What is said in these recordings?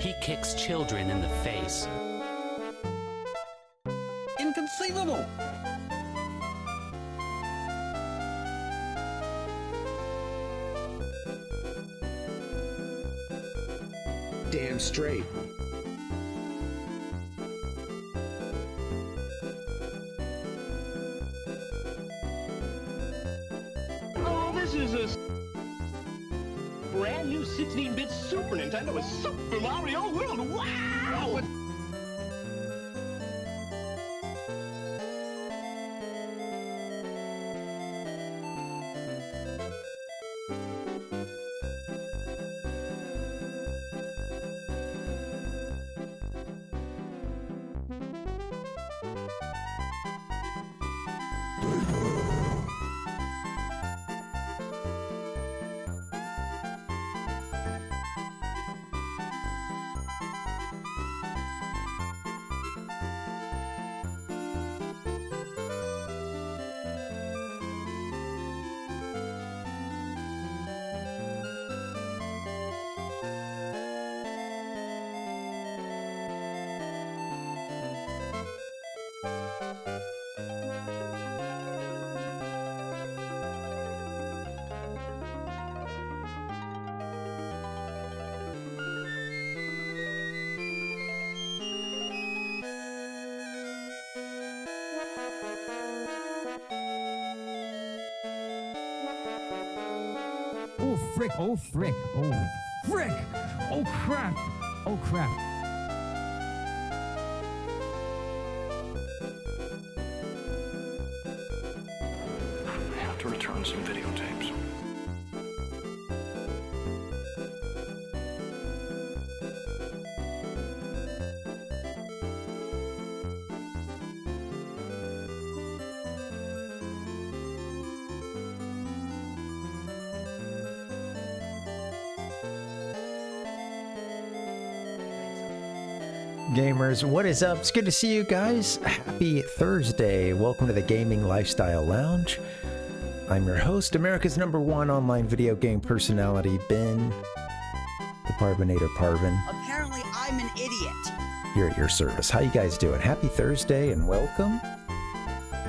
He kicks children in the face. Inconceivable! Damn straight. Oh, this is a brand new 16-bit Super Nintendo with Super Mario World. Wow! Oh frick, oh frick, oh frick, oh crap, oh crap. I have to return some videotapes. Gamers, what is up? It's good to see you guys. Happy Thursday. Welcome to the Gaming Lifestyle Lounge. I'm your host, America's #1 online video game personality, Ben, the Parvinator Parvin. Apparently, I'm an idiot. Here at your service. How you guys doing? Happy Thursday and welcome.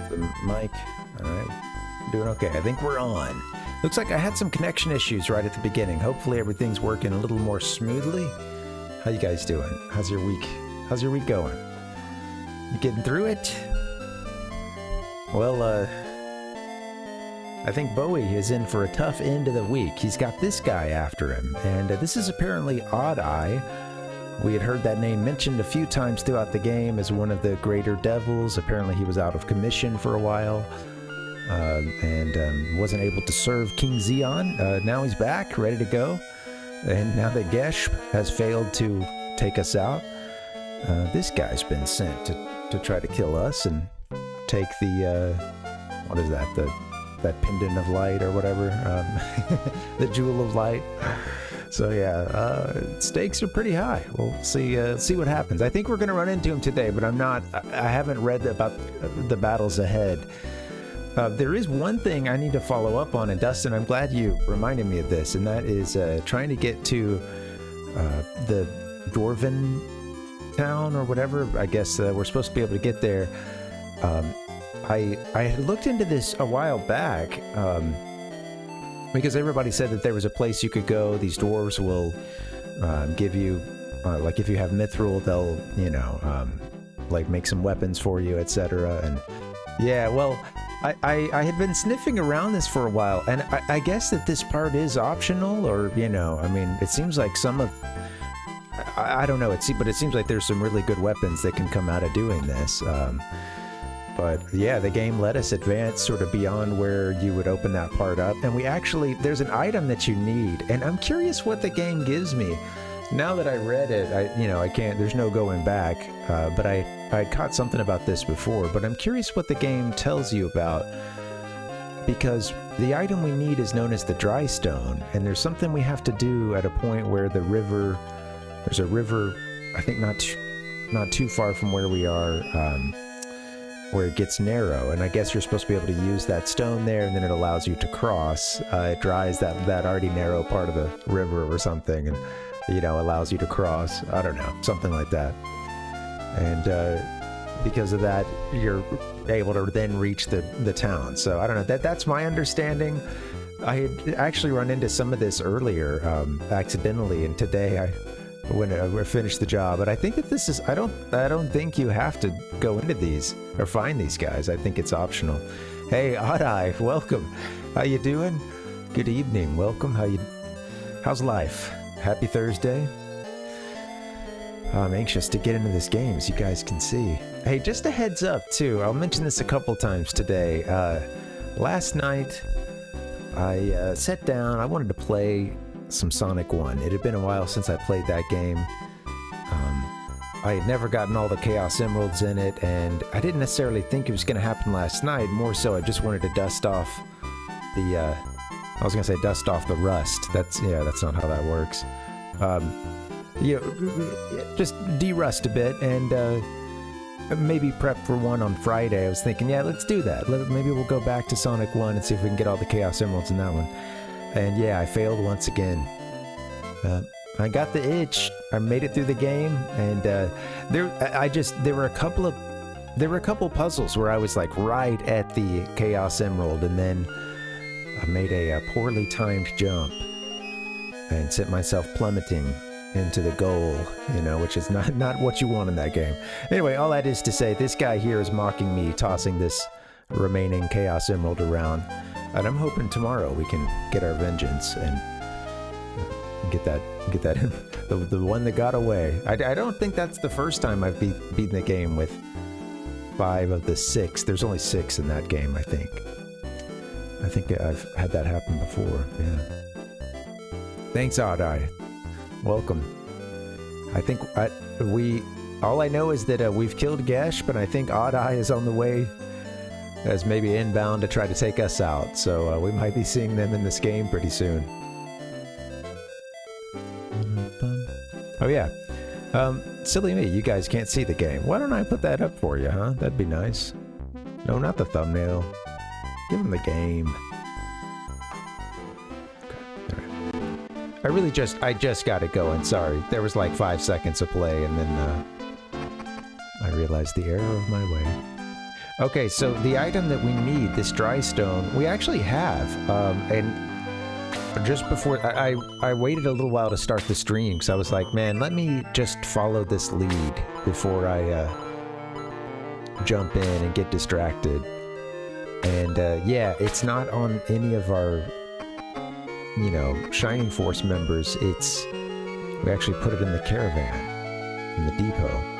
The mic. All right. Doing okay. I think we're on. Looks like I had some connection issues right at the beginning. Hopefully everything's working a little more smoothly. How you guys doing? How's your week? How's your week going? You getting through it? Well, I think Bowie is in for a tough end of the week. He's got this guy after him, and this is apparently Odd Eye. We had heard that name mentioned a few times throughout the game as one of the greater devils. Apparently he was out of commission for a while, and wasn't able to serve King ZEON. Now he's back, ready to go. And now that GESHP has failed to take us out, this guy's been sent to try to kill us and take the, what is that, that pendant of light or whatever, the jewel of light. So yeah, stakes are pretty high. We'll see what happens. I think we're going to run into him today, but I haven't read about the battles ahead. There is one thing I need to follow up on, and Dustin, I'm glad you reminded me of this, and that is trying to get to the Dwarven town or whatever. I guess we're supposed to be able to get there. I had looked into this a while back because everybody said that there was a place you could go. These dwarves will give you, like if you have mithril, they'll, you know, like make some weapons for you, etc. And yeah, well, I had been sniffing around this for a while, and I guess that this part is optional, or, you know, I mean, it seems like some of, I don't know, but it seems like there's some really good weapons that can come out of doing this. But yeah, the game let us advance sort of beyond where you would open that part up, and we actually, there's an item that you need, and I'm curious what the game gives me. Now that I read it, I can't, there's no going back, but I caught something about this before, but I'm curious what the game tells you about, because the item we need is known as the dry stone, and there's something we have to do at a point where the river, there's a river, I think not too far from where we are, where it gets narrow, and I guess you're supposed to be able to use that stone there, and then it allows you to cross. It dries that already narrow part of the river or something, and, you know, allows you to cross. I don't know, something like that. And because of that, you're able to then reach the town. So I don't know, that's my understanding. I had actually run into some of this earlier accidentally, and today when I finished the job, but I think that this is, I don't think you have to go into these or find these guys. I think it's optional. Hey, Odd Eye, welcome. How you doing? Good evening. Welcome. How's life? Happy Thursday. I'm anxious to get into this game, as you guys can see. Hey, just a heads up too. I'll mention this a couple times today. Last night, I sat down. I wanted to play some Sonic 1. It had been a while since I played that game. I had never gotten all the Chaos Emeralds in it, and I didn't necessarily think it was going to happen last night. More so, I just wanted to dust off the, I was going to say dust off the rust. That's not how that works. Just de-rust a bit, and maybe prep for one on Friday. I was thinking, yeah, let's do that. Maybe we'll go back to Sonic 1 and see if we can get all the Chaos Emeralds in that one. And yeah, I failed once again. I got the itch. I made it through the game, and there were a couple puzzles where I was like right at the Chaos Emerald, and then I made a poorly timed jump and sent myself plummeting into the goal, you know, which is not what you want in that game. Anyway, all that is to say, this guy here is mocking me tossing this remaining Chaos Emerald around. And I'm hoping tomorrow we can get our vengeance and get that the one that got away. I don't think that's the first time I've beaten the game with 5 of the 6. There's only 6 in that game, I think. I think I've had that happen before. Yeah. Thanks, Odd Eye. Welcome. I think all I know is that we've killed GESHP, but I think Odd Eye is on the way as maybe inbound to try to take us out, so we might be seeing them in this game pretty soon. Oh yeah, silly me, you guys can't see the game. Why don't I put that up for you, huh? That'd be nice. No, not the thumbnail. Give them the game. Okay. All right. I just got it going, sorry. There was like 5 seconds of play, and then I realized the error of my way. Okay, so the item that we need, this dry stone, we actually have, and just before, I waited a little while to start the stream, because I was like, man, let me just follow this lead before I jump in and get distracted. And yeah, it's not on any of our, you know, ShiningForce members. We actually put it in the caravan, in the depot,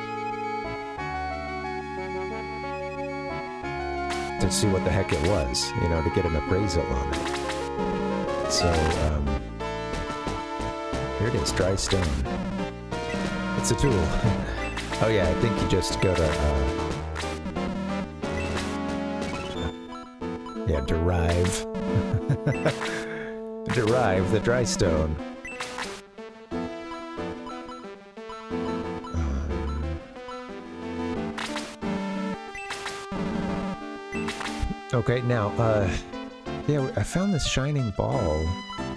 to see what the heck it was, you know, to get an appraisal on it. So, here it is, dry stone. It's a tool. Oh yeah, I think you just go to, yeah, derive. Derive the dry stone. Okay, now, yeah, I found this shining ball. Not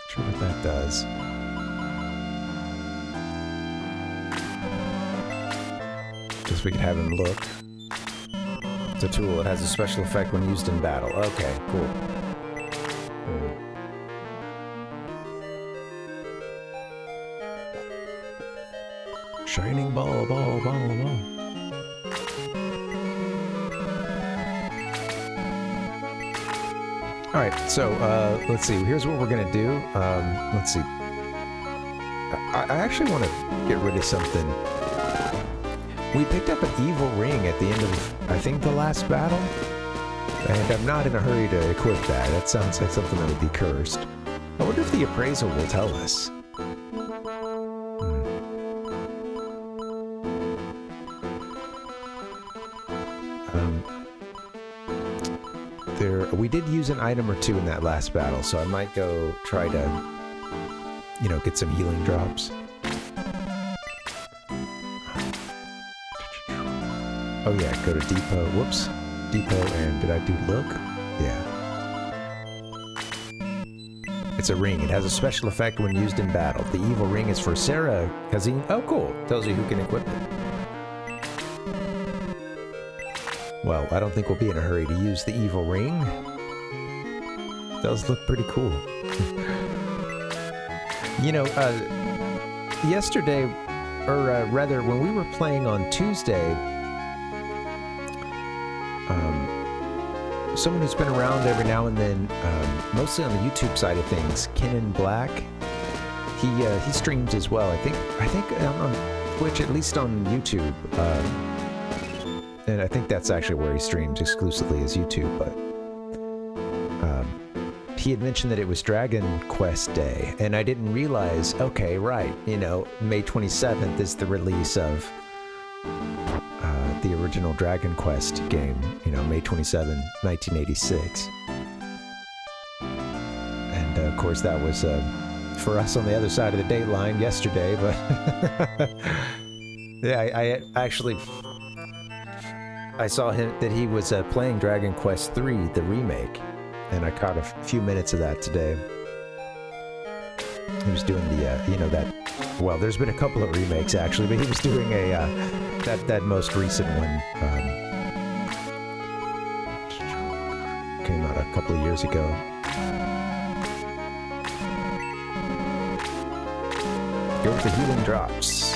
sure what that does. Guess we could have him look. It's a tool. It has a special effect when used in battle. Okay, cool. Shining ball, ball, ball, ball. Alright, so, let's see. Here's what we're gonna do. Let's see. I actually want to get rid of something. We picked up an evil ring at the end of, I think, the last battle. And I'm not in a hurry to equip that. That sounds like something that would be cursed. I wonder if the appraisal will tell us. We did use an item or two in that last battle, so I might go try to, you know, get some healing drops. Oh yeah, go to depot. Whoops. Depot, and did I do look? Yeah. It's a ring. It has a special effect when used in battle. The evil ring is for Sarah Kazin. Oh cool. Tells you who can equip it. Well, I don't think we'll be in a hurry to use the evil ring. It does look pretty cool. You know, yesterday, or rather, when we were playing on Tuesday, someone who's been around every now and then, mostly on the YouTube side of things, Kenan Black, he streams as well. I think on Twitch, at least on YouTube. And I think that's actually where he streams exclusively is YouTube, but he had mentioned that it was Dragon Quest Day, and I didn't realize, okay, right, you know, May 27th is the release of the original Dragon Quest game, you know, May 27, 1986. And of course that was for us on the other side of the date line yesterday, but yeah, I actually... I saw him that he was playing Dragon Quest 3, the remake, and I caught a few minutes of that today. He was doing the, you know, that. Well, there's been a couple of remakes actually, but he was doing a that most recent one. Came out a couple of years ago. Go with the healing drops.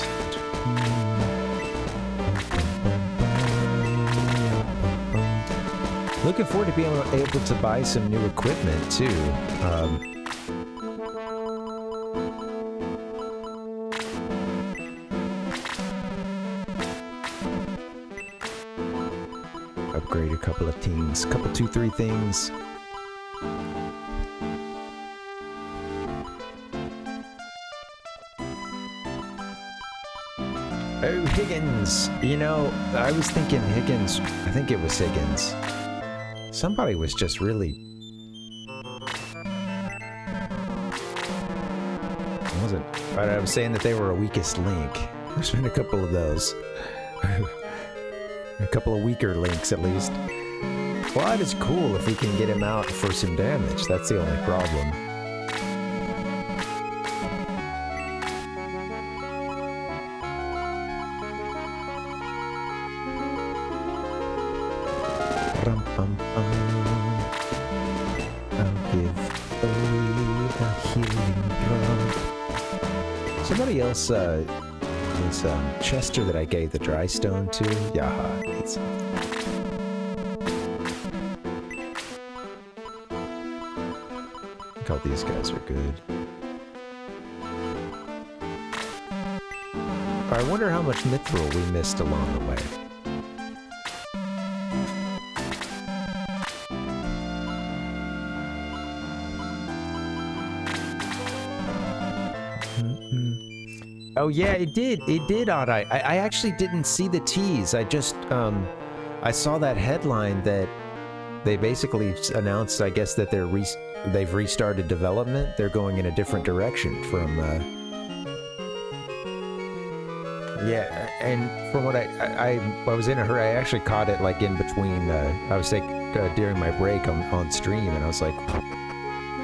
Looking forward to being able to buy some new equipment, too. Upgrade a couple of things. Couple, 2, 3 things. Oh, Higgins! You know, I was thinking Higgins. I think it was Higgins. Somebody was just really... wasn't... I was saying that they were a weakest link. There's been a couple of those. A couple of weaker links, at least. Well, that is cool if we can get him out for some damage. That's the only problem. Somebody else was Chester that I gave the dry stone to. Yaha. It's... I think all these guys are good. I wonder how much mithril we missed along the way. Oh yeah, it did, Odd. I actually didn't see the tease. I just, I saw that headline that they basically announced, I guess, that they've restarted development. They're going in a different direction from, Yeah, and from what I was in a hurry. I actually caught it like in between. I was like during my break on stream, and I was like,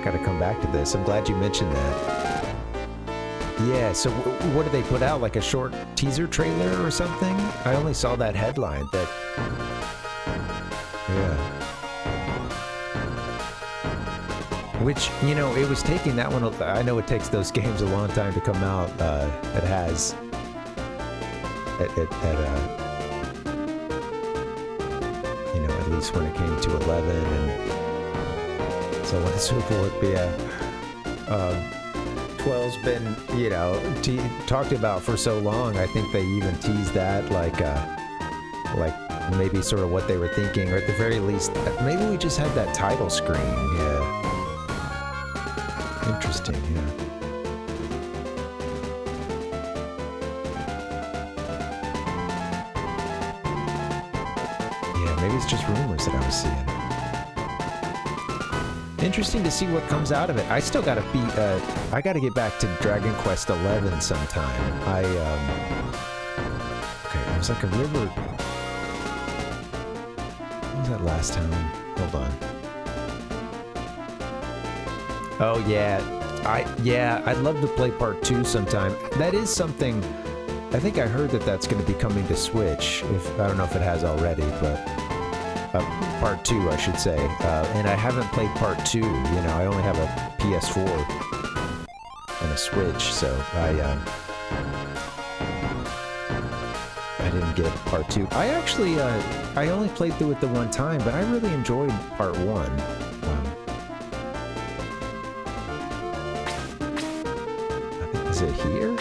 gotta come back to this. I'm glad you mentioned that. Yeah. So what did they put out? Like a short teaser trailer or something? I only saw that headline. That. Yeah. Which, you know, it was taking that one. I know it takes those games a long time to come out. It has. You know, at least when it came to 11 and so on and so forth. But yeah, 12's been, you know, talked about for so long. I think they even teased that, like maybe sort of what they were thinking, or at the very least, maybe we just had that title screen. Yeah. Interesting, yeah. Yeah, maybe it's just rumors that I was seeing. Interesting to see what comes out of it. I still gotta beat, I gotta get back to Dragon Quest 11 sometime. Okay, it was like a river. What was that last time? Hold on. Oh yeah, I'd love to play part 2 sometime. That is something. I think I heard that that's going to be coming to Switch. I don't know if it has already, but part 2, I should say. And I haven't played part 2. You know, I only have a PS4 and a Switch, so I didn't get part 2. I actually I only played through it the one time, but I really enjoyed part 1. Is it here?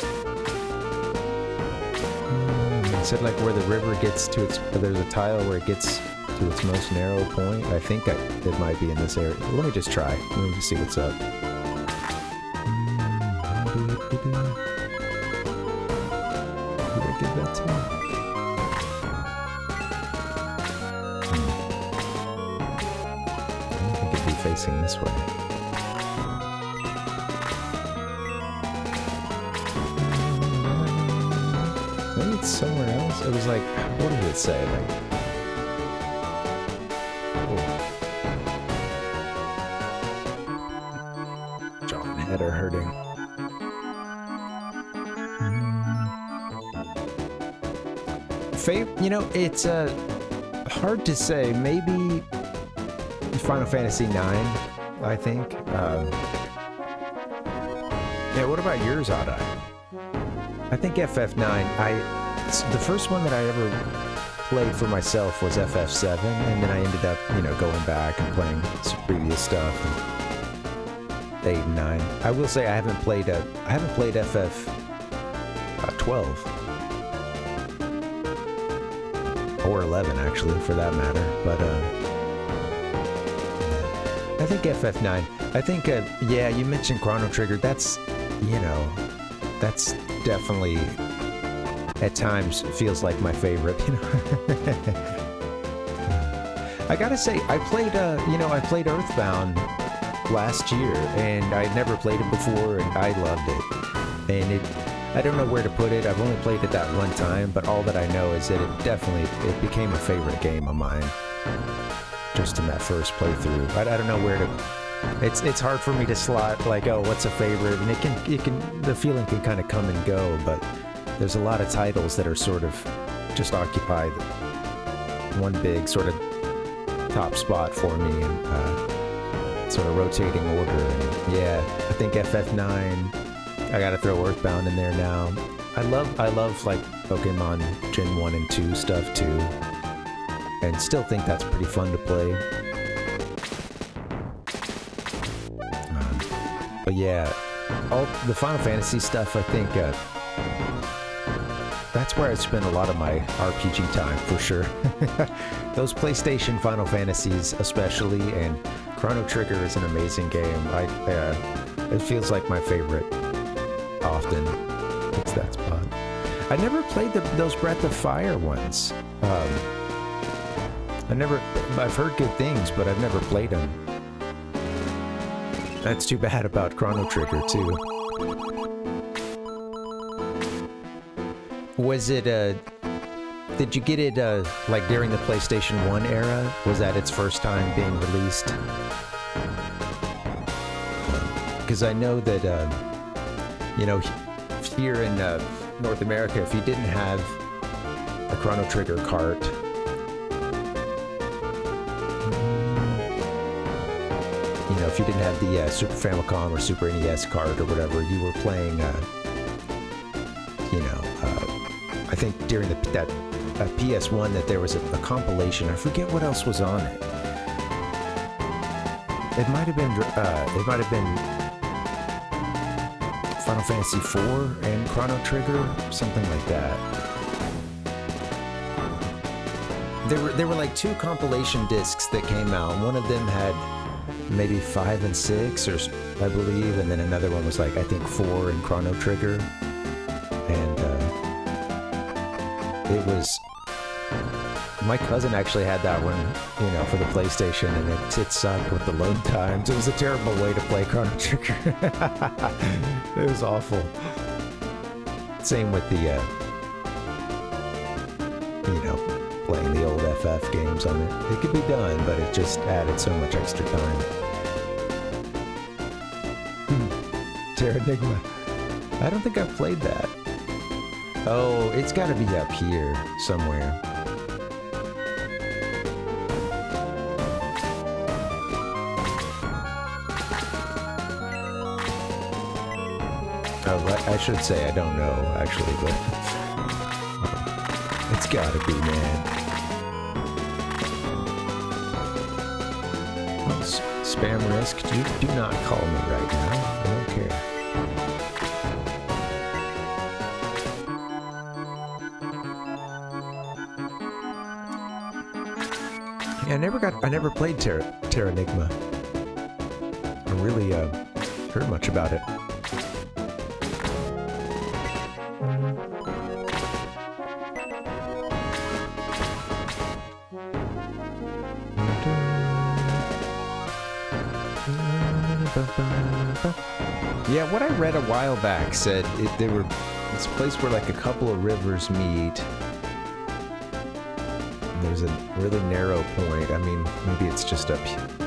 Is it like where the river gets to its... There's a tile where it gets to its most narrow point? I think it might be in this area. Let me just try. Let me just see what's up. Did I give that to me? I don't think it'd be facing this way. Somewhere else. It was like, what did it say? Like, jaw and head are hurting. You know, it's hard to say. Maybe Final Fantasy 9, I think. Yeah, what about yours, Oddeye? I think FF9. The first one that I ever played for myself was FF7, and then I ended up, you know, going back and playing some previous stuff, and 8 and 9. I will say I haven't played FF12 or 11 actually, for that matter. But I think FF9. I think yeah, you mentioned Chrono Trigger. That's, you know, that's definitely. At times feels like my favorite, you know. I gotta say, I played Earthbound last year, and I'd never played it before, and I loved it. And I don't know where to put it. I've only played it that one time, but all that I know is that it became a favorite game of mine. Just in that first playthrough, I don't know where to. It's hard for me to slot like, oh, what's a favorite, and the feeling can kind of come and go, but. There's a lot of titles that are sort of just occupy one big sort of top spot for me, and sort of rotating order. And yeah, I think FF9. I gotta throw Earthbound in there now. I love like Pokemon Gen 1 and 2 stuff too, and still think that's pretty fun to play. But yeah, all the Final Fantasy stuff, I think. That's where I spend a lot of my RPG time, for sure. Those PlayStation Final Fantasies especially, and Chrono Trigger is an amazing game. It feels like my favorite often. It's that spot. I never played those Breath of Fire ones. I've heard good things, but I've never played them. That's too bad about Chrono Trigger, too. Was it did you get it like during the PlayStation 1 era? Was that its first time being released? Because I know that you know, here in North America, if you didn't have a Chrono Trigger cart, you know, if you didn't have the Super Famicom or Super NES cart or whatever, you were playing, you know, I think during that PS1 that there was a compilation. I forget what else was on it. It might have been Final Fantasy IV and Chrono Trigger, something like that. There were like 2 compilation discs that came out. One of them had maybe 5 and 6, or I believe, and then another one was like I think 4 in Chrono Trigger, and it was. My cousin actually had that one, you know, for the PlayStation, and it sucked with the load times. It was a terrible way to play Chrono Trigger. It was awful. Same with the, you know, playing the old FF games on it. It could be done, but it just added so much extra time. Terranigma. I don't think I've played that. Oh, it's got to be up here somewhere. Oh, I should say I don't know, actually, but it's gotta be, man. Oh, spam risk, do not call me right now. I don't care. Yeah, I never played Terranigma. I really heard much about it. Yeah, what I read a while back said it's a place where like a couple of rivers meet. And there's a really narrow point. I mean, maybe it's just up here. I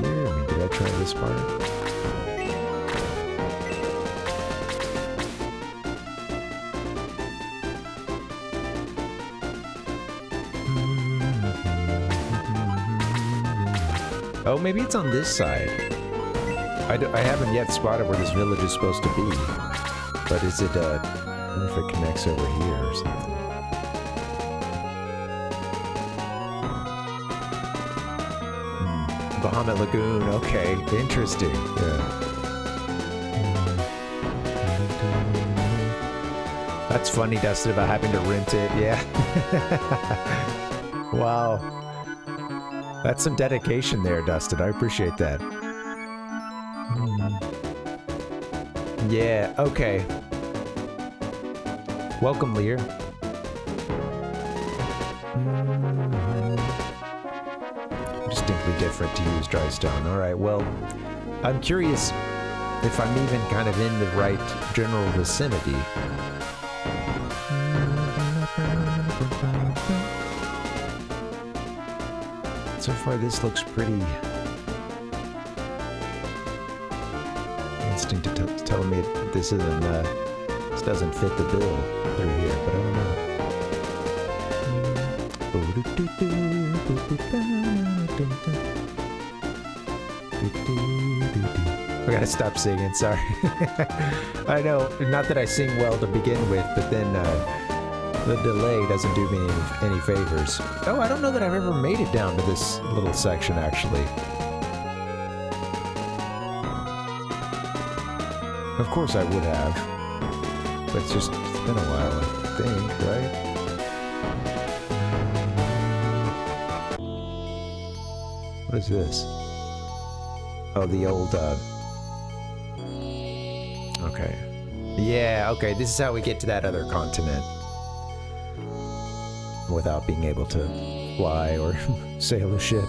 mean, did I try this part? Oh, maybe it's on this side. I haven't yet spotted where this village is supposed to be. But is it, I wonder if it connects over here or something. Bahamut Lagoon, okay, interesting, yeah. That's funny, Dustin, about having to rent it, yeah. Wow. That's some dedication there, Dustin. I appreciate that. Yeah, okay. Welcome, Lear. Distinctly different to use dry stone. Alright, well, I'm curious if I'm even kind of in the right general vicinity. So far, this looks pretty. Instinct telling me this isn't. This doesn't fit the bill through here, but I don't know. I gotta stop singing. Sorry. I know. Not that I sing well to begin with, but then. The delay doesn't do me any favors. Oh, I don't know that I've ever made it down to this little section, actually. Of course I would have. But it's been a while, I think, right? What is this? Oh, the old, okay. Yeah, okay, this is how we get to that other continent. Without being able to fly or sail a ship.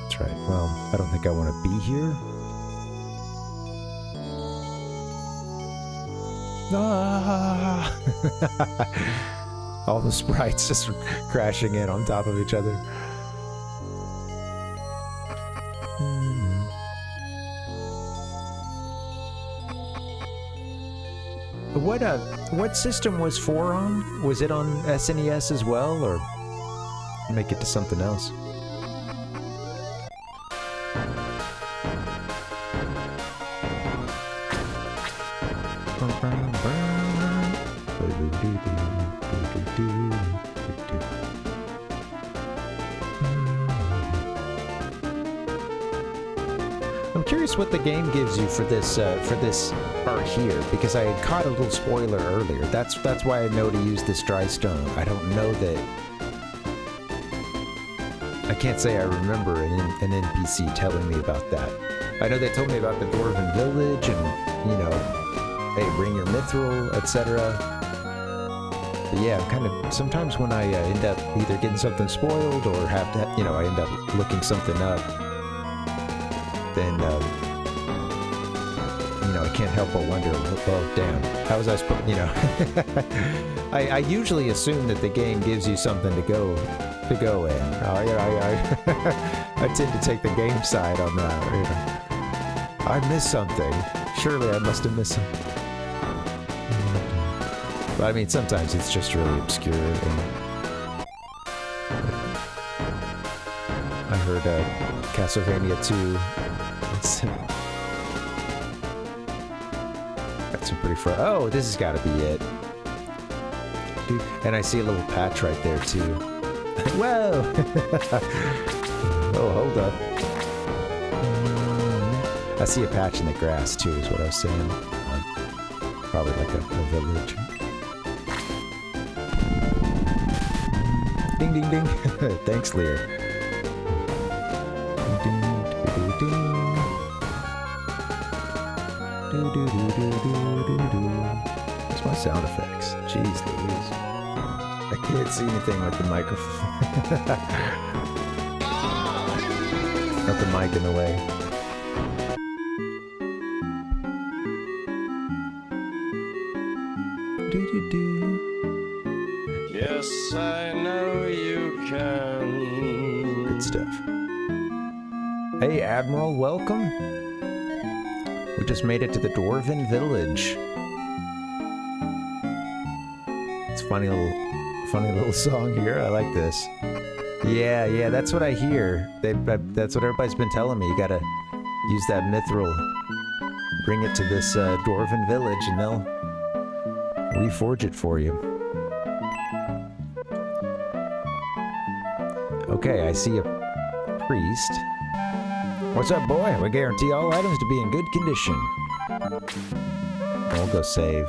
That's right. Well, I don't think I want to be here. Ah. All the sprites just crashing in on top of each other. What system was 4 on? Was it on SNES as well, or make it to something else? I'm curious what the game gives you for this part here, because I had caught a little spoiler earlier. That's why I know to use this dry stone. I don't know that. I can't say I remember an NPC telling me about that. I know they told me about the Dwarven Village and, you know, hey, bring your mithril, etc. But yeah, kind of, sometimes when I end up either getting something spoiled or have to, you know, I end up looking something up, then, you know, I can't help but wonder, oh, damn, how was I supposed, you know? I usually assume that the game gives you something to go in. I tend to take the game side on that, you know. I missed something. Surely I must have missed something. But I mean, sometimes it's just really obscure. And I heard Castlevania 2. That's some pretty far. Oh, this has got to be it. Dude, and I see a little patch right there too. Whoa! Oh, hold up. I see a patch in the grass too, is what I was saying. Probably like a village. Ding, ding, ding. Thanks, Lear. Ding, ding, ding, ding. What's my sound effects? Jeez Louise. I can't see anything with the microphone. Got the mic in the way. Yes, I know you can. Good stuff. Hey, Admiral, welcome. We just made it to the Dwarven Village. It's a funny little song here. I like this. Yeah, that's what I hear. That's what everybody's been telling me. You gotta use that mithril. Bring it to this Dwarven Village, and they'll reforge it for you. Okay, I see a priest. What's up, boy? We guarantee all items to be in good condition. We'll go save.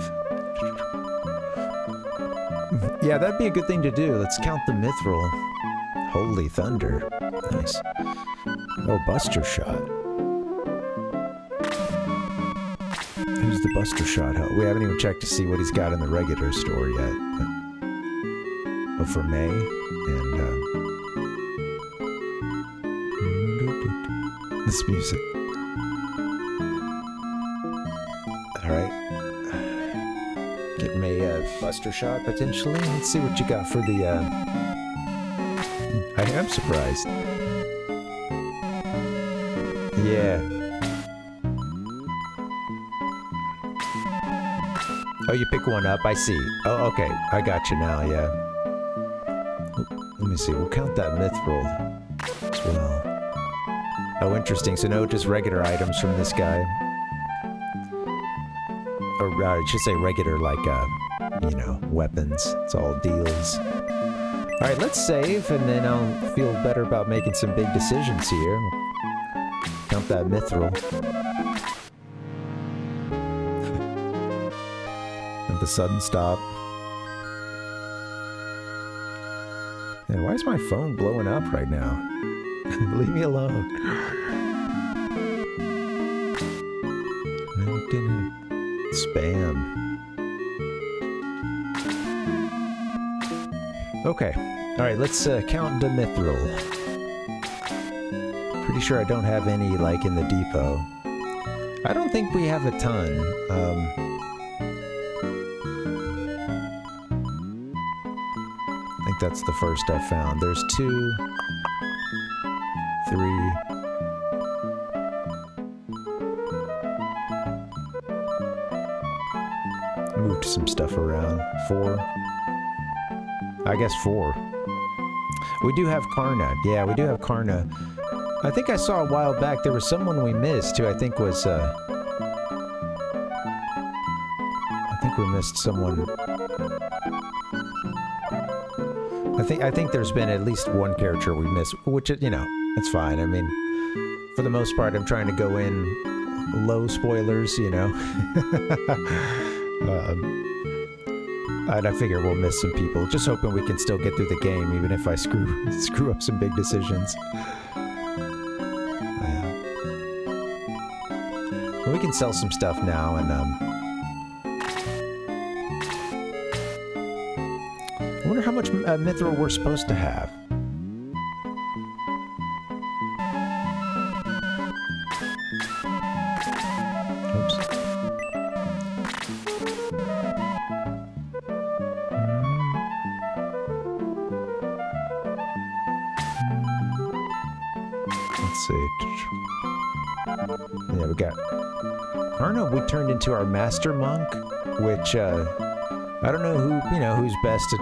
Yeah, that'd be a good thing to do. Let's count the mithril. Holy thunder. Nice. Oh, Buster Shot. Who's the Buster Shot? We haven't even checked to see what he's got in the regular store yet. Oh, for May. And, this music. Alright. Get May a Buster Shot, potentially. Let's see what you got for the, I am surprised. Yeah. Oh, you pick one up, I see. Oh, okay. I got you now, yeah. Let me see, we'll count that mithril as well. Oh, interesting. So no just regular items from this guy. Or I should say regular, like, you know, weapons. It's all deals. Alright, let's save, and then I'll feel better about making some big decisions here. Count that mithril. And the sudden stop. And why is my phone blowing up right now? Leave me alone. Spam. Okay. Alright, let's count the mithril. Pretty sure I don't have any, like, in the depot. I don't think we have a ton. that's the first I found. There's 2, 3. Moved some stuff around. 4. I guess 4. We do have Karna. Yeah, we do have Karna. I think I saw a while back there was someone we missed who I think was, I think we missed someone. I think there's been at least one character we missed, which, you know, it's fine. I mean, for the most part, I'm trying to go in low spoilers, you know. And I figure we'll miss some people. Just hoping we can still get through the game, even if I screw up some big decisions. Well, we can sell some stuff now, and I wonder how much mithril we're supposed to have. Oops. Let's see. Yeah, we got Karna. We turned into our master monk, which I don't know who's best to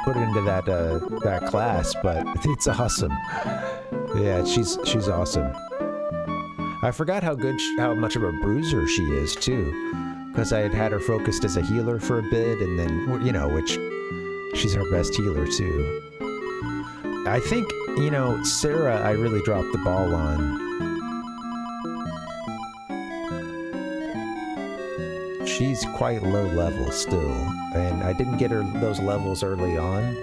put into that class, but it's awesome. Yeah, she's awesome. I forgot how much of a bruiser she is too, because I had her focused as a healer for a bit, and then which she's our best healer too. I think Sarah, I really dropped the ball on. She's quite low level still, and I didn't get her those levels early on,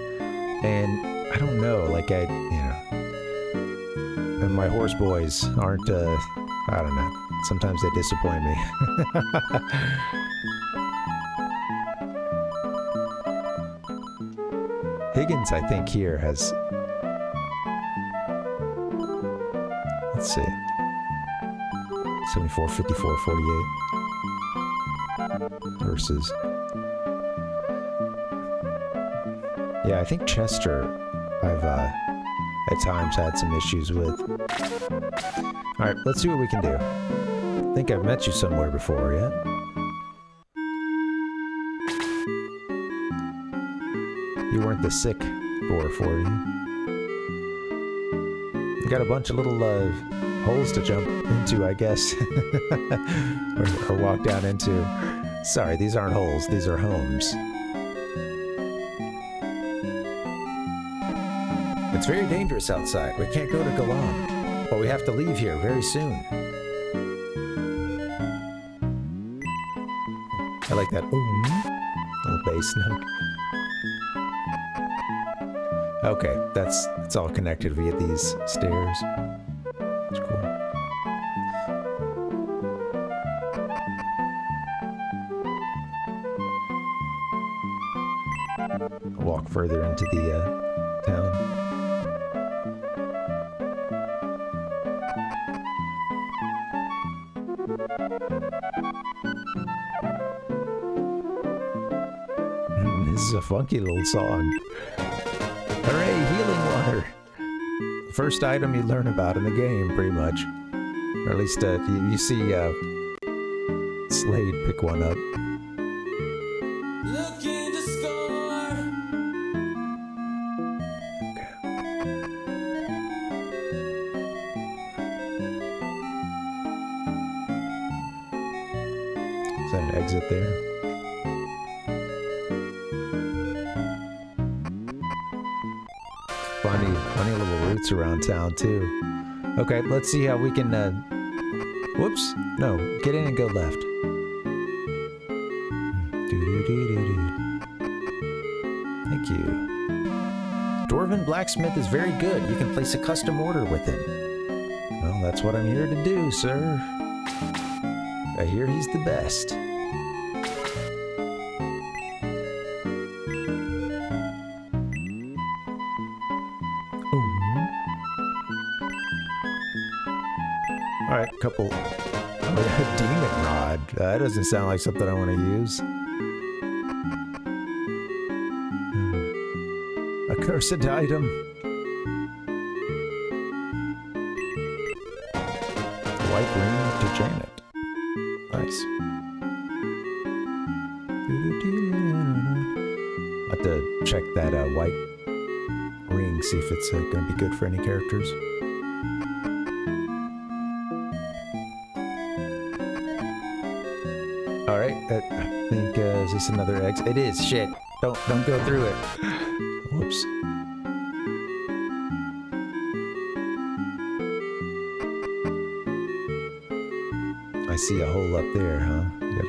and I don't know, and my horse boys aren't, I don't know, sometimes they disappoint me. Higgins, I think, here has, let's see, 74, 54, 48. Versus, yeah, I think Chester I've at times had some issues with. Alright, let's see what we can do. I think I've met you somewhere before, yeah? You weren't the sick boar for you. You got a bunch of little holes to jump into, I guess. or walk down into. Sorry, these aren't holes, these are homes. It's very dangerous outside. We can't go to Galam, but we have to leave here very soon. I like that little bass note. Okay, it's all connected via these stairs. It's cool. Walk further into the town. This is a funky little song. Hooray, healing water! First item you learn about in the game, pretty much. Or at least you see Slade pick one up. Is that an exit there? Funny little routes around town too. Okay, let's see how we can, whoops, no, get in and go left. Thank you. Dwarven Blacksmith is very good. You can place a custom order with him. Well, that's what I'm here to do, sir. I hear he's the best. Alright, couple... Oh, Demon Rod. That doesn't sound like something I want to use. A Cursed item. White ring to Janet. Nice. I'll have to check that white ring, see if it's going to be good for any characters. All right, I think is this another exit? It is. Shit. Don't go through it. Whoops. I see a hole up there, huh? Got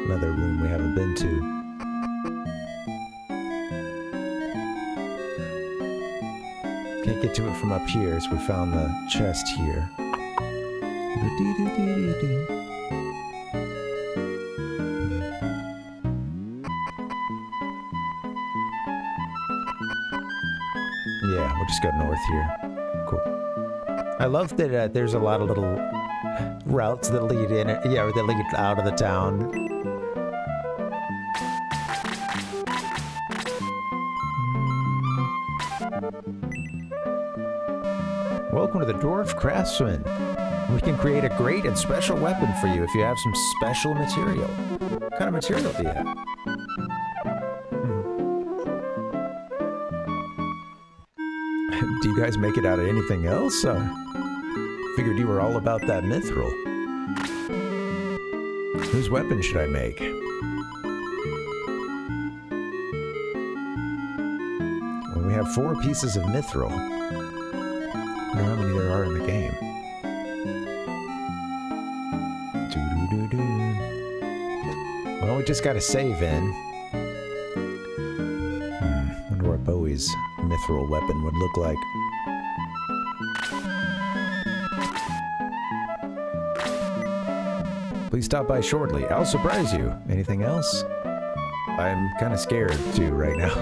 another room we haven't been to. Can't get to it from up here, so we found the chest here. Yeah, we'll just go north here. Cool. I love that there's a lot of little routes that lead in it. Yeah, or that lead out of the town. Welcome to the Dwarf Craftsman. We can create a great and special weapon for you if you have some special material. What kind of material do you have? Do you guys make it out of anything else? Figured you were all about that mithril. Whose weapon should I make? Well, we have 4 pieces of mithril. I wonder how many there are in the game. Well, we just got to save in. Wonder what Bowie's mithril weapon would look like. Please stop by shortly. I'll surprise you. Anything else? I'm kind of scared too right now.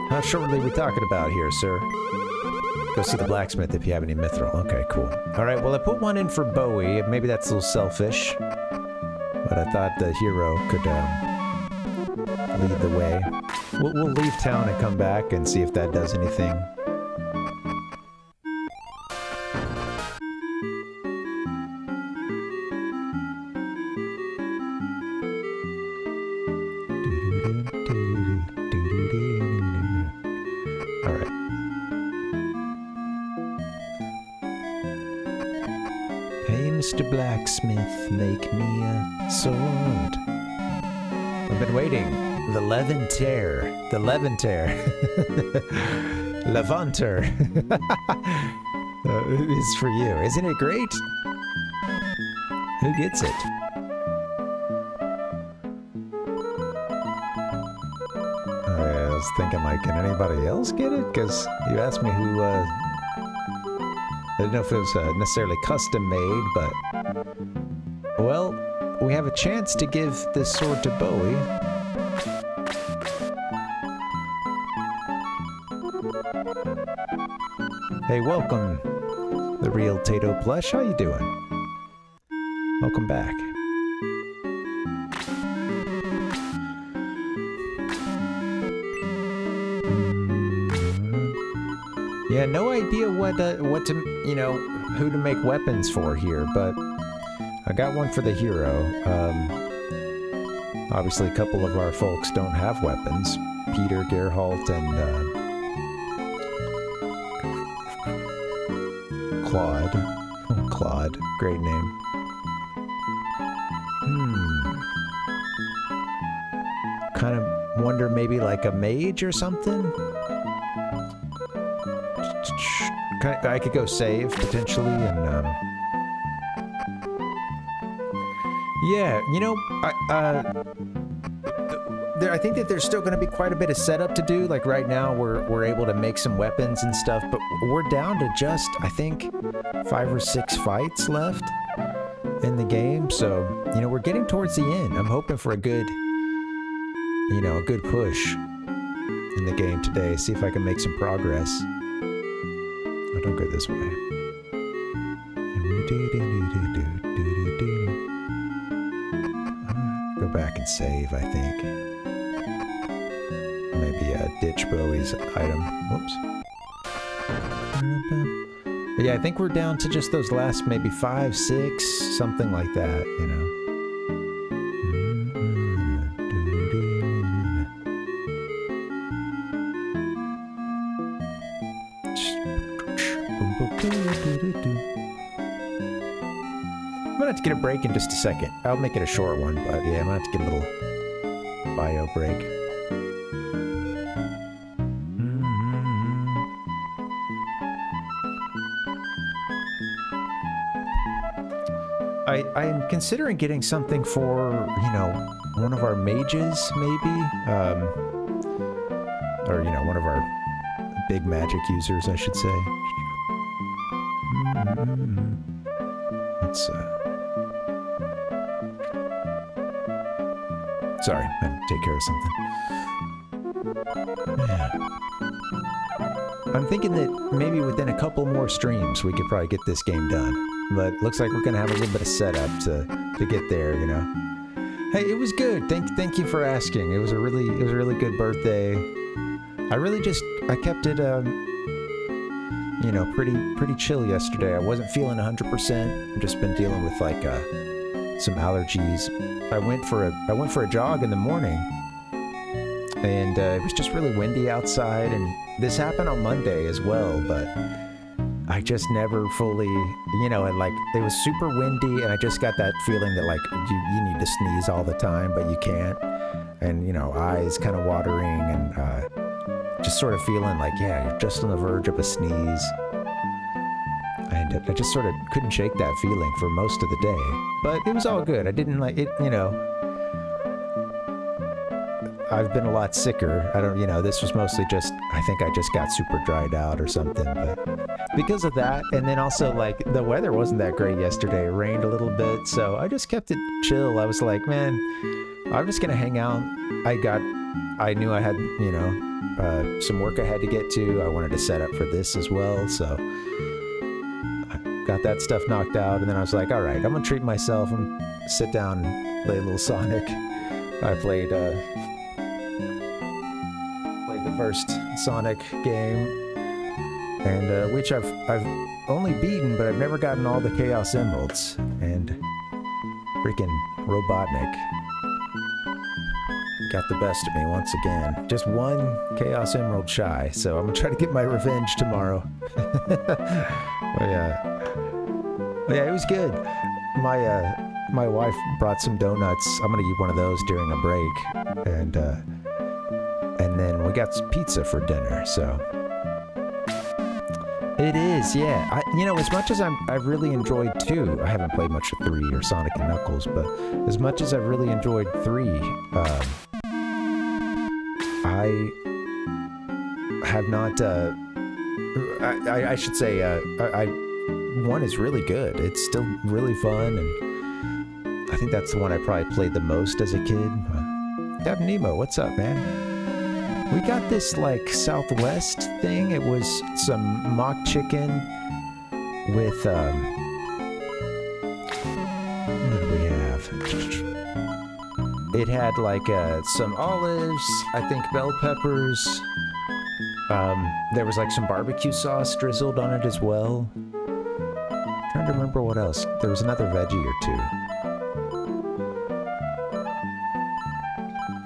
How shortly are we talking about here, sir? Go see the blacksmith if you have any mithril. Okay, cool. All right, well, I put one in for Bowie. Maybe that's a little selfish, but I thought the hero could lead the way. We'll leave town and come back and see if that does anything. All right. Hey, Mr. Blacksmith, make me a sword. I've been waiting. The Levanter. The Levanter. Levanter. Is for you. Isn't it great? Who gets it? I was thinking, like, can anybody else get it? Because you asked me who, I didn't know if it was necessarily custom made, but... Well, we have a chance to give this sword to Bowie. Hey, welcome, the real Tato Plush. How you doing? Welcome back. Yeah, no idea what to, you know, who to make weapons for here, but I got one for the hero. Obviously, a couple of our folks don't have weapons. Peter, Geralt, and Claude. Claude, great name. Kind of wonder maybe like a mage or something? I could go save, potentially, and, yeah, you know, I think that there's still going to be quite a bit of setup to do. Like, right now, we're able to make some weapons and stuff, but we're down to just, I think, 5 or 6 fights left in the game, so, you know, we're getting towards the end. I'm hoping for a good, you know, a good push in the game today, see if I can make some progress. Oh, don't go this way. Go back and save, I think. Maybe maybe ditch Bowie's item. Whoops. But yeah, I think we're down to just those last maybe 5, 6, something like that, you know. I'm gonna have to get a break in just a second. I'll make it a short one, but yeah, I'm gonna have to get a little bio break. I'm considering getting something for, you know, one of our mages, maybe, or, you know, one of our big magic users, I should say. Let's, sorry, I had to take care of something. Yeah. I'm thinking that maybe within a couple more streams, we could probably get this game done. But looks like we're gonna have a little bit of setup to get there, you know. Hey, it was good. Thank you for asking. It was a really good birthday. I kept it you know, pretty chill yesterday. I wasn't feeling 100%. I've just been dealing with like some allergies. I went for a jog in the morning, and it was just really windy outside, and this happened on Monday as well, but I just never fully, you know, and like it was super windy, and I just got that feeling that like you need to sneeze all the time, but you can't, and you know, eyes kind of watering, and just sort of feeling like, yeah, you're just on the verge of a sneeze, and I just sort of couldn't shake that feeling for most of the day, but it was all good. I didn't like it, you know. I've been a lot sicker. I don't, you know, this was mostly just, I think I just got super dried out or something, but because of that, and then also like the weather wasn't that great yesterday. It rained a little bit, so I just kept it chill. I was like, man, I'm just gonna hang out. I knew I had, you know, some work I had to get to. I wanted to set up for this as well, so I got that stuff knocked out, and then I was like, all right, I'm gonna treat myself and sit down and play a little Sonic. I played the first Sonic game, and which I've only beaten, but I've never gotten all the Chaos Emeralds, and freaking Robotnik got the best of me once again. Just one Chaos Emerald shy, so I'm gonna try to get my revenge tomorrow. But yeah, it was good. My wife brought some donuts. I'm gonna eat one of those during a break, and then we got some pizza for dinner, so it is, yeah. You know, as much as I've really enjoyed 2, I haven't played much of 3 or Sonic and Knuckles, but as much as I've really enjoyed 3, I have not, I should say, 1 is really good. It's still really fun, and I think that's the one I probably played the most as a kid. Captain Nemo, what's up, man? We got this like Southwest thing. It was some mock chicken with what did we have? It had like some olives, I think bell peppers. There was like some barbecue sauce drizzled on it as well. I'm trying to remember what else. There was another veggie or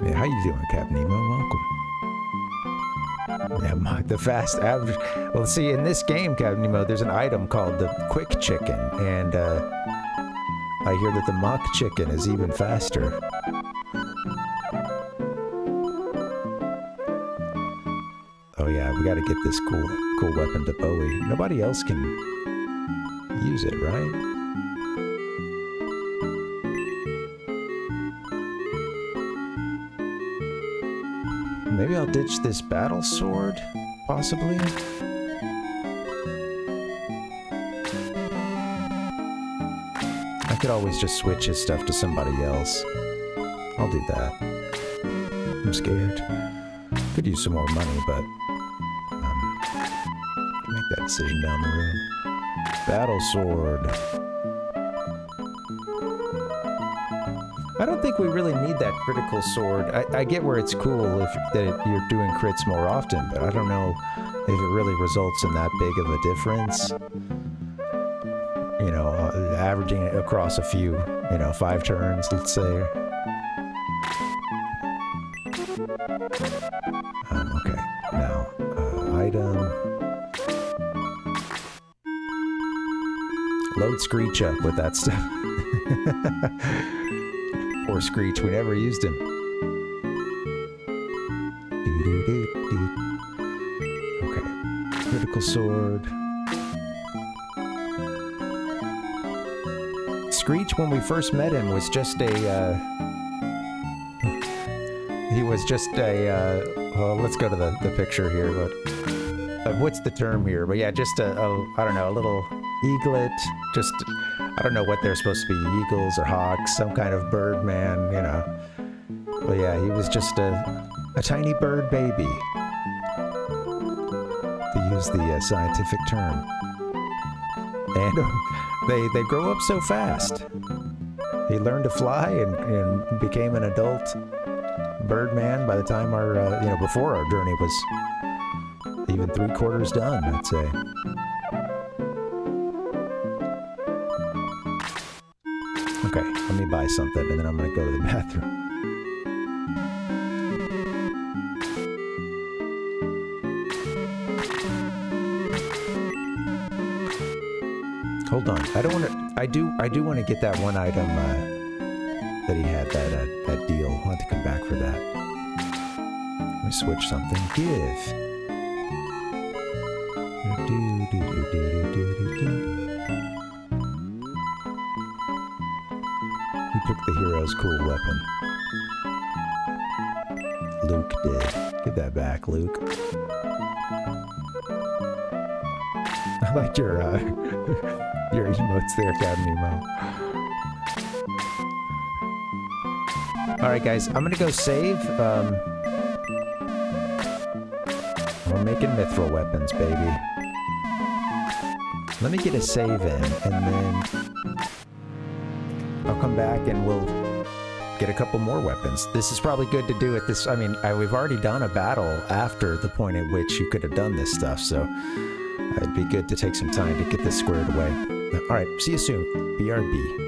2. Yeah, how you doing, Captain Nemo? Welcome. Yeah, the fast average. Well, see, in this game, Captain Nemo, there's an item called the quick chicken, and I hear that the mock chicken is even faster. Oh yeah, we gotta get this cool weapon to Bowie. Nobody else can use it, right? Maybe I'll ditch this battle sword, possibly. I could always just switch his stuff to somebody else. I'll do that. I'm scared. Could use some more money, but make that decision down the road. Battle sword. I don't think we really need that critical sword. I get where it's cool if you're doing crits more often, but I don't know if it really results in that big of a difference. You know, averaging it across a few, you know, 5 turns, let's say. Okay, now, item. Load Screech up with that stuff. Poor Screech, we never used him. Okay, critical sword. Screech, when we first met him, was just a, he was just a, well, let's go to the picture here, but, what's the term here? But yeah, just I don't know, a little eaglet, just, I don't know what they're supposed to be, eagles or hawks, some kind of bird man, you know. But yeah, he was just a tiny bird baby, to use the scientific term. And they grow up so fast. He learned to fly and became an adult birdman by the time our, you know, before our journey was even 3/4 done, I'd say. Okay, let me buy something and then I'm gonna go to the bathroom. Hold on, I don't want to. I do want to get that one item that he had, that deal. I'll have to come back for that. Let me switch something. Give. Who took the hero's cool weapon? Luke did. Give that back, Luke. I like your emotes there, Captain Nemo. Alright guys, I'm gonna go save. We're making mithril weapons, baby. Let me get a save in, and then I'll come back and we'll get a couple more weapons. This is probably good to do at this. I mean, we've already done a battle after the point at which you could have done this stuff, so it'd be good to take some time to get this squared away. Alright, see you soon. BRB.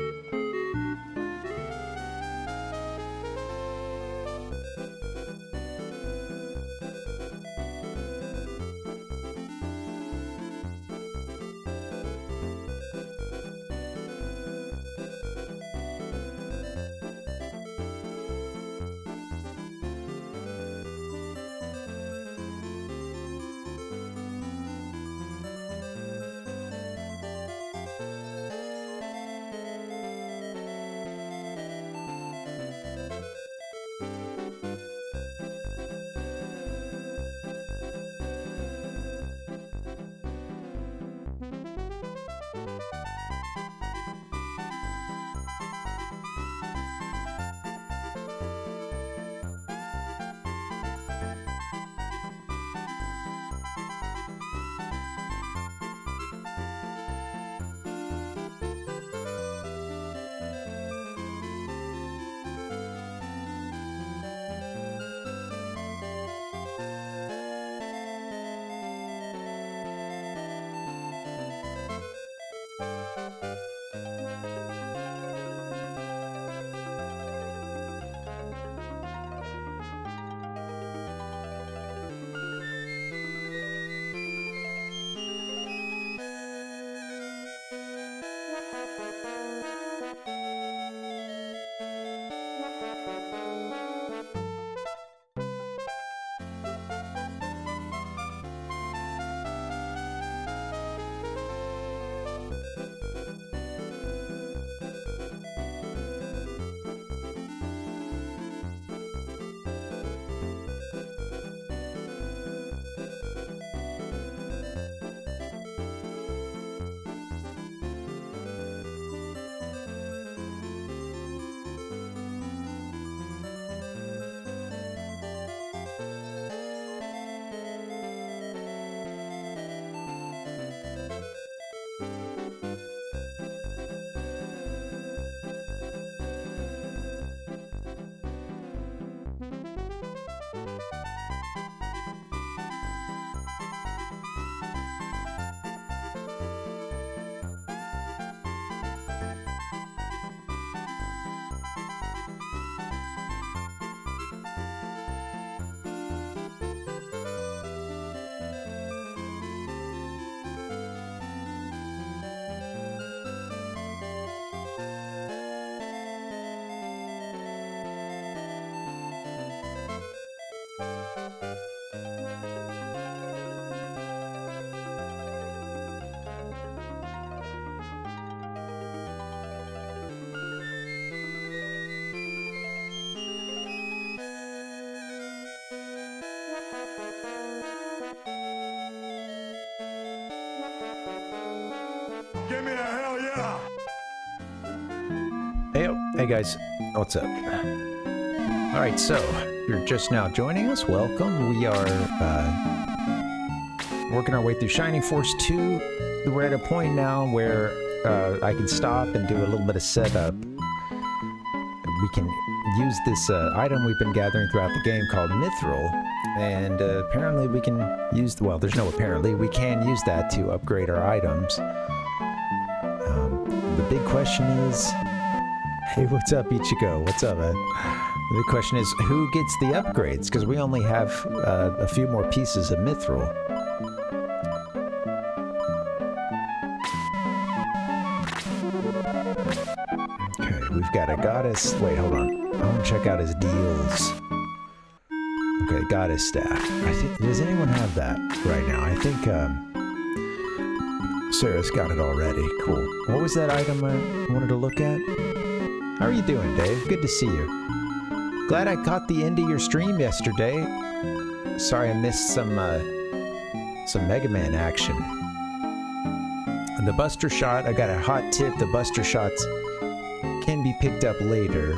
Give me a hell yeah! Hey guys, what's up? Alright, so, if you're just now joining us, welcome. We are working our way through ShiningForce 2. We're at a point now where I can stop and do a little bit of setup. We can use this item we've been gathering throughout the game called Mithril, and apparently we can use, well, there's no apparently, we can use that to upgrade our items. The big question is, hey, what's up, Ichigo? What's up, man? The big question is, who gets the upgrades? Because we only have a few more pieces of Mithril. Okay, we've got a goddess. Wait, hold on. I want to check out his deals. Okay, goddess staff. Does anyone have that right now? I think Sarah's got it already. Cool. What was that item I wanted to look at? How are you doing, Dave? Good to see you. Glad I caught the end of your stream yesterday. Sorry I missed some Mega Man action. And the Buster Shot, I got a hot tip. The Buster Shots can be picked up later.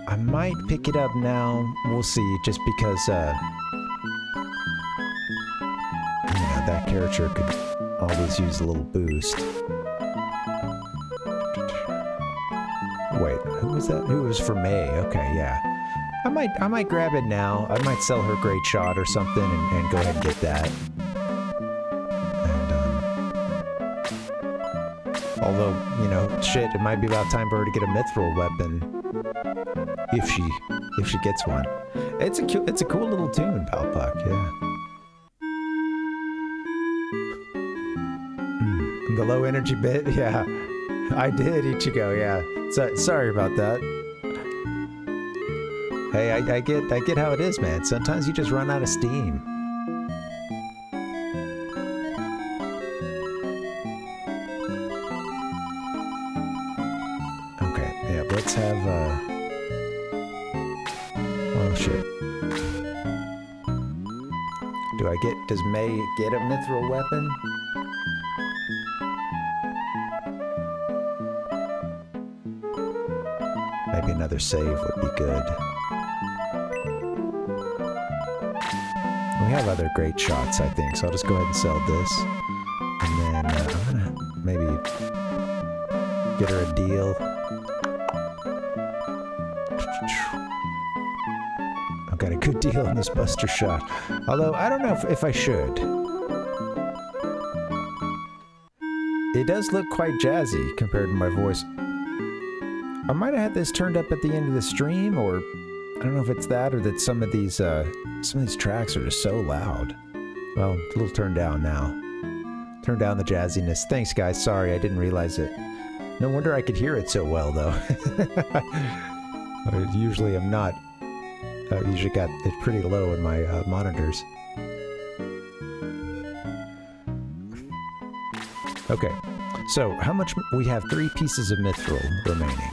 I might pick it up now. We'll see, just because, that character could always use a little boost. Wait, who was that? Who was for May? Okay, yeah. I might grab it now. I might sell her Great Shot or something and go ahead and get that. And, although, shit, it might be about time for her to get a Mithril weapon. If she gets one. It's a cool little tune, Palpuck, yeah. The low energy bit? Yeah. I did, Ichigo, yeah. So, sorry about that. Hey, I get how it is, man. Sometimes you just run out of steam. Okay, yeah, let's have, oh, shit. Does May get a Mithril weapon? Maybe another save would be good. We have other Great Shots, I think, so I'll just go ahead and sell this. And then I'm gonna maybe get her a deal. I've got a good deal on this Buster Shot. Although, I don't know if I should. It does look quite jazzy compared to my voice. I might have had this turned up at the end of the stream, or I don't know if it's that or that some of these tracks are just so loud. Well, it's a little turned down now. Turn down the jazziness. Thanks, guys. Sorry, I didn't realize it. No wonder I could hear it so well, though. I usually am not. I usually got it pretty low in my monitors. Okay, so how much? We have 3 pieces of Mithril remaining.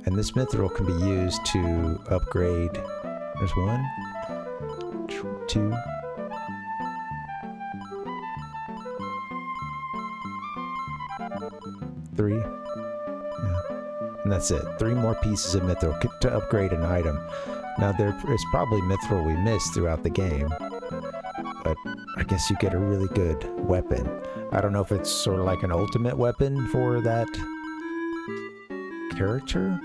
And this Mithril can be used to upgrade. There's 1, 2, 3. Yeah. And that's it. 3 more pieces of Mithril to upgrade an item. Now there is probably Mithril we missed throughout the game, but I guess you get a really good weapon. I don't know if it's sort of like an ultimate weapon for that character.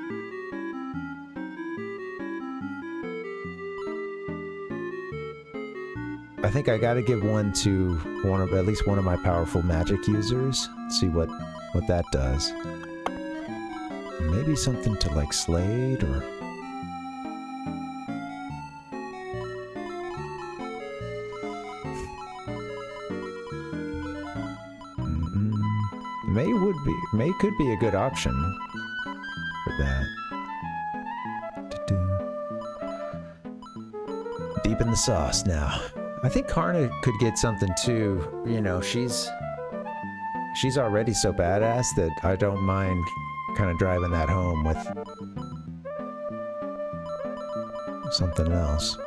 I think I gotta give one to at least one of my powerful magic users. See what that does. Maybe something to like Slade or. May could be a good option for that. Deep in the sauce now. I think Karna could get something too. She's already so badass that I don't mind kind of driving that home with something else.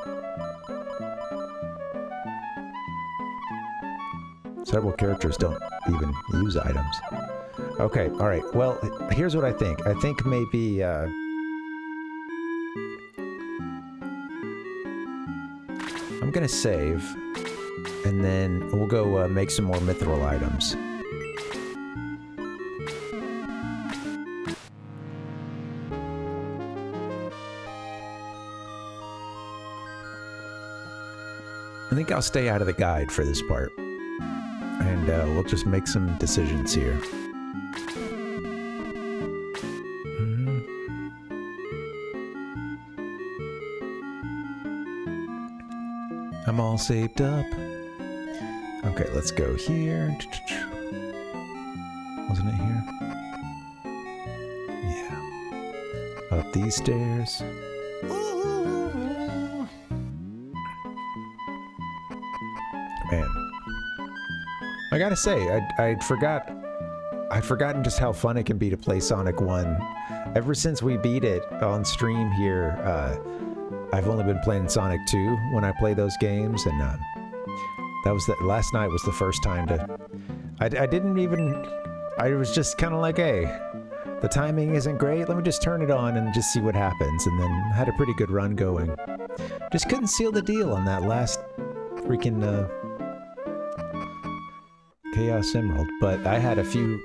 Several characters don't even use items. Okay, alright. Well, here's what I think. I think maybe, I'm gonna save, and then we'll go make some more mithril items. I think I'll stay out of the guide for this part, and we'll just make some decisions here. I'm all saved up. Okay, let's go here. Wasn't it here? Yeah. Up these stairs. Man. I gotta say, I'd forgotten just how fun it can be to play Sonic 1. Ever since we beat it on stream here, I've only been playing Sonic 2 when I play those games, and last night was the first time to... I was just kind of like, hey, the timing isn't great, let me just turn it on and just see what happens, and then had a pretty good run going. Just couldn't seal the deal on that last freaking Chaos Emerald, but I had a few...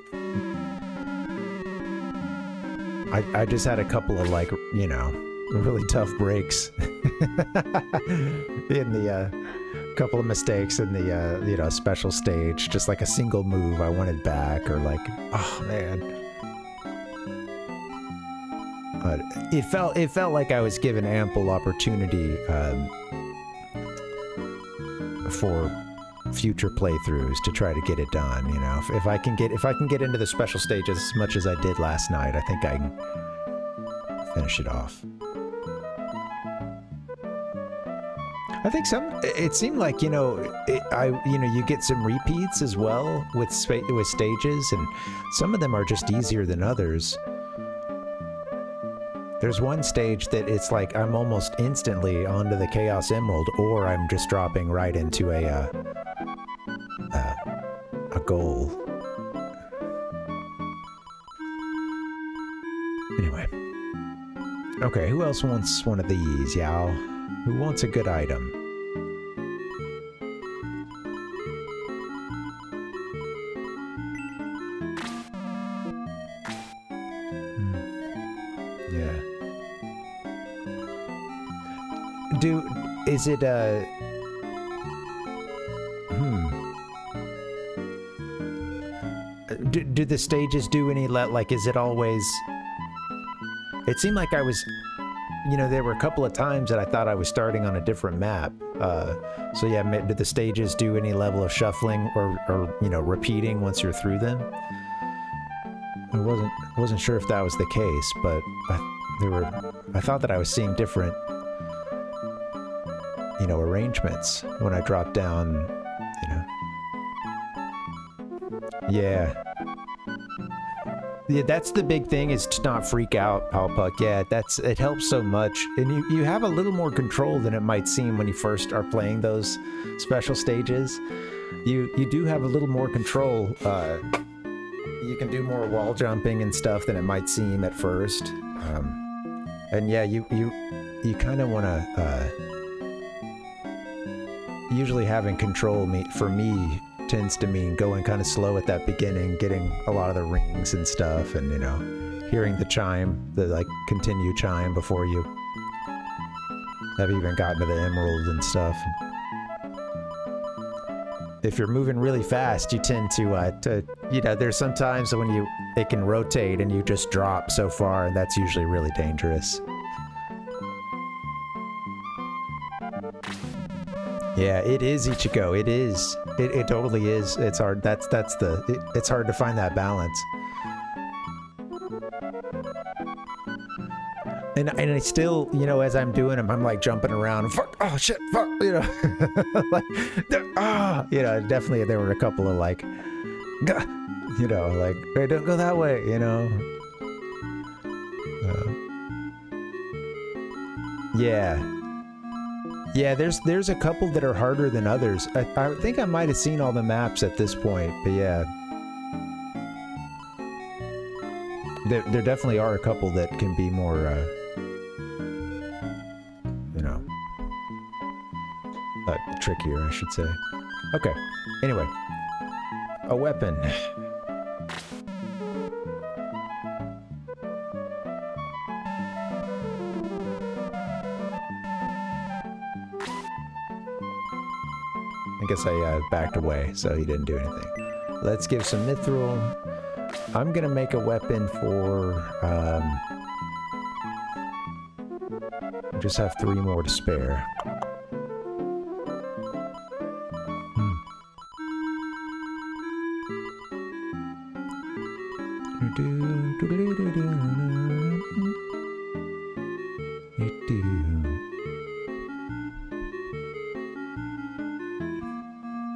I just had a couple of, like, you know, really tough breaks in the couple of mistakes in the you know, special stage, just like a single move I wanted back, or like, oh man, but it felt like I was given ample opportunity for future playthroughs to try to get it done. You know, if I can get into the special stages as much as I did last night, I think I can finish it off. I think it seemed like, you know, you get some repeats as well with stages, and some of them are just easier than others. There's one stage that it's like I'm almost instantly onto the Chaos Emerald, or I'm just dropping right into a goal. Anyway. Okay, who else wants one of these, y'all? Who wants a good item? Yeah. Is it do the stages do any like, is it always... It seemed like I was... You know, there were a couple of times that I thought I was starting on a different map. So yeah, did the stages do any level of shuffling or you know, repeating once you're through them? I wasn't sure if that was the case, but I thought that I was seeing different, you know, arrangements when I dropped down, you know. Yeah. Yeah, that's the big thing, is to not freak out, Palpuck. Yeah, it helps so much. And you have a little more control than it might seem when you first are playing those special stages. You do have a little more control. You can do more wall jumping and stuff than it might seem at first. And yeah, you kind of want to... usually having control, for me, tends to mean going kind of slow at that beginning, getting a lot of the rings and stuff, and, you know, hearing the chime, the, like, continue chime before you have even gotten to the emerald and stuff. If you're moving really fast, you tend to you know, there's some times when it can rotate and you just drop so far, and that's usually really dangerous. Yeah, it is, Ichigo. It is. It totally is. It's hard. It's hard to find that balance. And I still, you know, as I'm doing them, I'm like jumping around. Fuck! Oh shit! Fuck! You know, like, you know, definitely there were a couple of like, you know, like, hey, don't go that way, you know. Yeah. Yeah, there's a couple that are harder than others. I think I might have seen all the maps at this point, but yeah. There definitely are a couple that can be more, you know, trickier, I should say. Okay, anyway. A weapon. I guess I backed away, so he didn't do anything. Let's give some mithril. I'm gonna make a weapon for, just have 3 more to spare.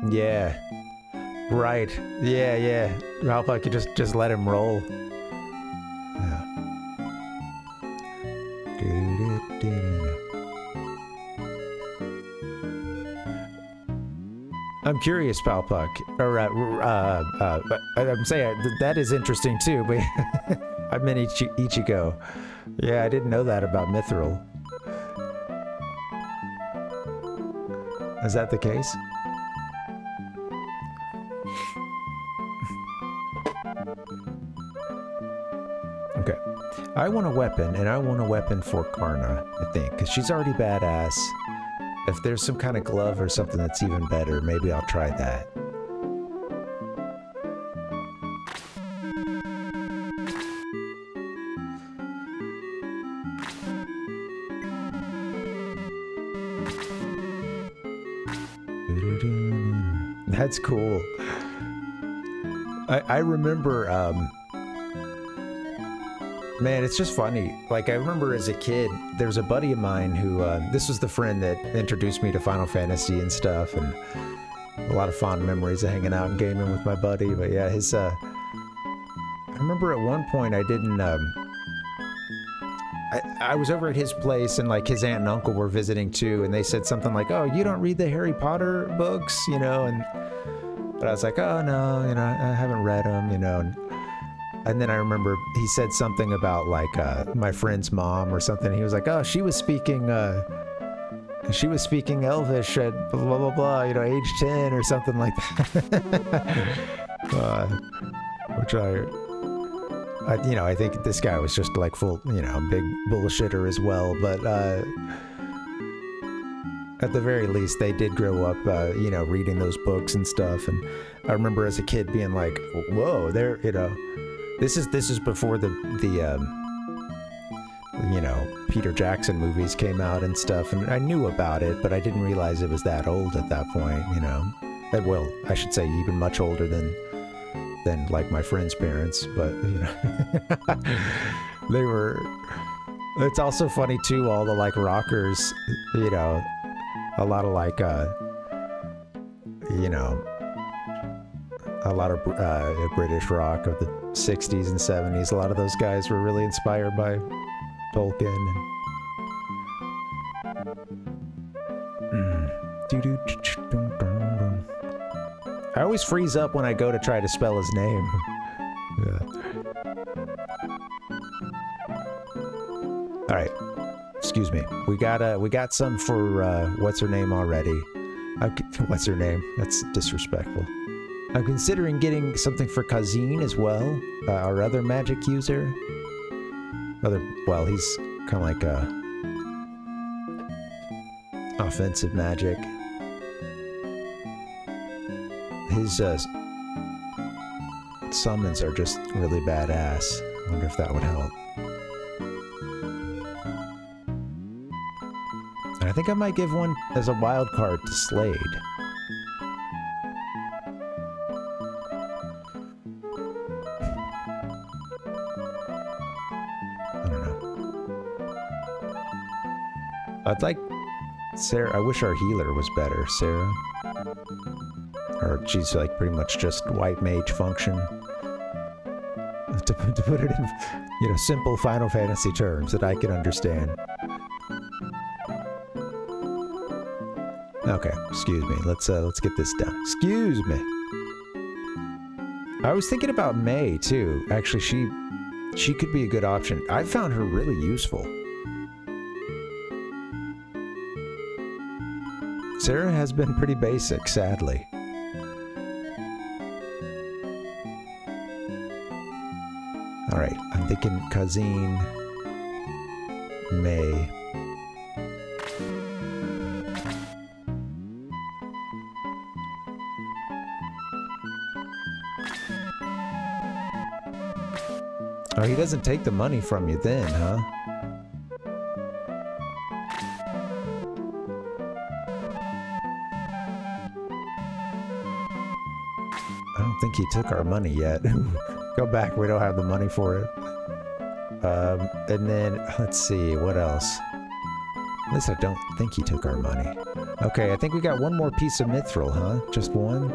Yeah. Right. Yeah. How about you just let him roll? Yeah. I'm curious, Palpuck. Or, I'm saying that is interesting too, but I'm in Ichigo. Yeah, I didn't know that about Mithril. Is that the case? Okay. I want a weapon, and I want a weapon for Karna, I think, because she's already badass. If there's some kind of glove or something that's even better, maybe I'll try that. That's cool. I remember, man, it's just funny. Like, I remember as a kid, there was a buddy of mine who, this was the friend that introduced me to Final Fantasy and stuff, and a lot of fond memories of hanging out and gaming with my buddy. But yeah, his, I remember at one point I didn't, I was over at his place, and like his aunt and uncle were visiting too, and they said something like, "Oh, you don't read the Harry Potter books, you know?" But I was like, "Oh no, you know, I haven't read them, you know." And then I remember he said something about like my friend's mom or something. He was like, "Oh, she was speaking Elvish at blah blah blah, you know, age 10 or something like that." Which you know, I think this guy was just like full, you know, big bullshitter as well. But at the very least, they did grow up, you know, reading those books and stuff. And I remember as a kid being like, "Whoa, there," you know. This is before the you know, Peter Jackson movies came out and stuff, and I knew about it, but I didn't realize it was that old at that point, you know. Well, I should say even much older than like my friend's parents, but you know, they were. It's also funny too, all the like rockers, you know, a lot of like you know, a lot of British rock of the 60s and 70s. A lot of those guys were really inspired by Tolkien. I always freeze up when I go to try to spell his name. Yeah. All right, excuse me. We got some for what's her name already. What's her name? That's disrespectful. I'm considering getting something for Kazin as well, our other magic user. Well, he's kind of like offensive magic. His summons are just really badass. I wonder if that would help. And I think I might give one as a wild card to Slade. I'd like Sarah. I wish our healer was better, Sarah. Or she's like pretty much just white mage function. To put it in, you know, simple Final Fantasy terms that I can understand. Okay, excuse me. Let's get this done. Excuse me. I was thinking about May too. Actually, she could be a good option. I found her really useful. Sarah has been pretty basic, sadly. All right, I'm thinking Kazine, May. Oh, he doesn't take the money from you then, huh? I don't think he took our money yet. Go back, we don't have the money for it. And then, let's see, what else? At least I don't think he took our money. Okay, I think we got one more piece of mithril, huh? Just one?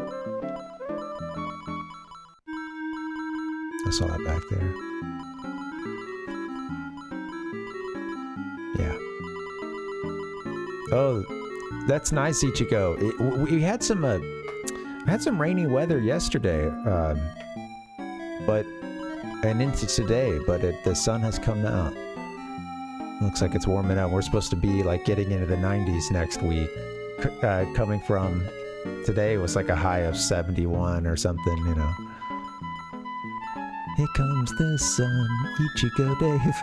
I saw that back there. Yeah. Oh, that's nice, Ichigo. We had some rainy weather yesterday, and into today, but the sun has come out. Looks like it's warming up. We're supposed to be like getting into the 90s next week. Coming from today was like a high of 71 or something, you know. Here comes the sun, Ichigo Dave.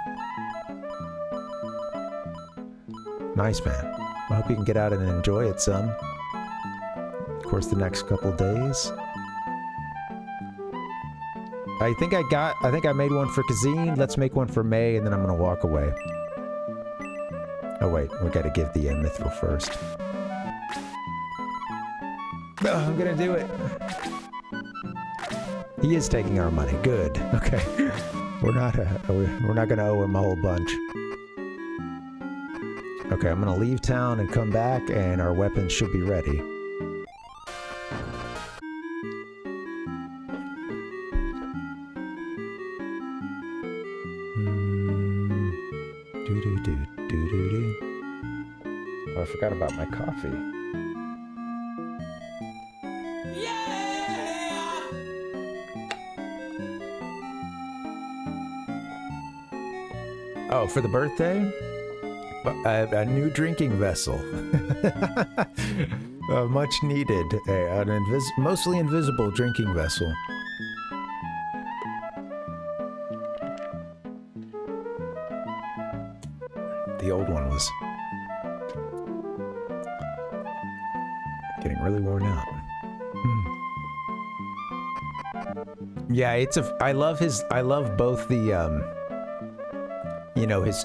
Nice, man. I hope you can get out and enjoy it some. Of course, the next couple days. I think I made one for Kazine. Let's make one for May, and then I'm gonna walk away. Oh wait, we gotta give the mithril first. Oh, I'm gonna do it. He is taking our money. Good. Okay. We're not gonna owe him a whole bunch. Okay, I'm gonna leave town and come back, and our weapons should be ready. Oh, I forgot about my coffee. Oh, for the birthday? A new drinking vessel. Much needed. An mostly invisible drinking vessel. The old one was getting really worn out. Yeah, I love both the you know, his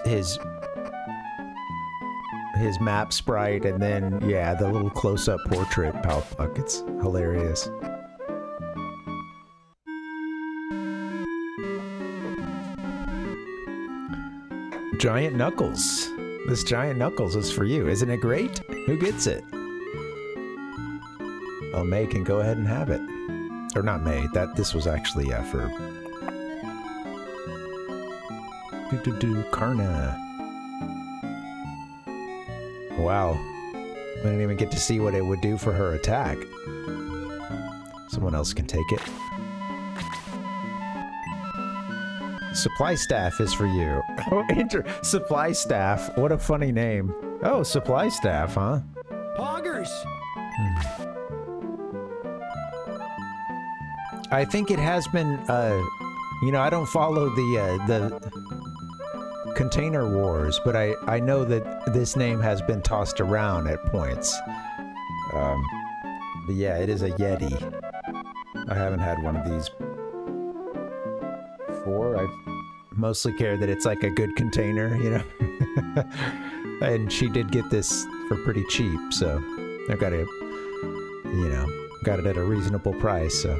map sprite, and then yeah, the little close-up portrait Palpuck. It's hilarious. Giant Knuckles. This Giant Knuckles is for you. Isn't it great? Who gets it? Oh, May can go ahead and have it. Or not May. This was actually for Karna. Wow. I didn't even get to see what it would do for her attack. Someone else can take it. Supply Staff is for you. Oh, Supply Staff. What a funny name. Oh, Supply Staff, huh? Poggers! I think it has been, you know, I don't follow the container wars, but I know that this name has been tossed around at points. But yeah, it is a Yeti. I haven't had one of these before. I mostly care that it's like a good container, you know? And she did get this for pretty cheap, so I got it, you know, got it at a reasonable price, so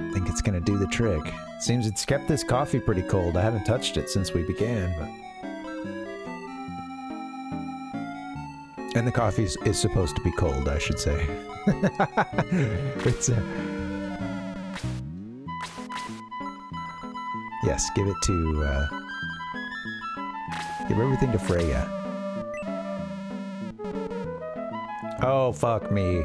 I think it's gonna do the trick. Seems it's kept this coffee pretty cold. I haven't touched it since we began, but... And the coffee is supposed to be cold, I should say. It's yes, give it to, give everything to Freya. Oh, fuck me.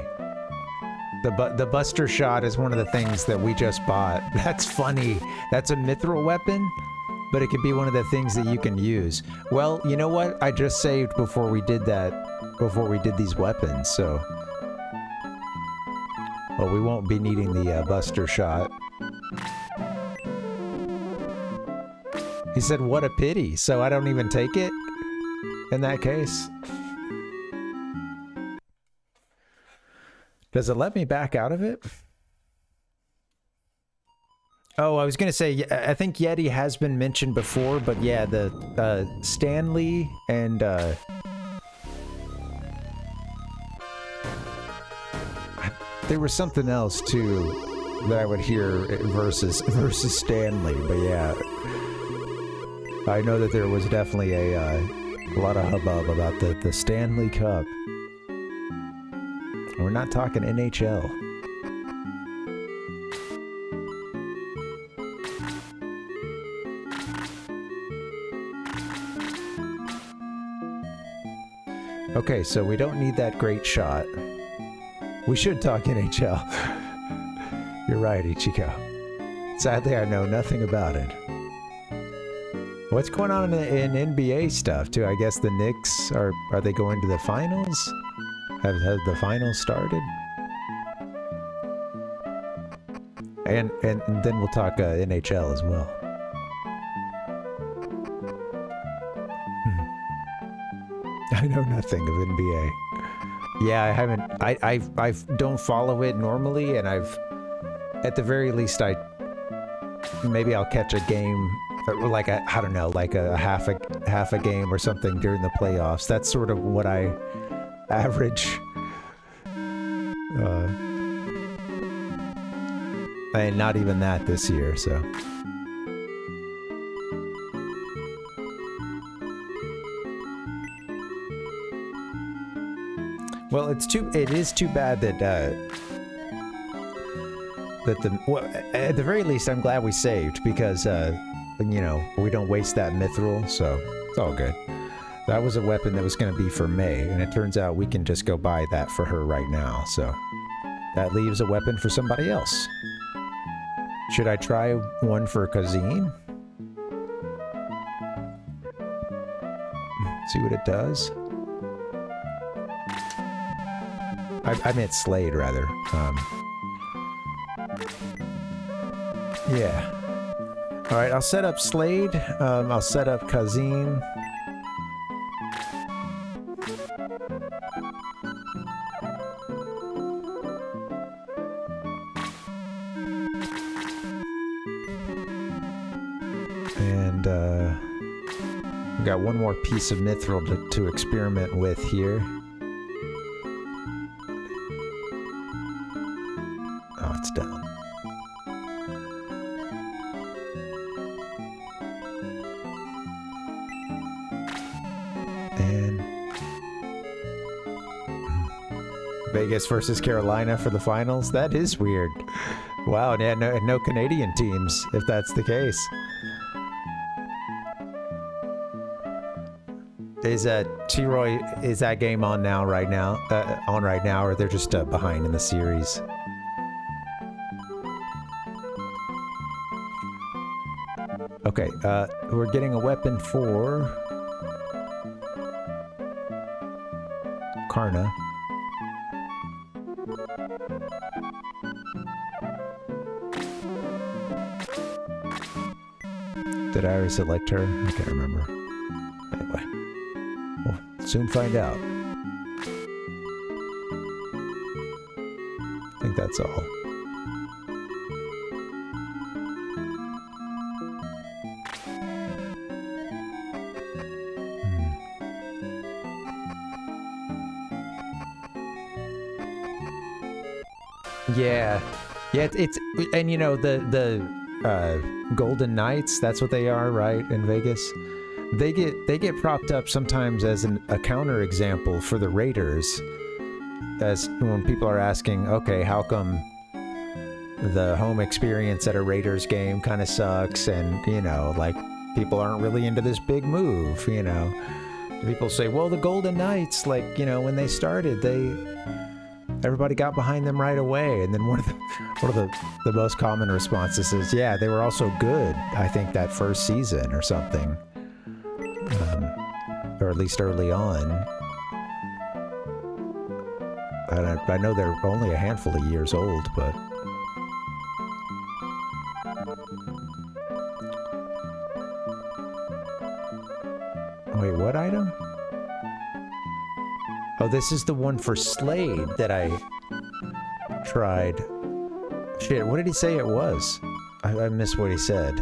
The Buster Shot is one of the things that we just bought. That's funny. That's a mithril weapon, but it could be one of the things that you can use. Well, you know what? I just saved before we did that, before we did these weapons, so... Well, we won't be needing the Buster Shot. He said, what a pity, so I don't even take it? In that case? Does it let me back out of it? Oh, I was gonna say, I think Yeti has been mentioned before, but yeah, the Stanley and there was something else too that I would hear versus Stanley, but yeah, I know that there was definitely a lot of hubbub about the Stanley Cup. We're not talking NHL. Okay, so we don't need that great shot. We should talk NHL. You're right, Ichiko. Sadly, I know nothing about it. What's going on in NBA stuff, too? I guess the Knicks, are they going to the finals? Have the finals started? And then we'll talk NHL as well. I know nothing of NBA. Yeah, I haven't. I don't follow it normally, and at the very least, maybe I'll catch a game, or like I don't know, like a half a game or something during the playoffs. That's sort of what I average. And not even that this year, so. Well, it is too bad that at the very least, I'm glad we saved because, you know, we don't waste that mithril, so it's all good. That was a weapon that was going to be for May, and it turns out we can just go buy that for her right now, so that leaves a weapon for somebody else. Should I try one for Kazine? See what it does? I meant Slade, rather. Yeah. Alright, I'll set up Slade. I'll set up Kazine. And, we've got one more piece of mithril to experiment with here. Oh, it's down. And Vegas versus Carolina for the finals? That is weird. Wow, and no Canadian teams, if that's the case. Is T-Roy, is that game on right now, or they're just behind in the series? Okay, we're getting a weapon for Karna. Did I already select her? I can't remember. Anyway, we'll soon find out. I think that's all. Yeah, it's and you know the Golden Knights, that's what they are, right? In Vegas, they get propped up sometimes as a counter example for the Raiders, as when people are asking, okay, how come the home experience at a Raiders game kind of sucks, and you know, like people aren't really into this big move, you know, People say, well, the Golden Knights, like, you know, when they started, everybody got behind them right away. And then one of the most common responses is, yeah, they were also good, I think, that first season or something. Or at least early on. I know they're only a handful of years old, but... Wait, what item? Oh, this is the one for Slade that I tried. Shit, what did he say it was? I missed what he said.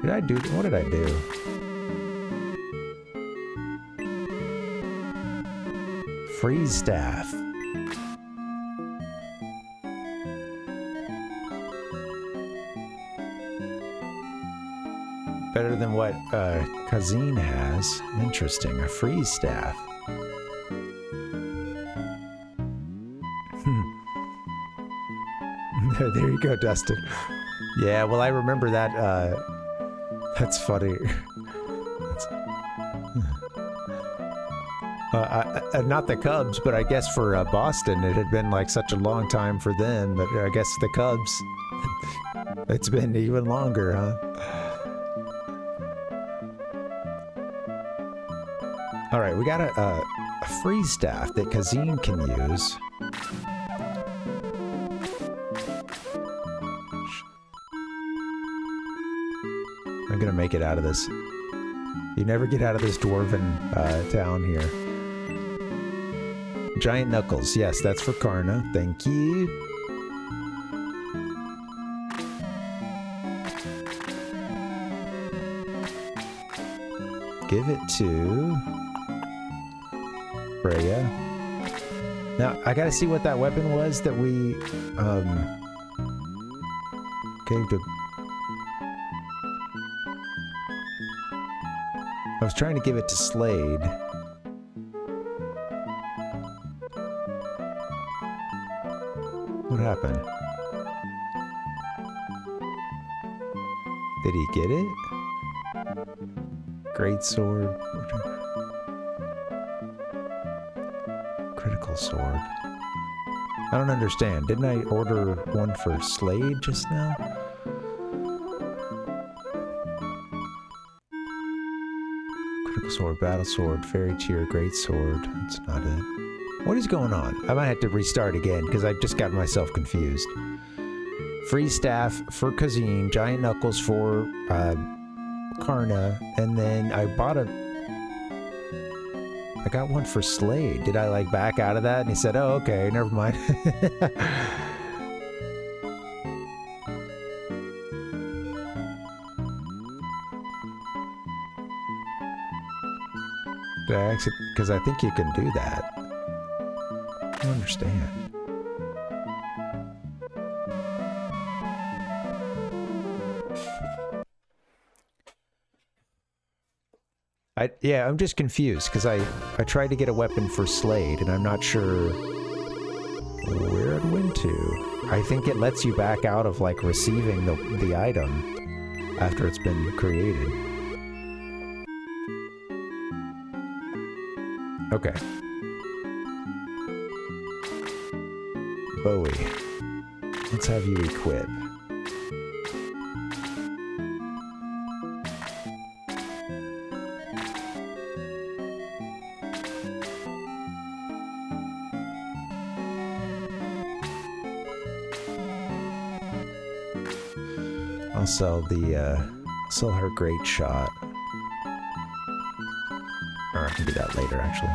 What did I do? Freeze staff. Better than what Kazine has. Interesting, a freeze staff. There you go, Dustin. Yeah, well, I remember that. That's funny. Not the Cubs, but I guess for Boston, it had been like such a long time for them. But I guess the Cubs, it's been even longer, huh? All right, we got a freeze staff that Kazine can use. I'm gonna make it out of this. You never get out of this dwarven town here. Giant Knuckles. Yes, that's for Karna. Thank you. Give it to Freya. Now, I gotta see what that weapon was that we gave to... I was trying to give it to Slade. What happened? Did he get it? Great sword. Critical sword. I don't understand. Didn't I order one for Slade just now? Critical sword, battle sword, fairy cheer, great sword. That's not it. What is going on? I might have to restart again because I just got myself confused. Free staff for Kazine, giant knuckles for Karna, and then I got one for Slade. Did I like back out of that? And he said, oh, okay, never mind. Did I actually, because I think you can do that. I don't understand. Yeah, I'm just confused because I tried to get a weapon for Slade and I'm not sure where it went to. I think it lets you back out of like receiving the item after it's been created. Okay. Bowie. Let's have you equip. I'll sell her great shot. Or I can do that later, actually.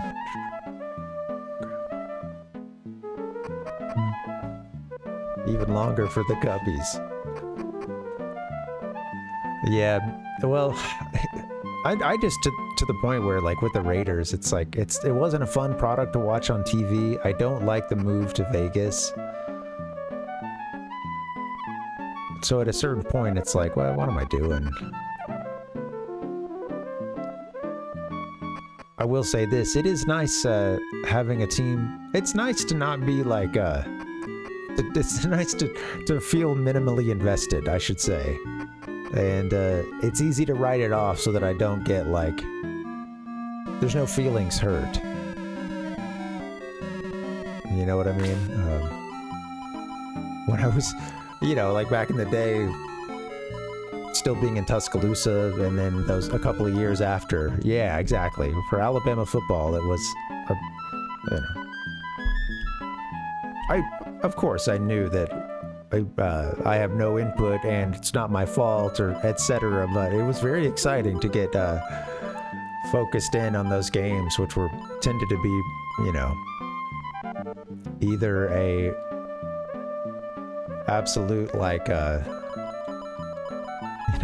Even longer for the guppies. Yeah, well, I just to the point where, like, with the Raiders, it's like, it wasn't a fun product to watch on TV. I don't like the move to Vegas. So at a certain point, it's like, well, what am I doing? I will say this, it is nice having a team. It's nice to not be like, it's nice to feel minimally invested, I should say. And it's easy to write it off so that I don't get, like... There's no feelings hurt. You know what I mean? When I was, you know, like back in the day, still being in Tuscaloosa, and then those a couple of years after. Yeah, exactly. For Alabama football, it was, you know. Of course, I knew that I have no input and it's not my fault, or etc. But it was very exciting to get focused in on those games, which were tended to be, you know, either a absolute like you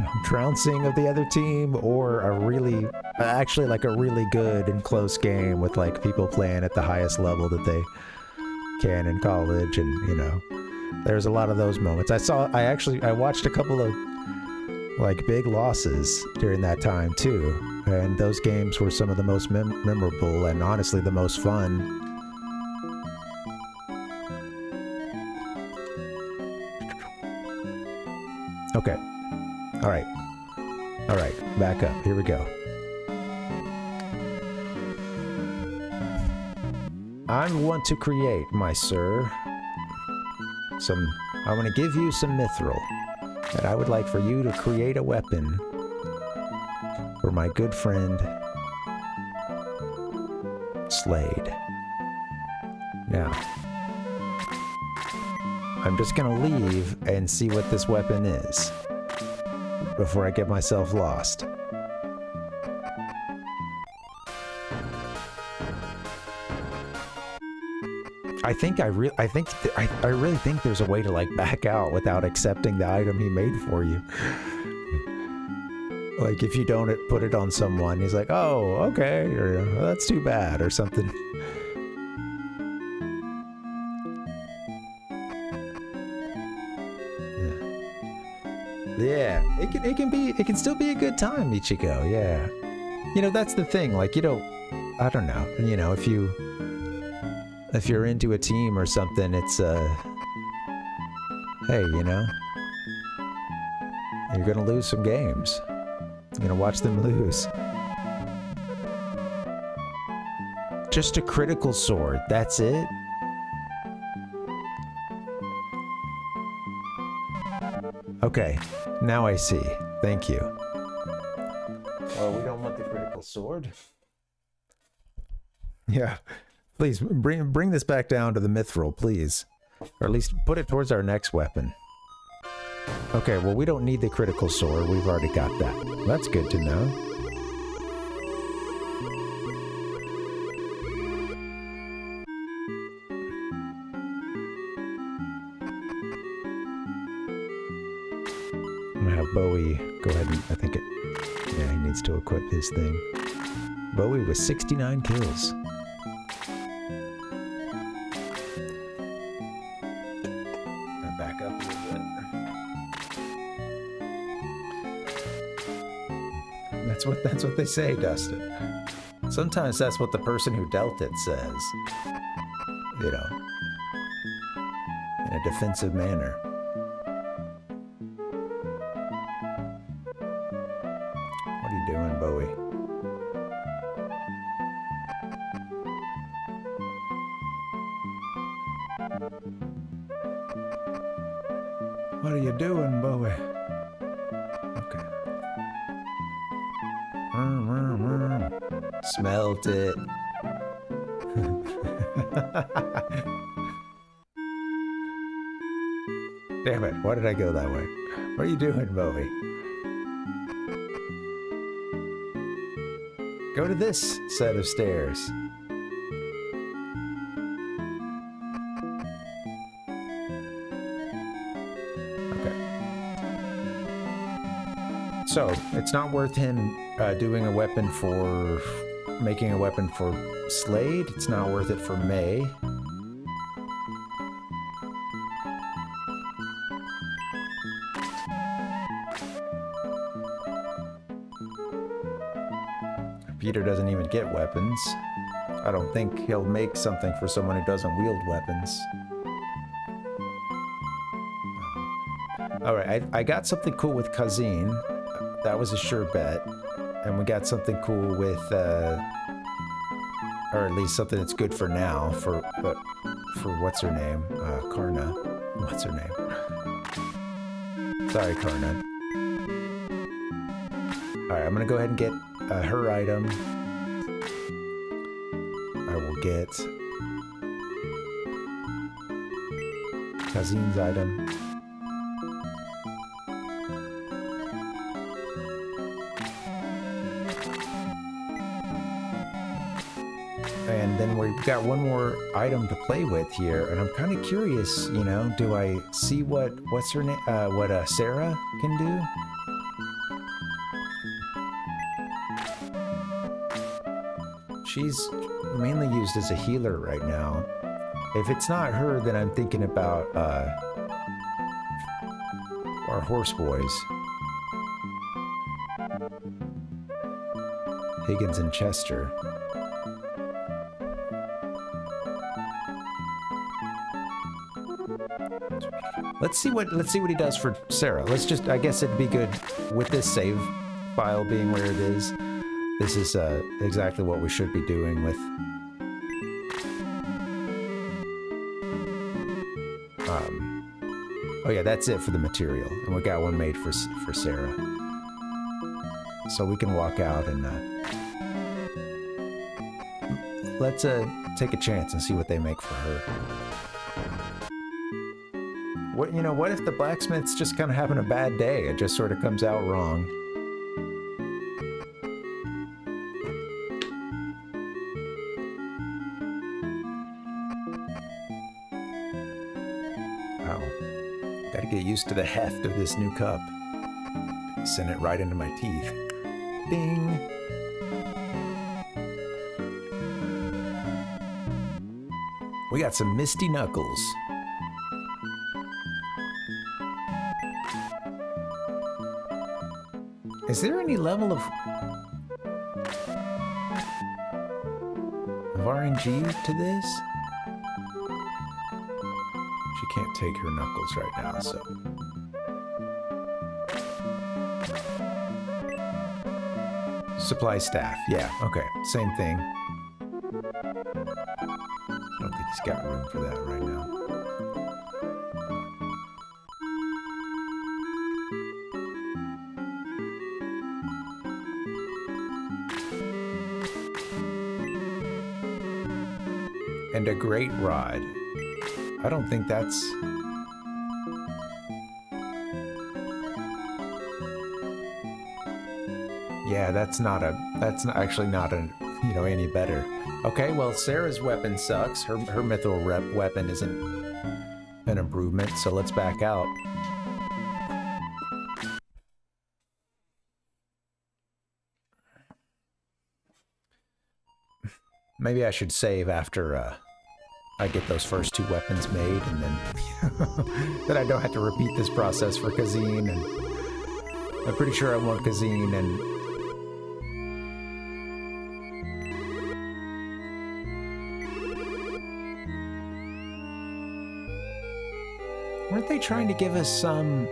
know, trouncing of the other team, or a really actually like a really good and close game with like people playing at the highest level that they can in college. And you know, there's a lot of those moments. I watched a couple of like big losses during that time too, and those games were some of the most memorable and honestly the most fun. Okay. All right, back up. Here we go. I want to create, my sir, I want to give you some mithril, and I would like for you to create a weapon for my good friend, Slade. Now, I'm just gonna leave and see what this weapon is before I get myself lost. I really think there's a way to like back out without accepting the item he made for you. Like if you don't put it on someone, he's like, "Oh, okay," or "Oh, that's too bad," or something. Yeah, it can still be a good time, Ichigo. Yeah, you know, that's the thing. Like, you know, I don't know. You know, if you're into a team or something, it's hey, you know, you're gonna lose some games. You're gonna watch them lose. Just a critical sword. That's it. Okay, now I see. Thank you. Well, we don't want the critical sword. Yeah, please bring this back down to the mithril, please. Or at least put it towards our next weapon. Okay, well, we don't need the critical sword. We've already got that. That's good to know. I'm gonna have Bowie go ahead and, yeah, he needs to equip his thing. Bowie with 69 kills. Back up a little bit. That's what they say, Dustin. Sometimes that's what the person who dealt it says. You know, in a defensive manner. What are you doing, Bowie? What are you doing, Bowie? Okay. Smelt it. Damn it, why did I go that way? What are you doing, Bowie? Go to this set of stairs. So, it's not worth him doing a weapon for... making a weapon for Slade. It's not worth it for May. Peter doesn't even get weapons. I don't think he'll make something for someone who doesn't wield weapons. Alright, I got something cool with Kazin. That was a sure bet. And we got something cool with, or at least something that's good for now, for what's her name? Karna. What's her name? Sorry, Karna. Alright, I'm gonna go ahead and get her item. I will get Kazin's item. And then we've got one more item to play with here, and I'm kind of curious, you know, do I see what's her name, what Sarah can do? She's mainly used as a healer right now. If it's not her, then I'm thinking about our horse boys, Higgins and Chester. Let's see what he does for Sarah. I guess it'd be good with this save file being where it is. This is exactly what we should be doing with oh yeah, that's it for the material, and we got one made for Sarah. So we can walk out and let's take a chance and see what they make for her. What if the blacksmith's just kind of having a bad day? It just sort of comes out wrong. Wow. Gotta get used to the heft of this new cup. Send it right into my teeth. Ding! We got some Misty Knuckles. Is there any level of RNG to this? She can't take her knuckles right now, so... Supply staff, yeah, okay, same thing. I don't think he's got room for that right now. And a great rod. I don't think that's... Yeah, that's actually not any better. Okay, well, Sarah's weapon sucks. Her mithril weapon isn't an improvement, so let's back out. Maybe I should save after I get those first two weapons made, and then then I don't have to repeat this process for Kazin. And I'm pretty sure I want Kazin and weren't they trying to give us some?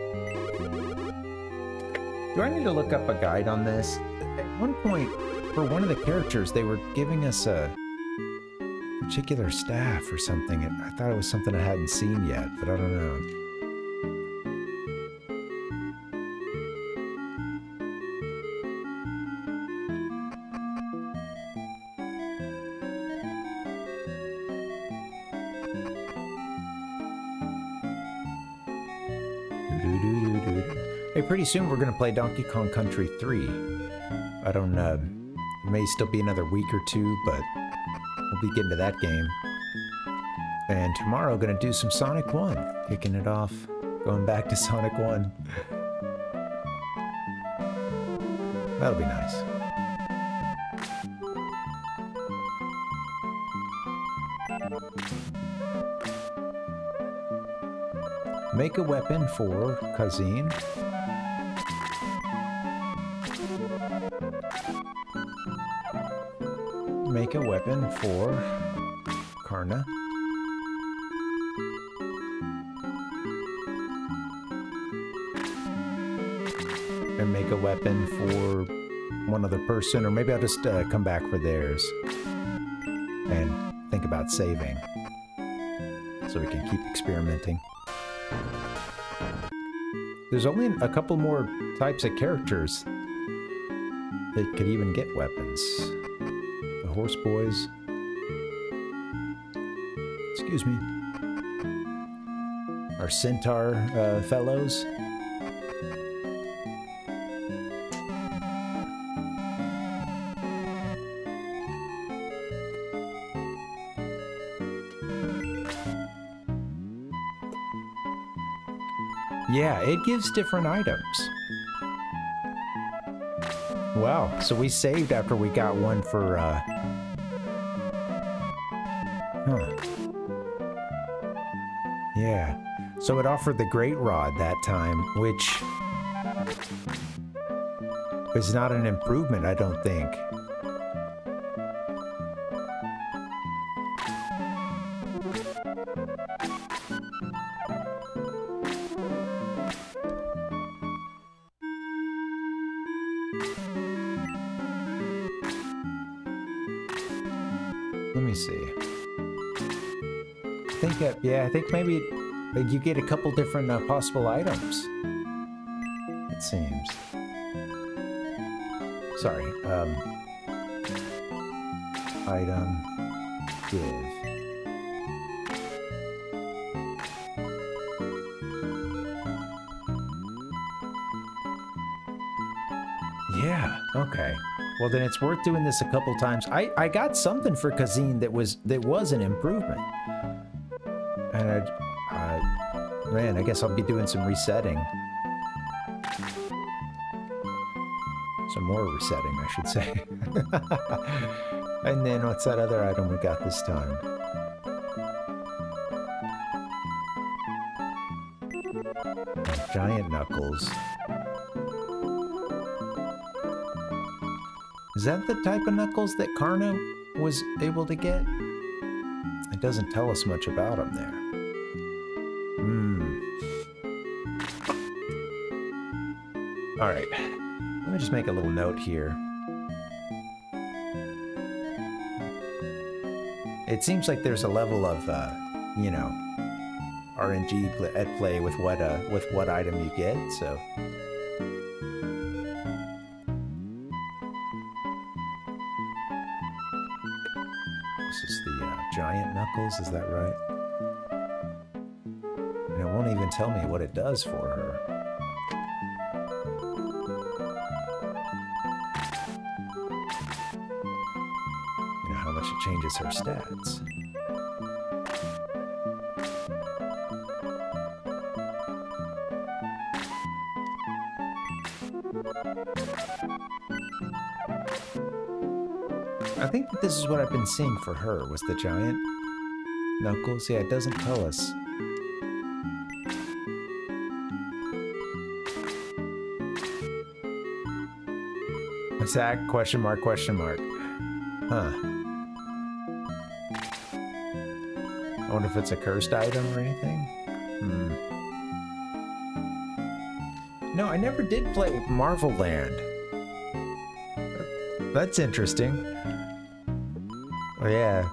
Do I need to look up a guide on this? At one point, for one of the characters, they were giving us a particular staff or something. I thought it was something I hadn't seen yet, but I don't know. Hey, pretty soon we're gonna play Donkey Kong Country 3. I don't know. It may still be another week or two, but we'll be getting to that game. And tomorrow, gonna do some Sonic 1. Kicking it off. Going back to Sonic 1. That'll be nice. Make a weapon for Kazin. Make a weapon for Karna. make a weapon for one other person, or maybe I'll just come back for theirs and think about saving so we can keep experimenting. There's only a couple more types of characters that could even get weapons. The horse boys. Excuse me. Our centaur fellows. Yeah, it gives different items. Wow, so we saved after we got one for, Yeah, so it offered the Great Rod that time, which is not an improvement, I don't think. Let me see. I think maybe you get a couple different possible items. It seems. Sorry. Item. Give. Yeah. Okay. Well, then it's worth doing this a couple times. I got something for Kazine that was an improvement, and man, I guess I'll be doing some resetting, some more resetting, I should say. And then what's that other item we got this time? Giant knuckles. Is that the type of knuckles that Karna was able to get? It doesn't tell us much about him there. Alright. Let me just make a little note here. It seems like there's a level of, you know, RNG at play with what item you get, so... This is the giant knuckles, is that right? And it won't even tell me what it does for her. You know, how much it changes her stats. I think that this is what I've been seeing for her, was the giant knuckles. Yeah, it doesn't tell us. What's that? Question mark, question mark. Huh. I wonder if it's a cursed item or anything? No, I never did play Marvel Land. That's interesting. Oh, yeah.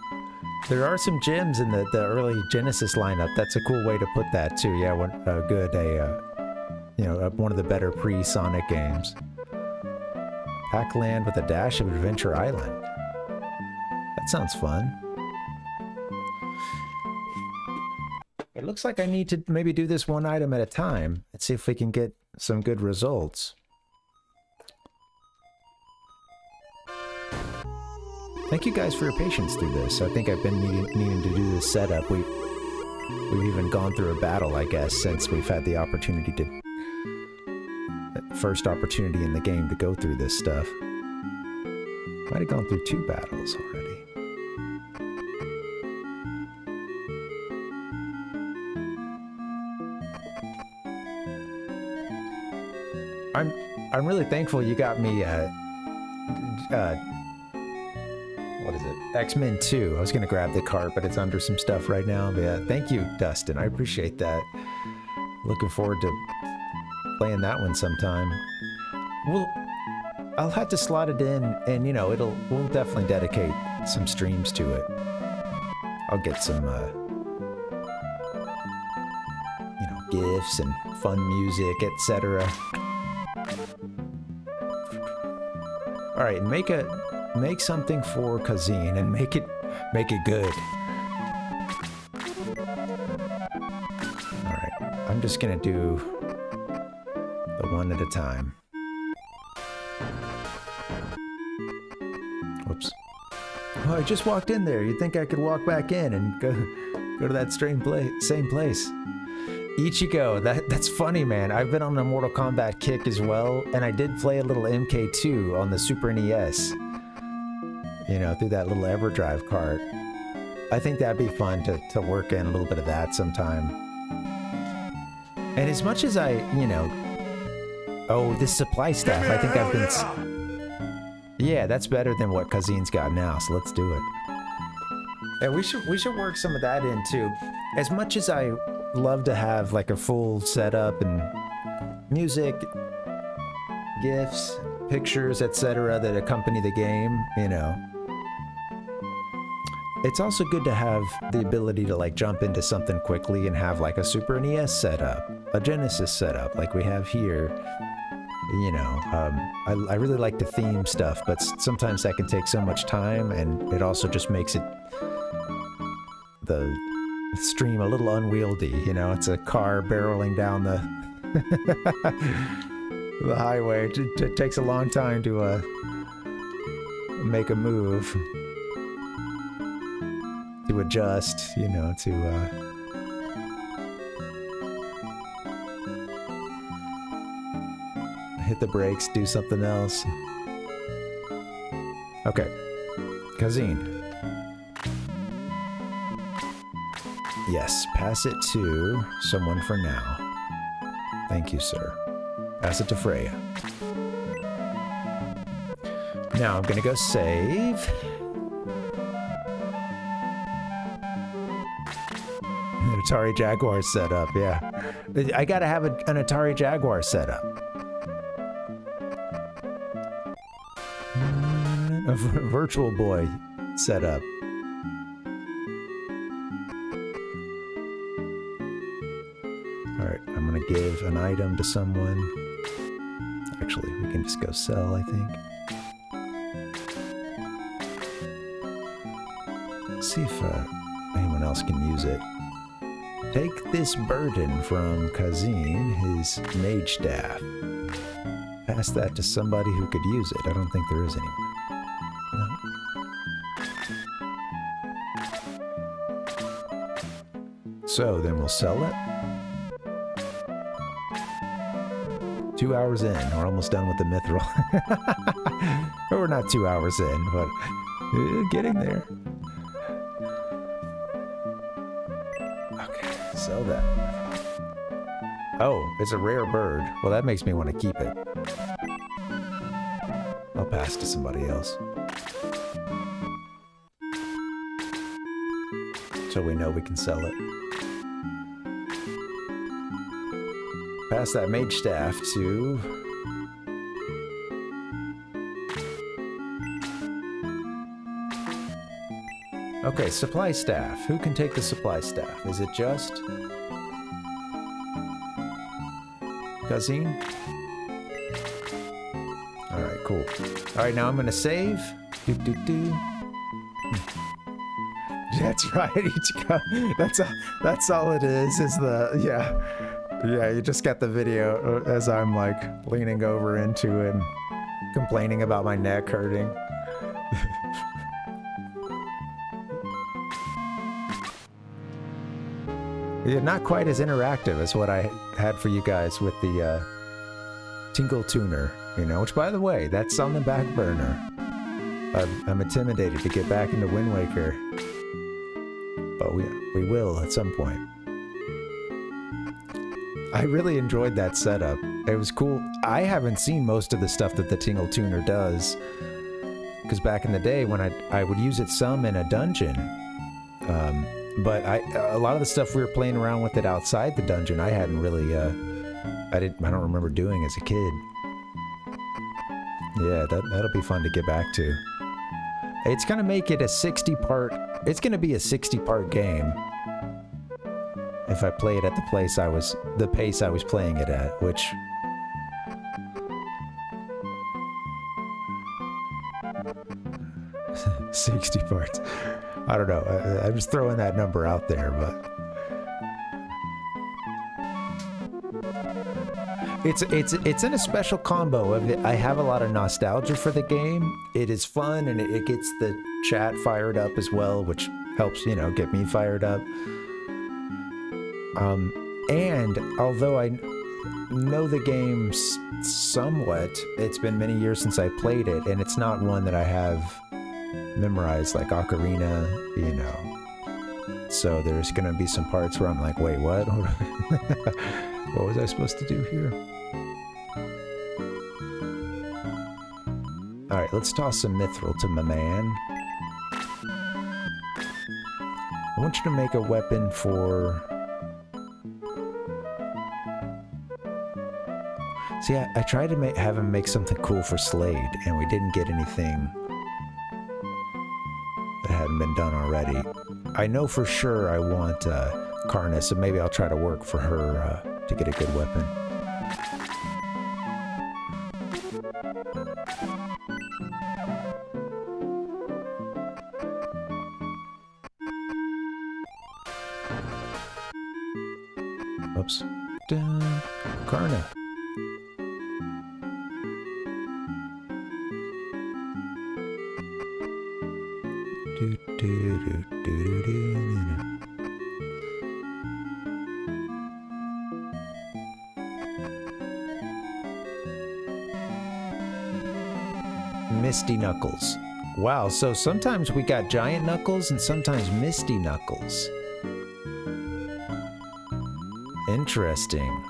There are some gems in the early Genesis lineup. That's a cool way to put that, too. Yeah, you know, one of the better pre-Sonic games. Pac-Land with a dash of Adventure Island. That sounds fun. It looks like I need to maybe do this one item at a time. Let's see if we can get some good results. Thank you guys for your patience through this. I think I've been needing to do this setup. We've even gone through a battle, I guess, since we've had the opportunity to... First opportunity in the game to go through this stuff. Might have gone through 2 battles already. I'm really thankful you got me what is it? X-Men 2. I was gonna grab the cart, but it's under some stuff right now. But yeah, thank you, Dustin. I appreciate that. Looking forward to playing that one sometime. I'll have to slot it in, and you know, we'll definitely dedicate some streams to it. I'll get some, you know, GIFs and fun music, etc. All right, make something for Kazine and make it good. All right, I'm just gonna do the one at a time. Whoops. Oh, I just walked in there. You'd think I could walk back in and go to that same place. Ichigo, that's funny, man. I've been on a Mortal Kombat kick as well, and I did play a little MK2 on the Super NES. You know, through that little EverDrive cart. I think that'd be fun to work in a little bit of that sometime. And as much as I, you know... Oh, this supply staff, I think I've been... Yeah, that's better than what Kazine's got now, so let's do it. And we should work some of that in, too. As much as I love to have, like, a full setup and music, GIFs, pictures, etc. that accompany the game, you know... It's also good to have the ability to like jump into something quickly and have like a Super NES setup, a Genesis setup like we have here. You know, I really like the theme stuff, but sometimes that can take so much time, and it also just makes the stream a little unwieldy. You know, it's a car barreling down the the highway. It takes a long time to make a move. To adjust, you know, to hit the brakes, do something else. Okay, Kazine. Yes, pass it to someone for now. Thank you, sir. Pass it to Freya. Now I'm gonna go save. Atari Jaguar setup, yeah. I gotta have an Atari Jaguar setup. A Virtual Boy setup. Alright, I'm gonna give an item to someone. Actually, we can just go sell, I think. Let's see if anyone else can use it. Take this burden from Kazine, his mage staff. Pass that to somebody who could use it. I don't think there is anyone. No. So then we'll sell it. 2 hours in, we're almost done with the mithril. We're not 2 hours in, but getting there. Sell that. Oh, it's a rare bird. Well, that makes me want to keep it. I'll pass to somebody else. So we know we can sell it. Pass that mage staff to... Okay, supply staff. Who can take the supply staff? Is it just... Kazine? Alright, cool. Alright, now I'm gonna save. That's right, Ichigo. That's all it is the... Yeah, you just got the video as I'm like leaning over into it and complaining about my neck hurting. Yeah, not quite as interactive as what I had for you guys with the Tingle Tuner, you know, which by the way, that's on the back burner. I'm intimidated to get back into Wind Waker, but we will at some point. I really enjoyed that setup. It was cool. I haven't seen most of the stuff that the Tingle Tuner does, because back in the day when I would use it some in a dungeon, but a lot of the stuff we were playing around with it outside the dungeon, I hadn't really, I don't remember doing as a kid. Yeah, that'll be fun to get back to. It's gonna make it a 60-part... It's gonna be a 60-part game. If I play it at the pace I was playing it at, which... $60 parts. I don't know. I'm just throwing that number out there, but... It's in a special combo of it. I have a lot of nostalgia for the game. It is fun, and it gets the chat fired up as well, which helps, you know, get me fired up. And although I know the game somewhat, it's been many years since I played it, and it's not one that I have memorized like Ocarina, you know. So there's gonna be some parts where I'm like, wait, what? What was I supposed to do here? Alright, let's toss some mithril to my man. I want you to make a weapon for... See, I tried to have him make something cool for Slade, and we didn't get anything that hadn't been done already. I know for sure I want Karna, so maybe I'll try to work for her to get a good weapon. Oops. Dun. Karna. Do, do, do, do, do, do. Misty Knuckles. Wow, so sometimes we got Giant Knuckles and sometimes Misty Knuckles. Interesting.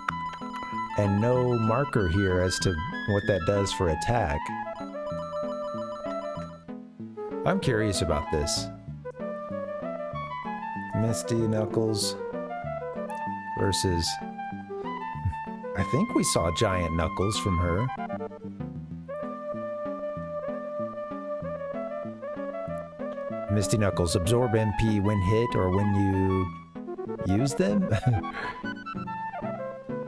And no marker here as to what that does for attack. I'm curious about this. Misty Knuckles versus... I think we saw Giant Knuckles from her. Misty Knuckles absorb MP when hit or when you use them?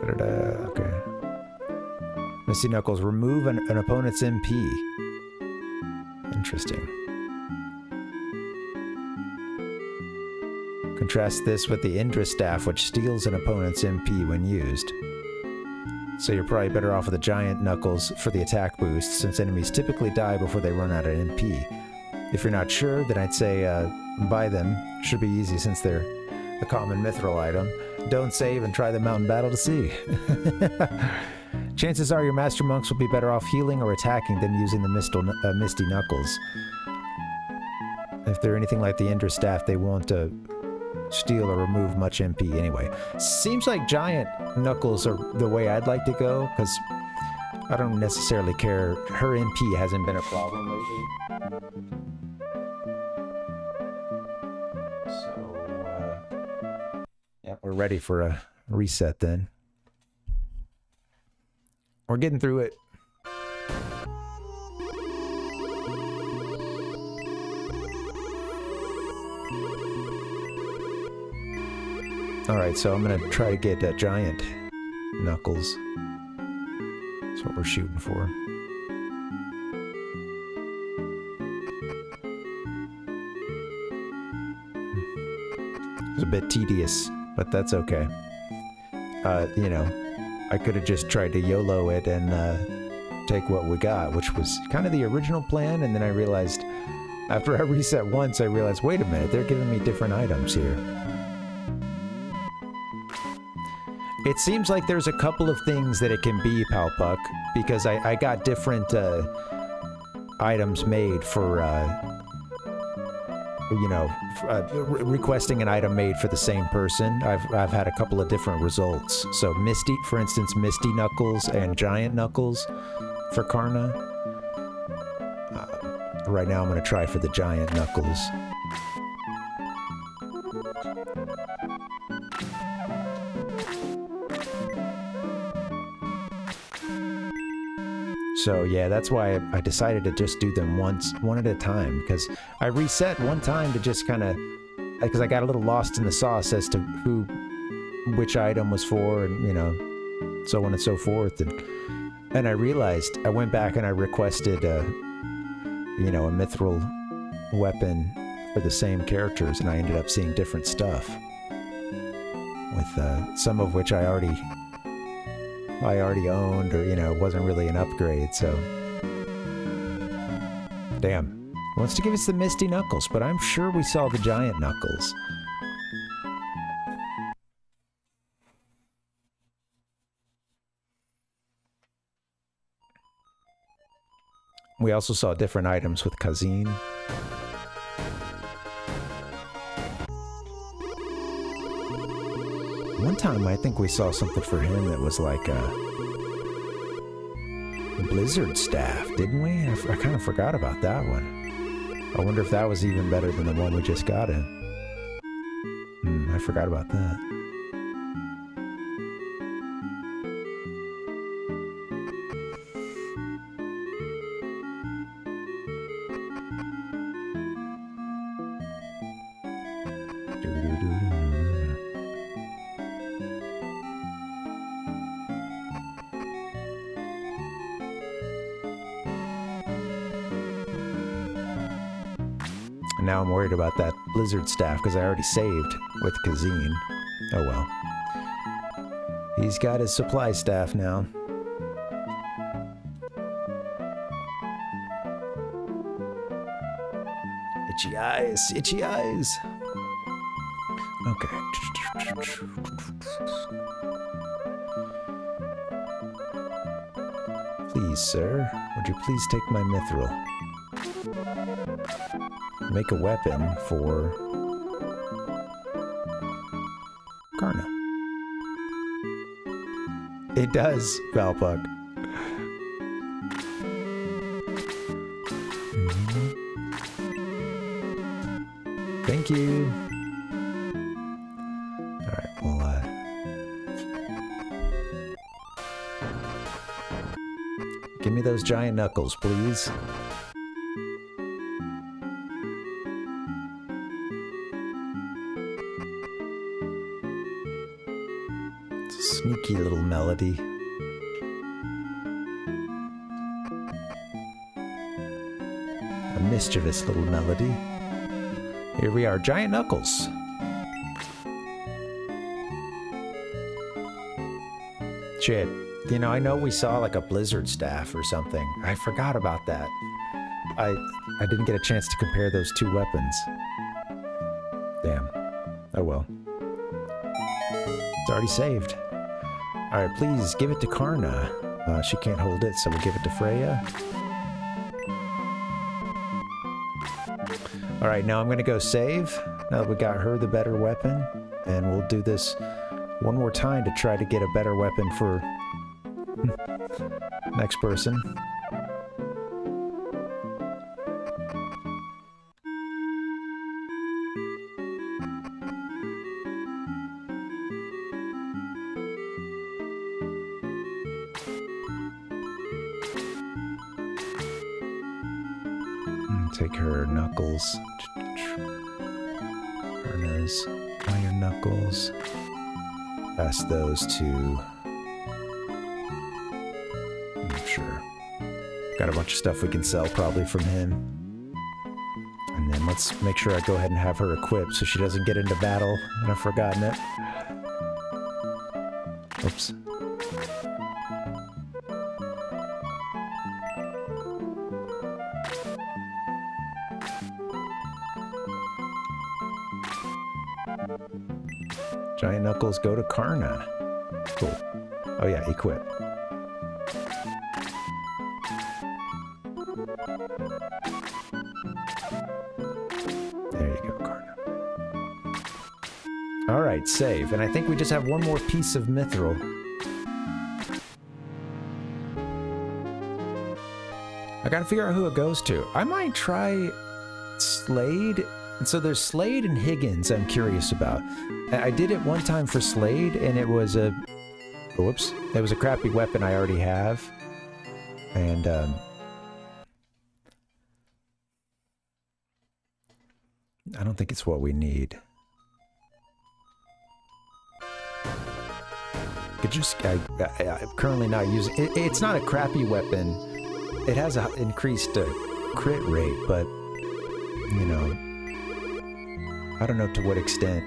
Okay. Misty Knuckles remove an opponent's MP. Interesting. Contrast this with the Indra Staff, which steals an opponent's MP when used. So you're probably better off with the Giant Knuckles for the attack boost, since enemies typically die before they run out of MP. If you're not sure, then I'd say buy them. Should be easy since they're a common mithril item. Don't save and try the mountain battle to see. Chances are your Master Monks will be better off healing or attacking than using the Misty Knuckles. If they're anything like the Indra Staff, they won't steal or remove much MP anyway. Seems like Giant Knuckles are the way I'd like to go, because I don't necessarily care. Her MP hasn't been a problem lately. Yeah, we're ready for a reset then. We're getting through it. Alright, so I'm gonna try to get Giant Knuckles. That's what we're shooting for. It's a bit tedious, but that's okay. You know, I could have just tried to YOLO it and take what we got, which was kind of the original plan, and then I realized, after I reset once, I realized, wait a minute, they're giving me different items here. It seems like there's a couple of things that it can be, Palpuck, because I got different items made for, you know, requesting an item made for the same person. I've had a couple of different results. So Misty, for instance, Misty Knuckles and Giant Knuckles for Karna. Right now I'm going to try for the Giant Knuckles. So yeah, that's why I decided to just do them one at a time, because I reset one time to just kind of, because I got a little lost in the sauce as to which item was for, and you know, so on and so forth, and I realized I went back and I requested you know, a mithril weapon for the same characters, and I ended up seeing different stuff with some of which I already owned, or you know, it wasn't really an upgrade. So damn, he wants to give us the Misty Knuckles, but I'm sure we saw the Giant Knuckles. We also saw different items with Kazin. One time I think we saw something for him that was like a blizzard staff, didn't we? I kind of forgot about that one. I wonder if that was even better than the one we just got in. I forgot about that. Now I'm worried about that blizzard staff because I already saved with Kazin. Oh well. He's got his supply staff now. Itchy eyes, itchy eyes. Okay. Please, sir, would you please take my mithril? Make a weapon for Karna. It does, Valpuck. Thank you. Alright, well, give me those giant knuckles, please. Sneaky little melody. A mischievous little melody. Here we are, giant knuckles. Shit. You know, I know we saw like a blizzard staff or something. I forgot about that. I didn't get a chance to compare those two weapons. Damn. Oh well. It's already saved. Alright, please give it to Karna. She can't hold it, so we'll give it to Freya. Alright, now I'm gonna go save. Now that we got her the better weapon. And we'll do this one more time to try to get a better weapon for next person. Take her knuckles. Karna's iron knuckles. Pass those to... I'm sure. Got a bunch of stuff we can sell probably from him. And then let's make sure I go ahead and have her equipped so she doesn't get into battle and I've forgotten it. Oops. Giant knuckles go to Karna. Cool. Oh yeah, equip. There you go, Karna. Alright, save. And I think we just have one more piece of mithril. I gotta figure out who it goes to. I might try Slade. And so there's Slade and Higgins I'm curious about. I did it one time for Slade, and it was a... Whoops. It was a crappy weapon I already have. And I don't think it's what we need. Could just I'm currently not using it. It's not a crappy weapon. It has an increased crit rate, but you know, I don't know to what extent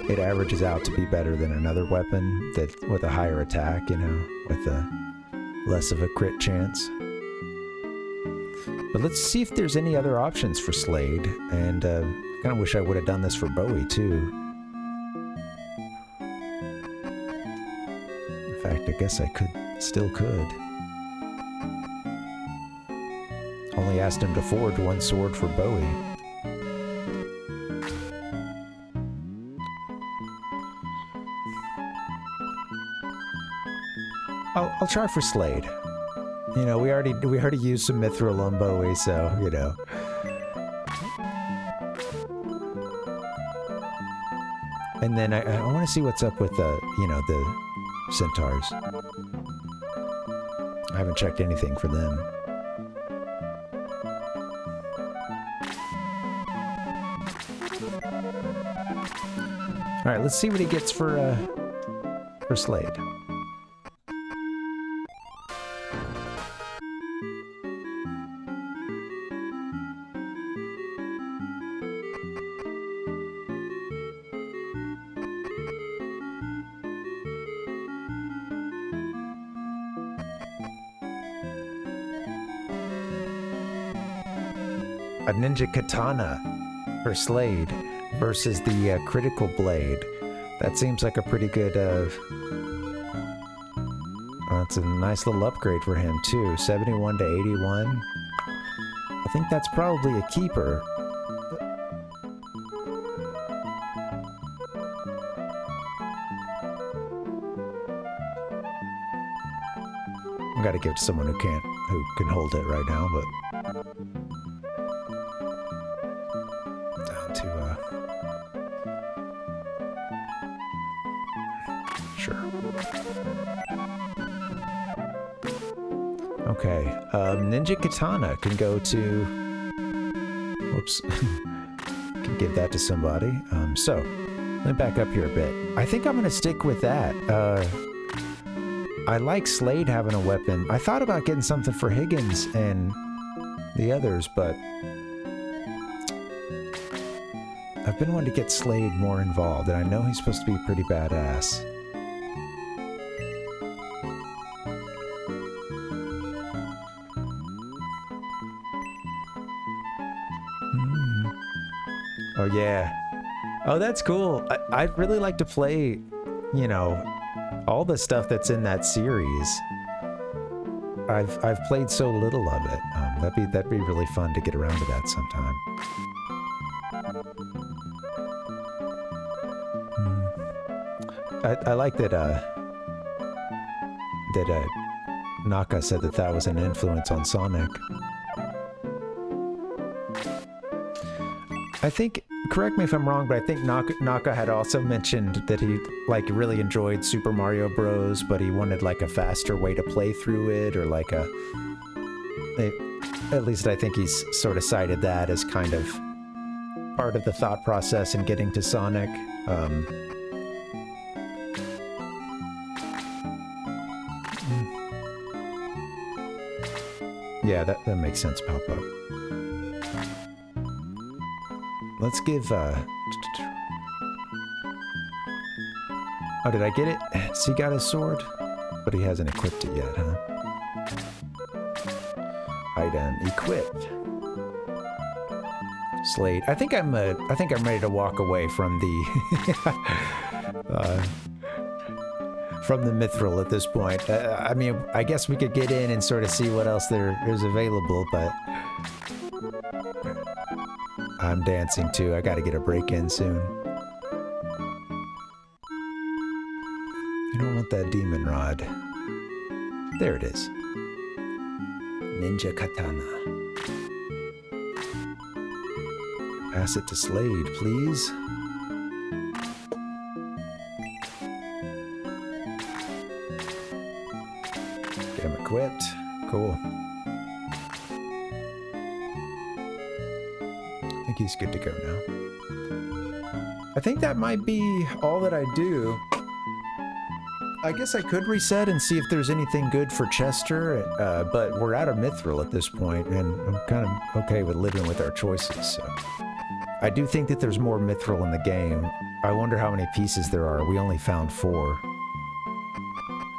it averages out to be better than another weapon that with a higher attack, you know, with a less of a crit chance. But let's see if there's any other options for Slade, and kind of wish I would have done this for Bowie too. In fact, I guess I still could. Only asked him to forge one sword for Bowie. I'll try for Slade. You know, we already used some Mithril on Bowie, so you know. And then I want to see what's up with you know, the centaurs. I haven't checked anything for them. All right, let's see what he gets for Slade. A ninja katana for Slade versus the critical blade. That seems like a pretty good it's a nice little upgrade for him too. 71 to 81. I think that's probably a keeper. I gotta give it to someone who can hold it right now, but down to sure. Okay, Ninja Katana can go to, whoops, can give that to somebody. So, let me back up here a bit. I think I'm gonna stick with that. I like Slade having a weapon. I thought about getting something for Higgins and the others, but I've been wanting to get Slade more involved, and I know he's supposed to be pretty badass. Oh yeah. Oh, that's cool. I'd really like to play, you know, all the stuff that's in that series. I've played so little of it. That'd be really fun to get around to that sometime. I like that Naka said that was an influence on Sonic. I think, correct me if I'm wrong, but I think Naka had also mentioned that he really enjoyed Super Mario Bros, but he wanted like a faster way to play through it, or like at least I think he's sort of cited that as kind of part of the thought process in getting to Sonic. Yeah, that makes sense, Papa. Let's give, oh, did I get it? So he got his sword? But he hasn't equipped it yet, huh? Item equipped. Slade. I think I'm ready to walk away from the from the Mithril at this point. I mean, I guess we could get in and sort of see what else there is available, but I'm dancing too. I gotta get a break in soon. You don't want that demon rod. There it is. Ninja Katana. Pass it to Slade, please. Get him equipped. Cool. I think he's good to go now. I think that might be all that I do. I guess I could reset and see if there's anything good for Chester, but we're out of Mithril at this point, and I'm kind of okay with living with our choices, so. I do think that there's more Mithril in the game. I wonder how many pieces there are. We only found 4.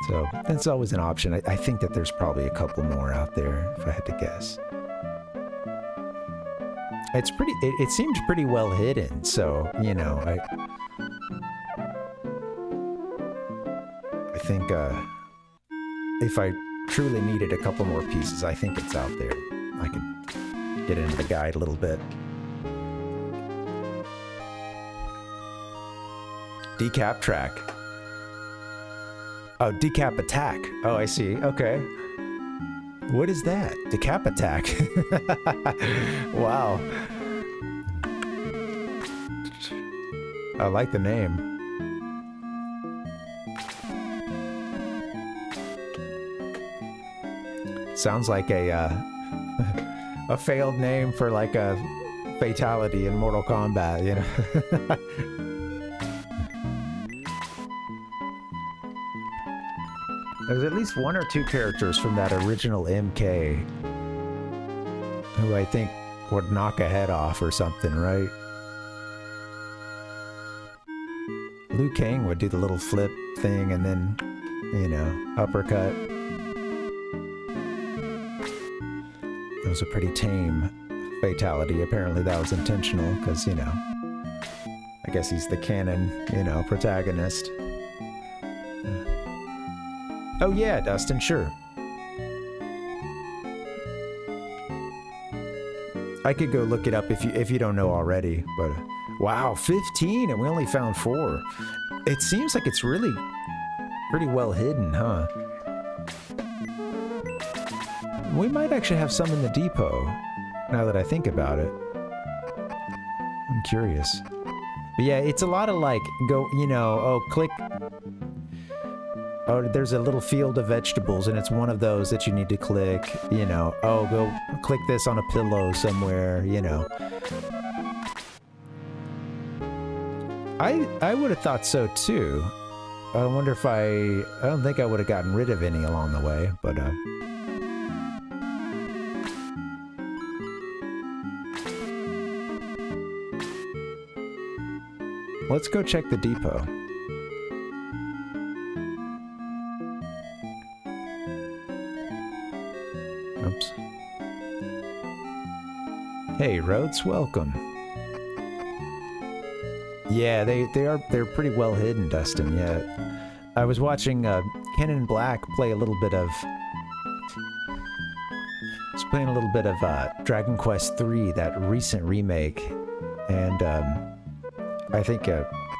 So, that's always an option. I think that there's probably a couple more out there, if I had to guess. It's pretty, it seems pretty well hidden, so, you know, I think, if I truly needed a couple more pieces, I think it's out there. I could get into the guide a little bit. Decap track. Oh, decap attack. Oh, I see. Okay. What is that? Decap attack. Wow. I like the name. Sounds like a a failed name for like a fatality in Mortal Kombat, you know. There's at least 1 or 2 characters from that original MK who I think would knock a head off or something, right? Liu Kang would do the little flip thing and then, you know, uppercut. That was a pretty tame fatality. Apparently that was intentional because, you know, I guess he's the canon, you know, protagonist. Oh yeah, Dustin, sure. I could go look it up if you don't know already, but wow, 15 and we only found 4. It seems like it's really pretty well hidden, huh? We might actually have some in the depot, now that I think about it. I'm curious. But yeah, it's a lot of like, go, you know, oh, click. Oh, there's a little field of vegetables, and it's one of those that you need to click, you know. Oh, go click this on a pillow somewhere, you know. I would have thought so, too. I wonder if I don't think I would have gotten rid of any along the way, but, let's go check the depot. Oops. Hey, Rhodes, welcome. Yeah, they're pretty well hidden, Dustin. Yeah, I was watching Ken Black play a little bit of. Was playing a little bit of Dragon Quest III, that recent remake, and I think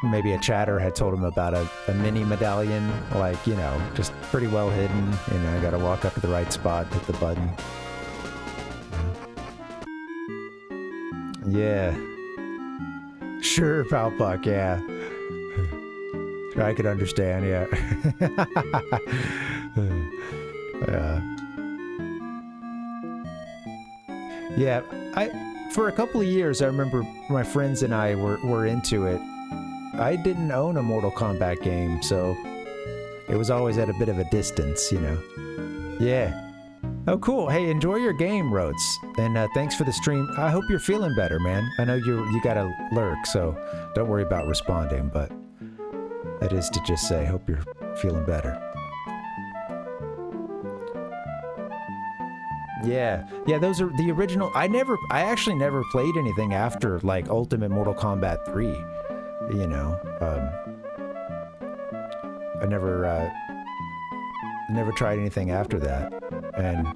maybe a chatter had told him about a mini medallion, like, you know, just pretty well hidden. You know, I gotta walk up to the right spot, hit the button. Yeah. Sure, Palpuck, yeah. I could understand, yeah. Yeah, for a couple of years, I remember my friends and I were into it. I didn't own a Mortal Kombat game, so it was always at a bit of a distance, you know. Yeah. Oh, cool. Hey, enjoy your game, Rhodes. And thanks for the stream. I hope you're feeling better, man. I know you got a lurk, so don't worry about responding, but that is to just say, hope you're feeling better. Yeah, those are the original. I actually never played anything after, like, Ultimate Mortal Kombat 3, you know. I never tried anything after that. And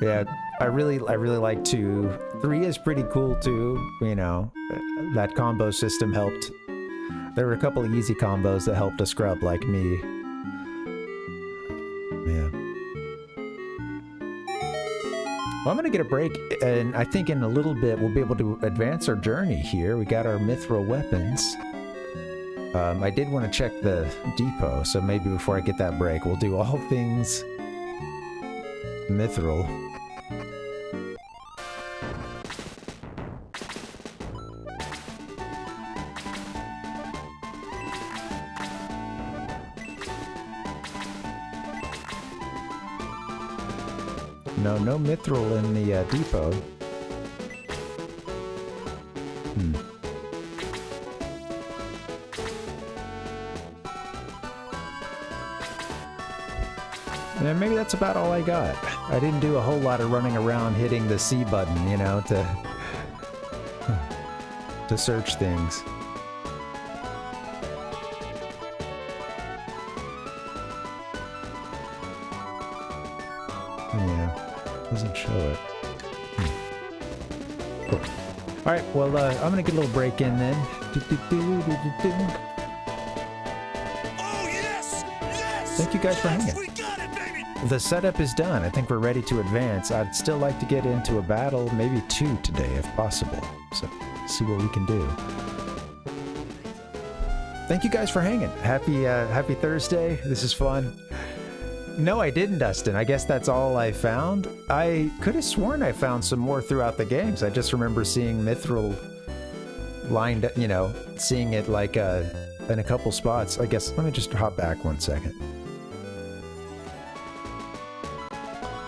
yeah, I really like 2. 3 is pretty cool too, you know. That combo system helped. There were a couple of easy combos that helped a scrub like me. Yeah. Well, I'm gonna get a break, and I think in a little bit we'll be able to advance our journey here. We got our mithril weapons. I did want to check the depot, so maybe before I get that break, we'll do all things mithril. No mithril in the depot. Yeah, maybe that's about all I got. I didn't do a whole lot of running around hitting the C button, you know, to search things. Yeah, doesn't show it. Cool. All right, well, I'm gonna get a little break in then. Thank you guys for hanging. The setup is done. I think we're ready to advance. I'd still like to get into a battle, maybe 2 today if possible. So, see what we can do. Thank you guys for hanging. Happy Thursday. This is fun. No, I didn't, Dustin. I guess that's all I found. I could have sworn I found some more throughout the games. I just remember seeing mithril lined up, you know, seeing it like in a couple spots. I guess, let me just hop back 1 second.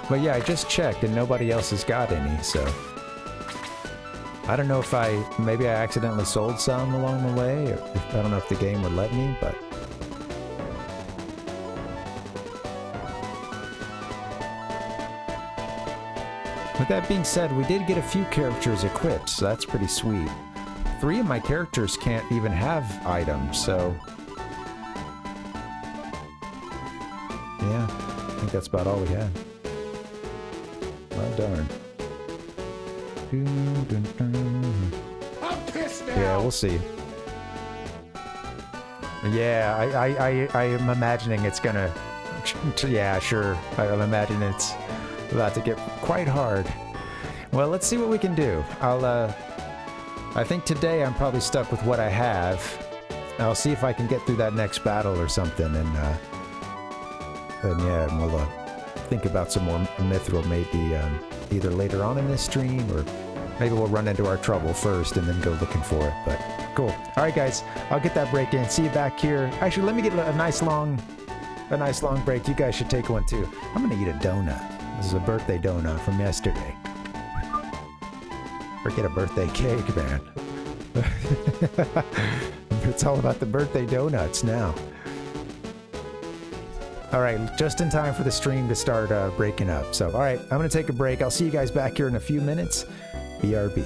But yeah, I just checked and nobody else has got any, so I don't know if maybe I accidentally sold some along the way, or I don't know if the game would let me, but with that being said, we did get a few characters equipped, so that's pretty sweet. 3 of my characters can't even have items, so yeah, I think that's about all we had. Well, darn. I'm pissed now. Yeah, we'll see. Yeah, I am imagining it's gonna... Yeah, sure. I'm imagining it's about to get quite hard. Well, let's see what we can do. I think today I'm probably stuck with what I have. I'll see if I can get through that next battle or something, and yeah, we'll think about some more mithril maybe either later on in this stream, or maybe we'll run into our trouble first and then go looking for it. But cool. All right, guys, I'll get that break in. See you back here. Actually, let me get a nice long break. You guys should take one too. I'm gonna eat a donut. This is a birthday donut from yesterday. Forget a birthday cake, man. It's all about the birthday donuts now. All right, just in time for the stream to start breaking up. So, all right, I'm going to take a break. I'll see you guys back here in a few minutes. BRB.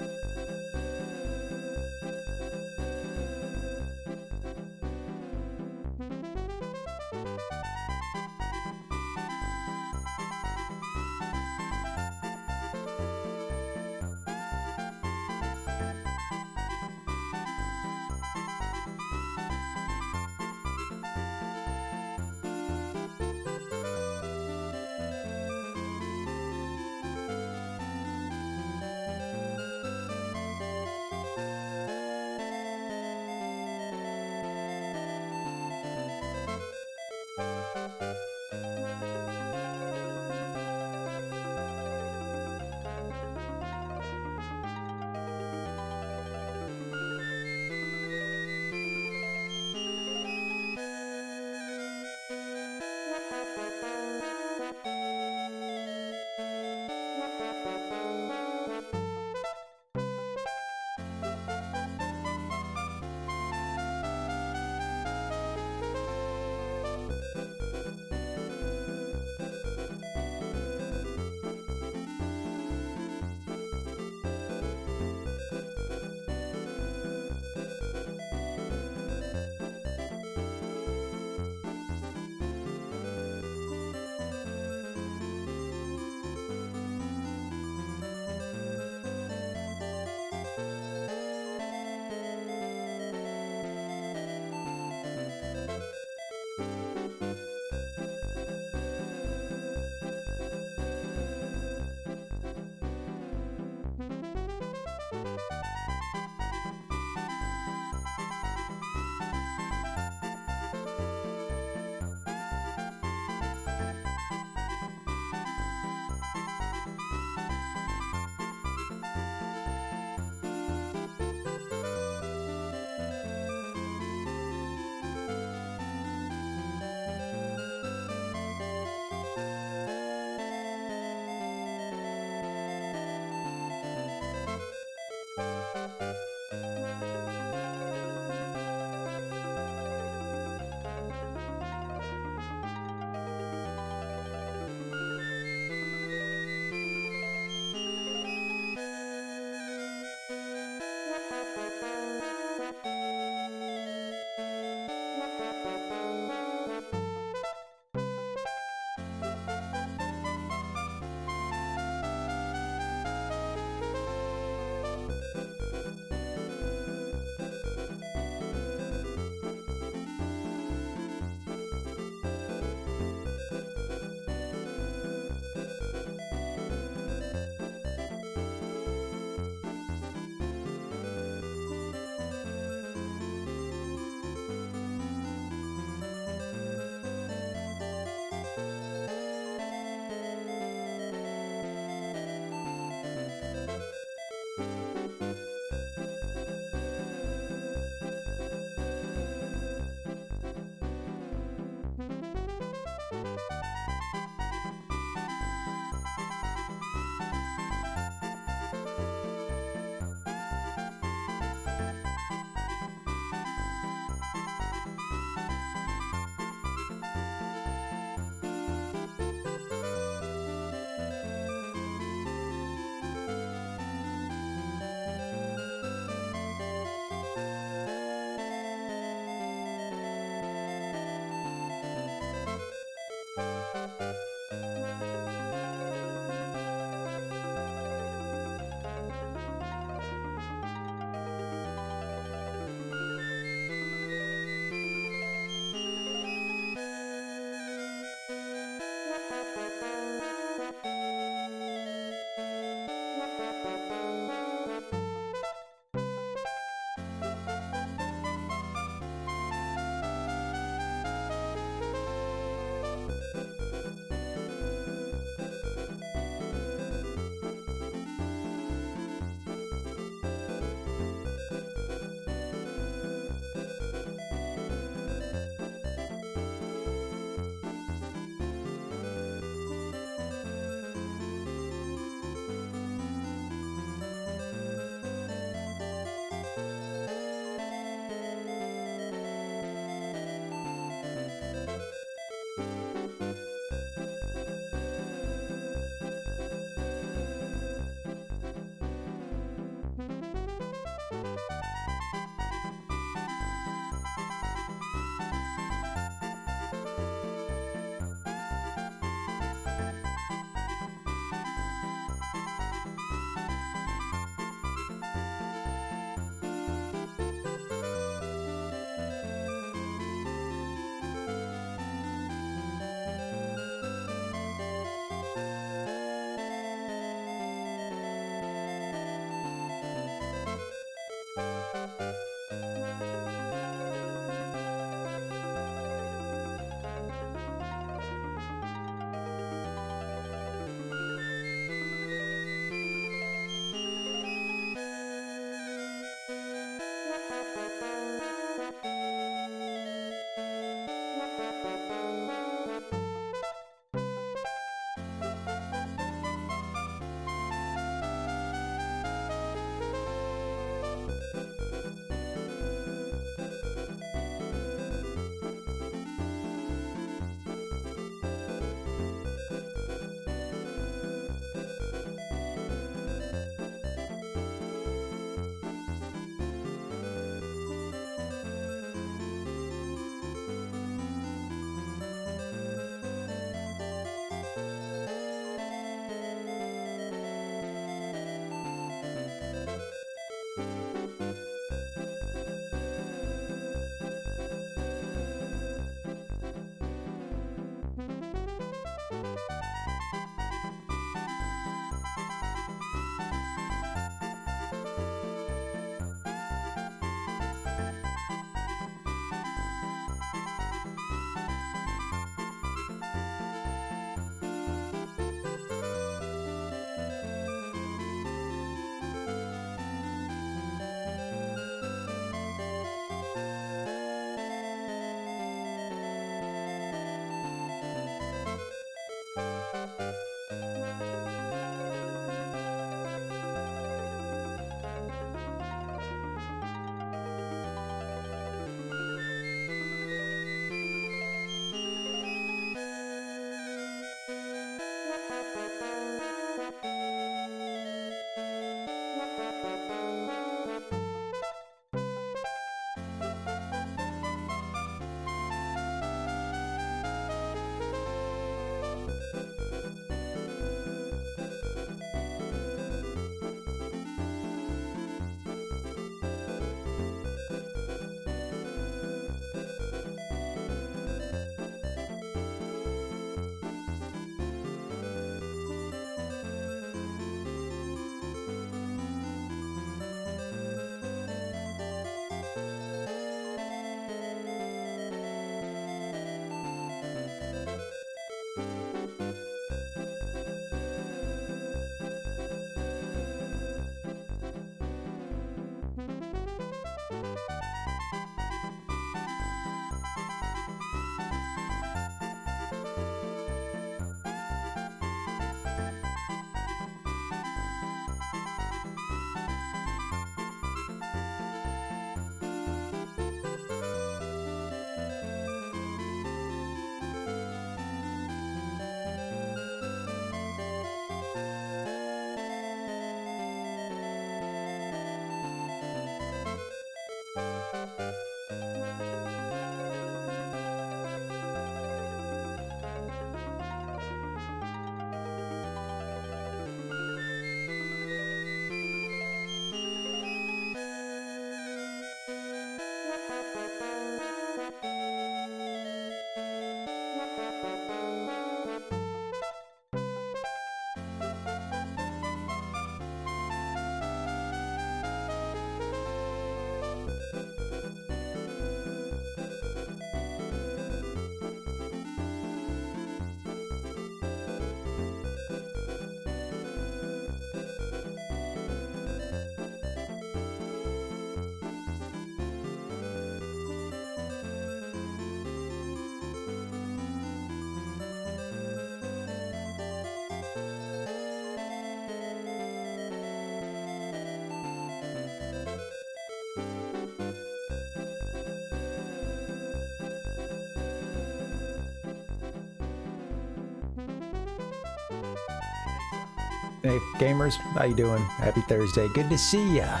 Hey, gamers, how you doing? Happy Thursday. Good to see ya.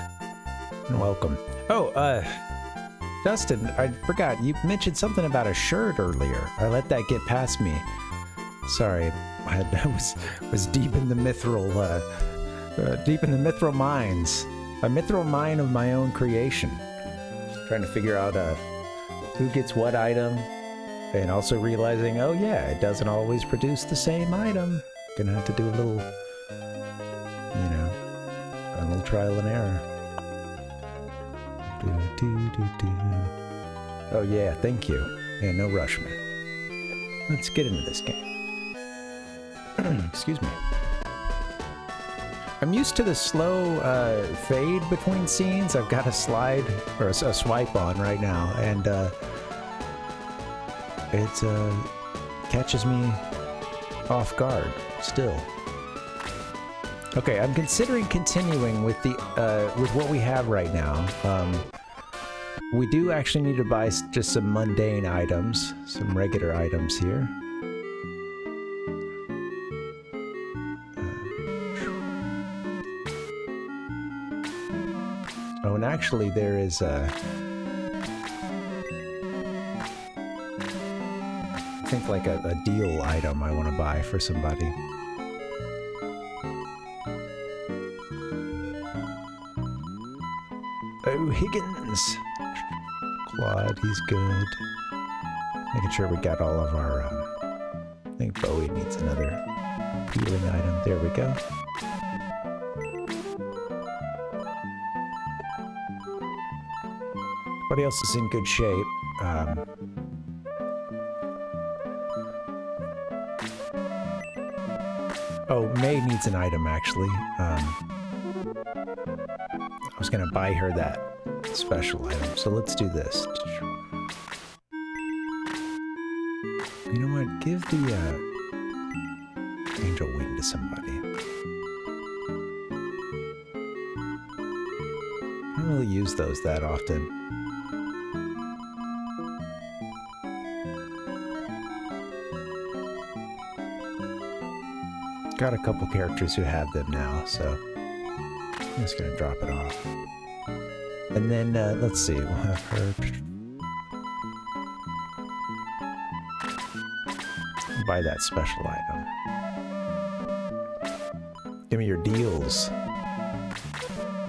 And welcome. Oh, Dustin, I forgot. You mentioned something about a shirt earlier. I let that get past me. Sorry, I was deep in the mithril, mines. A mithril mine of my own creation. Trying to figure out who gets what item, and also realizing, oh yeah, it doesn't always produce the same item. Gonna have to do a little, you know, a little trial and error. Oh yeah, thank you. Yeah, no rush, man. Let's get into this game. Excuse me. I'm used to the slow fade between scenes. I've got a slide, or a swipe on right now, and it catches me off guard still. Okay, I'm considering continuing with the with what we have right now. We do actually need to buy just some mundane items, some regular items here. Oh, and actually there is I think like a deal item I want to buy for somebody. Oh, Higgins! Claude, he's good. Making sure we got all of our, I think Bowie needs another healing item. There we go. Everybody else is in good shape. Oh, May needs an item, actually. I was gonna buy her that special item, so let's do this. You know what? Give the angel wing to somebody. I don't really use those that often. Got a couple characters who have them now, so I'm just gonna drop it off. And then, let's see, we'll have her buy that special item. Give me your deals.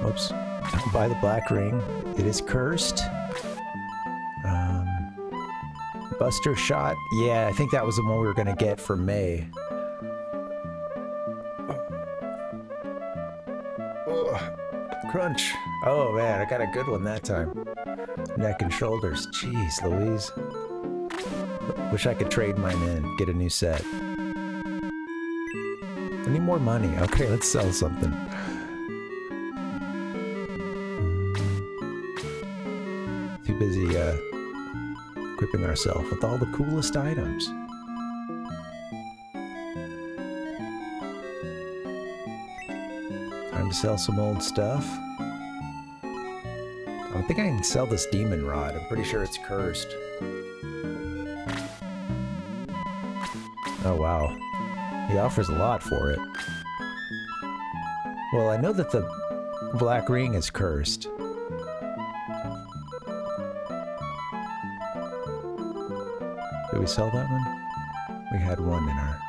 Whoops. Don't buy the black ring. It is cursed. Buster shot. Yeah, I think that was the one we were gonna get for May. Crunch. Oh man, I got a good one that time. Neck and shoulders. Jeez Louise. Wish I could trade mine in, get a new set. I need more money. Okay, let's sell something. too busy equipping ourselves with all the coolest items. Time to sell some old stuff. I think I can sell this demon rod. I'm pretty sure it's cursed. Oh wow. He offers a lot for it. Well, I know that the black ring is cursed. Did we sell that one? We had one in our...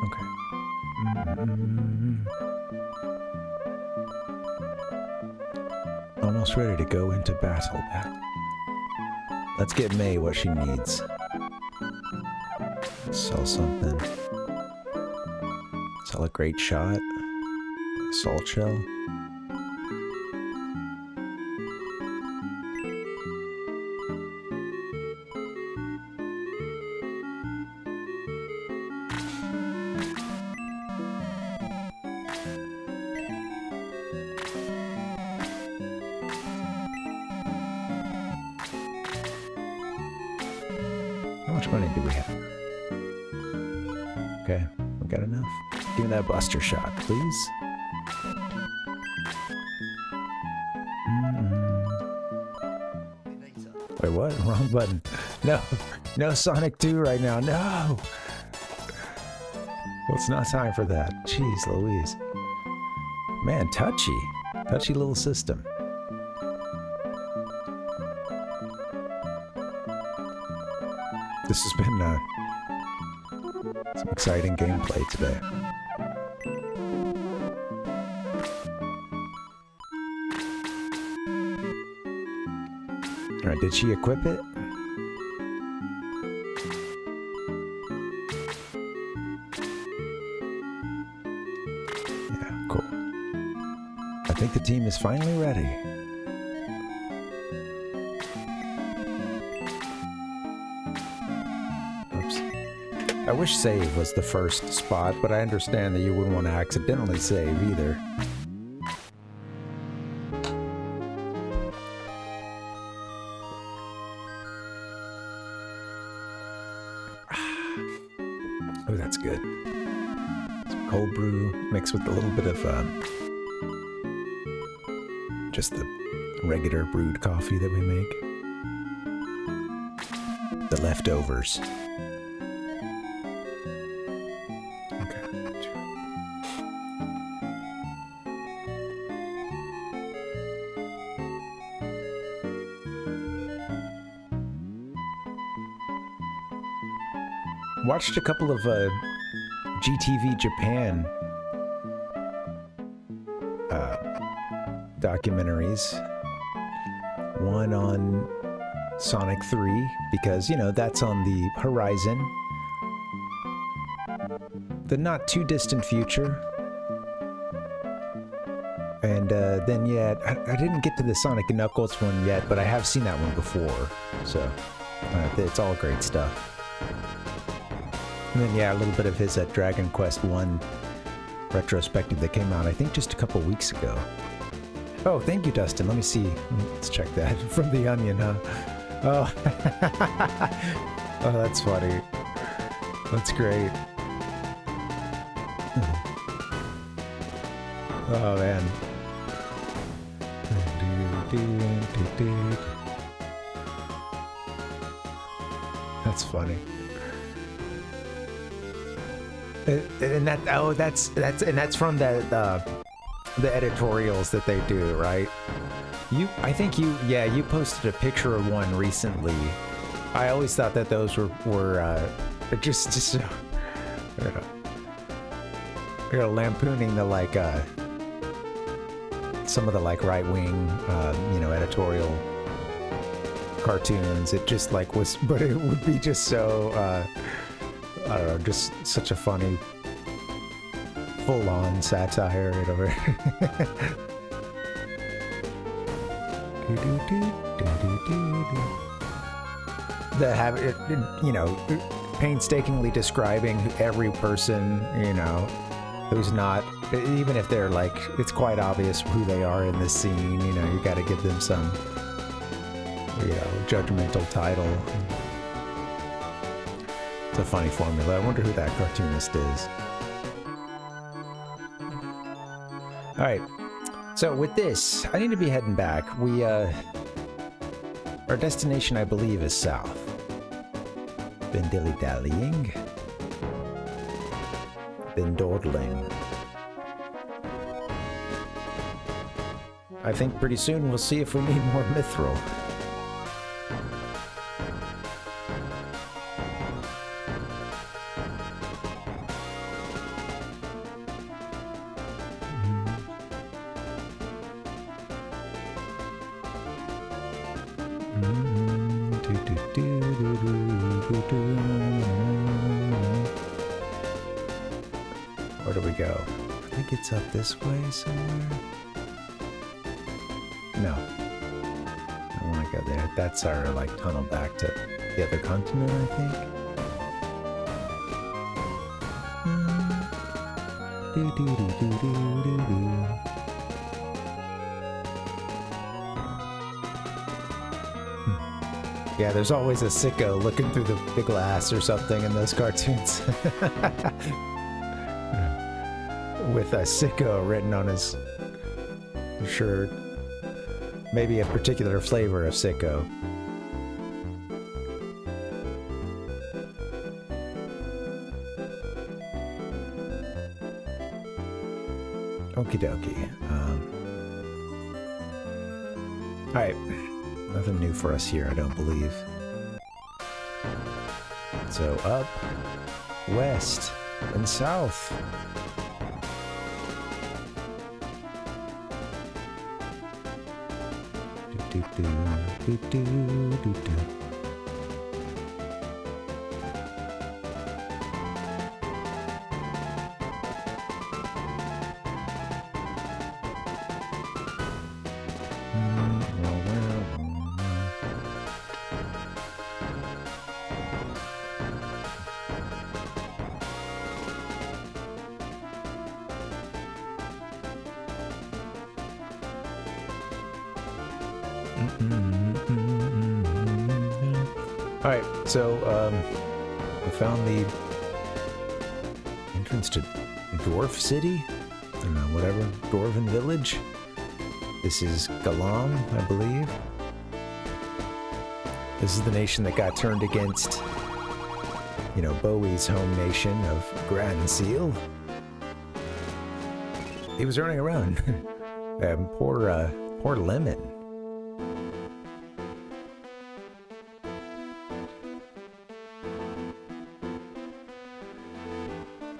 Okay. Almost ready to go into battle. Let's get May what she needs. Sell something. Sell a great shot. Assault shell. How much money do we have? Okay, we got enough. Give me that buster shot, please. Wait, what? Wrong button. No, no Sonic 2 right now. No! Well, it's not time for that. Jeez Louise. Man, touchy. Touchy little system. This has been some exciting gameplay today. Alright, did she equip it? Yeah, cool. I think the team is finally ready. I wish save was the first spot, but I understand that you wouldn't want to accidentally save either. Oh, that's good. Some cold brew mixed with a little bit of just the regular brewed coffee that we make. The leftovers. Watched a couple of GTV Japan documentaries. One on Sonic 3, because, you know, that's on the horizon. The not too distant future. And then, yeah, I didn't get to the Sonic & Knuckles one yet, but I have seen that one before. So, it's all great stuff. And then, yeah, a little bit of his Dragon Quest 1 retrospective that came out, I think, just a couple weeks ago. Oh, thank you, Dustin. Let me see. Let's check that. From The Onion, huh? Oh. Oh, that's funny. That's great. Oh, man. That's funny. And that's from the editorials that they do, right? I think you posted a picture of one recently. I always thought that those were just lampooning the some of the right-wing editorial cartoons. It just was, but it would be just so I don't know, just such a funny full-on satire right over. The habit, painstakingly describing every person, who's not, even if they're it's quite obvious who they are in this scene, you got to give them some you know, judgmental title. It's a funny formula. I wonder who that cartoonist is. Alright, so with this, I need to be heading back. Our destination, I believe, is south. Been dilly-dallying. Been dawdling. I think pretty soon we'll see if we need more mithril. Where do we go? I think it's up this way somewhere. No. I don't want to go there. That's our, like, tunnel back to the other continent, I think. Yeah, there's always a sicko looking through the glass or something in those cartoons. With a sicko written on his shirt. Maybe a particular flavor of sicko. Okie dokie. Alright. Nothing new for us here, I don't believe. So up, west, and south. Alright, so, I found the entrance to Dwarf City? I don't know, whatever. Dwarven Village? This is Galam, I believe. This is the nation that got turned against, you know, Bowie's home nation of Grand Seal. He was running around. Poor Lemon.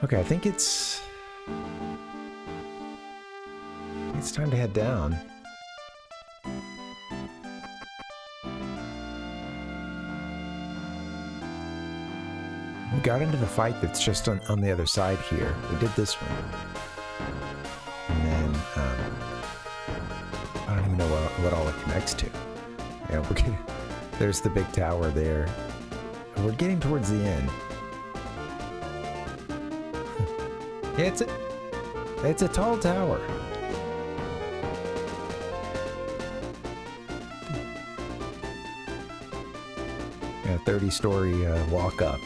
Okay, I think it's time to head down. We got into the fight that's just on the other side here. We did this one. And then, I don't even know what all it connects to. Yeah, there's the big tower there. We're getting towards the end. Yeah, it's a tall tower. Yeah, 30-story walk up.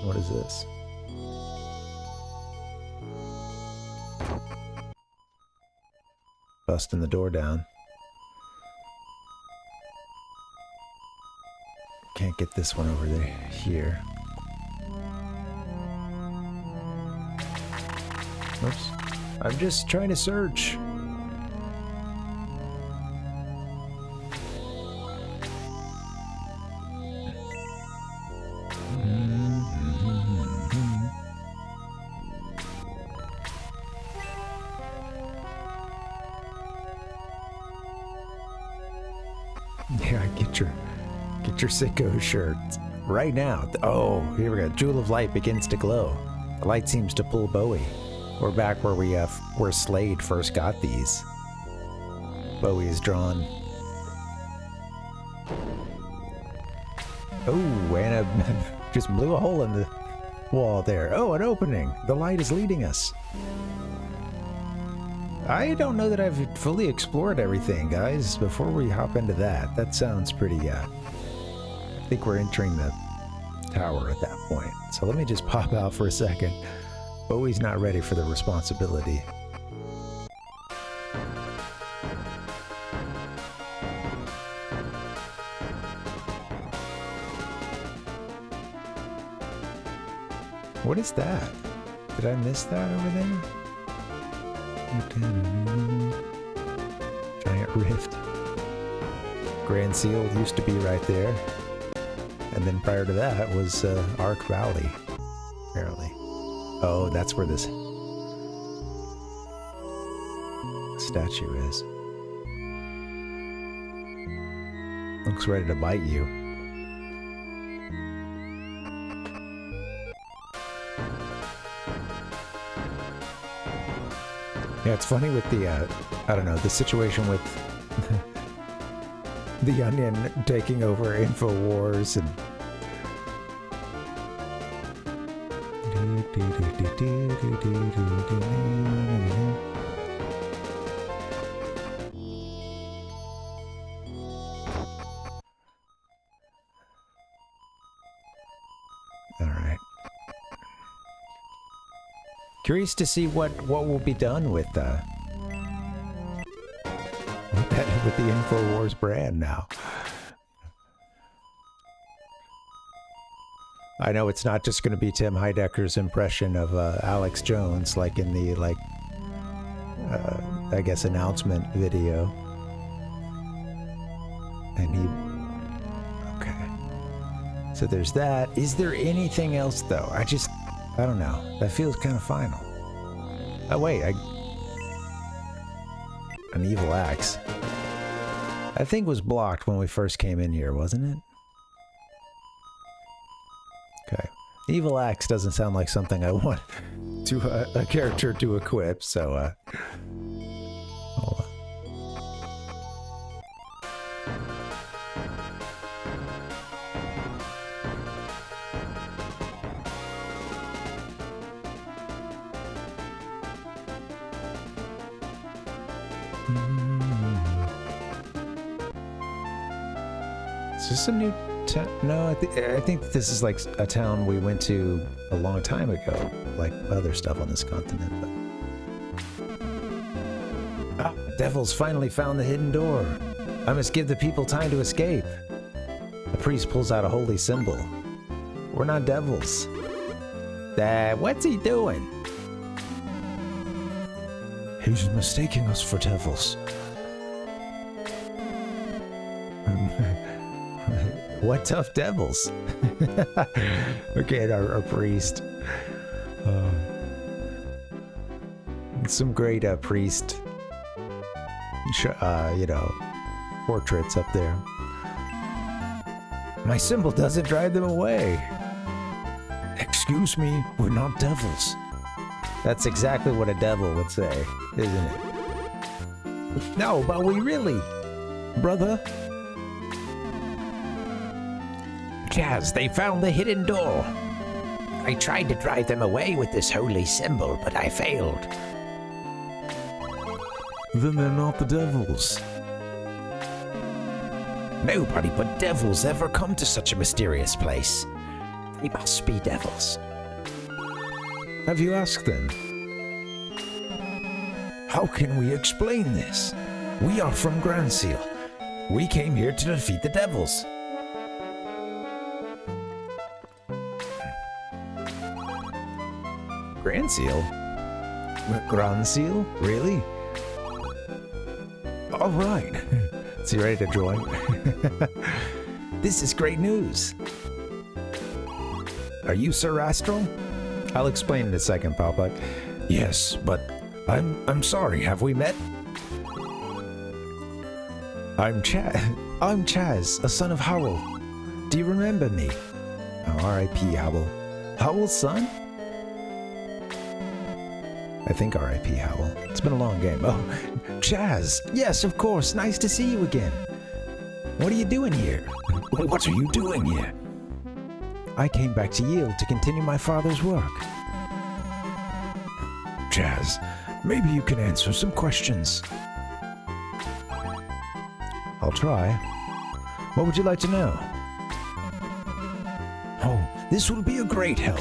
What is this? Busting the door down. Can't get this one over there. Here. Oops. I'm just trying to search. Yeah, get your sicko shirt right now. Oh, here we go. Jewel of light begins to glow. The light seems to pull Bowie. We're back where where Slade first got these. Bowie is drawn. Oh, and just blew a hole in the wall there. Oh, an opening. The light is leading us. I don't know that I've fully explored everything, guys. Before we hop into that, that sounds pretty, I think we're entering the tower at that point. So let me just pop out for a second. Bowie's not ready for the responsibility. What is that? Did I miss that over there? Giant rift. Grand Seal used to be right there. And then prior to that was Ark Valley, apparently. Oh, that's where this statue is. Looks ready to bite you. Yeah, it's funny with the, I don't know, the situation with the Onion taking over InfoWars and... Alright. Curious to see what will be done with the InfoWars brand now. I know it's not just going to be Tim Heidecker's impression of Alex Jones, like in the I guess announcement video. And okay. So there's that. Is there anything else though? I don't know. That feels kind of final. Oh wait, an evil axe. That thing was blocked when we first came in here, wasn't it? Okay. Evil axe doesn't sound like something I want to a character to equip, so hold on. Is this a new town? No, I think this is like a town we went to a long time ago, like other stuff on this continent. But... Ah, devils finally found the hidden door. I must give the people time to escape. The priest pulls out a holy symbol. We're not devils. What's he doing? He's mistaking us for devils. What tough devils? Okay, our priest. Some great priest, you know, portraits up there. My symbol doesn't drive them away. Excuse me, we're not devils. That's exactly what a devil would say, isn't it? No, but we really, brother. Jazz, they found the hidden door. I tried to drive them away with this holy symbol, but I failed. Then they're not the devils. Nobody but devils ever come to such a mysterious place. They must be devils. Have you asked them? How can we explain this? We are from Grand Seal. We came here to defeat the devils. Grand Seal? Grand Seal? Really? All right. Is he ready to join? This is great news. Are you Sir Astral? I'll explain in a second, Papa. Yes, but I'm sorry. Have we met? I'm Chaz, a son of Howell. Do you remember me? Oh, R.I.P. Howell. Howell's son? I think R.I.P. Howell. It's been a long game. Oh, Chaz. Yes, of course. Nice to see you again. What are you doing here? What are you doing here? I came back to Yield to continue my father's work. Chaz. Maybe you can answer some questions. I'll try. What would you like to know? Oh, this will be a great help.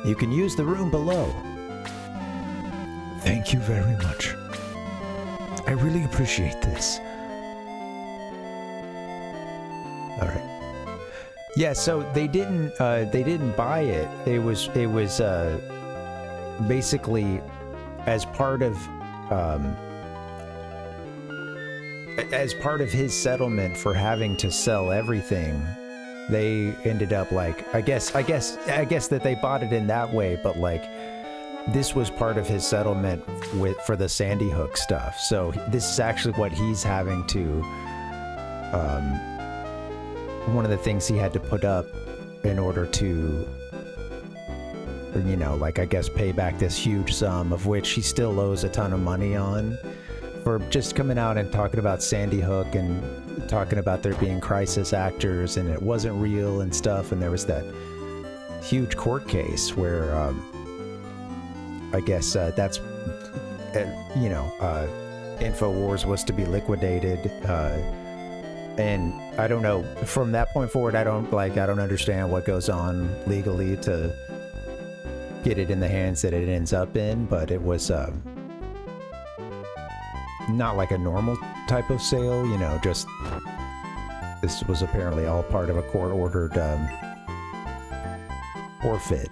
You can use the room below. Thank you very much. I really appreciate this. All right. Yeah, so they didn't buy it. It was basically as part of his settlement for having to sell everything. They ended up like I guess that they bought it in that way, but like this was part of his settlement for the Sandy Hook stuff. So this is actually what he's having to one of the things he had to put up in order to, you know, like I guess pay back this huge sum, of which he still owes a ton of money on, for just coming out and talking about Sandy Hook and talking about there being crisis actors and it wasn't real and stuff. And there was that huge court case where I guess that's, you know, InfoWars was to be liquidated. And I don't know, from that point forward, I don't understand what goes on legally to get it in the hands that it ends up in, but it was not like a normal type of sale, you know, just this was apparently all part of a court-ordered forfeit.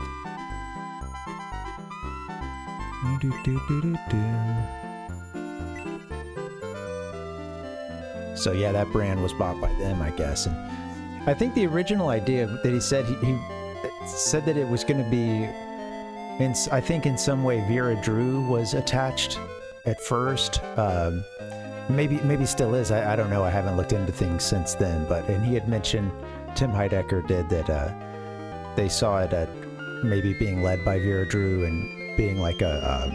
So yeah, that brand was bought by them, I guess. And I think the original idea that he said he said that it was going to be, I think in some way Vera Drew was attached at first. Maybe still is. I don't know. I haven't looked into things since then. And he had mentioned, Tim Heidecker did, that they saw it maybe being led by Vera Drew and being like a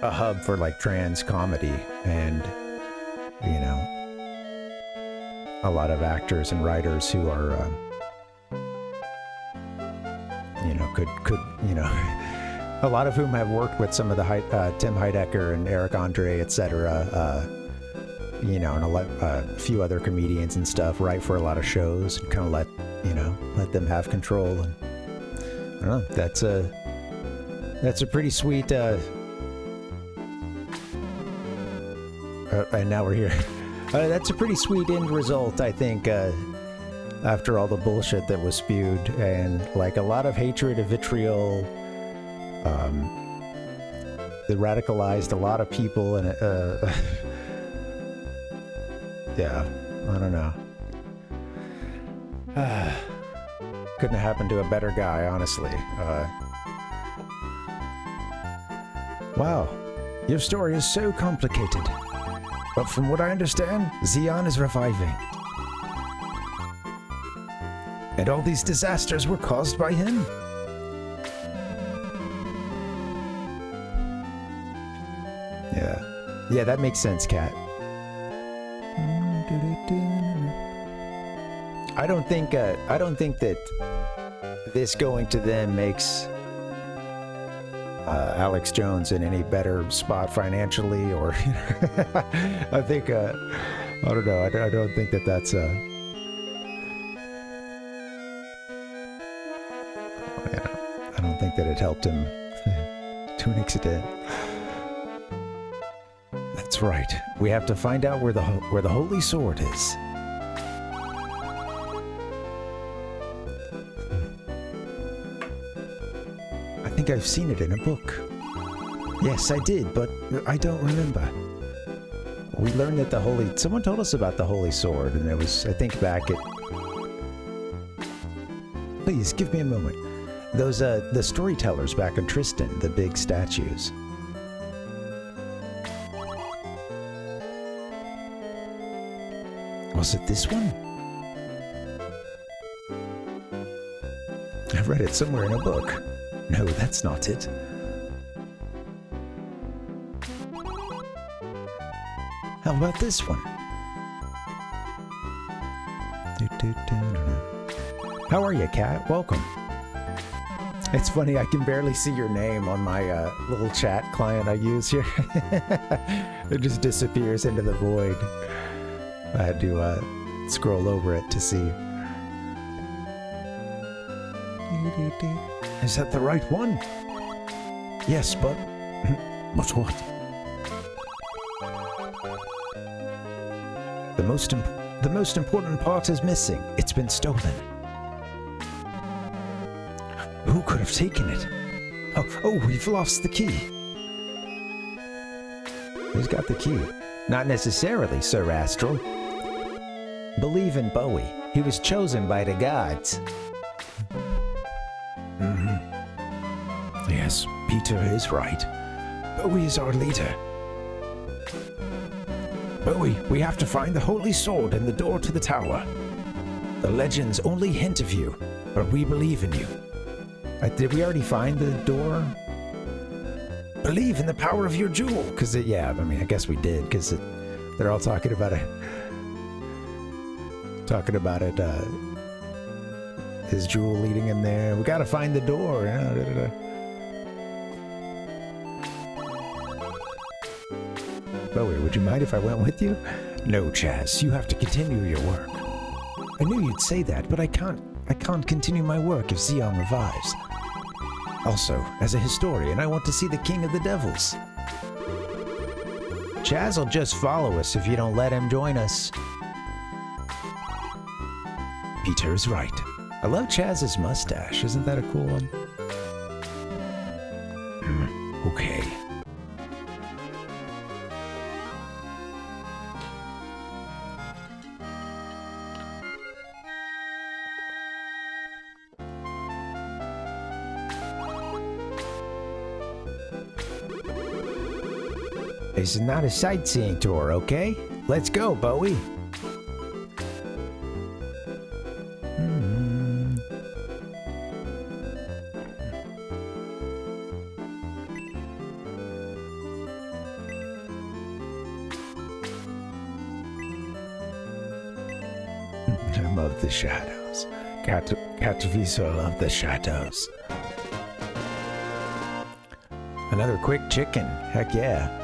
hub for like trans comedy, and you know, a lot of actors and writers who are you know, could you know, a lot of whom have worked with some of the Tim Heidecker and Eric Andre, etc. You know, and a few other comedians and stuff, write for a lot of shows and kind of let them have control. And I don't know. That's a pretty sweet. And now we're here. That's a pretty sweet end result, I think. After all the bullshit that was spewed and like a lot of hatred and vitriol. They radicalized a lot of people, and yeah, I don't know. Couldn't have happened to a better guy, honestly. Wow, your story is so complicated. But from what I understand, Zeon is reviving. And all these disasters were caused by him? Yeah, that makes sense, Kat. I don't think that this going to them makes Alex Jones in any better spot financially, or I think I don't know. I don't think that that's you know, I don't think that it helped him to an extent. That's right. We have to find out where the Holy Sword is. I think I've seen it in a book. Yes, I did, but I don't remember. We learned that someone told us about the Holy Sword, and it was, I think, back at... Please, give me a moment. Those, the storytellers back in Tristan, the big statues. Was it this one? I read it somewhere in a book. No, that's not it. How about this one? How are you, Kat? Welcome. It's funny, I can barely see your name on my little chat client I use here. It just disappears into the void. I had to scroll over it to see. Is that the right one? Yes, but... but what? The most important part is missing. It's been stolen. Who could have taken it? Oh, we've lost the key. Who's got the key? Not necessarily, Sir Astral. Believe in Bowie. He was chosen by the gods. Yes, Peter is right. Bowie is our leader. Bowie, we have to find the holy sword and the door to the tower. The legends only hint of you, but we believe in you. Did we already find the door? Believe in the power of your jewel, because yeah, I mean, I guess we did, because they're all talking about it. His jewel leading him there. We gotta find the door. Bowie, would you mind if I went with you? No, Chaz, you have to continue your work. I knew you'd say that, but I can't continue my work if Zeon revives. Also, as a historian, I want to see the King of the Devils. Chaz will just follow us if you don't let him join us. Peter is right. I love Chaz's mustache. Isn't that a cool one? Okay. This is not a sightseeing tour, okay? Let's go, Bowie. I love the shadows. Katowice love the shadows. Another quick chicken. Heck yeah.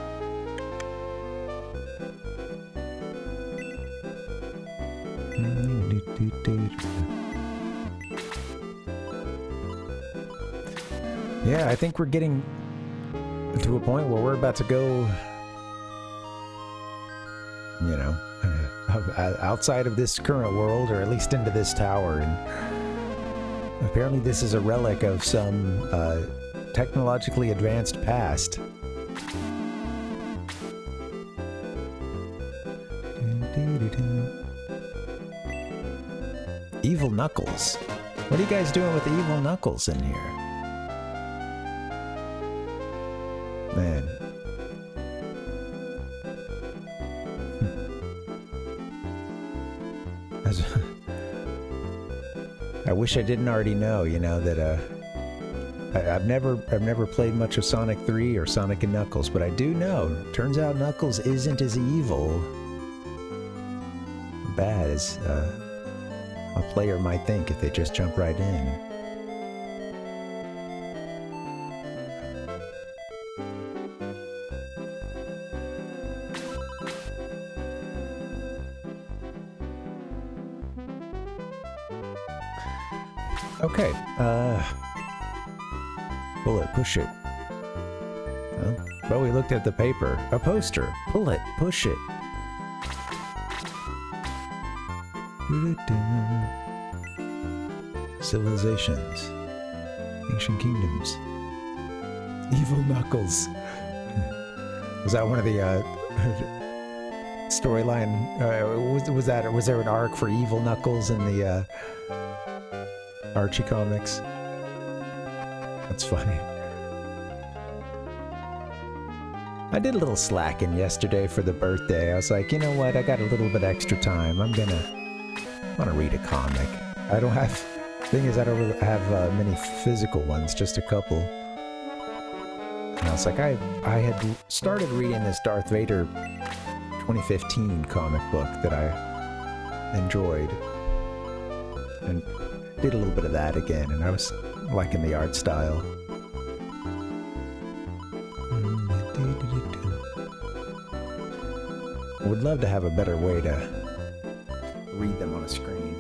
Yeah, I think we're getting to a point where we're about to go, you know, outside of this current world, or at least into this tower. And apparently this is a relic of some technologically advanced past. Evil Knuckles. What are you guys doing with the Evil Knuckles in here? Man. I wish I didn't already know, you know, that I've never played much of Sonic 3 or Sonic and Knuckles, but I do know. Turns out Knuckles isn't as evil, bad as a player might think if they just jump right in. Okay, pull it, push it. Huh? Bowie looked at the paper. A poster. Pull it, push it. Civilizations. Ancient kingdoms. Evil Knuckles. Was that one of the storyline? Was there an arc for Evil Knuckles in the Archie comics? That's funny. I did a little slacking yesterday for the birthday. I was like, you know what? I got a little bit extra time. I want to read a comic. I don't have. Thing is, I don't really have many physical ones. Just a couple. And I was like, I had started reading this Darth Vader 2015 comic book that I enjoyed, and did a little bit of that again. And I was liking the art style. Would love to have a better way to read them on a screen.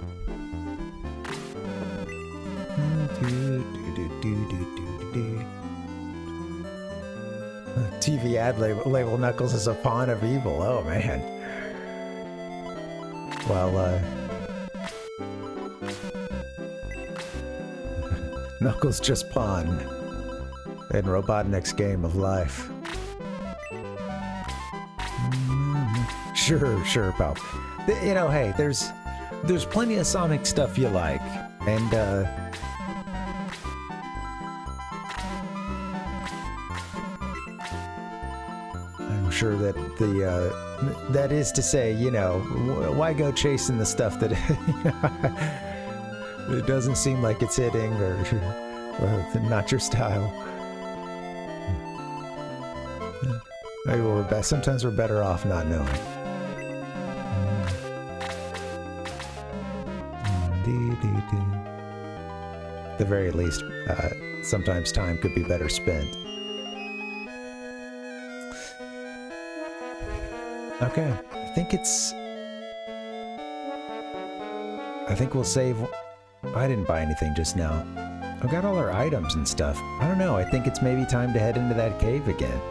TV ad label Knuckles is a pawn of evil. Oh man. Well, Knuckles just pawn in Robotnik's game of life. Sure, pal. You know, hey, there's plenty of Sonic stuff you like, and I'm sure that that is to say, you know, why go chasing the stuff that it doesn't seem like it's hitting or not your style. Maybe sometimes we're better off not knowing. At the very least, sometimes time could be better spent. Okay, I think we'll save. I didn't buy anything just now. I've got all our items and stuff. I don't know, I think it's maybe time to head into that cave again.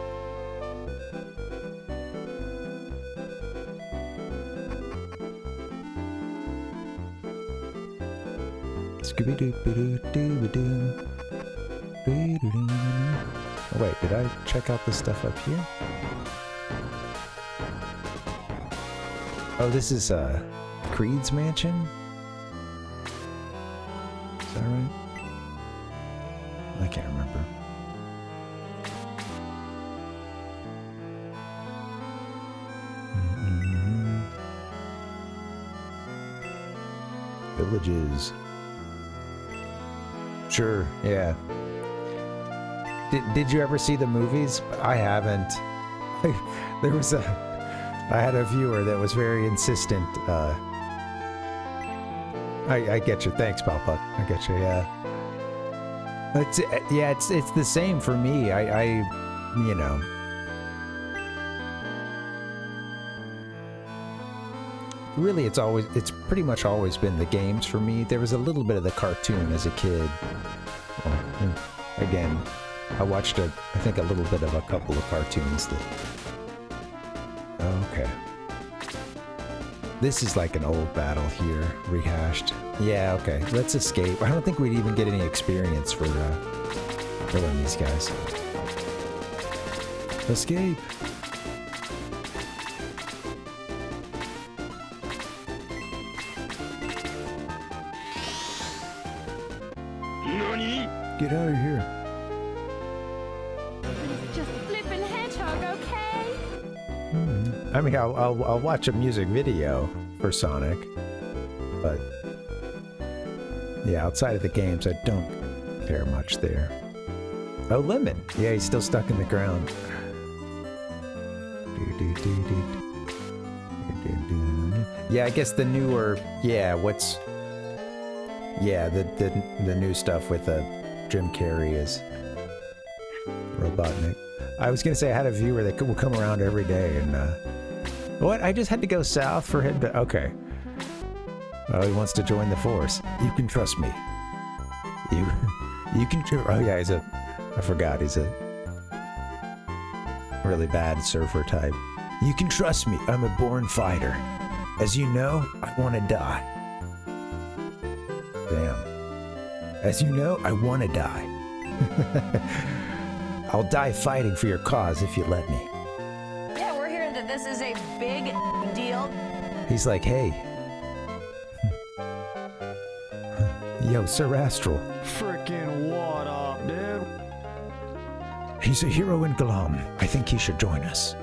Oh, wait, did I check out the stuff up here? Oh, this is Creed's mansion? Is that right? I can't remember. Villages. Sure, yeah. Did you ever see the movies? I haven't. I had a viewer that was very insistent. I get you. Thanks, Papa. I get you. Yeah. It's the same for me. You know. Really, it's pretty much always been the games for me. There was a little bit of the cartoon as a kid. Well, again, I watched I think a little bit of a couple of cartoons that. Okay. This is like an old battle here, rehashed. Yeah, okay. Let's escape. I don't think we'd even get any experience for killing these guys. Escape. Get out of here. Just flippin' hedgehog, okay? I mean, I'll watch a music video for Sonic, but yeah, outside of the games, I don't care much there. Oh, Lemon! Yeah, he's still stuck in the ground. Yeah, I guess the newer, the new stuff with Jim Carrey is Robotnik. I was gonna say I had a viewer that will come around every day and what? I just had to go south for him to. Okay. Oh, he wants to join the force. You can trust me. You can. Oh yeah, I forgot. He's a really bad surfer type. You can trust me. I'm a born fighter. As you know, I want to die. Damn. As you know, I want to die. I'll die fighting for your cause if you let me. Yeah, we're hearing that this is a big deal. He's like, hey. Yo, Sir Astral. Frickin' what up, dude? He's a hero in Galam. I think he should join us.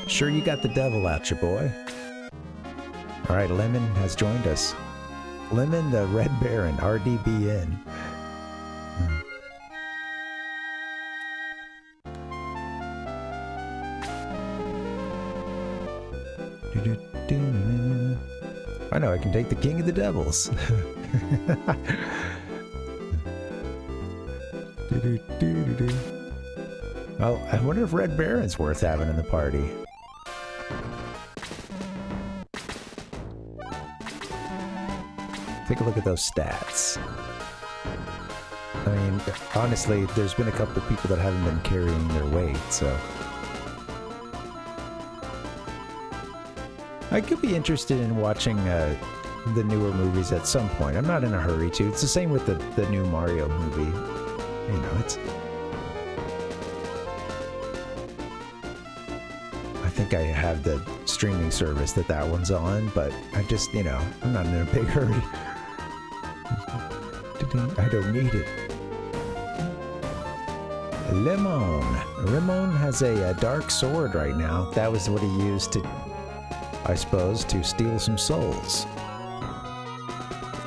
Sure you got the devil out you, boy. Alright, Lemon has joined us. Lemon the Red Baron, RDBN. I know I can take the King of the Devils. Well, I wonder if Red Baron's worth having in the party. Take a look at those stats. I mean, honestly, there's been a couple of people that haven't been carrying their weight, so... I could be interested in watching the newer movies at some point. I'm not in a hurry to. It's the same with the new Mario movie. You know, it's... I think I have the streaming service that one's on, but I just, you know, I'm not in a big hurry. I don't need it. Ramon has a dark sword right now. That was what he used to, I suppose, to steal some souls.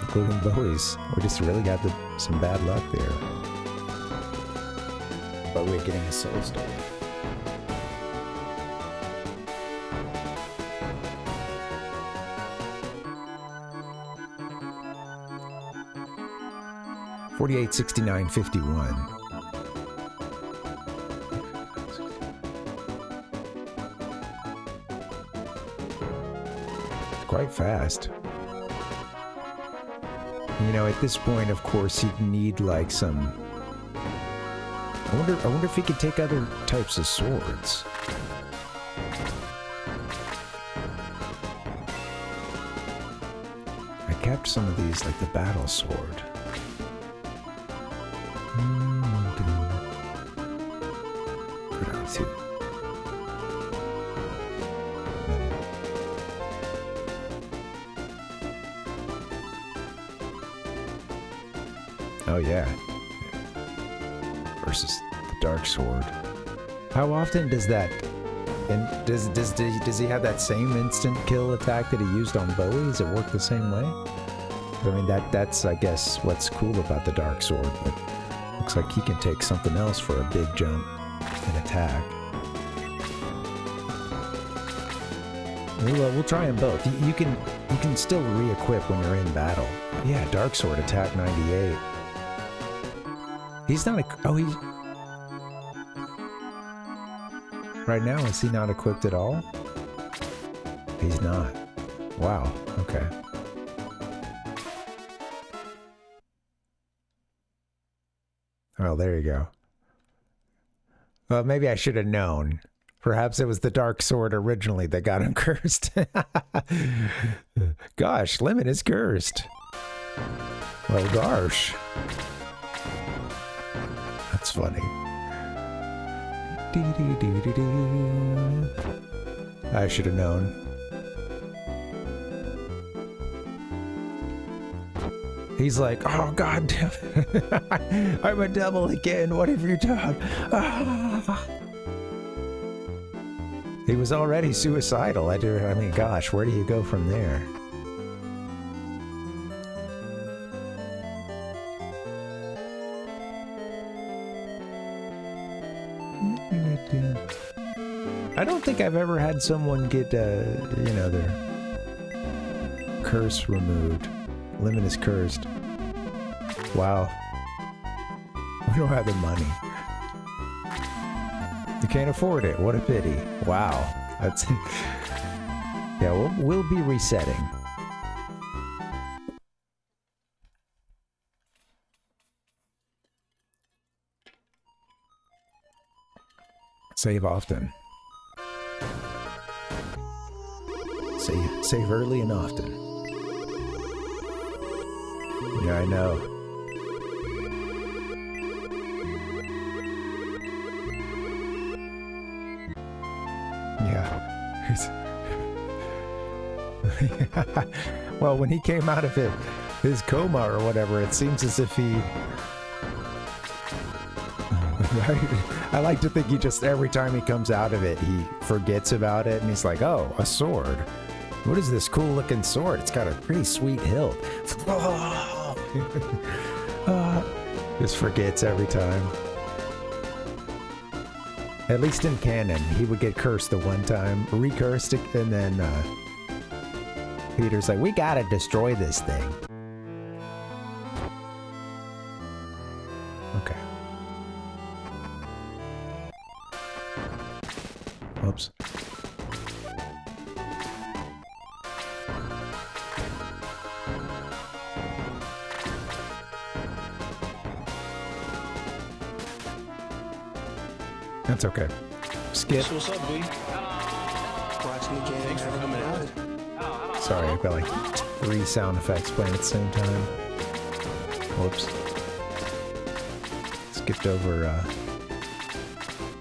Including Bowie's. We just really got some bad luck there. But we're getting a soul stolen. $48.69.51. It's quite fast. You know, at this point, of course, you'd need like some. I wonder if he could take other types of swords. I kept some of these, like the battle sword. Put on two. Oh yeah. Versus the dark sword. How often does that? And does he have that same instant kill attack that he used on Bowie? Does it work the same way? I mean, that's I guess what's cool about the dark sword, but looks like he can take something else for a big jump and attack. We'll try them both. You can still re-equip when you're in battle. Yeah, dark sword attack 98. He's not he's right now. Is he not equipped at all? He's not. Wow. Okay. Well, there you go. Well, maybe I should have known. Perhaps it was the dark sword originally that got him cursed. Gosh, Lemon is cursed. Well, gosh. That's funny. I should have known. He's like, oh, God damn it. I'm a devil again. What have you done? Ah. He was already suicidal. I mean, gosh, where do you go from there? I don't think I've ever had someone get, you know, their curse removed. Lemon is cursed. Wow. We don't have the money. You can't afford it. What a pity. Wow. That's... Yeah, we'll be resetting. Save often. Save early and often. Yeah, I know. Yeah. Well, when he came out of his coma or whatever, it seems as if he... I like to think he just, every time he comes out of it, he forgets about it, and he's like, oh, a sword. What is this cool looking sword? It's got a pretty sweet hilt. Just forgets every time. At least in canon, he would get cursed the one time, recursed, and then Peter's like, we gotta destroy this thing. Whoops. That's okay. Skip. What's up, B? Watching the game. Thanks for coming out. Sorry, I've got like 3 sound effects playing at the same time. Whoops. Skipped over,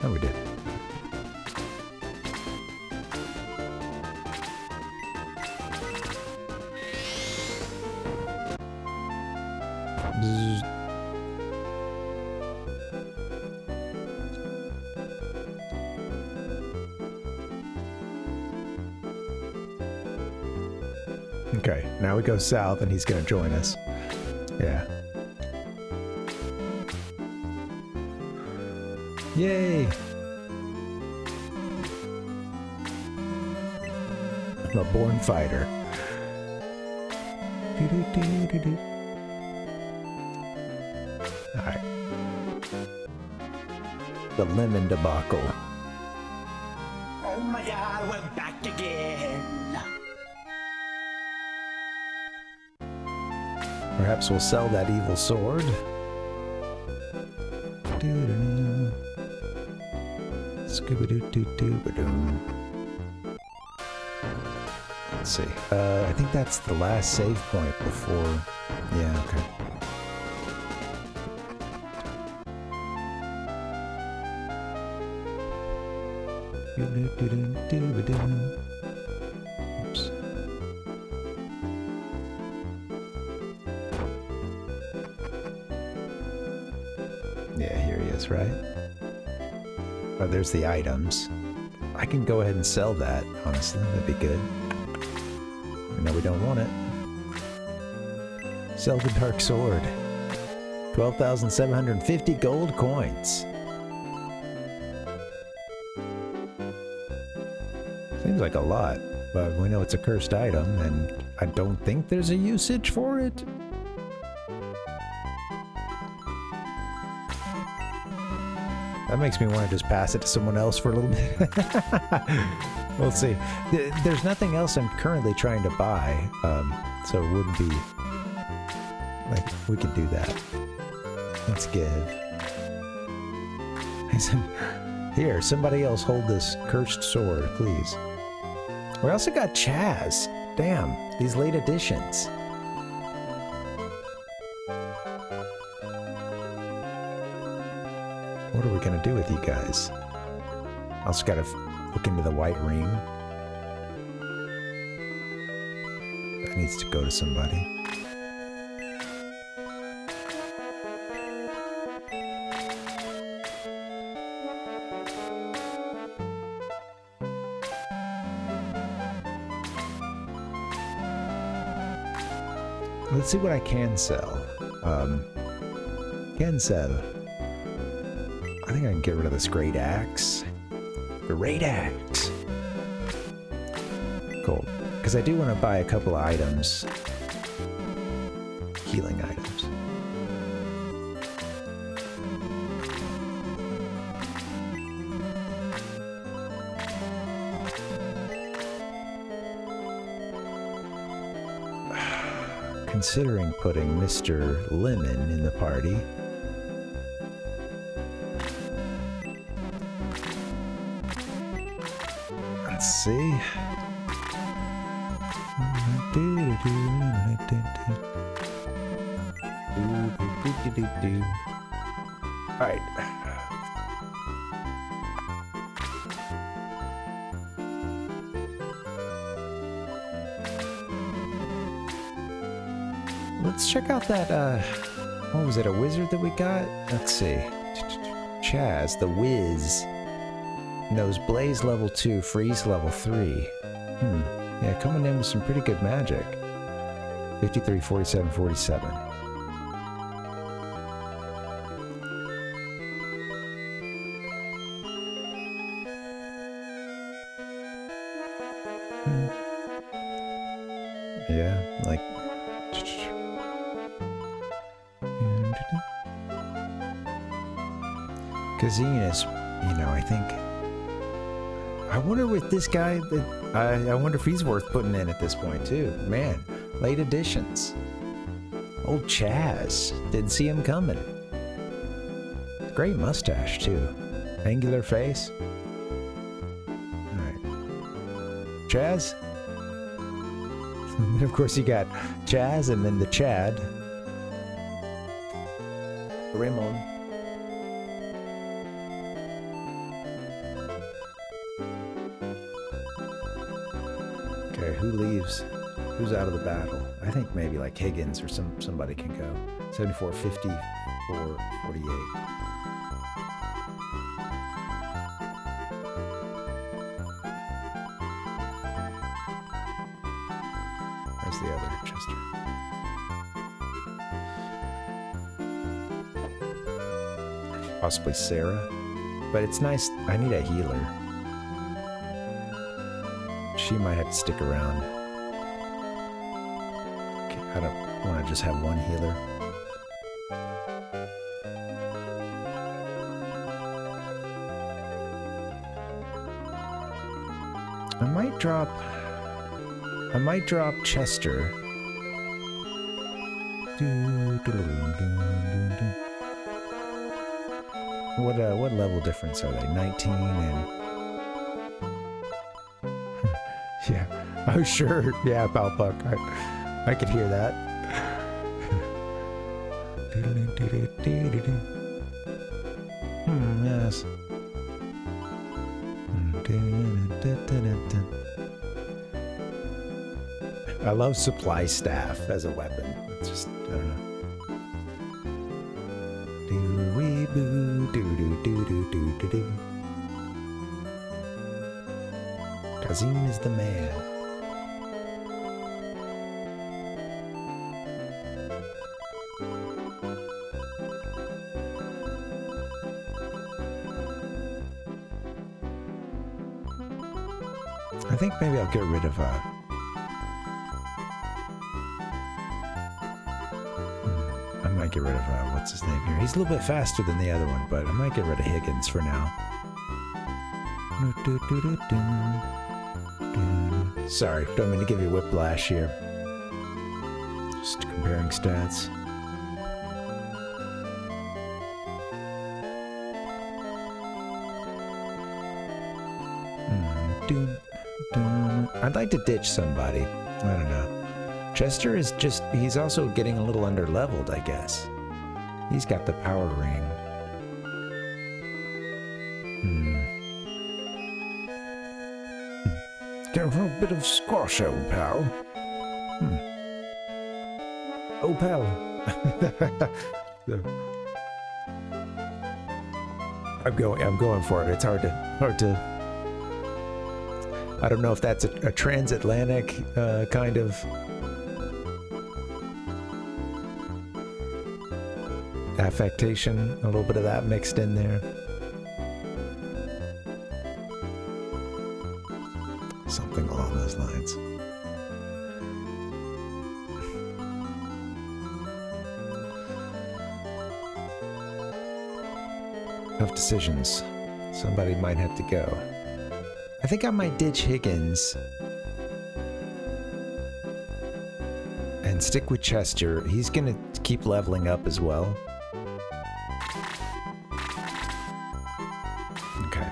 oh, we did. Bzzz. Okay, now we go south and he's gonna join us. Yeah. Yay! I'm a born fighter. Alright. The lemon debacle. Oh my god, we're back again. Perhaps we'll sell that evil sword. Scooby-doo-doo-doo-ba-doo. Let's see. I think that's the last save point before... Yeah, okay. Oops. Yeah, here he is, right? Oh, there's the items. I can go ahead and sell that, honestly. That'd be good. No, we don't want it. Sell the Dark Sword. 12,750 gold coins. Seems like a lot, but we know it's a cursed item, and I don't think there's a usage for it. That makes me want to just pass it to someone else for a little bit. We'll see. There's nothing else I'm currently trying to buy, so it wouldn't be... Like, we could do that. Let's give. I said, here, somebody else hold this cursed sword, please. We also got Chaz. Damn, these late editions. What are we gonna do with you guys? Also gotta look into the white ring. That needs to go to somebody. Let's see what I can sell. Can sell. I think I can get rid of this great axe. Great axe. Cool. Because I do want to buy a couple of items. Healing items. Considering putting Mr. Lemon in the party. Let's see. Alright. Let's check out that, what was it, a wizard that we got? Let's see. Chaz, the Wiz. Knows Blaze level 2, Freeze level 3. Yeah, coming in with some pretty good magic. 53, 47, 47. Yeah, like... GESHP, you know, I think I wonder with this guy, I wonder if he's worth putting in at this point too. Man, late additions. Old Chaz, didn't see him coming. Great mustache too. Angular face. Alright. Chaz? And of course you got Chaz and then the Chad. Raymond. Okay, who leaves? Who's out of the battle? I think maybe like Higgins or somebody can go. 74, 54, 48. Where's the other Chester? Possibly Sarah. But it's nice. I need a healer. She might have to stick around. Okay, I don't want to just have one healer. I might drop Chester. What level difference are they? 19 and yeah. Oh sure. Yeah, Palpuck. I could hear that. Yes. I love supply staff as a weapon. It's just, I don't know. Kazim is the man. I think maybe I'll get rid of I might get rid of what's his name here. He's a little bit faster than the other one, but I might get rid of Higgins for now. Sorry, don't mean to give you whiplash here. Just comparing stats. I'd like to ditch somebody. I don't know. Chester is just, he's also getting a little under-leveled, I guess. He's got the power ring. Get a little bit of squash, old pal. Oh, pal. I'm going for it. It's hard to. I don't know if that's a transatlantic kind of affectation, a little bit of that mixed in there. Something along those lines. Tough decisions. Somebody might have to go. I think I might ditch Higgins and stick with Chester. He's gonna keep leveling up as well. Okay.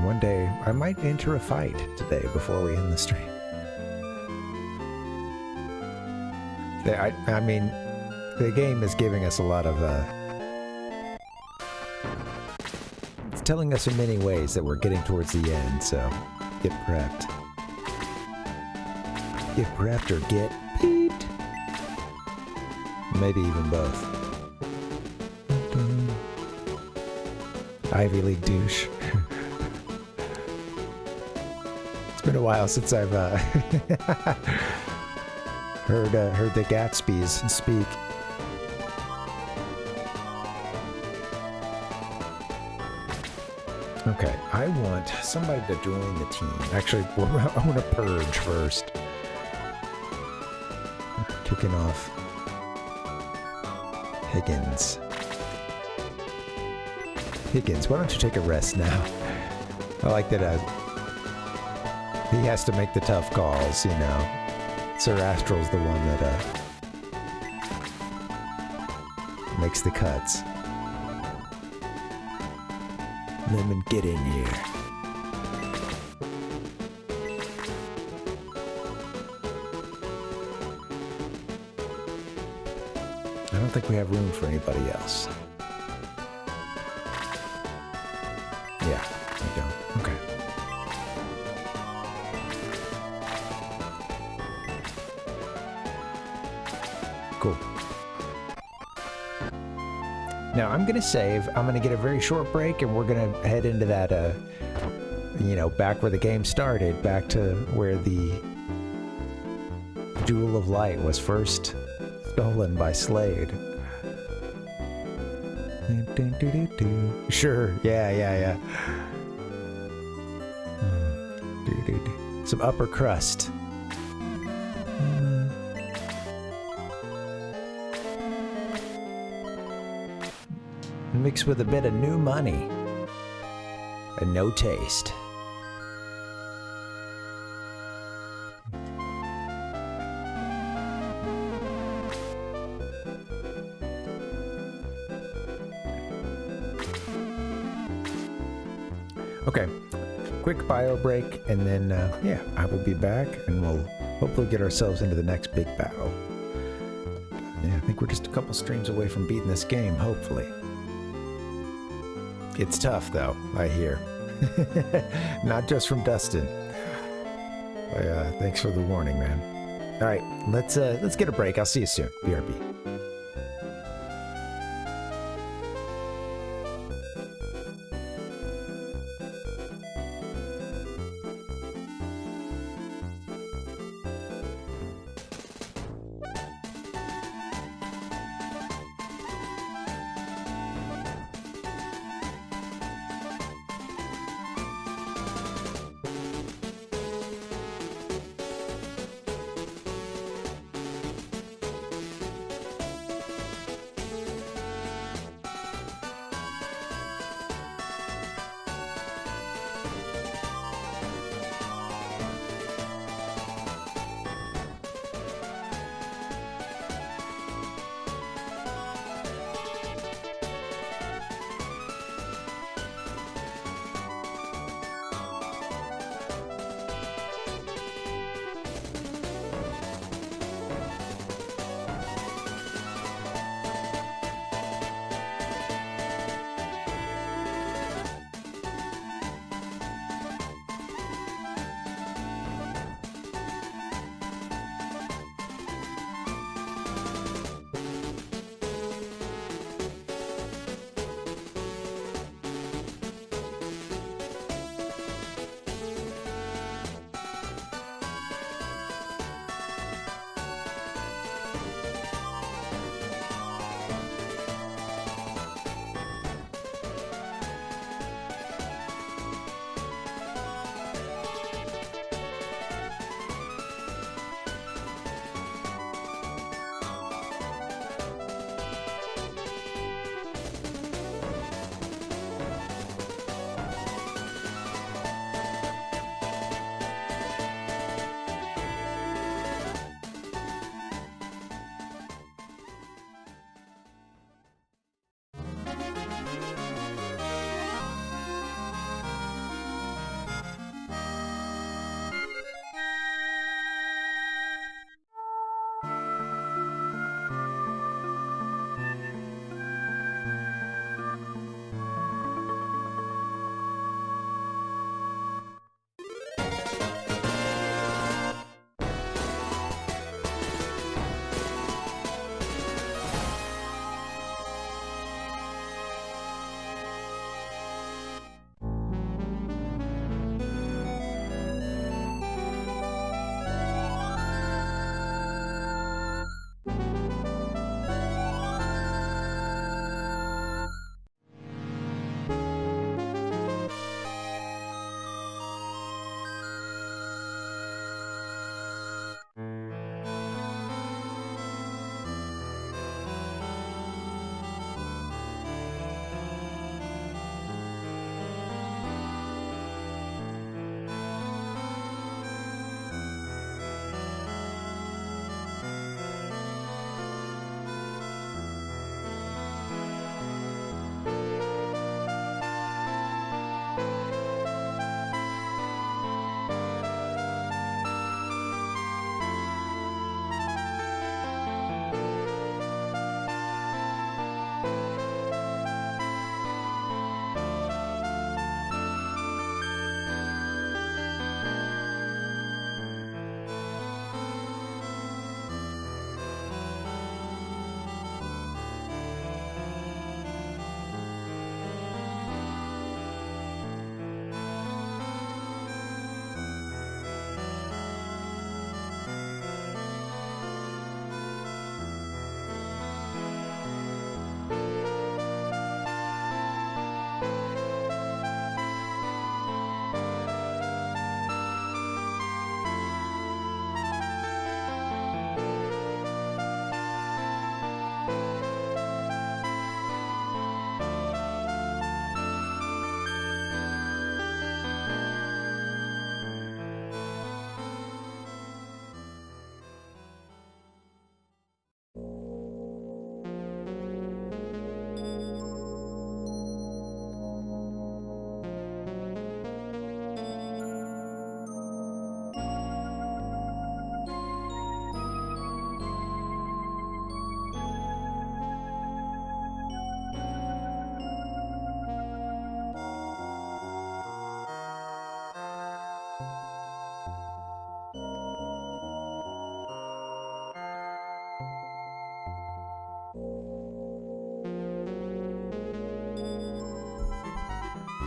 One day, I might enter a fight today before we end the stream. I mean, the game is giving us a lot of, it's telling us in many ways that we're getting towards the end, so get prepped. Get prepped or get peeped. Maybe even both. Ivy League douche. It's been a while since I've, heard the Gatsbys speak. Okay, I want somebody to join the team. Actually, I want to purge first. Kicking off Higgins. Higgins, why don't you take a rest now? I like that he has to make the tough calls, you know. Sir Astral's the one that makes the cuts. Lemon, get in here. I don't think we have room for anybody else. Yeah, we don't. Okay. Cool. Now I'm gonna save. I'm gonna get a very short break, and we're gonna head into that, you know, back where the game started, back to where the Jewel of Light was first stolen by Slade. Sure. Yeah. Some upper crust. Mixed with a bit of new money and no taste. Okay, quick bio break, and then yeah, I will be back, and we'll hopefully get ourselves into the next big battle. Yeah, I think we're just a couple streams away from beating this game, hopefully. It's tough, though, I hear. Not just from Dustin. Thanks for the warning, man. All right, let's get a break. I'll see you soon. BRB.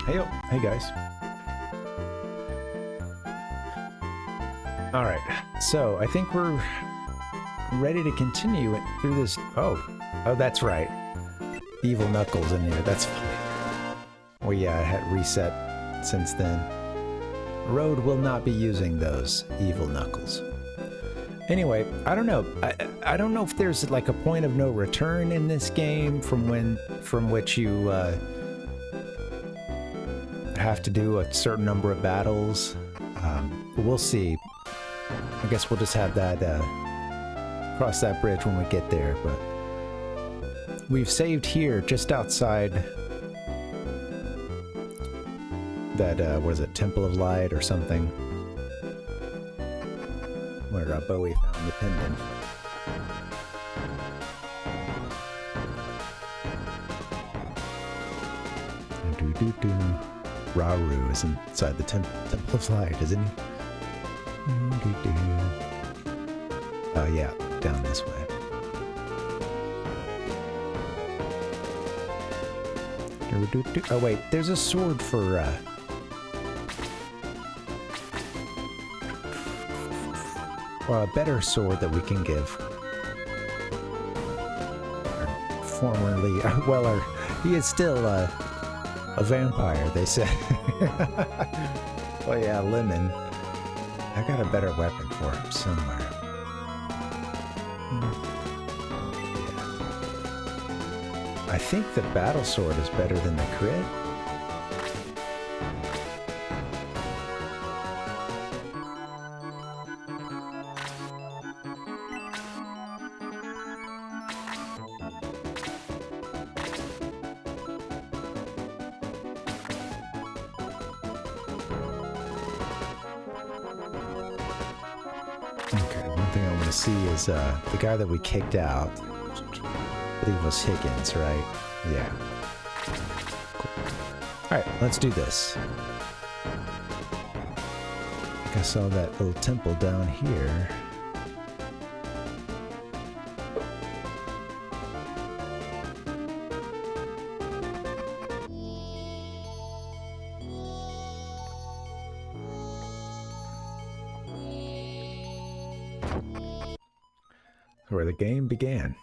Hey guys. All right, so I think we're ready to continue it through this. Oh, that's right. Evil Knuckles in here. That's funny. Well, yeah, I had reset since then. Road will not be using those Evil Knuckles. Anyway, I don't know. I don't know if there's like a point of no return in this game from which you have to do a certain number of battles. We'll see. I guess we'll just have that cross that bridge when we get there. But we've saved here just outside that what is it, Temple of Light or something, where BOWIE found the pendant. Rauru is inside the Temple of Light, isn't he? Oh yeah, down this way. Oh wait, there's a sword for well, a better sword that we can give. Formerly, well, he is still a vampire, they say. Oh yeah, Lemon. I got a better weapon for him somewhere. Yeah. I think the battle sword is better than the crit. See is the guy that we kicked out. I believe it was Higgins, right? Yeah. Cool. Alright, let's do this. I think I saw that little temple down here. Where the game began.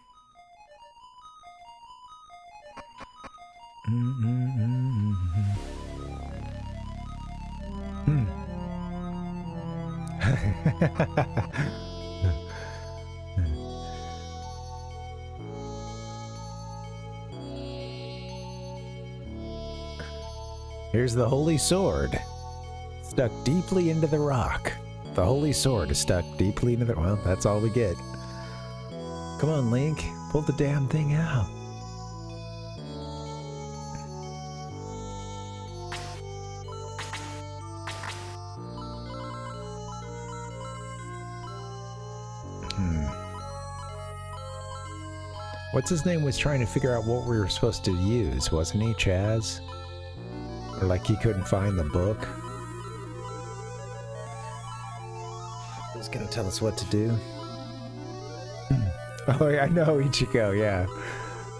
Here's the holy sword, stuck deeply into the rock. The holy sword is stuck deeply into the... Well, that's all we get. Come on, Link. Pull the damn thing out. What's his name was trying to figure out what we were supposed to use, wasn't he, Chaz? Or like he couldn't find the book. Who's gonna tell us what to do? Oh, I know, Ichigo, yeah.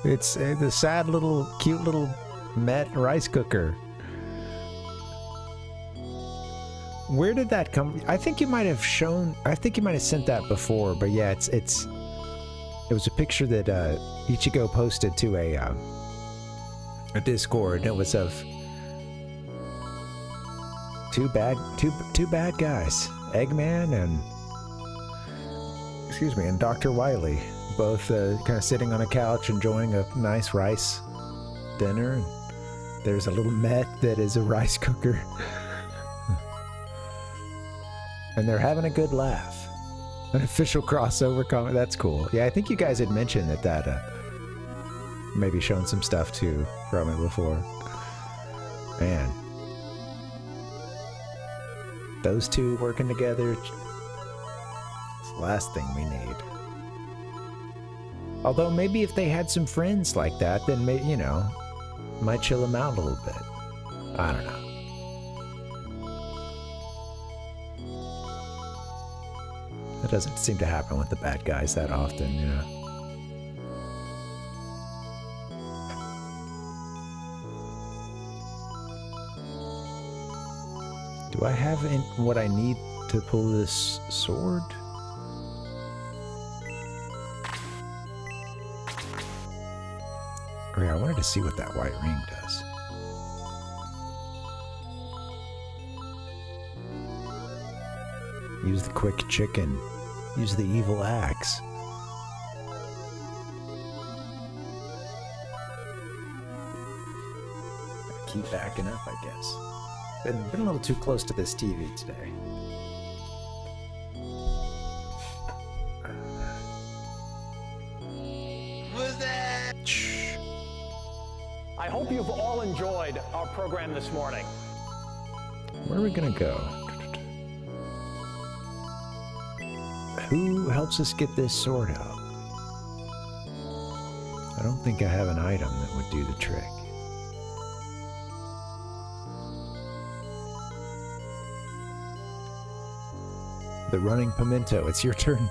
It's the sad little, cute little Met rice cooker. Where did that come? I think you might have shown, I think you might have sent that before, but yeah, it was a picture that Ichigo posted to a Discord. It was of two bad guys, Eggman and Dr. Wily, both kind of sitting on a couch enjoying a nice rice dinner. And there's a little Met that is a rice cooker. And they're having a good laugh. An official crossover comment. That's cool. Yeah, I think you guys had mentioned that maybe shown some stuff too from it before. Man. Those two working together, it's the last thing we need. Although maybe if they had some friends like that, then maybe, you know, might chill them out a little bit. I don't know. That doesn't seem to happen with the bad guys that often, you know. Do I have what I need to pull this sword? Oh yeah, I wanted to see what that white ring does. Use the quick chicken. Use the evil axe. Keep backing up, I guess. Been a little too close to this TV today. Shh. I hope you've all enjoyed our program this morning. Where are we gonna go? Who helps us get this sword out? I don't think I have an item that would do the trick. The running pimento, it's your turn.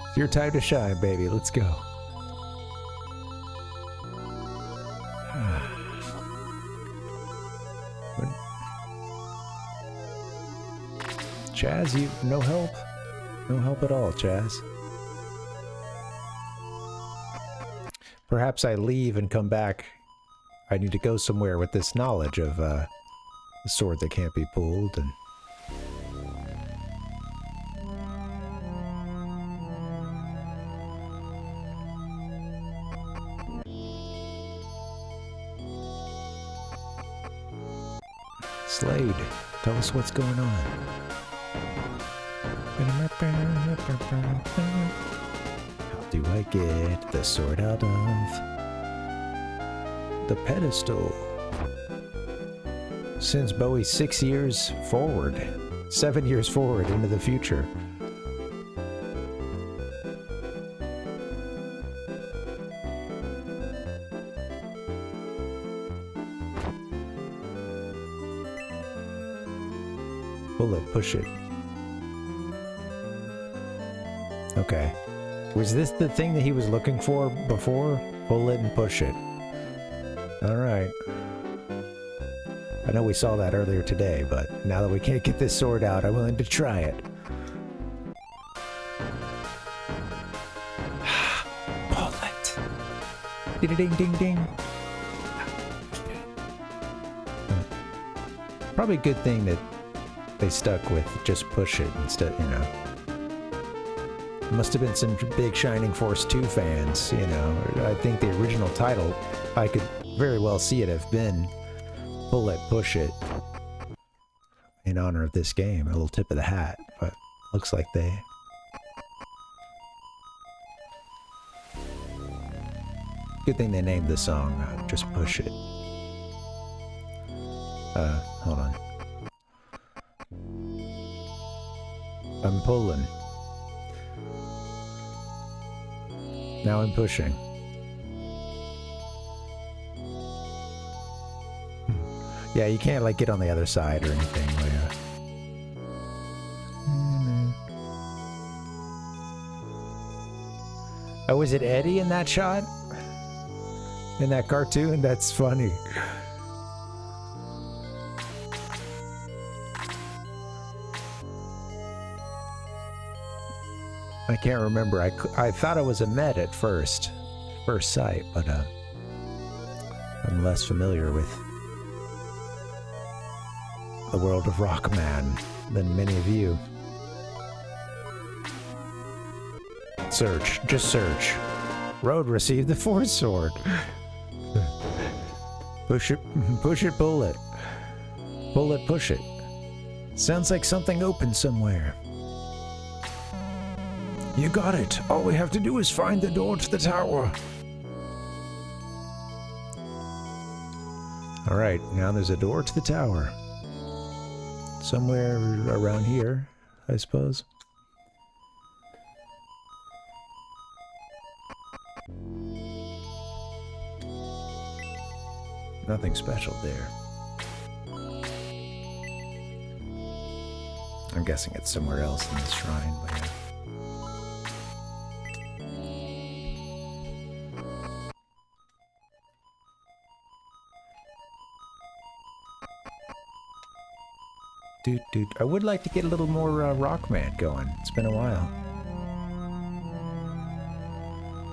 It's your time to shine, baby. Let's go. Chaz, you no help? No help at all, Chaz. Perhaps I leave and come back. I need to go somewhere with this knowledge of the sword that can't be pulled and Slade, tell us what's going on. How do I get the sword out of the pedestal? Sends Bowie 6 years forward, 7 years forward into the future. Bullet, push it. Okay. Was this the thing that he was looking for before? Pull it and push it. Alright. I know we saw that earlier today, but now that we can't get this sword out, I'm willing to try it. Pull it. Ding-a-ding-ding-ding. Probably a good thing that they stuck with just push it instead, you know. Must have been some big ShiningForce 2 fans, you know. I think the original title, I could very well see it have been Pull It, Push It in honor of this game. A little tip of the hat, but looks like they... Good thing they named the song Just Push It. Hold on. I'm pulling. Now I'm pushing. Yeah, you can't like get on the other side or anything. Oh, is it Eddie in that shot? In that cartoon? That's funny. I can't remember. I thought it was a Met at first sight, but I'm less familiar with the world of Rockman than many of you. Search, just search. Road received the Force Sword. Push it, pull it. Pull it, push it. Sounds like something open somewhere. You got it. All we have to do is find the door to the tower. Alright, now there's a door to the tower. Somewhere around here, I suppose. Nothing special there. I'm guessing it's somewhere else in this shrine, but yeah. I would like to get a little more Rockman going. It's been a while.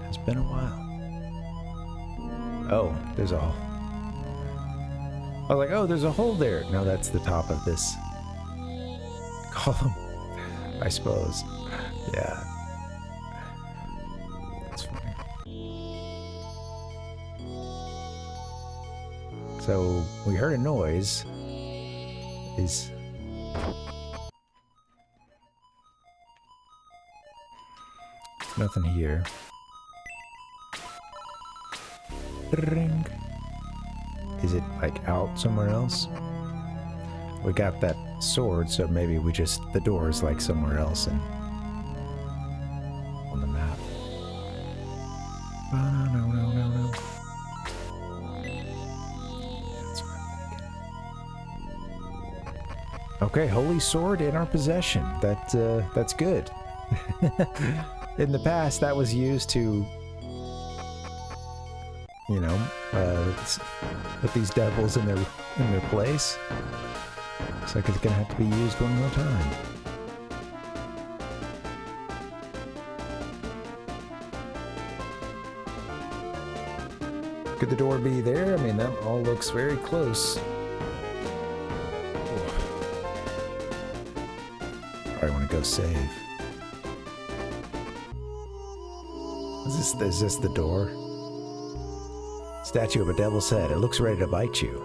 It's been a while. Oh, there's a hole. I was like, oh, there's a hole there. No, that's the top of this column, I suppose. Yeah. That's funny. So, we heard a noise. Is... Nothing here. Ring. Is it like out somewhere else? We got that sword, so maybe we just... the door is like somewhere else and on the map. Oh, no. That's what I'm thinking. Okay, holy sword in our possession. That's good. In the past, that was used to, you know, put these devils in their place. Looks like it's gonna have to be used one more time. Could the door be there? I mean, that all looks very close. I want to go save. Is this the door? Statue of a devil's head. It looks ready to bite you.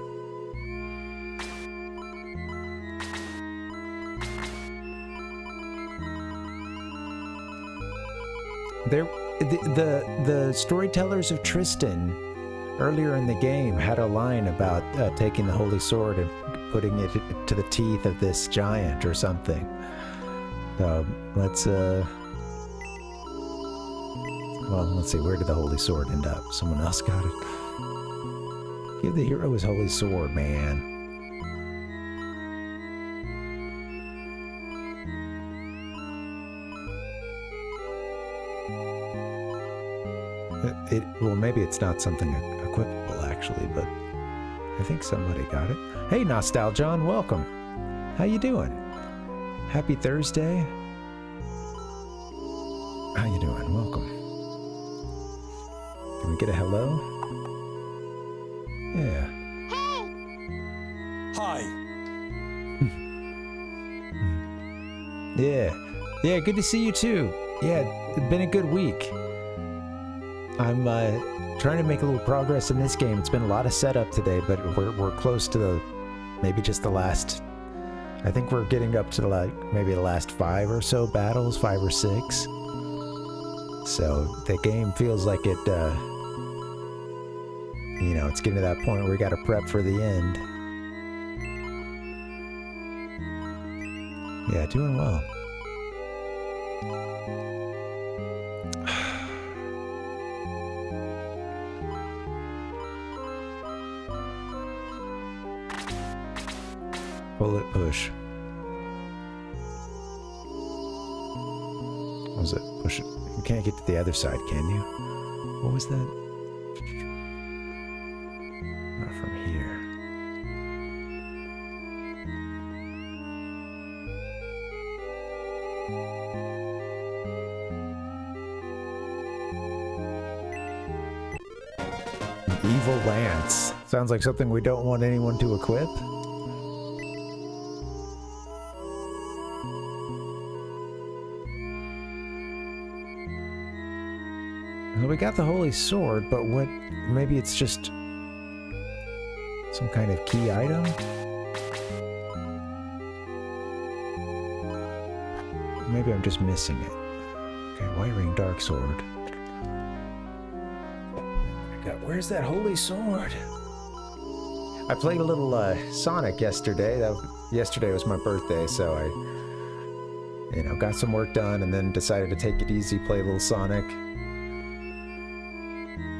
The storytellers of Tristan earlier in the game had a line about taking the holy sword and putting it to the teeth of this giant or something. Let's see, where did the holy sword end up? Someone else got it. Give the hero his holy sword, man. Well, maybe it's not something equipable, actually, but I think somebody got it. Hey, Nostalgion, welcome. How you doing? Happy Thursday. How you doing? Welcome. Can we get a hello? Yeah. Hi. Yeah, good to see you too. Yeah, it's been a good week. I'm trying to make a little progress in this game. It's been a lot of setup today, but we're close to maybe just the last... I think we're getting up to maybe the last 5 or so battles, 5 or 6. So the game feels like it, you know, it's getting to that point where we got to prep for the end. Yeah, doing well. Bullet push. What was it? Push it. You can't get to the other side, can you? What was that? Not from here. An evil lance. Sounds like something we don't want anyone to equip. We got the holy sword, but what? Maybe it's just some kind of key item? Maybe I'm just missing it. Okay, white ring, dark sword. Where's that holy sword? I played a little Sonic yesterday. Yesterday was my birthday, so I, you know, got some work done and then decided to take it easy, play a little Sonic.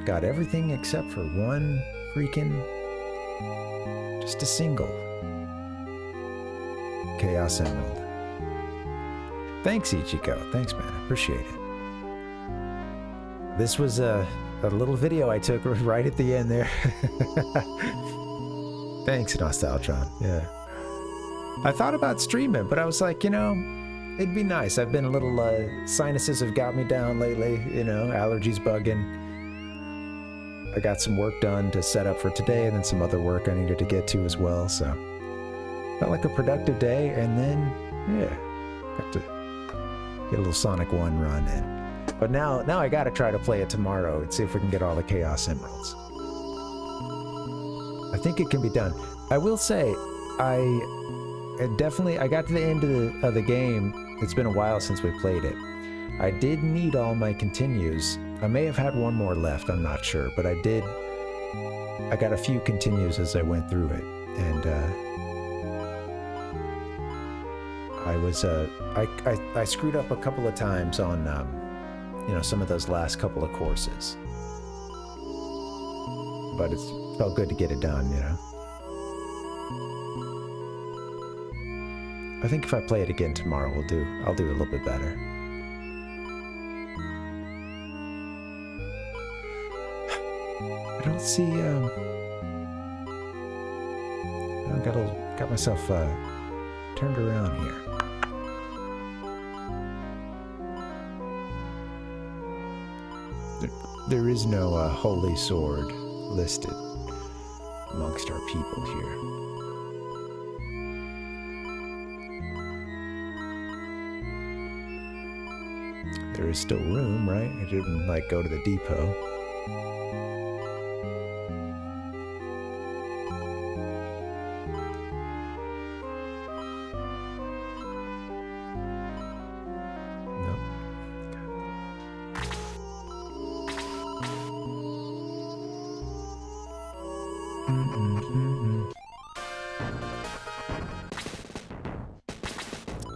Got everything except for one freaking... just a single Chaos Emerald. Thanks, Ichiko. Thanks, man. I appreciate it. This was a little video I took right at the end there. Thanks, Nostalgion. Yeah. I thought about streaming, but I was like, you know, it'd be nice. I've been a little, sinuses have got me down lately, you know, allergies bugging. I got some work done to set up for today and then some other work I needed to get to as well, so. Felt like a productive day, and then, yeah, got to get a little Sonic 1 run in. But now I gotta try to play it tomorrow and see if we can get all the Chaos Emeralds. I think it can be done. I will say, I got to the end of the game. It's been a while since we played it. I did need all my continues. I may have had one more left, I'm not sure, but I got a few continues as I went through it, and I screwed up a couple of times on, you know, some of those last couple of courses, but it felt good to get it done, you know. I think if I play it again tomorrow, I'll do a little bit better. I don't see, I got myself, turned around here. There is no, holy sword listed amongst our people here. There is still room, right? It didn't, like, go to the depot.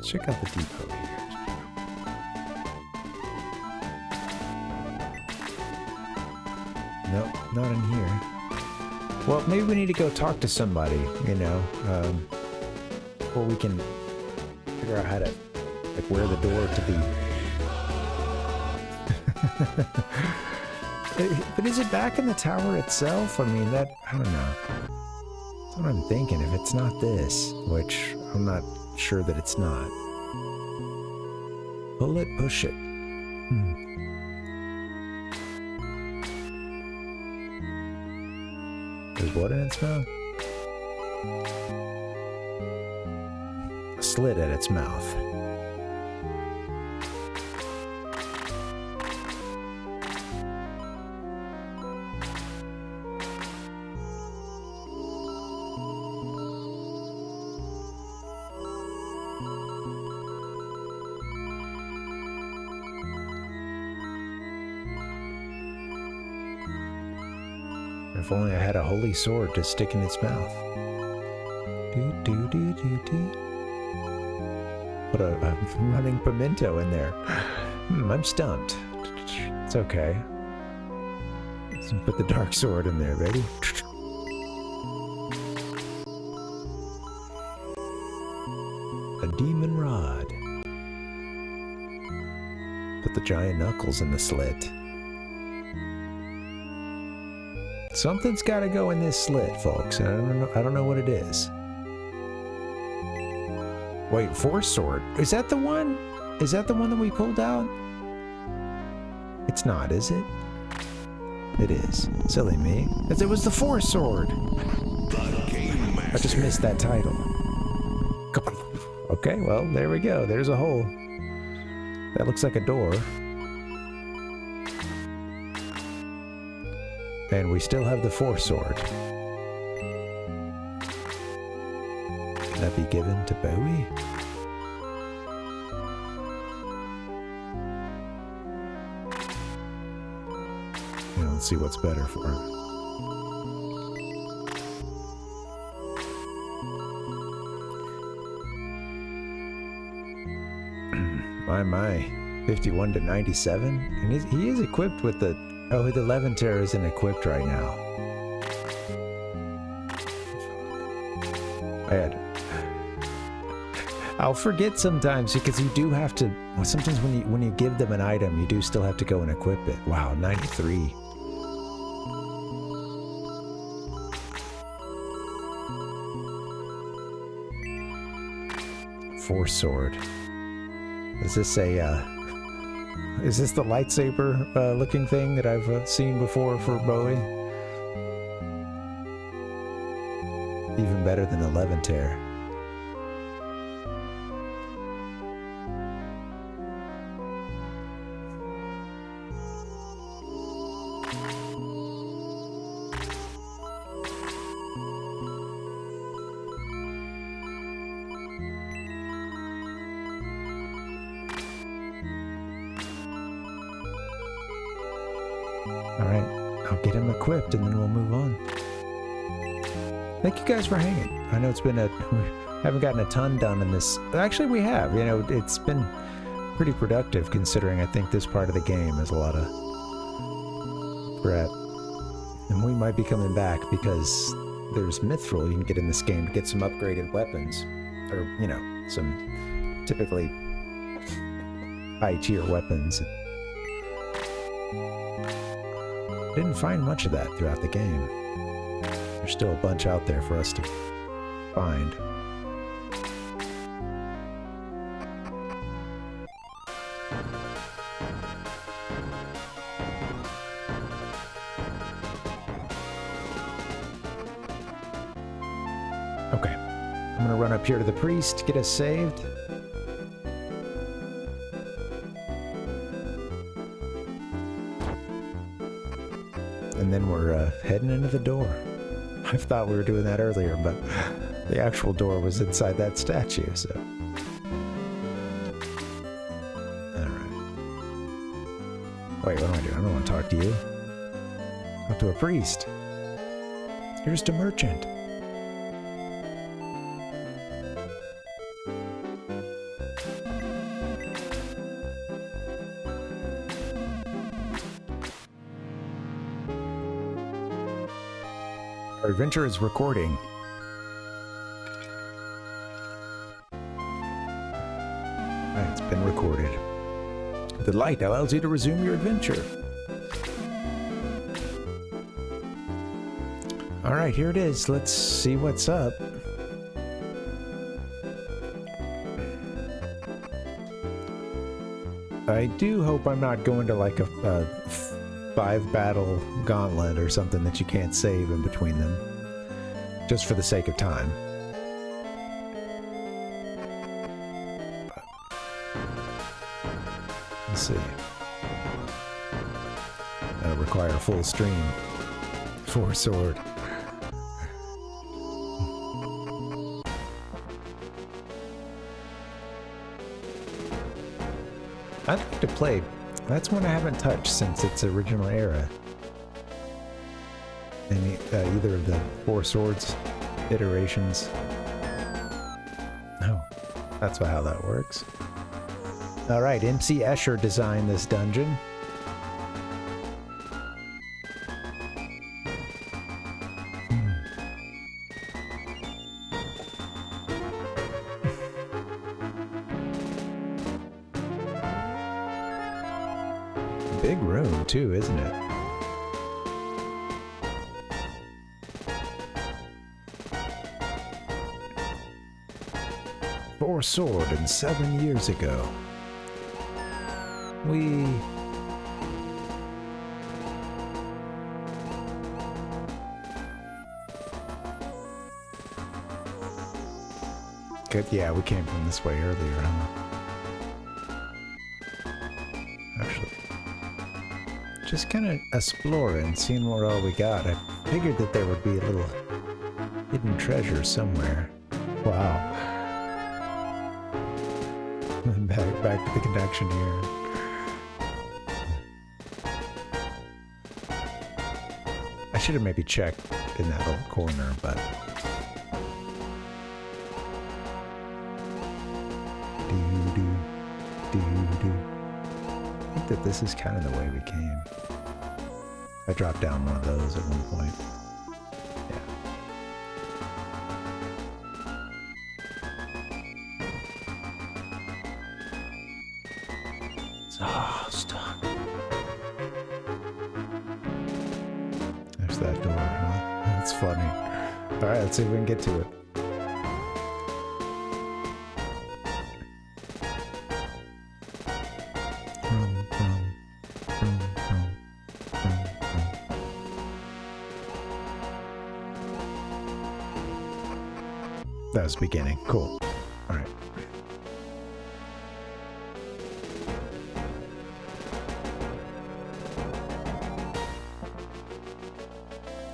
Check out the depot here. Nope, not in here. Well, maybe we need to go talk to somebody, you know, or we can figure out how to, like, where the door to be. But is it back in the tower itself? I mean, I don't know. That's what I'm thinking. If it's not this, which I'm not sure that it's not. Pull it, push it. There's what in its mouth? A slit at its mouth. If only I had a holy sword to stick in its mouth. Put a running pimento in there. I'm stumped. It's okay. Let's put the dark sword in there. Ready? A demon rod. Put the giant knuckles in the slit. Something's got to go in this slit, folks. I don't know what it is. Wait, Force Sword. Is that the one? Is that the one that we pulled out? It's not, is it? It is. Silly me. It was the Force Sword. I just missed that title. Okay, well, there we go. There's a hole. That looks like a door. And we still have the Force Sword. Can that be given to Bowie? Yeah, let's see what's better for him. My, 51 to 97? And he is equipped with the... Oh, the Levanter isn't equipped right now. I'll forget sometimes because you do have to. Well, sometimes when you give them an item, you do still have to go and equip it. Wow, 93. Force sword. Is this a, is this the lightsaber looking thing that I've seen before for Bowie? Even better than the Levanter. Alright, I'll get him equipped and then we'll move on. Thank you guys for hanging. I know it's been we haven't gotten a ton done in this. Actually, we have. You know, it's been pretty productive considering I think this part of the game is a lot of prep. And we might be coming back because there's Mithril you can get in this game to get some upgraded weapons. Or, you know, some typically high tier weapons. Didn't find much of that throughout the game. There's still a bunch out there for us to find. Okay, I'm gonna run up here to the priest, get us saved. And then we're heading into the door. I thought we were doing that earlier, but the actual door was inside that statue, so. Alright. Wait, what am I doing? I don't want to talk to you. Talk to a priest. Here's the merchant. Our adventure is recording. Alright, it's been recorded. The light allows you to resume your adventure. Alright, here it is. Let's see what's up. I do hope I'm not going to like a 5-battle gauntlet or something that you can't save in between them. Just for the sake of time. Let's see. That'll require a full stream. 4 sword. I'd like to play. That's one I haven't touched since its original era. Any, either of the 4 swords iterations. Oh, that's how that works. Alright, MC Escher designed this dungeon. Big room too, isn't it? For sword and 7 years ago. Good, yeah, we came from this way earlier, huh? Just kind of exploring, seeing what all we got. I figured that there would be a little hidden treasure somewhere. Wow. back to the connection here. I should have maybe checked in that little corner, but... I think that this is kind of the way we came. I dropped down one of those at one point. Yeah. Stuck. There's that door, huh? That's funny. Alright, let's see if we can get to it. That was the beginning. Cool. All right.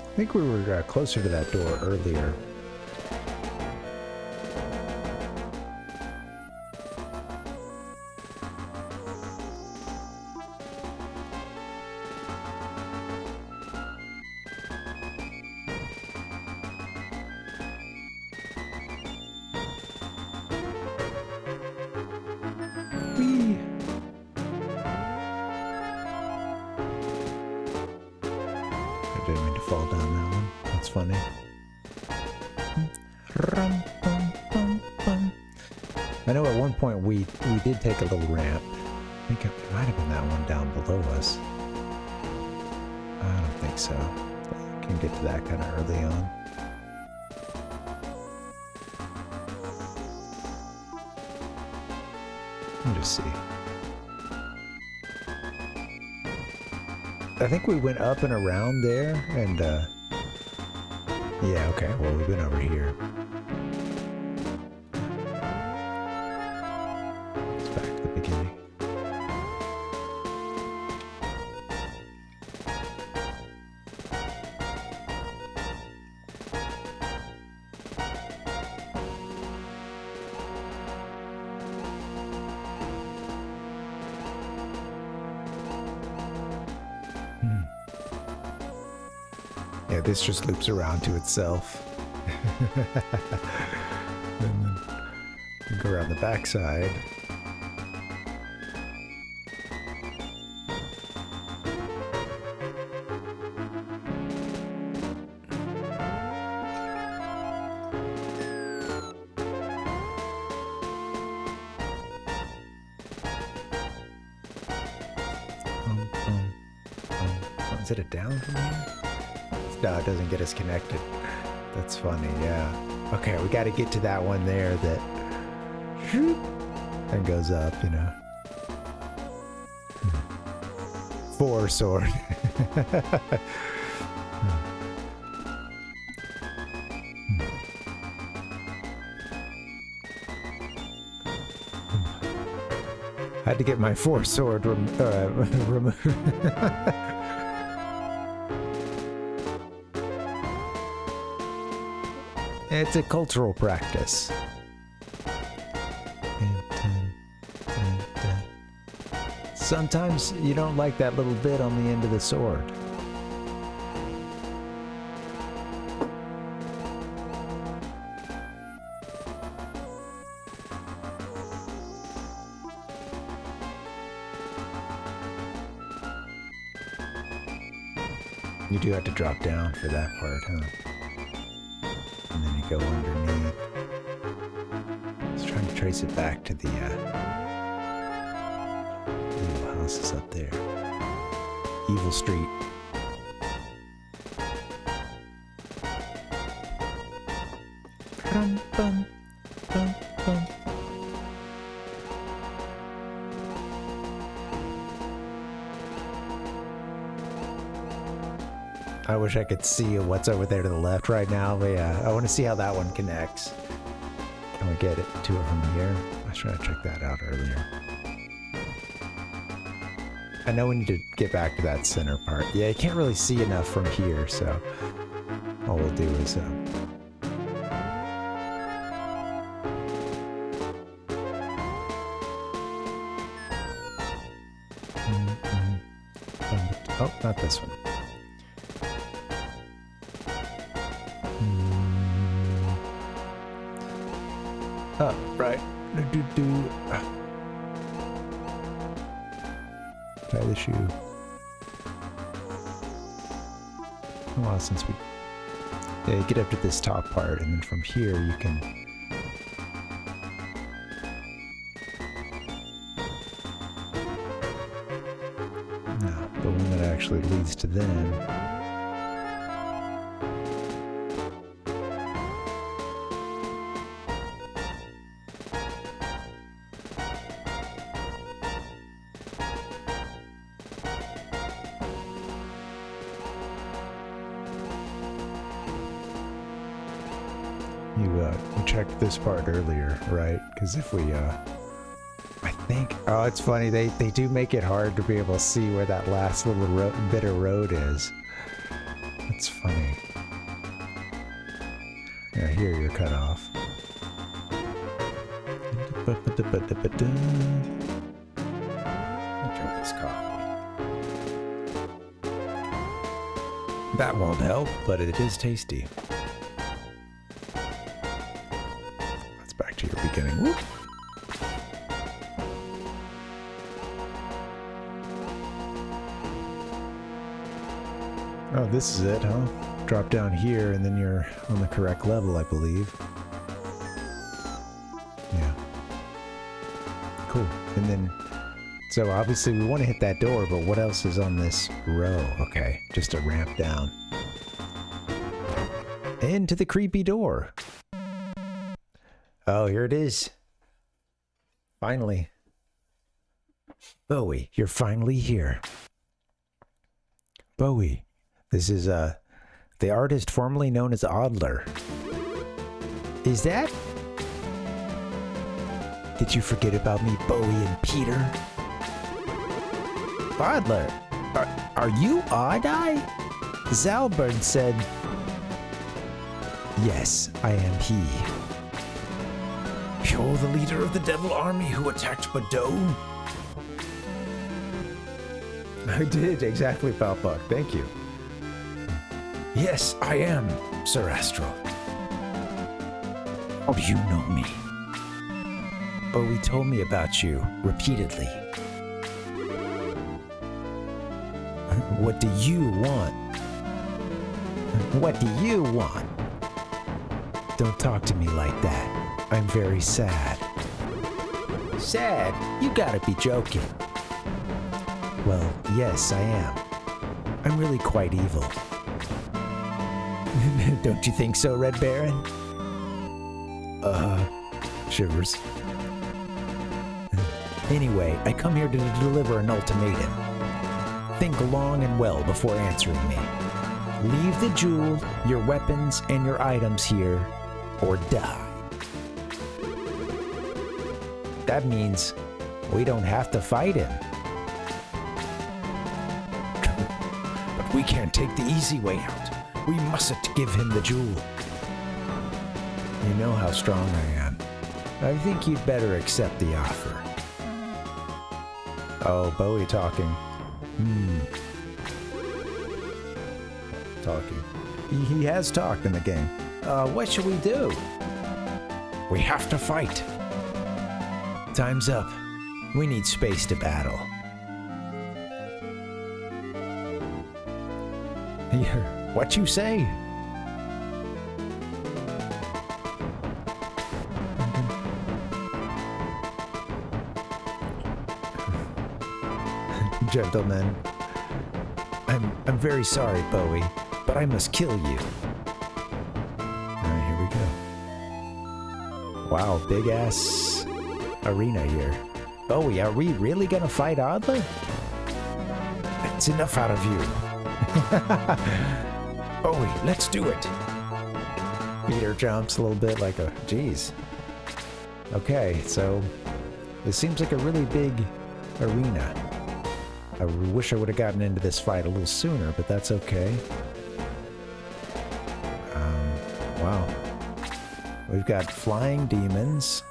I think we were closer to that door earlier. I know at one point we did take a little ramp. I think it might have been that one down below us. I don't think so. I can get to that kind of early on. Let me just see. I think we went up and around there and yeah, okay, well we've been over here. Yeah, this just loops around to itself. And then go around the backside. Is it a down from here? No, it doesn't get us connected. That's funny, yeah. Okay, we got to get to that one there that and goes up, you know. 4 sword. Had to get my 4 sword removed. It's a cultural practice. Sometimes you don't like that little bit on the end of the sword. You do have to drop down for that part, huh? And then you go underneath. I was trying to trace it back to the evil houses up there. Evil Street. Bum, bum, bum, bum. I wish I could see what's over there to the left right now, but yeah, I want to see how that one connects. Can we get it to it from here? I was trying to check that out earlier. I know we need to get back to that center part. Yeah, you can't really see enough from here, so all we'll do is oh, not this one. Oh, right. Tie the shoe. A while since we get up to this top part, and then from here you can no, the one that actually leads to them. You checked this part earlier, right? Because if we, I think, oh, it's funny, they do make it hard to be able to see where that last little bit of road is. That's funny. Yeah, here you're cut off. Drink this coffee. That won't help, but it is tasty. Let's back to your beginning. Whoop. Oh, this is it, huh? Drop down here and then you're on the correct level, I believe. Yeah. Cool. And then, so obviously we want to hit that door, but what else is on this row? Okay, just a ramp down. Into the creepy door. Oh, here it is. Finally. Bowie, you're finally here. Bowie, this is, the artist formerly known as Adler. Is that? Did you forget about me, Bowie and Peter? Adler, are you Odd-Eye? Zalburn said, yes, I am he. You're the leader of the Devil Army who attacked Badou? I did, exactly, Palpak, thank you. Yes, I am, Sir Astral. How do you know me? Bowie told me about you repeatedly. What do you want? What do you want? Don't talk to me like that. I'm very sad. Sad? You gotta be joking. Well, yes, I am. I'm really quite evil. Don't you think so, Red Baron? Shivers. Anyway, I come here to deliver an ultimatum. Think long and well before answering me. Leave the jewel, your weapons, and your items here, or die. That means we don't have to fight him. But we can't take the easy way out. We mustn't give him the jewel. You know how strong I am. I think you'd better accept the offer. Oh, Bowie talking. Talking. He has talked in the game. What should we do? We have to fight. Time's up. We need space to battle. Here, what you say? Gentlemen, I'm very sorry, Bowie, but I must kill you. Alright, here we go. Wow, big ass arena here. Bowie, are we really gonna fight Adler? That's enough out of you. Bowie, let's do it. Peter jumps a little bit like a, geez. Okay, so this seems like a really big arena. I wish I would have gotten into this fight a little sooner, but that's okay. Wow. We've got flying demons.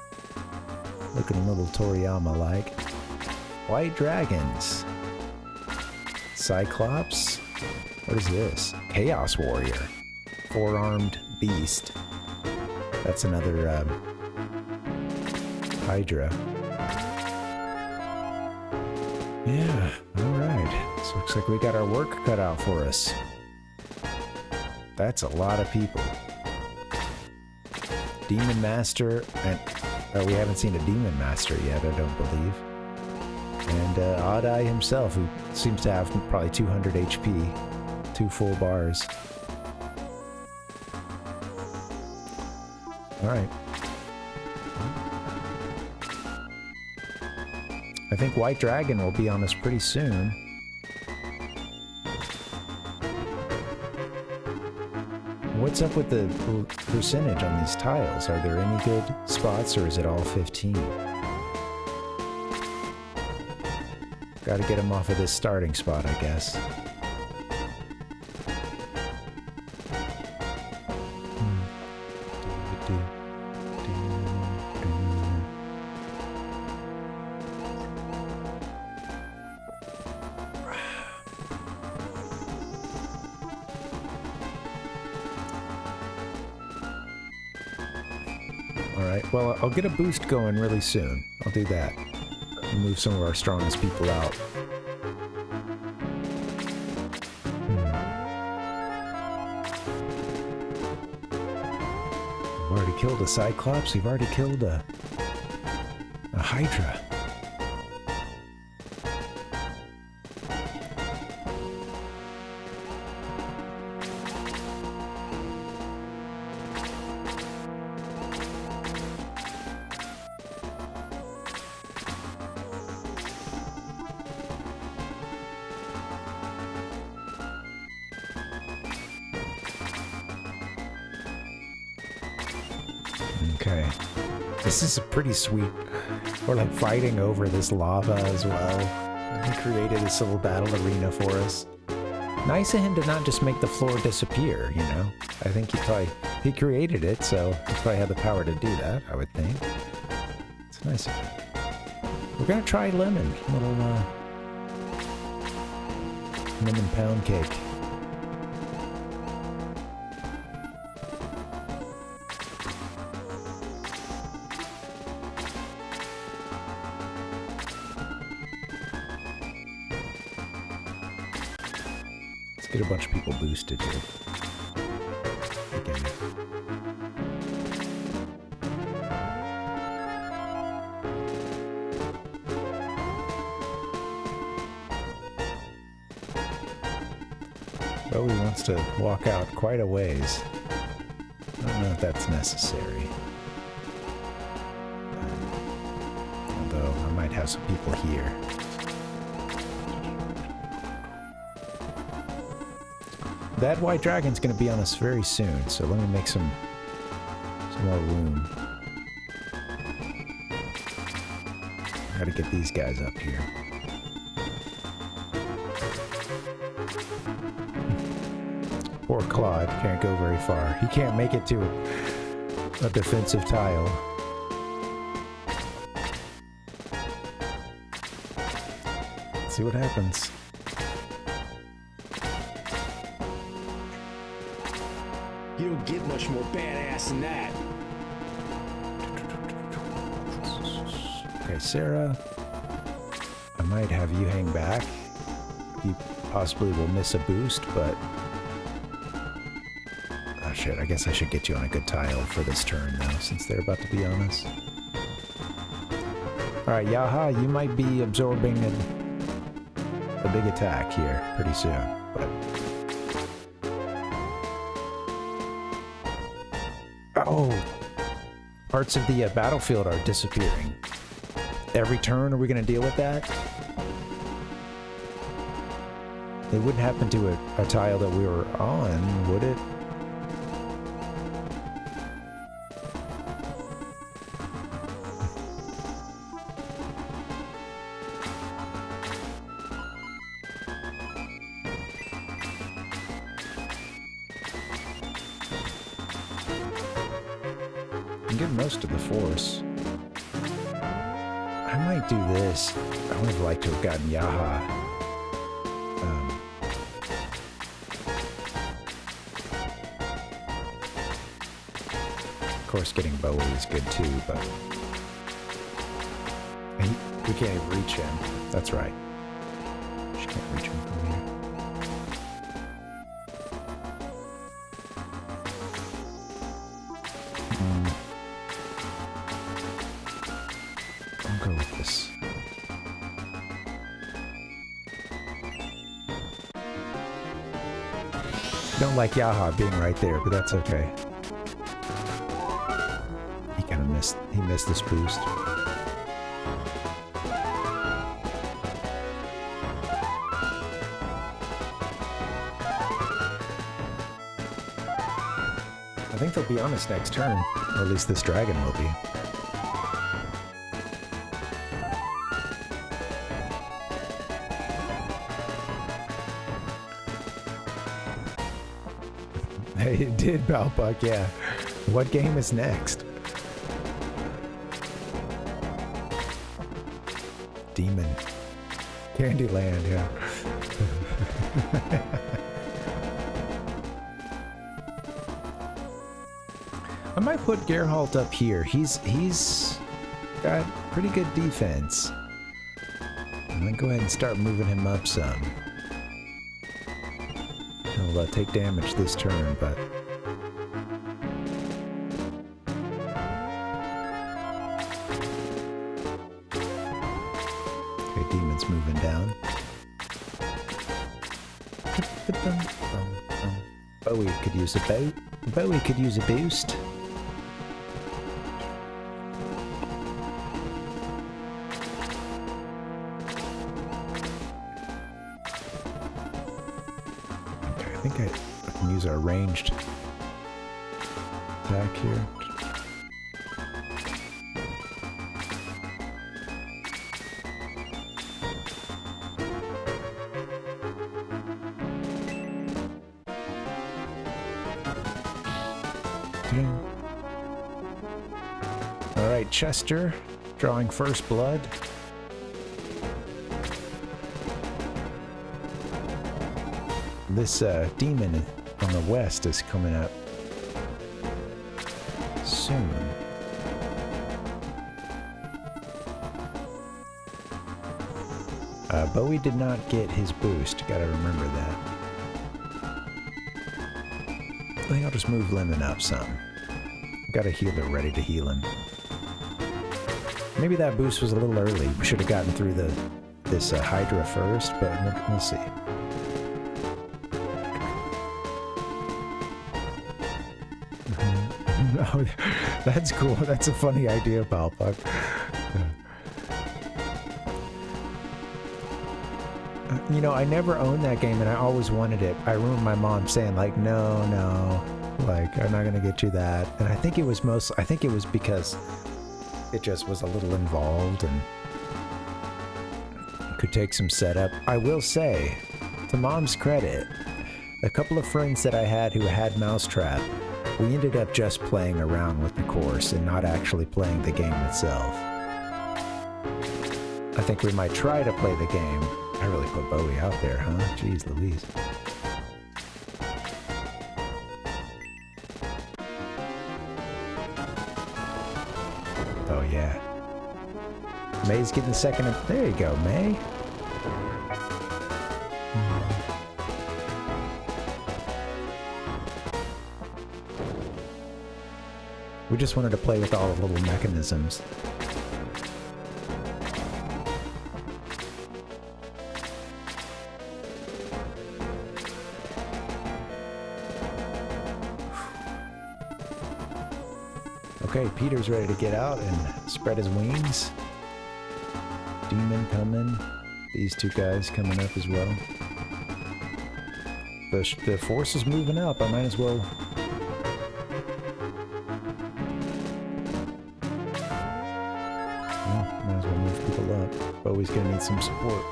Looking a little Toriyama-like. White dragons. Cyclops. What is this? Chaos Warrior. Four-armed beast. That's another, Hydra. Yeah, alright. So looks like we got our work cut out for us. That's a lot of people. Demon Master, and we haven't seen a Demon Master yet, I don't believe. And Odd-Eye himself, who seems to have probably 200 HP. 2 full bars. Alright. I think White Dragon will be on us pretty soon. What's up with the percentage on these tiles? Are there any good spots, or is it all 15? Gotta get them off of this starting spot, I guess. Alright, well, I'll get a boost going really soon. I'll do that. Move some of our strongest people out. We've already killed a Cyclops. We've already killed a Hydra. Okay. This is a pretty sweet. We're like fighting over this lava as well. He created this little battle arena for us. Nice of him to not just make the floor disappear, you know? I think he created it, so he probably had the power to do that, I would think. It's nice of him. We're gonna try lemon. Little, lemon pound cake. Get a bunch of people boosted here. Again. Bowie wants to walk out quite a ways. I don't know if that's necessary. Although I might have some people here. That white dragon's going to be on us very soon, so let me make some more room. Gotta get these guys up here. Poor Claude can't go very far. He can't make it to a defensive tile. Let's see what happens. You don't get much more badass than that. Okay, Sarah. I might have you hang back. You possibly will miss a boost, but... oh shit, I guess I should get you on a good tile for this turn now, since they're about to be on us. Alright, Yaha, you might be absorbing a big attack here pretty soon, but... oh! Parts of the battlefield are disappearing. Every turn, are we going to deal with that? It wouldn't happen to a tile that we were on, would it? I can get most of the force. I might do this. I would have liked to have gotten Yaha. Of course, getting Bowie is good too, but we can't even reach him. That's right. She can't reach him from here. I'll go with this. Don't like Yaha being right there, but that's okay. He missed this boost. think they'll be on us next turn, or at least this dragon will be. Hey, it did, Balbuck, yeah. What game is next? Demon. Candyland, yeah. I might put Geralt up here. He's got pretty good defense. I'm gonna go ahead and start moving him up some. He'll take damage this turn, but okay, Demon's moving down. Bowie could use a boat. Bowie could use a boost. Okay, I think I can use our ranged attack here. Alright, Chester, drawing first blood. This demon on the west is coming up soon. Bowie did not get his boost, gotta remember that. I think I'll just move Lemon up some. Got a healer ready to heal him. Maybe that boost was a little early. We should have gotten through this Hydra first, but we'll see. Oh, that's cool. That's a funny idea, Balbuck. You know, I never owned that game, and I always wanted it. I remember my mom saying, like, no, like, I'm not gonna get you that. And I think it was because it just was a little involved and could take some setup. I will say, to Mom's credit, a couple of friends that I had who had Mousetrap, we ended up just playing around with the course and not actually playing the game itself. I think we might try to play the game. I really put Bowie out there, huh? Jeez Louise. Oh yeah. May's getting the second. There you go, May. We just wanted to play with all the little mechanisms. Okay, Peter's ready to get out and spread his wings. Demon coming. These two guys coming up as well. The force is moving up. I might as well. Well, might as well move people up. Bowie's gonna need some support.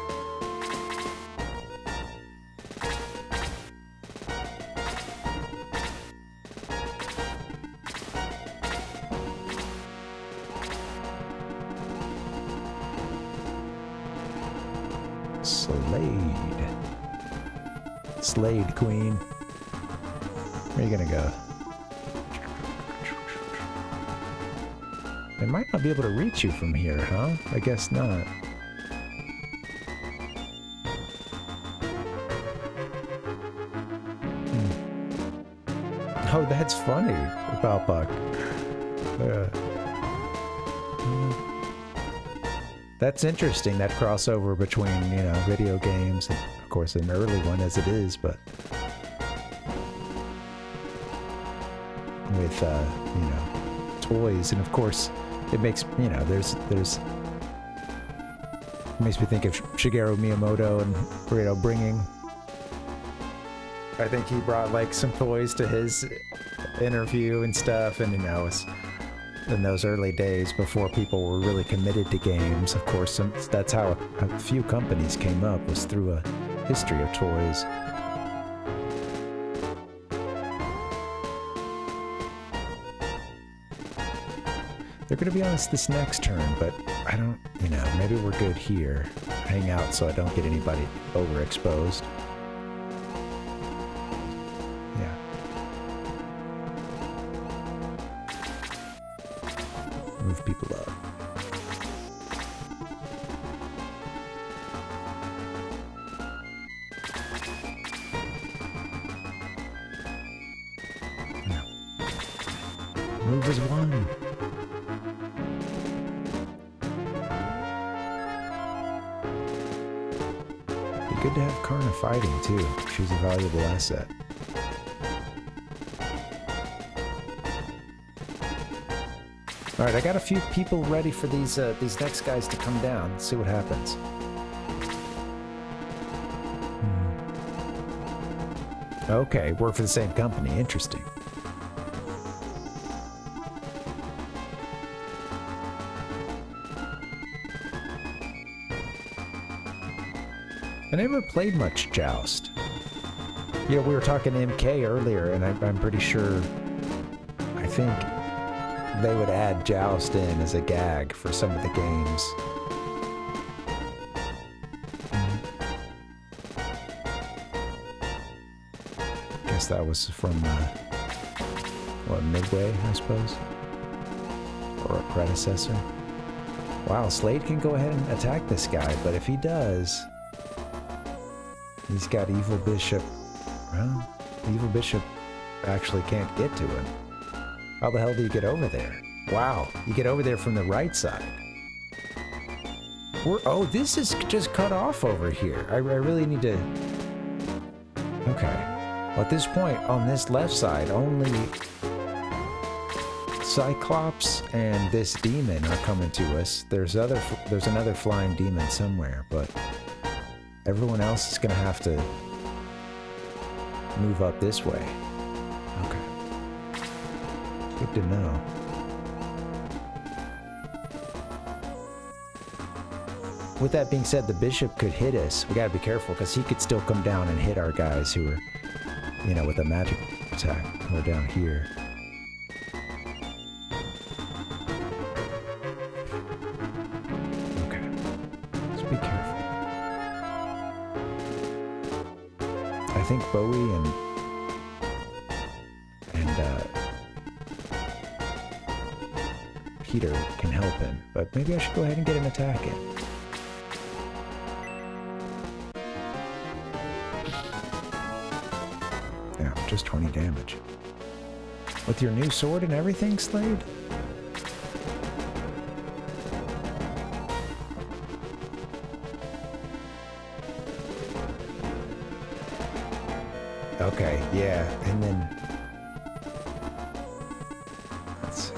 Slade, Queen. Where are you gonna go? They might not be able to reach you from here, huh? I guess not. Oh, that's funny about Buck. That's interesting, that crossover between, you know, video games and, of course, an early one as it is, but with, you know, toys. And, of course, it makes, you know, there's it makes me think of Shigeru Miyamoto and, you know, bringing, I think he brought, like, some toys to his interview and stuff, and you know, it's in those early days before people were really committed to games. Of course, that's how a few companies came up, was through a history of toys. They're gonna be on us this next turn, but I don't, you know, maybe we're good here. Hang out so I don't get anybody overexposed. Yeah. Move people up. No. Move as one. Good to have Karna fighting too. She's a valuable asset. All right, I got a few people ready for these next guys to come down. Let's see what happens. Okay, work for the same company. Interesting. I never played much Joust. Yeah, we were talking MK earlier, and I'm pretty sure, I think they would add Joust in as a gag for some of the games. Guess that was from, what, Midway, I suppose? Or a predecessor? Wow, Slade can go ahead and attack this guy, but if he does... He's got Evil Bishop. Well, Evil Bishop actually can't get to him. How the hell do you get over there? Wow, you get over there from the right side. Oh, this is just cut off over here. I really need to... Okay. Well, at this point, on this left side, only Cyclops and this demon are coming to us. There's another flying demon somewhere, but... Everyone else is going to have to move up this way. Okay. Good to know. With that being said, the bishop could hit us. We got to be careful because he could still come down and hit our guys who are, you know, with a magic attack. We're down here. Okay. Let's be careful. I think Bowie and Peter can help him, but maybe I should go ahead and get an attack in. Yeah, just 20 damage. With your new sword and everything, Slade? Okay, yeah, and then... Let's see.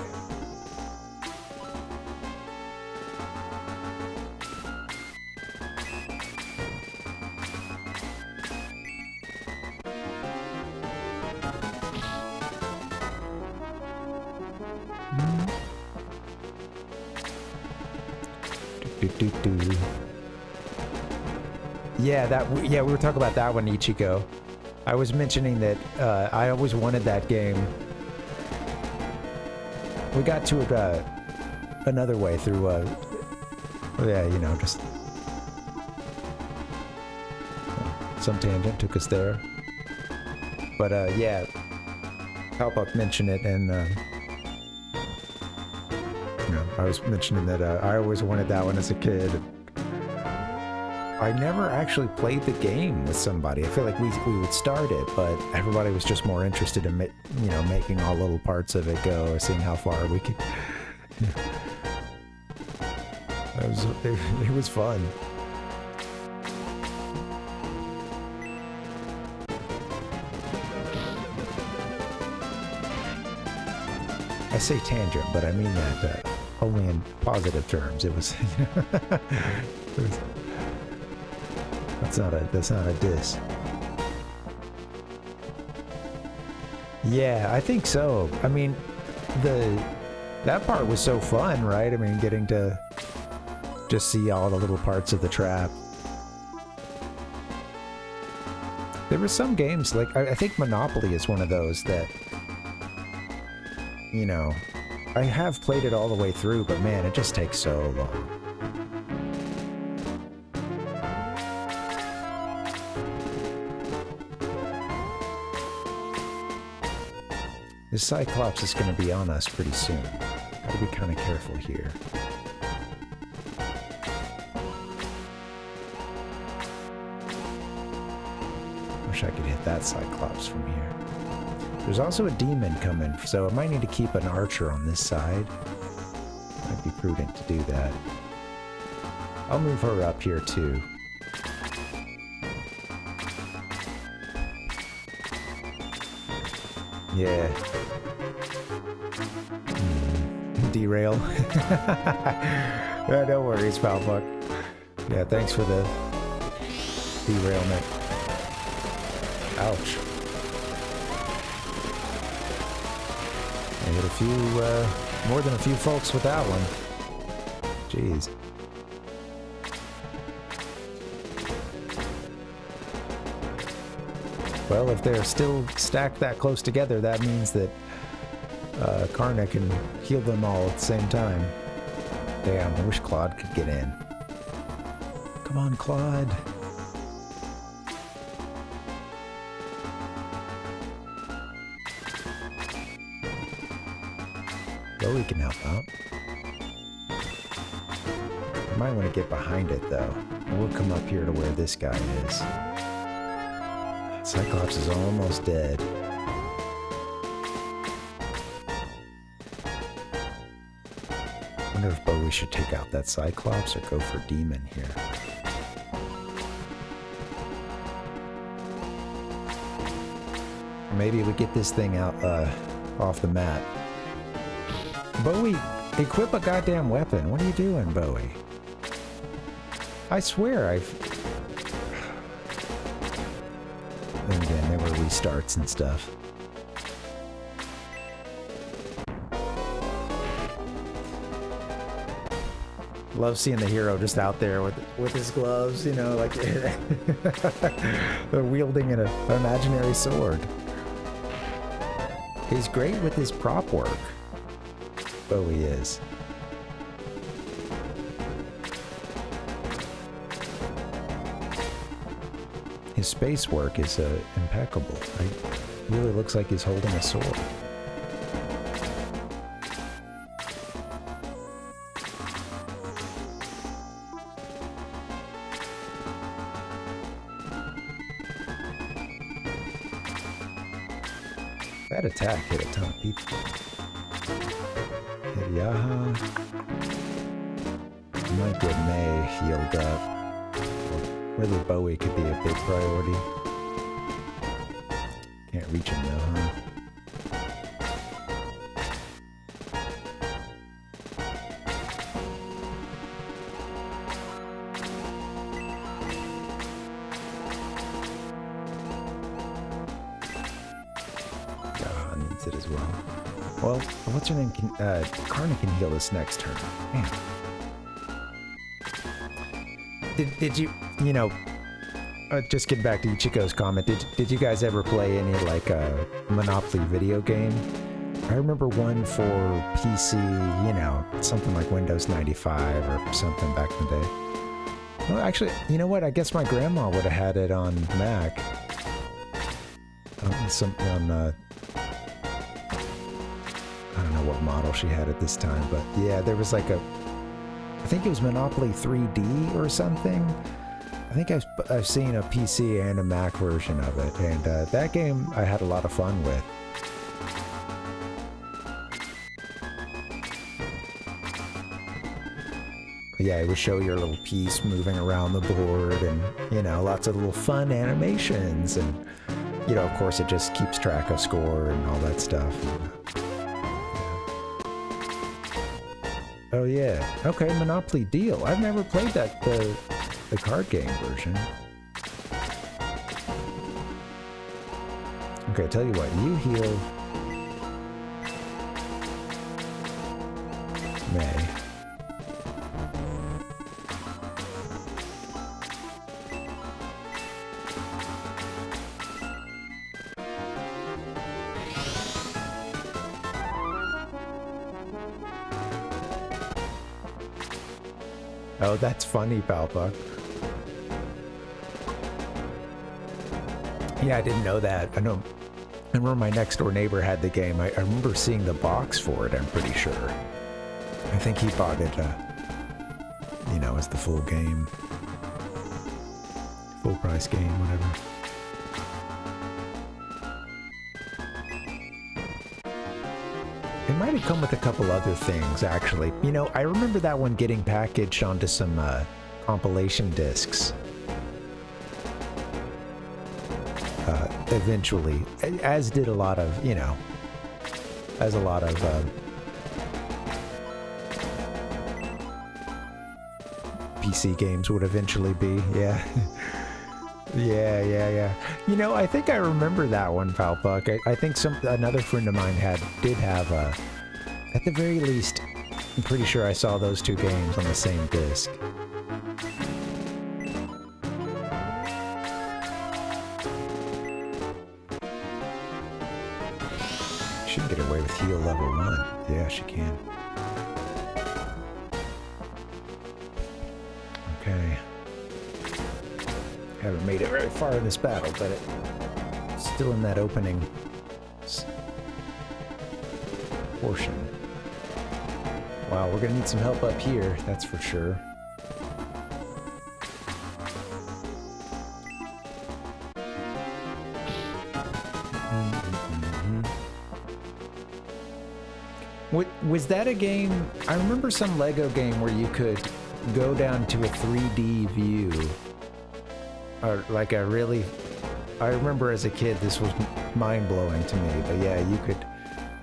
Yeah, we were talking about that one, Ichigo. I was mentioning that I always wanted that game. We got to it another way through, yeah, you know, just some tangent took us there. But yeah, Halbuck mentioned it, and you know, I was mentioning that I always wanted that one as a kid. I never actually played the game with somebody. I feel like we would start it, but everybody was just more interested in you know, making all little parts of it go, or seeing how far we could. It was fun. I say tangent, but I mean that only in positive terms. It was. It was that's not a diss. Yeah, I think so. I mean, that part was so fun, right? I mean, getting to just see all the little parts of the trap. There were some games, like, I think Monopoly is one of those that, you know, I have played it all the way through, but man, it just takes so long. This Cyclops is going to be on us pretty soon. Gotta be kind of careful here. Wish I could hit that Cyclops from here. There's also a demon coming, so I might need to keep an archer on this side. Might be prudent to do that. I'll move her up here too. Yeah. Derail. Yeah, no worries, Palbuck. Yeah, thanks for the derailment. Ouch. I hit a few, more than a few folks with that one. Jeez. Well, if they're still stacked that close together, that means that Karna can heal them all at the same time. Damn, I wish Claude could get in. Come on, Claude. Bowie can help out. I might want to get behind it, though. We'll come up here to where this guy is. Cyclops is almost dead. I wonder if Bowie should take out that Cyclops or go for Demon here. Or maybe we get this thing out off the mat. Bowie, equip a goddamn weapon. What are you doing, Bowie? I swear And again, there were restarts and stuff. Love seeing the hero just out there with his gloves, you know, like wielding an imaginary sword. He's great with his prop work. Bowie is. His space work is impeccable. It really looks like he's holding a sword. That attack hit a ton of people. Hit Yaha. Might get May healed up. Really, Bowie could be a big priority. Can't reach him though, huh? Yeah, needs it as well. Well, what's her name? Karna can heal this next turn. Man. Did you, you know, just getting back to Ichiko's comment, did you guys ever play any, like, Monopoly video game? I remember one for PC, you know, something like Windows 95 or something back in the day. Well, actually, you know what? I guess my grandma would have had it on Mac. I don't know what model she had at this time, but yeah, there was like I think it was Monopoly 3D or something. I think I've seen a PC and a Mac version of it, and that game I had a lot of fun with. But yeah, it would show your little piece moving around the board, and you know, lots of little fun animations, and you know, of course, it just keeps track of score and all that stuff. Oh yeah. Okay, Monopoly Deal. I've never played that the card game version. Okay, tell you what, you heal Oh, that's funny, Palpuck. Yeah, I didn't know that. I remember my next door neighbor had the game. I remember seeing the box for it, I'm pretty sure. I think he bought it, you know, as the full game. Full price game, whatever. It might have come with a couple other things, actually. You know, I remember that one getting packaged onto some compilation discs. Eventually, as did a lot of, you know, as a lot of PC games would eventually be. Yeah. Yeah. You know, I think I remember that one, Palpuck. I think another friend of mine did have at the very least, I'm pretty sure I saw those two games on the same disc. She can get away with heal level 1. Yeah, she can. Okay. Haven't made it very far in this battle, but it's still in that opening portion. Wow, we're gonna need some help up here, that's for sure. Was that a game? I remember some Lego game where you could go down to a 3D view. Or like a really... I remember as a kid this was mind-blowing to me, but yeah, you could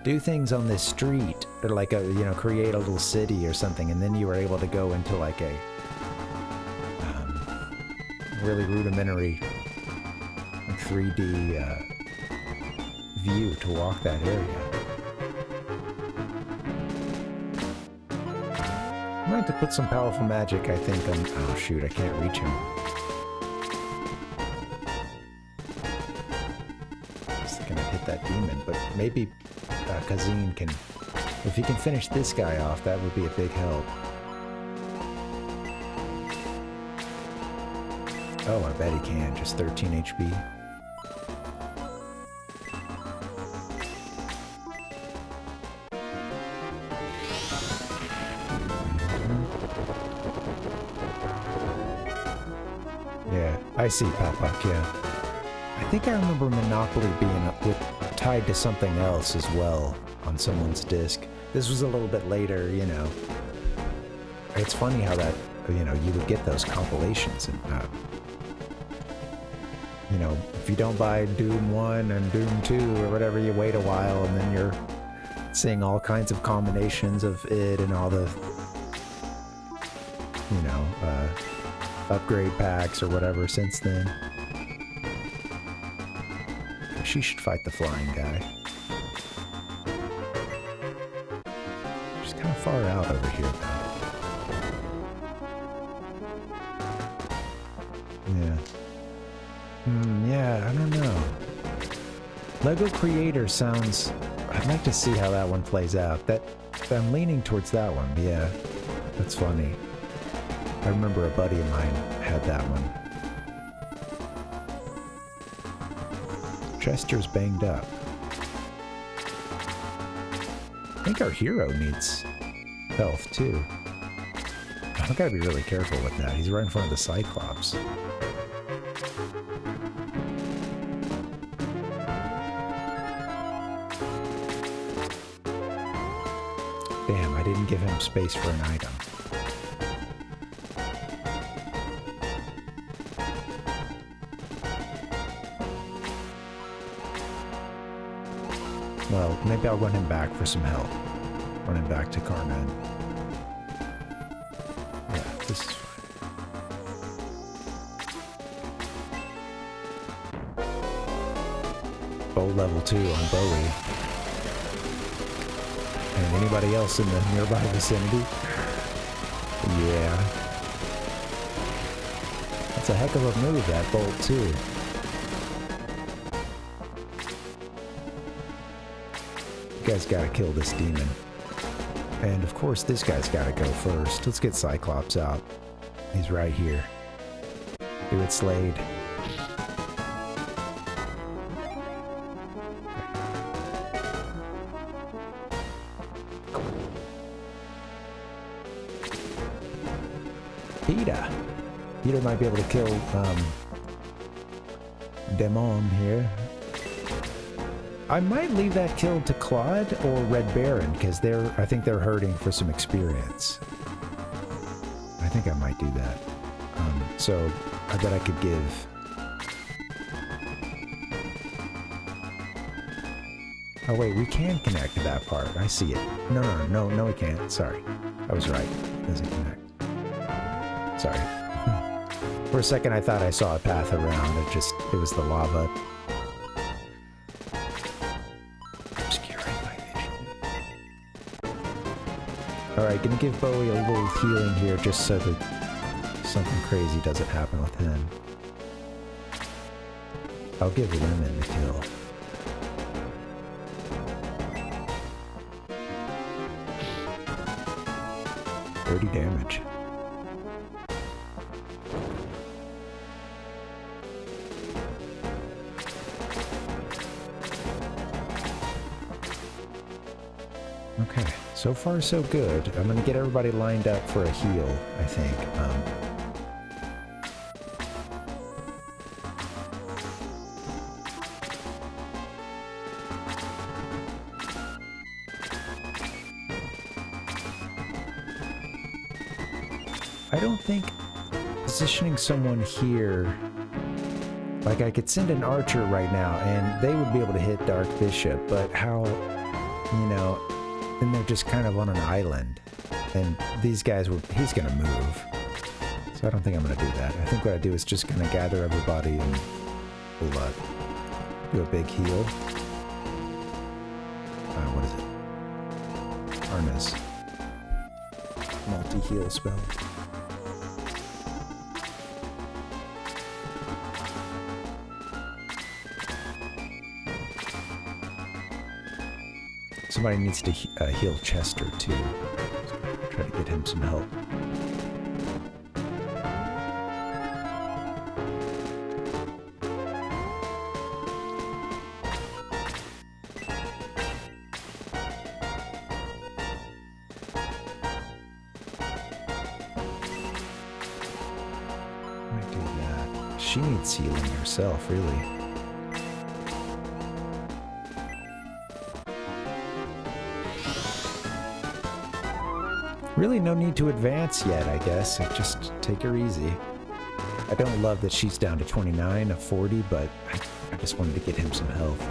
do things on this street, or like a, you know, create a little city or something, and then you were able to go into like a really rudimentary 3D view to walk that area. I'm going to have to put some powerful magic, I think, on... Oh shoot, I can't reach him. I was gonna hit that demon, but maybe Kazeen can... If he can finish this guy off, that would be a big help. Oh, I bet he can. Just 13 HP. Yeah, I see Palpuck, yeah. I think I remember Monopoly being tied to something else as well on someone's disc. This was a little bit later, you know. It's funny how that, you know, you would get those compilations and, you know, if you don't buy Doom 1 and Doom 2 or whatever, you wait a while and then you're seeing all kinds of combinations of it and all the, you know, upgrade packs or whatever since then. She should fight the flying guy. She's kind of far out over here, though. Yeah. Yeah, I don't know. Lego Creator sounds... I'd like to see how that one plays out. I'm leaning towards that one, yeah. That's funny. I remember a buddy of mine had that one. Chester's banged up. I think our hero needs health, too. I've got to be really careful with that. He's right in front of the Cyclops. Damn, I didn't give him space for an item. Well, maybe I'll run him back for some help. Run him back to Carmen. Yeah, this is fine. Bow level 2 on Bowie. And anybody else in the nearby vicinity? Yeah. That's a heck of a move, that bolt, too. You guys gotta kill this demon. And of course, this guy's gotta go first. Let's get Cyclops out. He's right here. Do it, Slade. Peter. Peter might be able to kill Demon here. I might leave that kill to Claude or Red Baron because I think they're hurting for some experience. I think I might do that. So I bet I could give. Oh wait, we can connect to that part. I see it. No, we can't. Sorry, I was right. It doesn't connect. Sorry. For a second, I thought I saw a path around. It was the lava. Obscuring my vision. Alright, gonna give Bowie a little healing here just so that something crazy doesn't happen with him. I'll give Lemon the kill. $30 damage. Okay, so far so good. I'm gonna get everybody lined up for a heal, I think. I don't think positioning someone here, like I could send an archer right now and they would be able to hit Dark Bishop, but how, you know, then they're just kind of on an island and these guys he's gonna move. So I don't think I'm gonna do that. I think what I do is just kind of gather everybody and we'll do a big heal. What is it? Arna's multi-heal spell. Somebody needs to heal Chester too. Try to get him some help. Might do that. She needs healing herself, really. Really no need to advance yet, I guess. Just take her easy. I don't love that she's down to 29 of 40, but I just wanted to get him some health.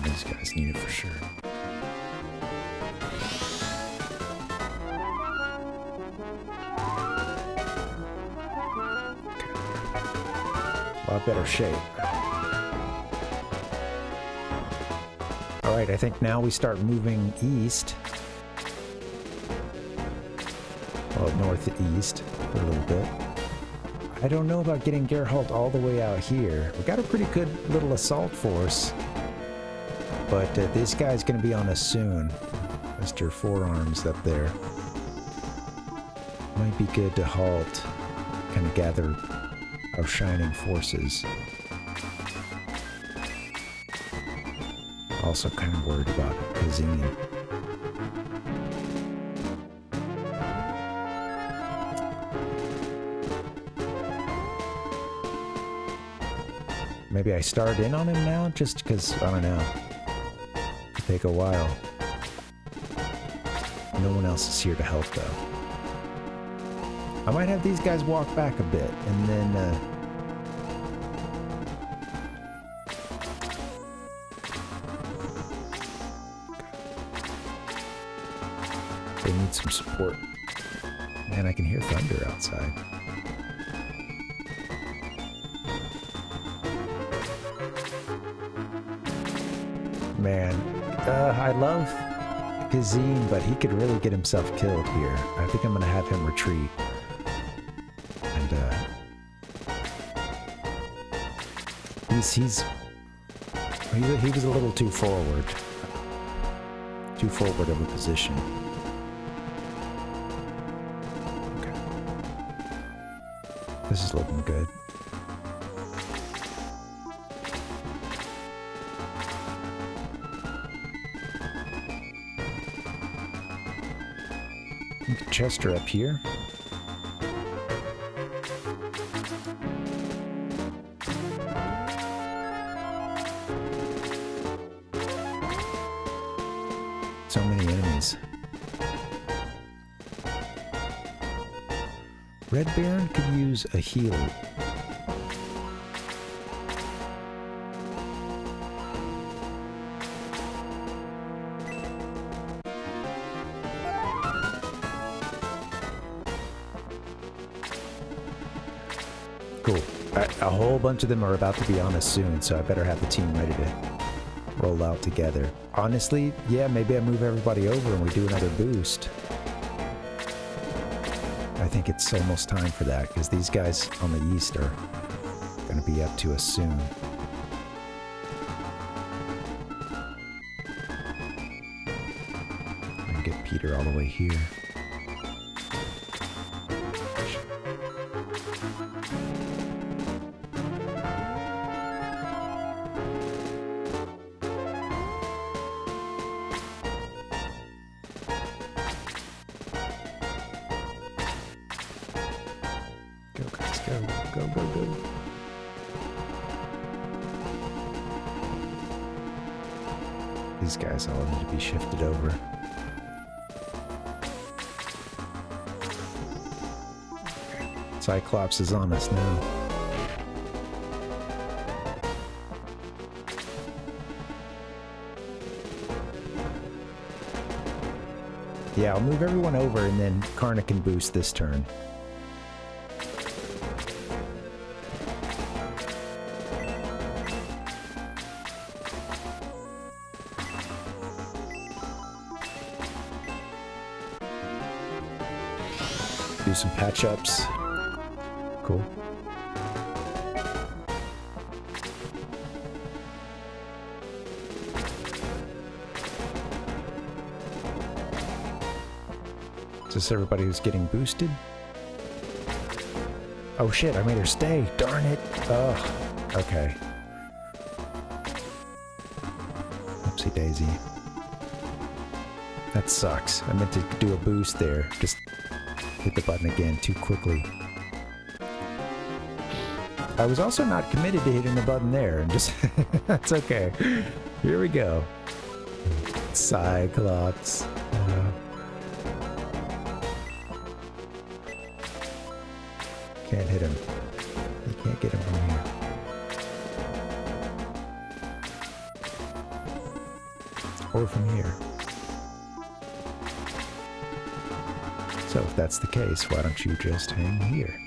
These guys need it for sure. A lot better shape. Alright, I think now we start moving east. Well, northeast for a little bit. I don't know about getting Geralt all the way out here. We got a pretty good little assault force. But this guy's going to be on us soon. Mr. Forearms up there. Might be good to halt. Kind of gather our shining forces. Also kind of worried about Kazin. Maybe I start in on him now just because, I don't know. Take a while. No one else is here to help though. I might have these guys walk back a bit and then they need some support. Man, I can hear thunder outside. Man, I love Gazine, but he could really get himself killed here. I think I'm gonna have him retreat. And he was a little too forward. Too forward of a position. Okay. This is looking good. Chester up here. So many enemies. Red Baron could use a heal. Cool. A whole bunch of them are about to be on us soon, so I better have the team ready to roll out together. Honestly, yeah, maybe I move everybody over and we do another boost. I think it's almost time for that, because these guys on the east are going to be up to us soon. I'm going to get Peter all the way here. Go. These guys all need to be shifted over. Cyclops is on us now. Yeah, I'll move everyone over and then Karna can boost this turn. Do some patch-ups. Cool. Is this everybody who's getting boosted? Oh shit, I made her stay. Darn it. Ugh. Okay. Oopsie daisy. That sucks. I meant to do a boost there. Just hit the button again too quickly. I was also not committed to hitting the button there, and just that's okay. Here we go. Cyclops. Can't hit him. You can't get him from here. Or from here. So if that's the case, why don't you just hang here?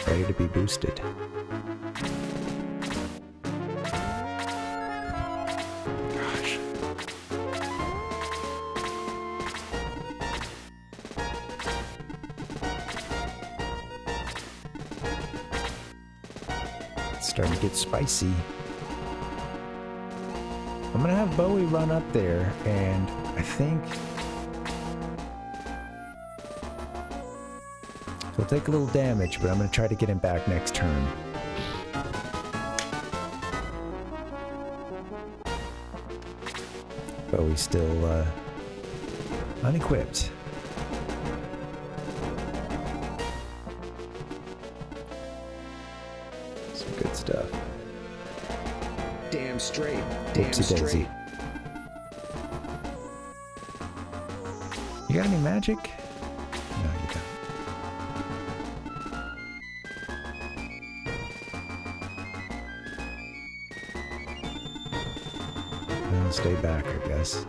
Ready to be boosted. Gosh. It's starting to get spicy. I'm gonna have Bowie run up there, and I think he'll take a little damage, but I'm gonna try to get him back next turn. Bowie's still unequipped. Some good stuff. Damn straight. Oopsie daisy. You got any magic? No, you don't. I'll stay back, I guess.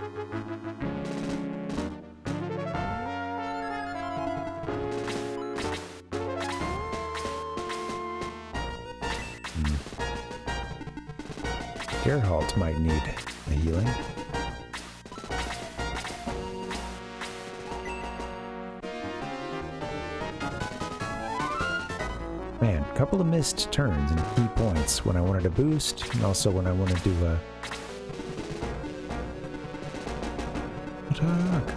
Geralt might need a healing. Man, a couple of missed turns and key points when I wanted to boost, and also when I wanted to attack.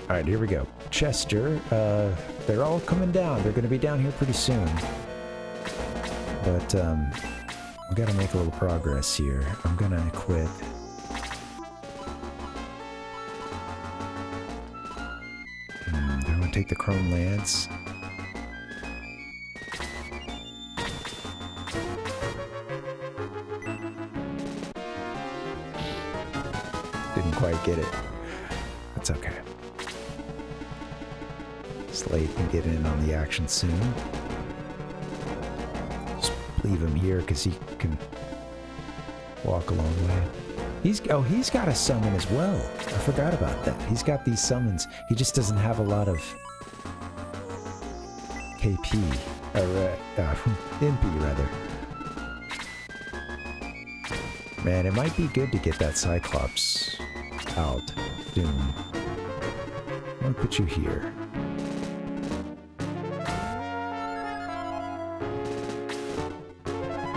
Alright, here we go. Chester, they're all coming down. They're going to be down here pretty soon. But, we gotta make a little progress here. I'm gonna equip. I'm gonna take the Chrome Lance. Didn't quite get it. That's okay. Slate can get in on the action soon. Just leave him here because he can walk a long way. He's got a summon as well. I forgot about that. He's got these summons. He just doesn't have a lot of KP or MP rather. Man, it might be good to get that Cyclops out soon. I'm gonna put you here.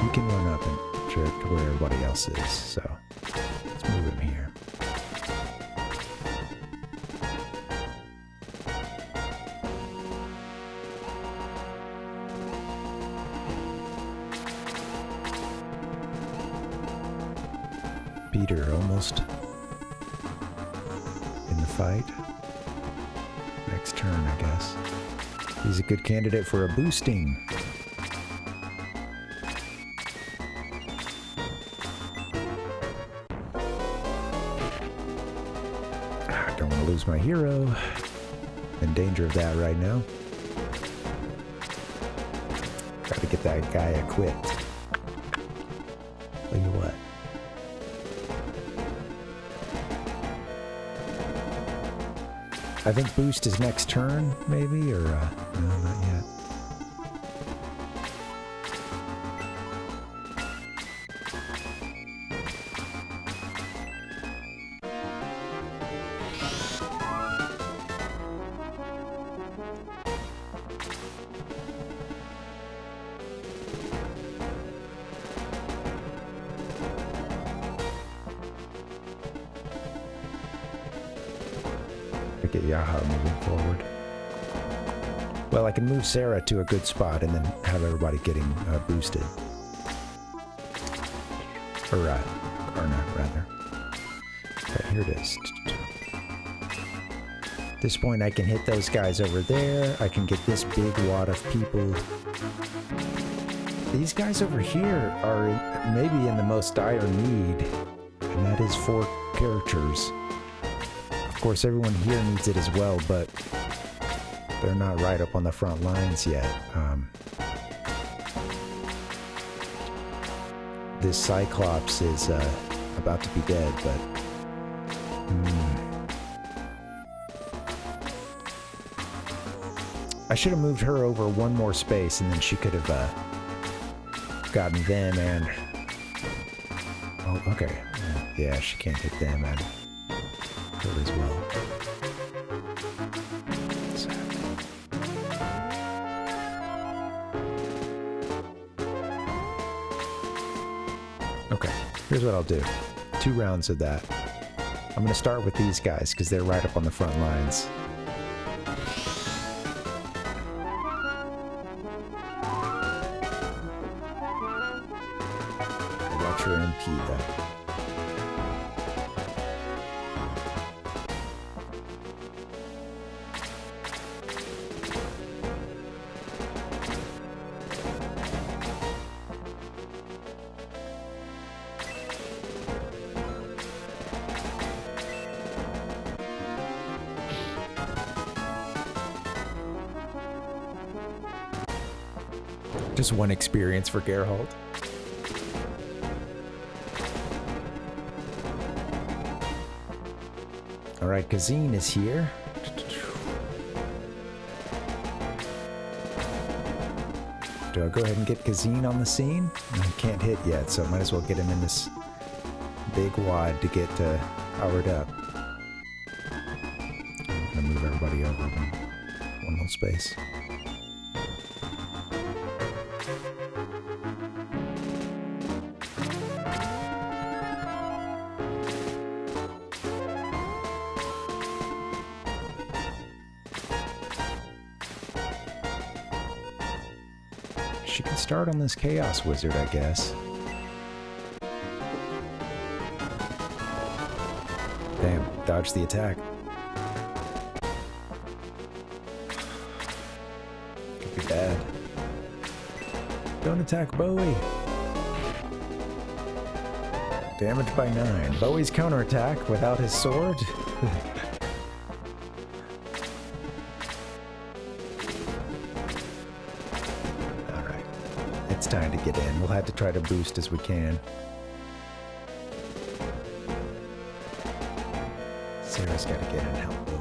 He can run up and to where everybody else is, so let's move him here. Peter almost in the fight. Next turn, I guess. He's a good candidate for a boosting. Don't want to lose my hero. In danger of that right now. Gotta get that guy equipped. Tell you what. I think boost is next turn, maybe, or no, not yet. Get Yaha moving forward. Well, I can move Sarah to a good spot and then have everybody getting boosted. Or Karna, rather. Okay, here it is. At this point, I can hit those guys over there. I can get this big wad of people. These guys over here are maybe in the most dire need, and that is 4 characters. Of course, everyone here needs it as well, but they're not right up on the front lines yet. This Cyclops is about to be dead, but... I should have moved her over one more space, and then she could have gotten them and... Oh, okay. Yeah, she can't hit them and... as well. Okay, here's what I'll do. 2 rounds of that. I'm gonna start with these guys because they're right up on the front lines. Watch your MP though. Just one experience for Geralt. Alright, Kazine is here. Do I go ahead and get Kazine on the scene? I can't hit yet, so I might as well get him in this big wad to get powered up. I'm gonna move everybody over one little space. She can start on this Chaos Wizard, I guess. Damn, dodge the attack. Could be bad. Don't attack Bowie. Damage by 9. Bowie's counterattack without his sword. Alright. It's time to get in. We'll have to try to boost as we can. Sarah's got to get in and help Bowie.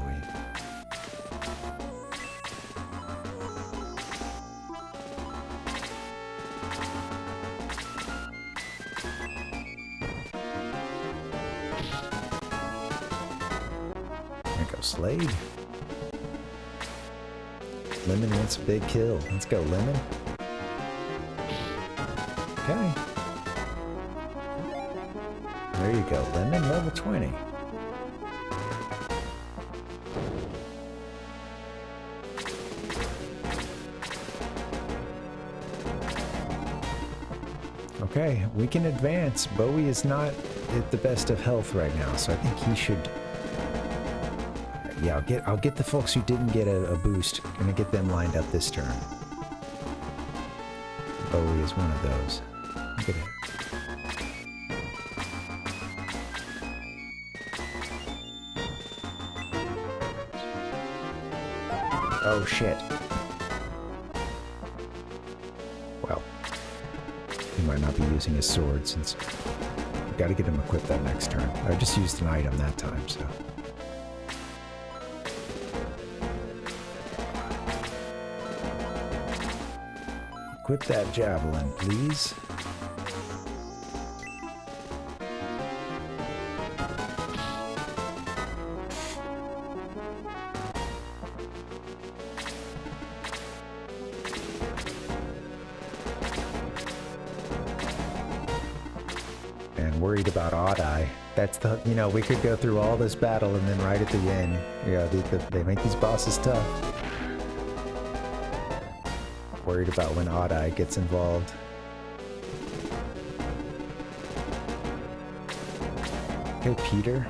There goes Slade. Lemon wants a big kill. Let's go, Lemon. Okay. There you go, Lemon, level 20. Okay, we can advance. Bowie is not at the best of health right now, so I think he should... Yeah, I'll get the folks who didn't get a boost. Gonna get them lined up this turn. Bowie is one of those. Look at it. Oh shit. Well, he might not be using his sword since we gotta get him equipped that next turn. I just used an item that time, so. Equip that javelin, please. And worried about Odd Eye. That's the, you know, we could go through all this battle and then right at the end, yeah, they make these bosses tough. Worried about when Odd Eye gets involved. Okay, Peter.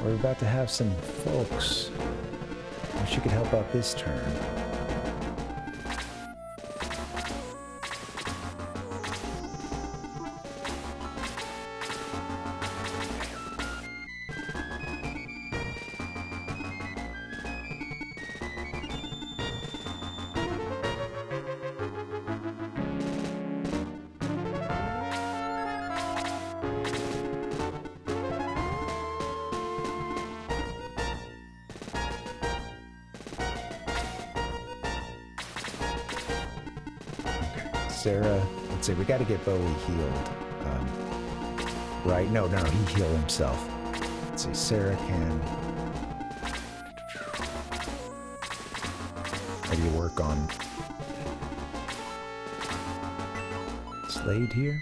We're about to have some folks. Wish you could help out this turn. Sarah, let's see, we got to get Bowie healed. Right? No, he healed himself. Let's see, Sarah can maybe work on Slade here.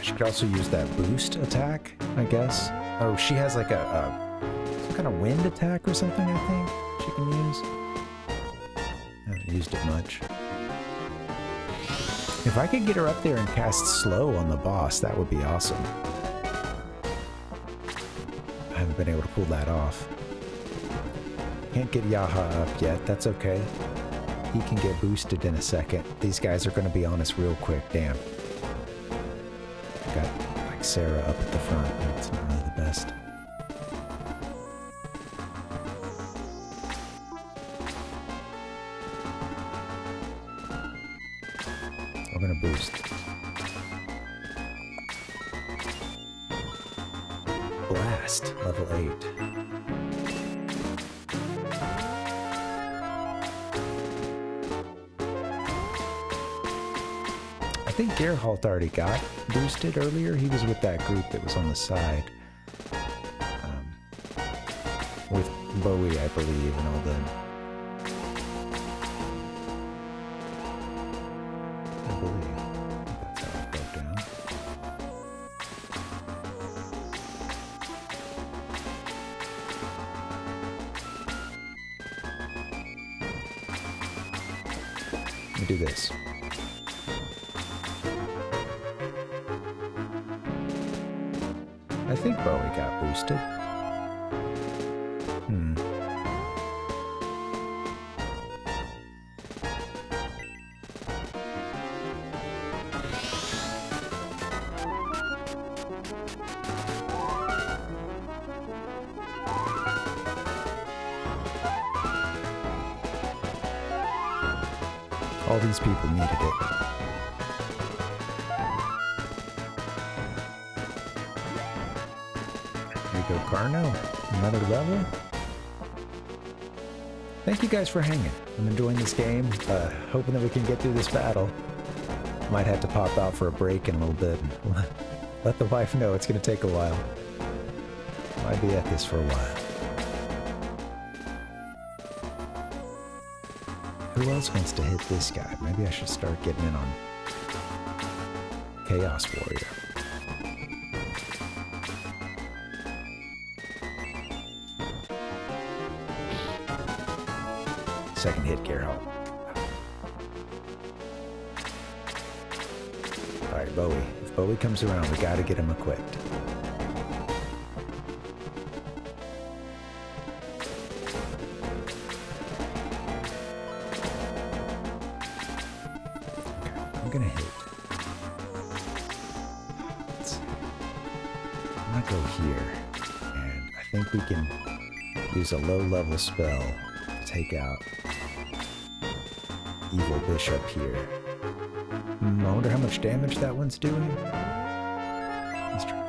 She could also use that boost attack, I guess. Oh, she has like a some kind of wind attack or something, I think she can use. I haven't used it much. If I could get her up there and cast slow on the boss, that would be awesome. I haven't been able to pull that off. Can't get Yaha up yet, that's okay. He can get boosted in a second. These guys are going to be on us real quick, damn. Got like Sarah up at the front, and it's not really the best. We're gonna boost. Blast. last, level 8. I think Geralt already got boosted earlier. He was with that group that was on the side. With BOWIE, I believe, and all them. I believe. That's how it broke down. Let me do this. I think BOWIE got boosted. All these people needed it. There you go, Carno. Another level. Thank you guys for hanging. I'm enjoying this game. Hoping that we can get through this battle. Might have to pop out for a break in a little bit. And let the wife know it's going to take a while. Might be at this for a while. Who else wants to hit this guy? Maybe I should start getting in on Chaos Warrior. Second hit, Geralt. Alright, BOWIE. If BOWIE comes around, we gotta get him equipped. I'm gonna hit. I'm gonna go here, and I think we can use a low-level spell to take out Evil Bishop here. I wonder how much damage that one's doing. Let's try.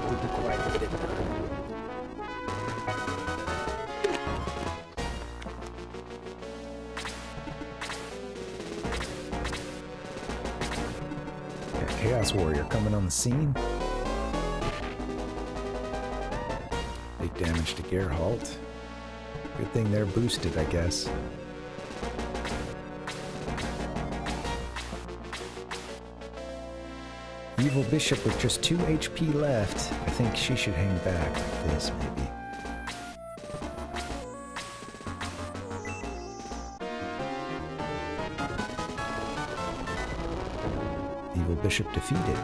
Didn't quite get it done. Chaos Warrior coming on the scene. Big damage to Geralt. Good thing they're boosted, I guess. Evil Bishop with just 2 HP left. I think she should hang back like this, maybe. Evil Bishop defeated.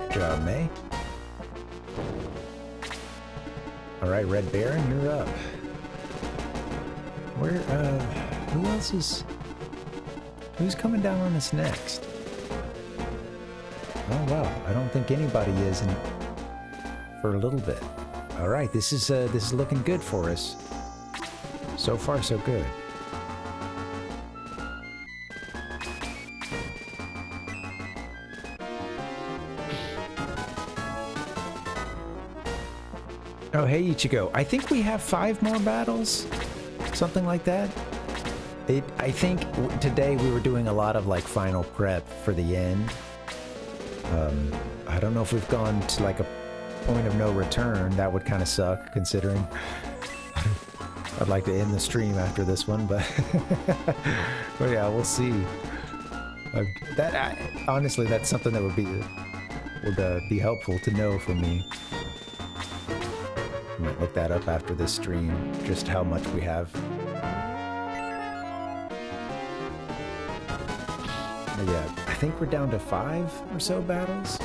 Good job, May. Alright, Red Baron, you're up. Where, who else is... Who's coming down on us next? Oh, wow. I don't think anybody is in... for a little bit. Alright, this is looking good for us. So far, so good. Oh, hey, Ichigo. I think we have 5 more battles. Something like that. I think today we were doing a lot of like final prep for the end. I don't know if we've gone to like a point of no return. That would kind of suck considering I'd like to end the stream after this one, but well, yeah, we'll see. Honestly, that's something that would be helpful to know for me. I might look that up after this stream, just how much we have. But yeah, I think we're down to 5 or so battles.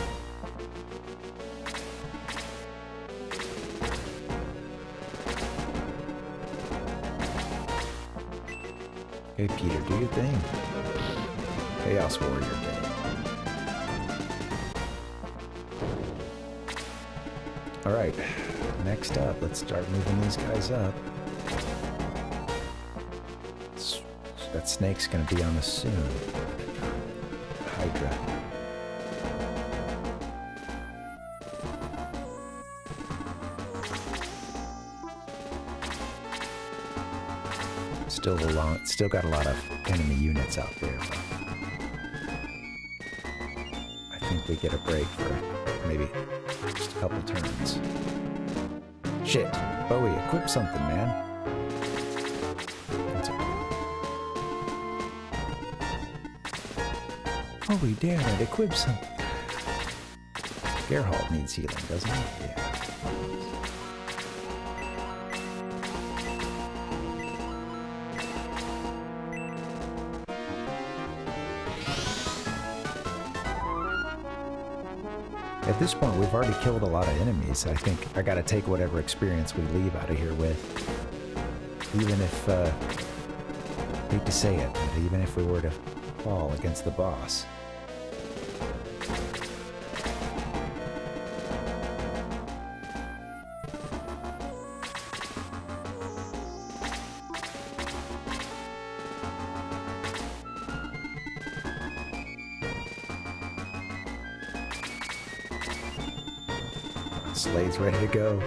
Okay, Peter, do your thing. Chaos Warrior thing. Alright. Next up, let's start moving these guys up. That snake's gonna be on us soon. Hydra. Still got a lot of enemy units out there. But I think we get a break for maybe just a couple turns. Shit, Bowie, equip something, man. That's okay. Bowie, damn it, equip something. Geralt needs healing, doesn't he? Yeah. At this point, we've already killed a lot of enemies. I think I gotta take whatever experience we leave out of here with. Even if, hate to say it, but even if we were to fall against the boss. Slade's ready to go.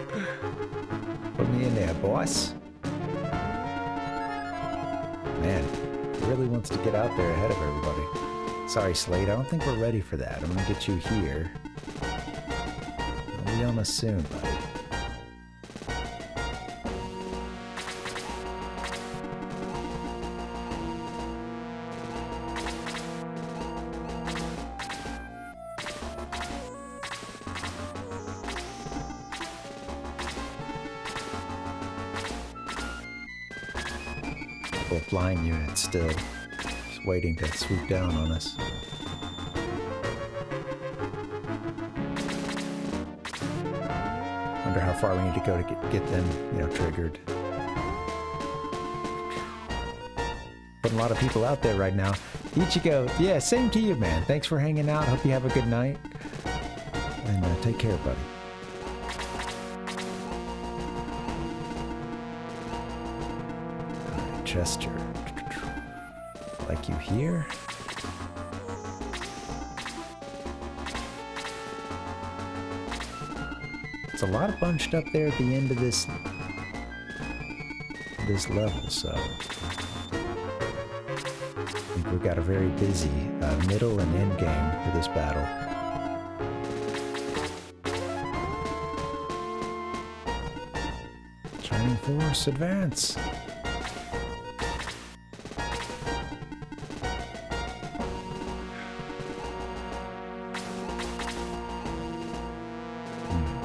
Put me in there, boss. Man, he really wants to get out there ahead of everybody. Sorry, Slade, I don't think we're ready for that. I'm gonna get you here. I'll be on us soon, buddy. Flying unit still just waiting to swoop down on us. Wonder how far we need to go to get them, triggered. Putting a lot of people out there right now. Ichigo, yeah, same to you, man. Thanks for hanging out. Hope you have a good night. And take care, buddy. Chester. Like you here? It's a lot of bunched up there at the end of this level, so I think we've got a very busy middle and end game for this battle. ShiningForce, advance!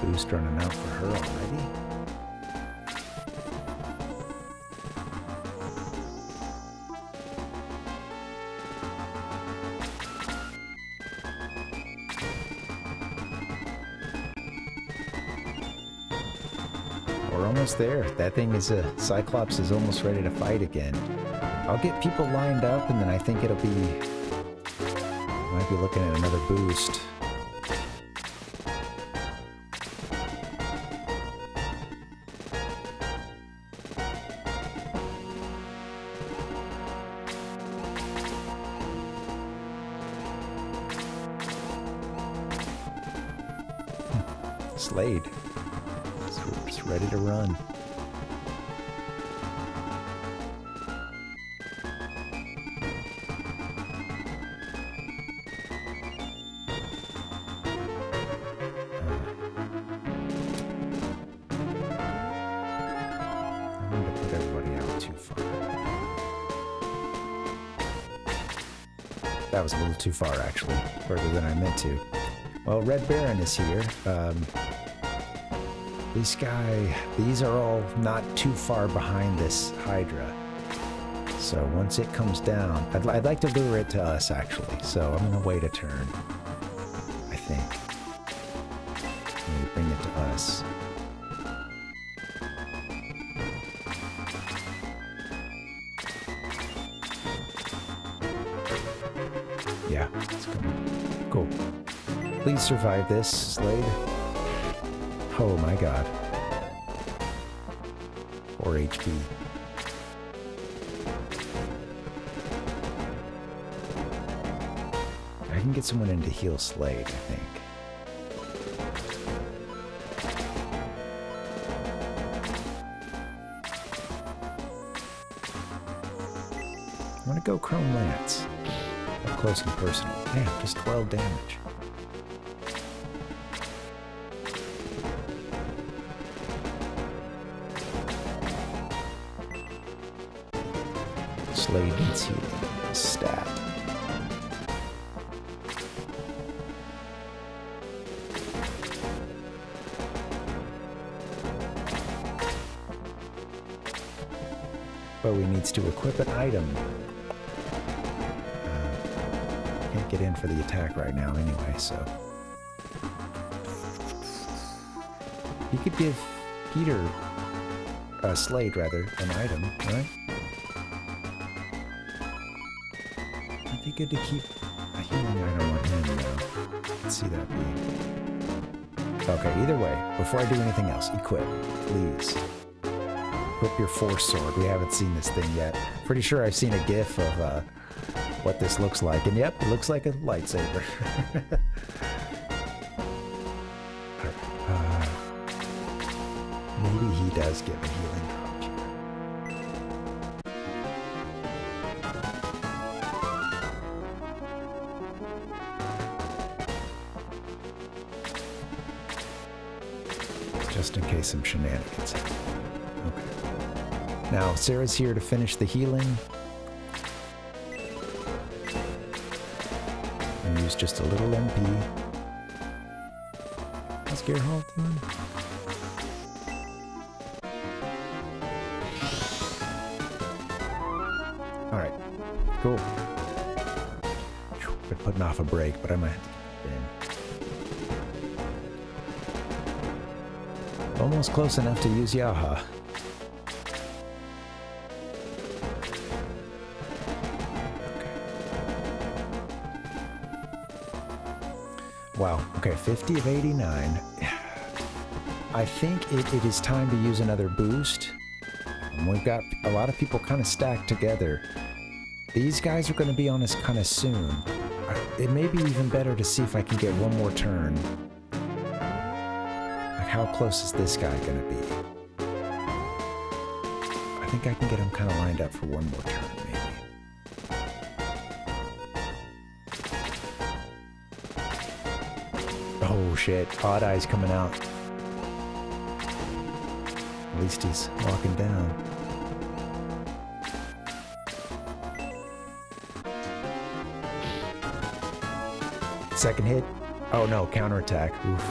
Boost running out for her already. We're almost there. That thing is Cyclops is almost ready to fight again. I'll get people lined up and then I think it'll be, might be looking at another boost. Slade. It's ready to run. I need to put everybody out too far. That was a little too far, actually. Further than I meant to. Well, Red Baron is here. These are all not too far behind this Hydra. So once it comes down, I'd like to lure it to us, actually. So I'm gonna wait a turn, I think. Maybe bring it to us. Yeah, it's coming. Cool. Please survive this, Slade. Oh my god. 4 HP. I can get someone in to heal Slade, I think. I'm gonna go Chrome Lance. Up close and personal. Damn, just 12 damage. Slade needs healing. Stat. Bowie needs to equip an item. Can't get in for the attack right now anyway, so... He could give Peter, Slade rather, an item, right? It'd be good to keep a healing item on him now. Let's see that be. Okay, either way, before I do anything else, equip, please. Equip your Force Sword. We haven't seen this thing yet. Pretty sure I've seen a GIF of what this looks like. And yep, it looks like a lightsaber. Maybe he does give a healing drop here. Just in case some shenanigans happen. Okay. Now, Sarah's here to finish the healing. And use just a little MP. How's Geralt doing? Alright. Cool. Been putting off a break, but I might have to keep it in. Almost close enough to use Yaha. Wow, okay, 50 of 89. I think it is time to use another boost. We've got a lot of people kind of stacked together. These guys are going to be on us kind of soon. It may be even better to see if I can get one more turn. Like, how close is this guy going to be? I think I can get him kind of lined up for one more turn, maybe. Oh shit, Odd Eye's coming out. At least he's walking down. Second hit. Oh no, counterattack. Oof.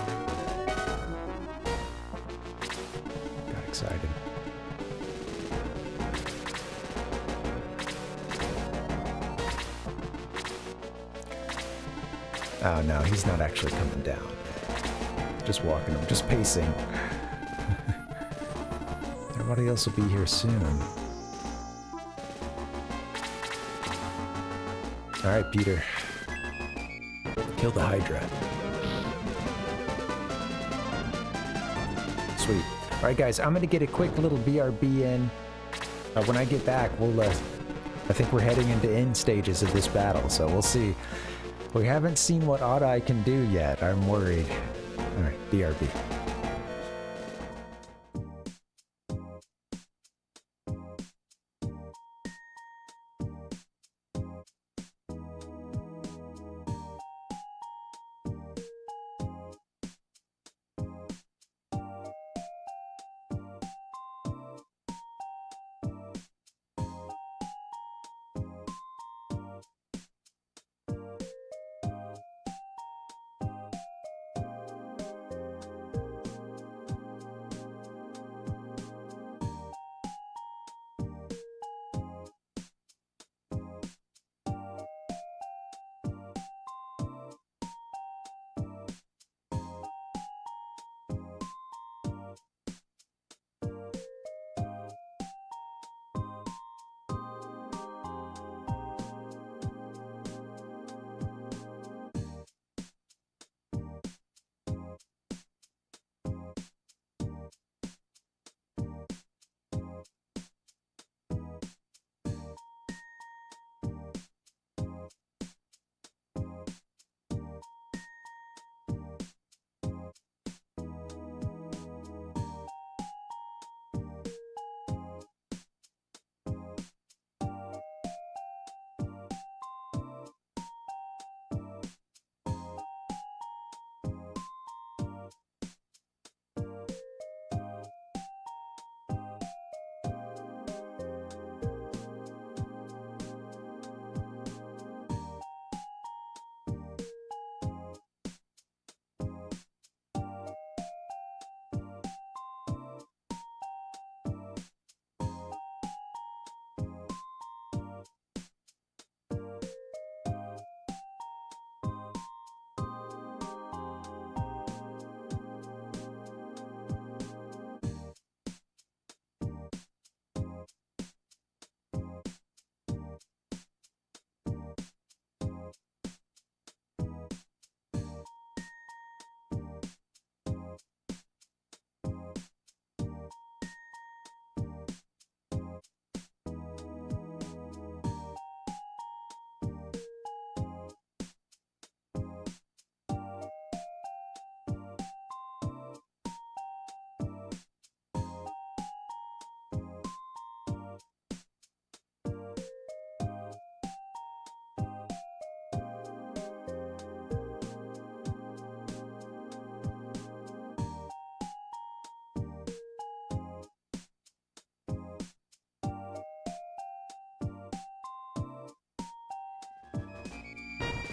Got excited. Oh no, he's not actually coming down. Just walking him, just pacing. Everybody else will be here soon. Alright, Peter. Kill the Hydra. Sweet. Alright guys, I'm gonna get a quick little BRB in. When I get back, we'll I think we're heading into end stages of this battle, so we'll see. We haven't seen what Odd Eye can do yet. I'm worried. Alright, BRB.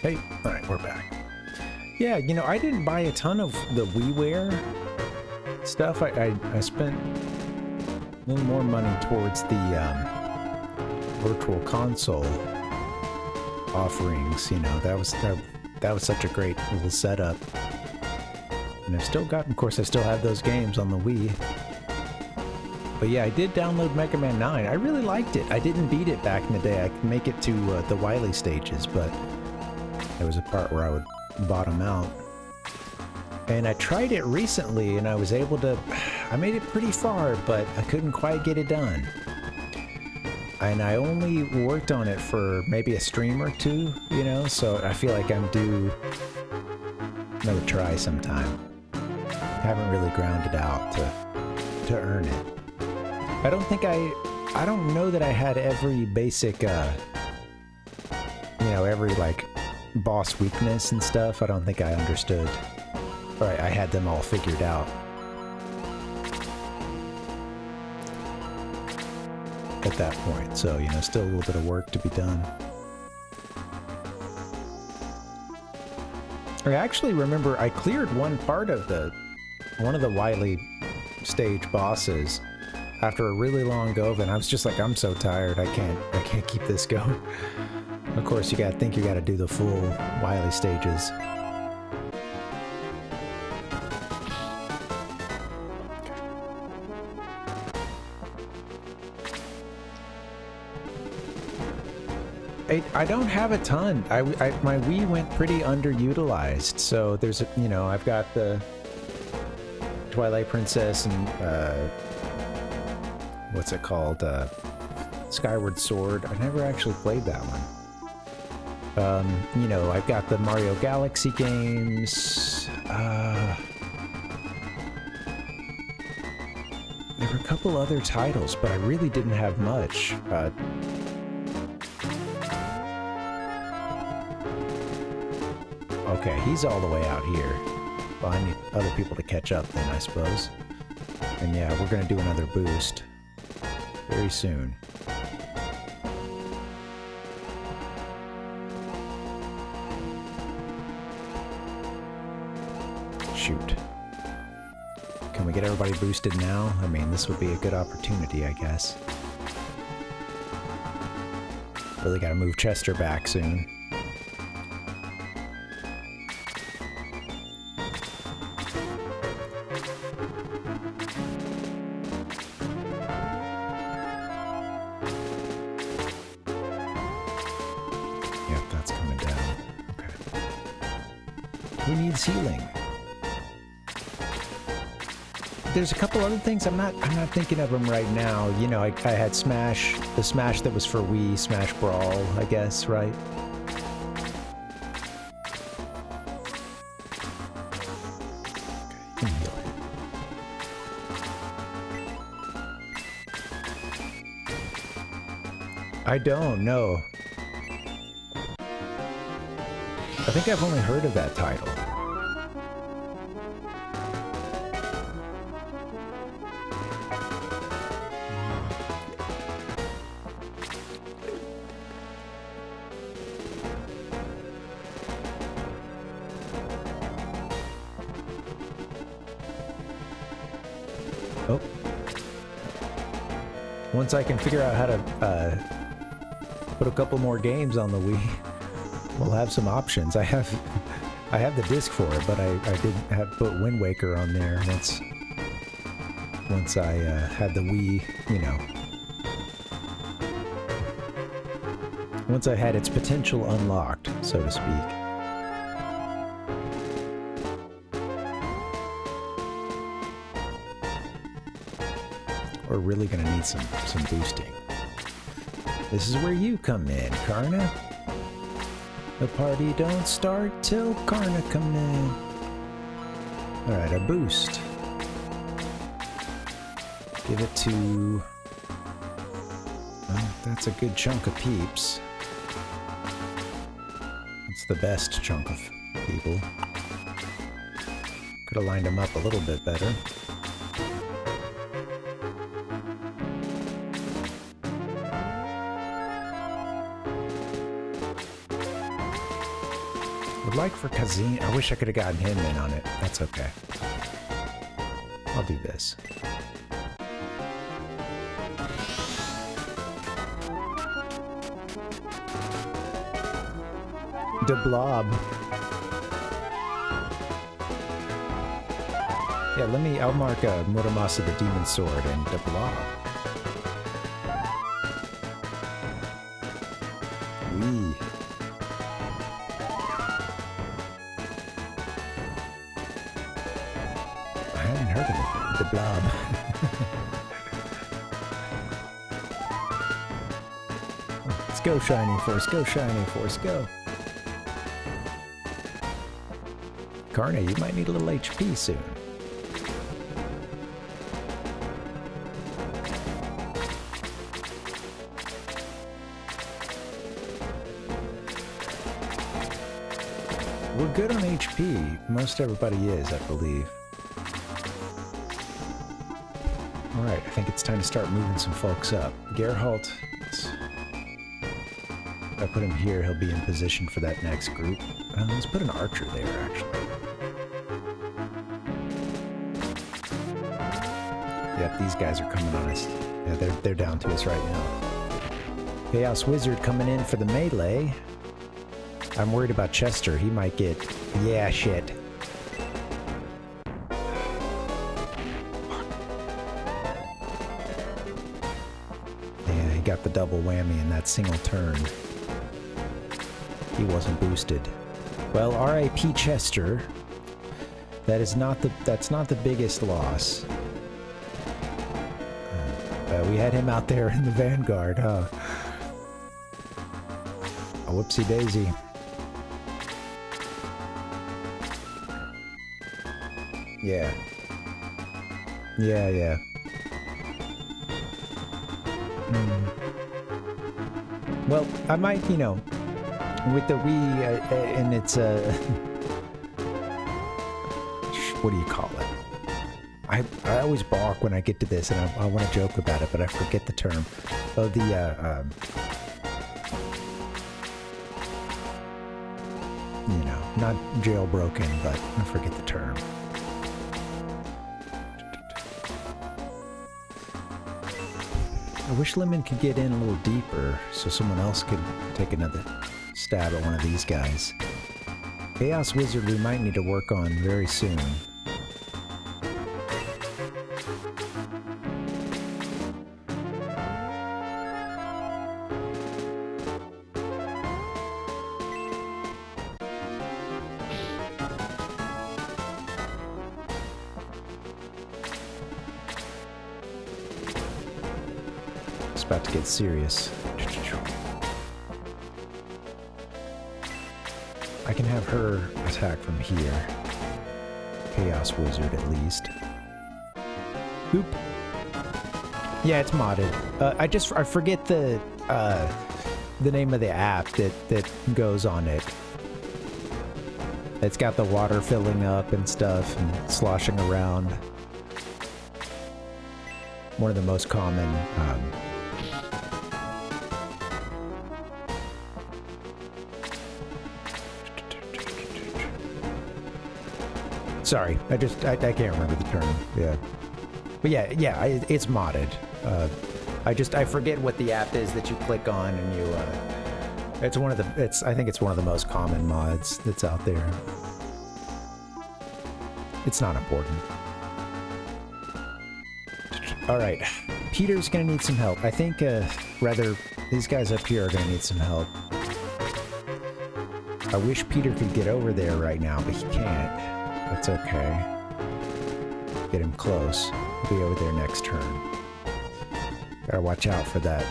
Hey, alright, we're back. Yeah, you know, I didn't buy a ton of the WiiWare stuff. I spent a little more money towards the Virtual Console offerings, you know. That was such a great little setup. And I've still got, of course, I still have those games on the Wii. But yeah, I did download Mega Man 9. I really liked it. I didn't beat it back in the day. I could make it to the Wily stages, but there was a part where I would bottom out. And I tried it recently, and I was able to... I made it pretty far, but I couldn't quite get it done. And I only worked on it for maybe a stream or two, you know, so I feel like I'm due another try sometime. Haven't really ground it out to earn it. I don't know that I had every basic, you know, every, like, boss weakness and stuff. I don't think I understood. Or I had them all figured out. At that point, so, you know, still a little bit of work to be done. I actually remember I cleared one part of one of the Wily stage bosses after a really long go of it, and I was just like, I'm so tired, I can't keep this going. Of course, you gotta do the full Wily stages. I don't have a ton. My Wii went pretty underutilized, so there's a, you know, I've got the Twilight Princess and what's it called? Skyward Sword. I never actually played that one. You know, I've got the Mario Galaxy games. There were a couple other titles, but I really didn't have much. Okay, he's all the way out here. Well, I need other people to catch up then, I suppose. And yeah, we're gonna do another boost very soon. Shoot. Can we get everybody boosted now? I mean, this would be a good opportunity, I guess. Really gotta move Chester back soon. Healing. There's a couple other things I'm not thinking of them right now. You know, I had Smash, the Smash that was for Wii, Smash Brawl, I guess, right? Okay, heal it. I don't know. I think I've only heard of that title. Oh. Once I can figure out how to put a couple more games on the Wii, we'll have some options. I have the disc for it, but I didn't have put Wind Waker on there once I had the Wii, you know. Once I had its potential unlocked, so to speak. We're really gonna need some boosting. This is where you come in, Karna. The party don't start till Karna come in. Alright, a boost. Give it to... Well, that's a good chunk of peeps. It's the best chunk of people. Could have lined them up a little bit better. would like for Kazin. I wish I could have gotten him in on it. That's okay. I'll do this. The Blob. Yeah, I'll mark Muramasa the Demon Sword and the Blob. Wee. I hadn't heard of it. The Blob. Let's go, ShiningForce. Go, ShiningForce. Go. Karna, you might need a little HP soon. We're good on HP. Most everybody is, I believe. Alright, I think it's time to start moving some folks up. Geralt, if I put him here, he'll be in position for that next group. Let's put an archer there, actually. Yep, these guys are coming on us. Yeah, they're down to us right now. Chaos Wizard coming in for the melee. I'm worried about Chester. He might get... Yeah, shit. Yeah, he got the double whammy in that single turn. He wasn't boosted. Well, R.I.P. Chester. That's not the biggest loss. We had him out there in the Vanguard, huh? A whoopsie daisy. Yeah. Yeah. Well, I might, with the Wii, and it's what do you call it? I always balk when I get to this, and I want to joke about it, but I forget the term. Oh, not jailbroken, but I forget the term. I wish Lemon could get in a little deeper so someone else could take another stab at one of these guys. Chaos Wizard we might need to work on very soon. It's about to get serious. I can have her attack from here. Chaos Wizard, at least. Oop. Yeah, it's modded. I forget the name of the app that goes on it. It's got the water filling up and stuff and sloshing around. One of the most common. Sorry, I can't remember the term. Yeah, but yeah, it's modded. I forget what the app is that you click on and you. I think it's one of the most common mods that's out there. It's not important. All right, Peter's gonna need some help. I think, rather, these guys up here are gonna need some help. I wish Peter could get over there right now, but he can't. That's okay. Get him close. He'll be over there next turn. Gotta watch out for that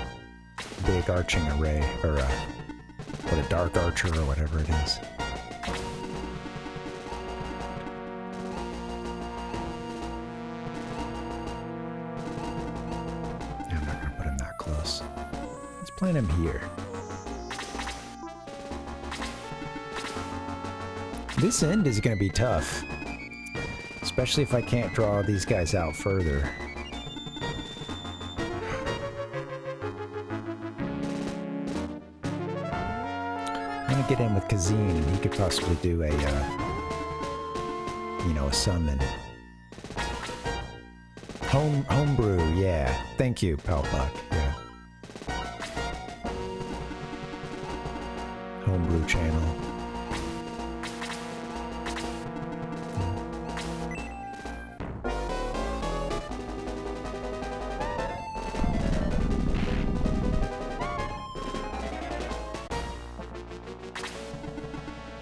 big arching array, or what, a dark archer or whatever it is. I'm not gonna put him that close. Let's plant him here. This end is gonna be tough. Especially if I can't draw these guys out further. I'm to get in with ZEON, and he could possibly do a, you know, a summon. Homebrew, yeah. Thank you, Palpak. Yeah. Homebrew channel.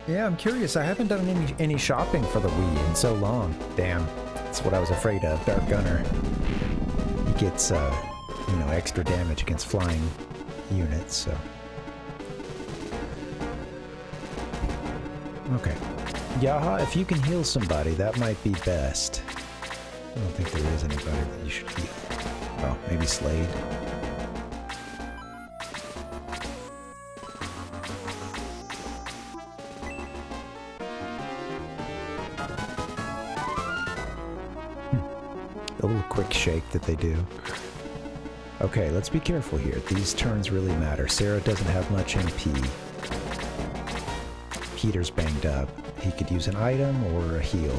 Yeah, I'm curious. I haven't done any shopping for the Wii in so long. Damn, that's what I was afraid of. Dark Gunner. He gets, you know, extra damage against flying units. So, okay, Yaha, if you can heal somebody, that might be best. I don't think there is anybody that you should heal. Well, maybe Slade. A little quick shake that they do. Okay, let's be careful here. These turns really matter. Sarah doesn't have much MP. Peter's banged up. He could use an item or a heal.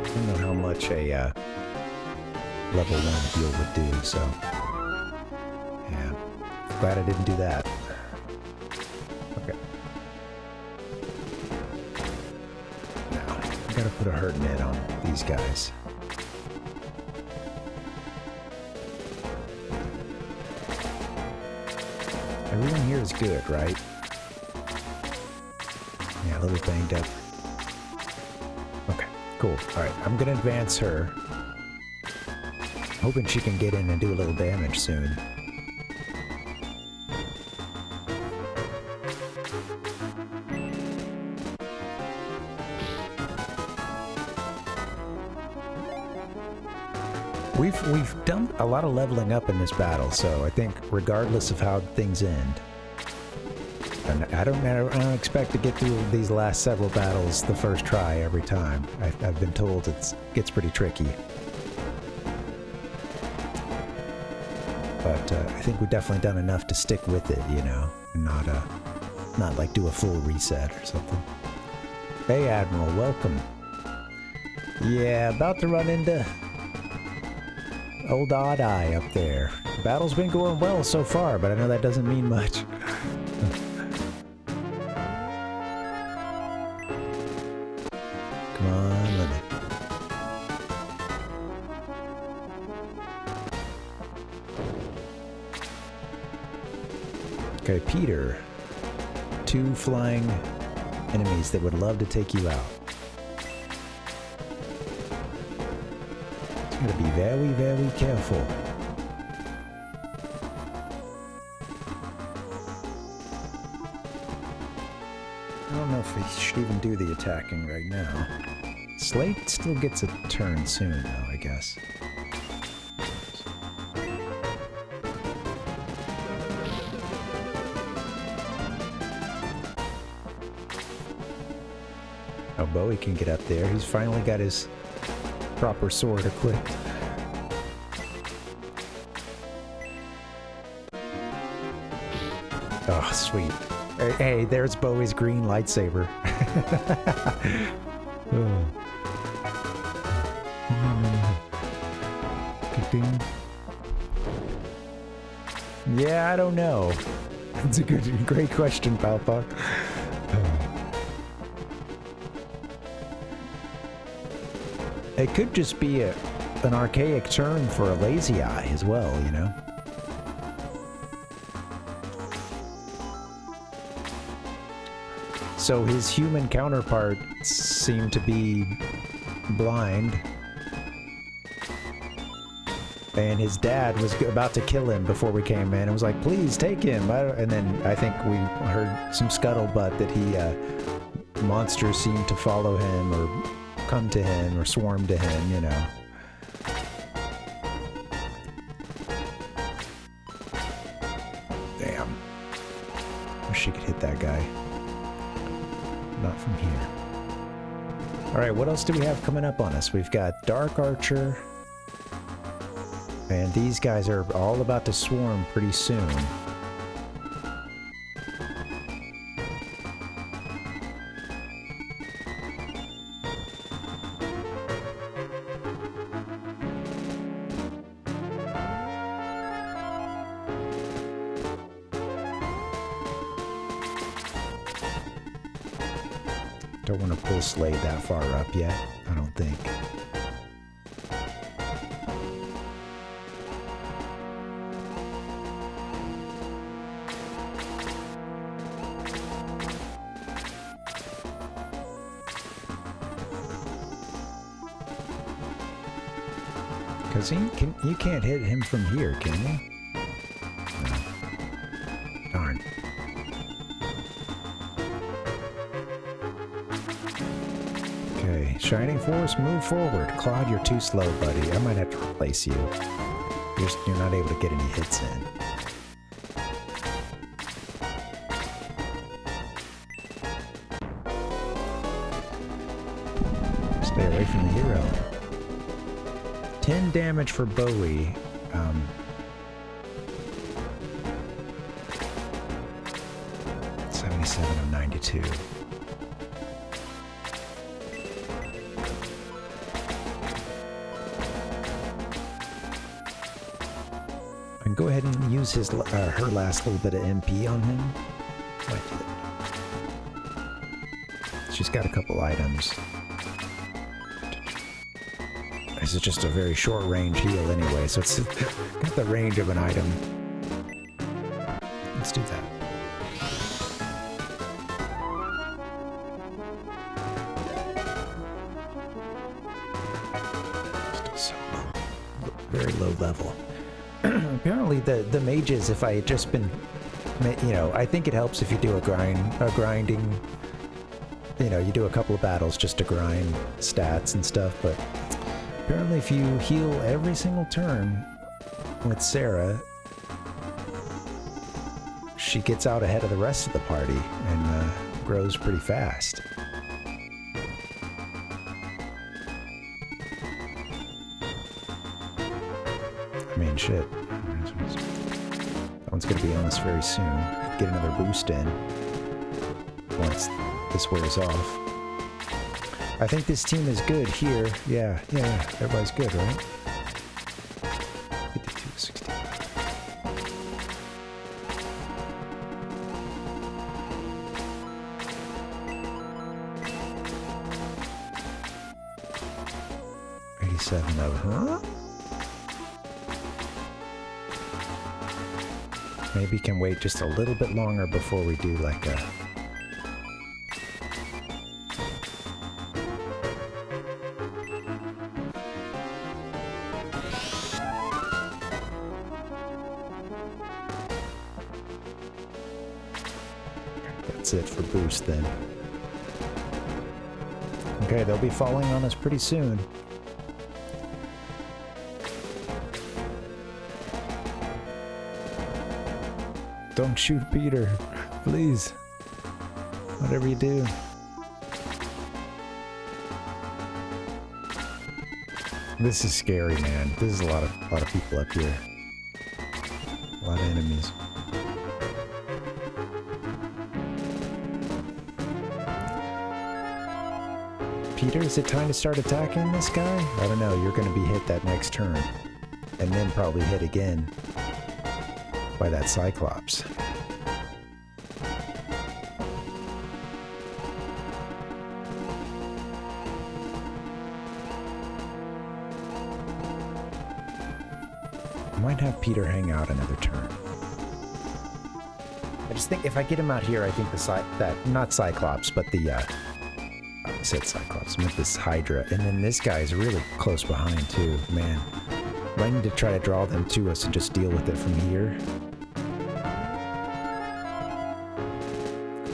I don't know how much a level 1 heal would do, so yeah. Glad I didn't do that. Okay. Now, I gotta put a hurt net on these guys. Everyone here is good, right? Yeah, a little banged up. Okay, cool. Alright, I'm gonna advance her. Hoping she can get in and do a little damage soon. We've done a lot of leveling up in this battle, so I think regardless of how things end, and I don't expect to get through these last several battles the first try every time. I've been told it gets pretty tricky. But I think we've definitely done enough to stick with it, you know, and not like do a full reset or something. Hey Admiral, welcome. Yeah, about to run into old Odd Eye up there. The battle's been going well so far, but I know that doesn't mean much. Come on, Limit. Okay, Peter. 2 flying enemies that would love to take you out. Gotta be very, very careful. I don't know if he should even do the attacking right now. Slate still gets a turn soon, though, I guess. Oh, Bowie can get up there. He's finally got his proper sword equipped. Oh, sweet. Hey, there's Bowie's green lightsaber. Yeah, I don't know. It's a great question, Palpak. It could just be an archaic term for a lazy eye as well, you know? So his human counterparts seem to be blind. And his dad was about to kill him before we came in and was like, please take him. And then I think we heard some scuttlebutt that monsters seemed to follow him or come to him or swarm to him, you know. Damn. Wish she could hit that guy. Not from here. Alright, what else do we have coming up on us? We've got Dark Archer. And these guys are all about to swarm pretty soon. Don't want to pull Slade that far up yet, I don't think. Because you can't hit him from here, can you? No. Darn. Okay, ShiningForce, move forward. Claude, you're too slow, buddy. I might have to replace you. You're not able to get any hits in. Stay away from the hero. 10 damage for Bowie. 77 of 92. And go ahead and use his her last little bit of MP on him. Might do it. She's got a couple items. This is just a very short range heal anyway, so it's got the range of an item. Let's do that. Still so low. Very low level. Apparently the mages, if I had just been, you know, I think it helps if you do a grinding, you know, you do a couple of battles just to grind stats and stuff, but apparently if you heal every single turn with Sarah, she gets out ahead of the rest of the party and grows pretty fast. I mean, shit. That one's gonna be on us very soon. Get another boost in once this wears off. I think this team is good here. Yeah, everybody's good, right? 52, 60. $87 though, huh? Maybe can wait just a little bit longer before we do like a... That's it for boost then. Okay, they'll be falling on us pretty soon. Don't shoot Peter, please. Whatever you do. This is scary, man. This is a lot of people up here. A lot of enemies. Peter, is it time to start attacking this guy? I don't know. You're going to be hit that next turn, and then probably hit again by that Cyclops. I might have Peter hang out another turn. I just think if I get him out here, I think not Cyclops, but the I said Cyclops, I meant this Hydra, and then this guy is really close behind too. Man, I need to try to draw them to us and just deal with it from here.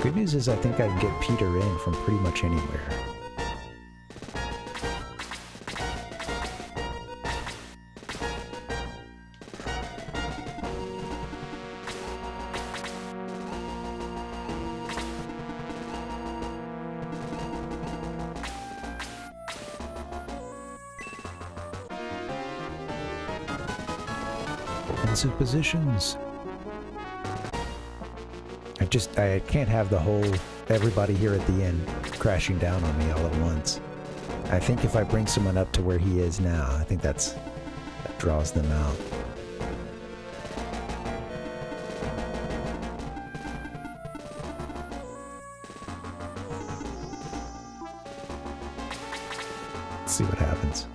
Good news is I think I can get Peter in from pretty much anywhere. defensive positions. I can't have the whole everybody here at the end crashing down on me all at once. I think if I bring someone up to where he is now, I think that draws them out. Let's see what happens.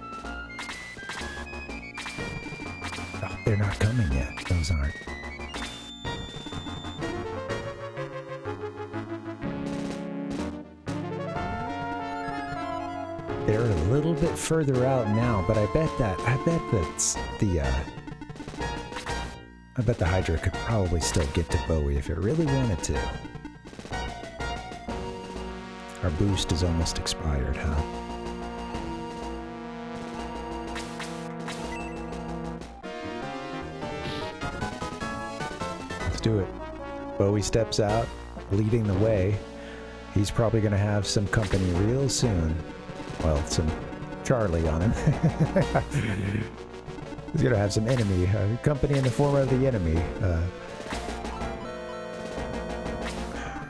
Oh, they're not coming yet. Those aren't. They're a little bit further out now, but I bet that's the I bet the Hydra could probably still get to Bowie if it really wanted to. Our boost is almost expired, huh? Let's do it. Bowie steps out, leading the way. He's probably going to have some company real soon. Well, some Charlie on him. He's going to have some enemy, company in the form of the enemy.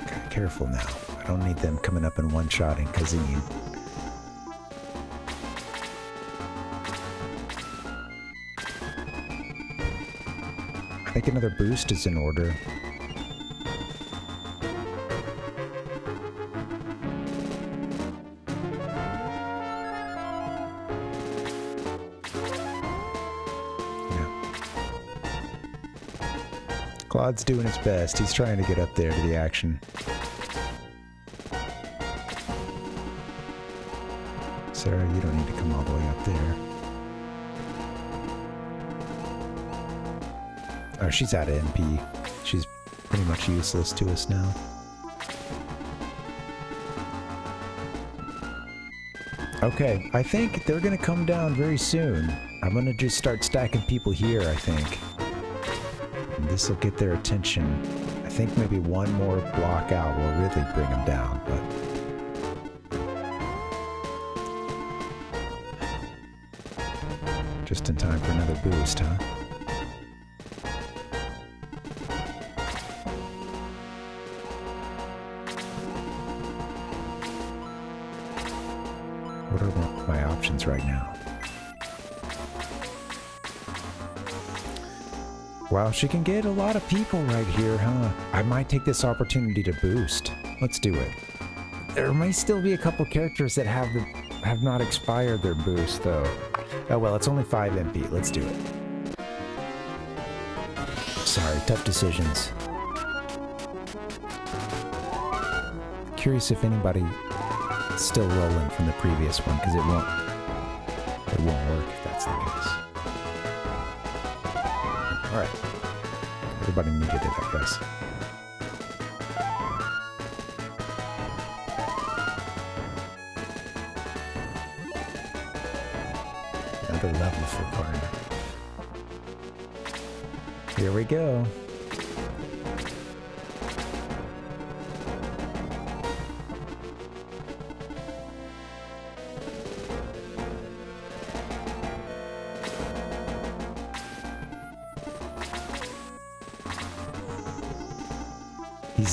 Okay, careful now. I don't need them coming up and one-shotting Kazim. I think another boost is in order. Claude's doing his best. He's trying to get up there to the action. Sarah, you don't need to come all the way up there. Oh, she's out of MP. She's pretty much useless to us now. Okay, I think they're gonna come down very soon. I'm gonna just start stacking people here, I think. This will get their attention. I think maybe one more block out will really bring them down, but... just in time for another boost, huh? What are my options right now? Wow, she can get a lot of people right here, huh? I might take this opportunity to boost. Let's do it. There may still be a couple characters that have not expired their boost, though. Oh well, it's only 5 MP. Let's do it. Sorry, tough decisions. Curious if anybody is still rolling from the previous one, because it won't work if that's the case. Alright. Everybody needed it, I guess. Another level for Karna. Here we go.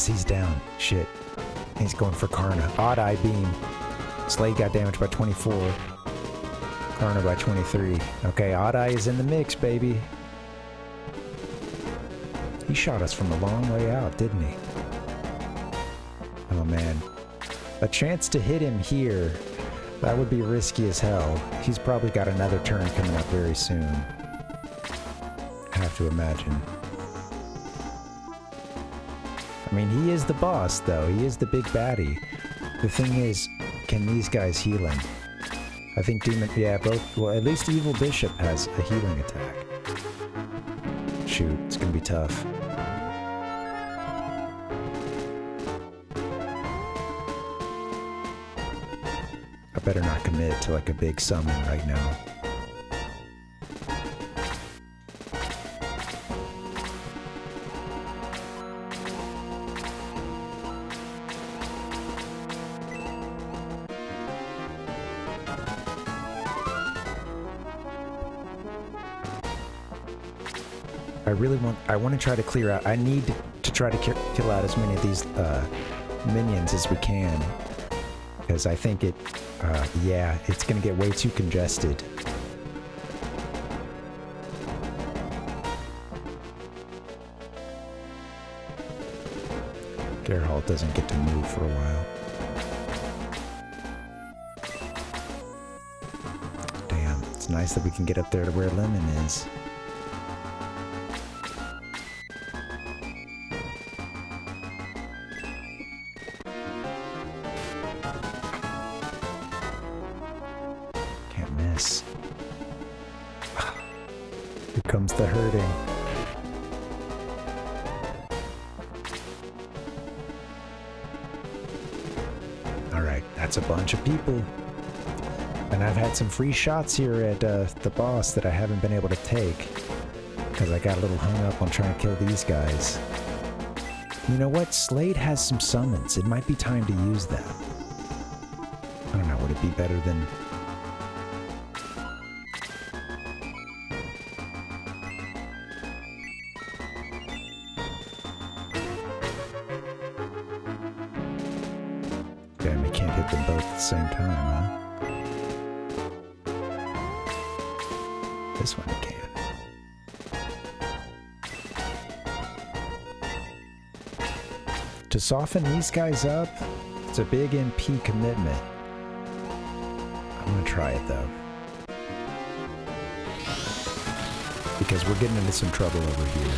He's down. Shit. He's going for Karna. Odd Eye Beam. Slade got damaged by 24. Karna by 23. Okay, Odd Eye is in the mix, baby. He shot us from a long way out, didn't he? Oh, man. A chance to hit him here. That would be risky as hell. He's probably got another turn coming up very soon. I have to imagine. I mean, he is the boss, though. He is the big baddie. The thing is, can these guys heal him? I think Demon... yeah, both... well, at least Evil Bishop has a healing attack. Shoot, it's gonna be tough. I better not commit to, like, a big summon right now. I want to try to clear out. I need to try to kill out as many of these minions as we can, because I think yeah, it's gonna get way too congested. Geralt doesn't get to move for a while. Damn, it's nice that we can get up there to where Lemon is. Can't miss. Here comes the hurting. That's a bunch of people. And I've had some free shots here at the boss that I haven't been able to take because I got a little hung up on trying to kill these guys. You know what? Slade has some summons. It might be time to use that. I don't know. Would it be better than... Damn, we can't hit them both at the same time, huh? This one you can. To soften these guys up, it's a big MP commitment. I'm gonna try it though. Because we're getting into some trouble over here.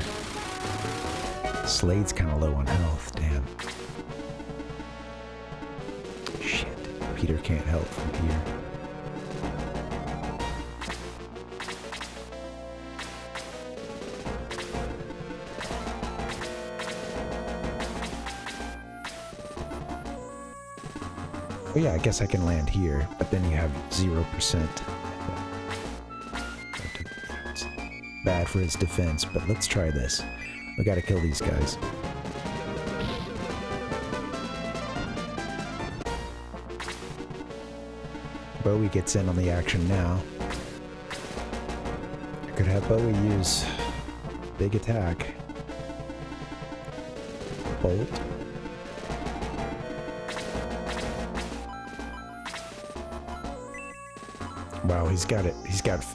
Slade's kind of low on health, damn. Shit, Peter can't help from here. Oh yeah, I guess I can land here, but then you have 0%. It's bad for his defense, but let's try this. We gotta kill these guys. Bowie gets in on the action now. I could have Bowie use big attack. Bolt. Wow, he's got it. He's got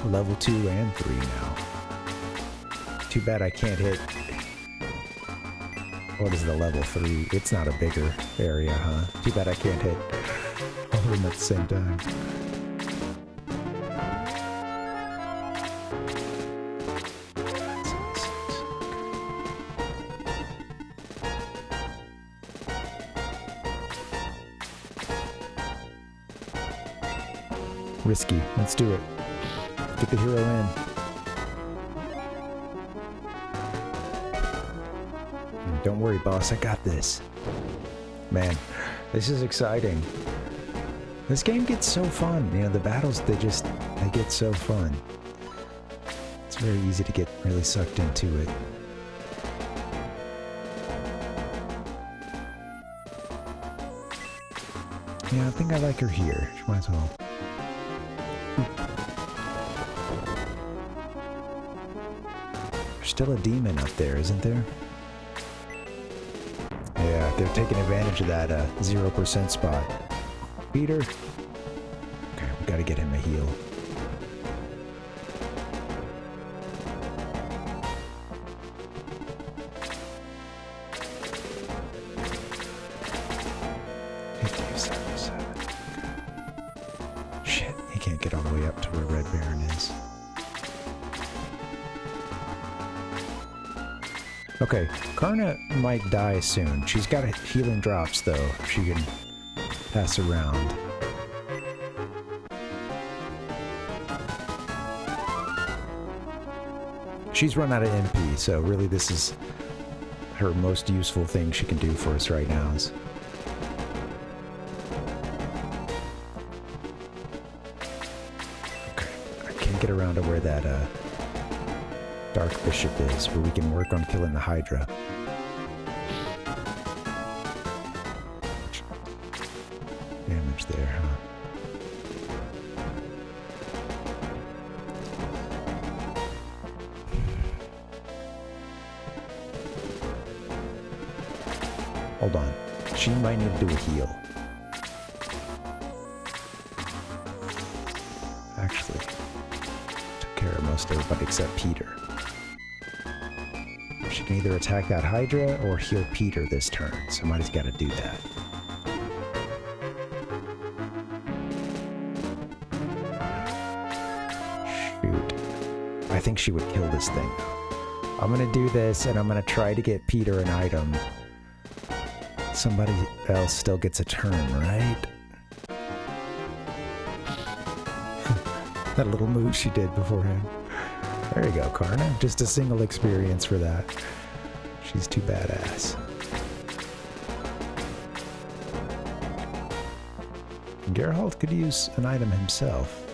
level 2 and 3 now. Too bad I can't hit. What is the level 3? It's not a bigger area, huh? Too bad I can't hit all of them at the same time. Risky. Let's do it. Get the hero in. Don't worry, boss. I got this. Man, this is exciting. This game gets so fun. You know, the battles, they get so fun. It's very easy to get really sucked into it. Yeah, I think I like her here. She might as well. There's still a demon up there, isn't there? Yeah, they're taking advantage of that 0% spot. Peter. Okay, we gotta get him a heal. Shit, he can't get all the way up to where Red Baron is. Okay, Karna might die soon. She's got healing drops, though. She can pass around. She's run out of MP, so really this is her most useful thing she can do for us right now. Okay, I can't get around to where that, Dark Bishop is, where we can work on killing the Hydra. Damage there, huh? Hold on. She might need to do a heal. Actually, took care of most everybody except Peter. She can either attack that Hydra or heal Peter this turn. Somebody's got to do that. Shoot. I think she would kill this thing. I'm gonna do this, and I'm gonna try to get Peter an item. Somebody else still gets a turn, right? That little move she did beforehand. There you go, Karna. Just a single experience for that. She's too badass. Geralt could use an item himself.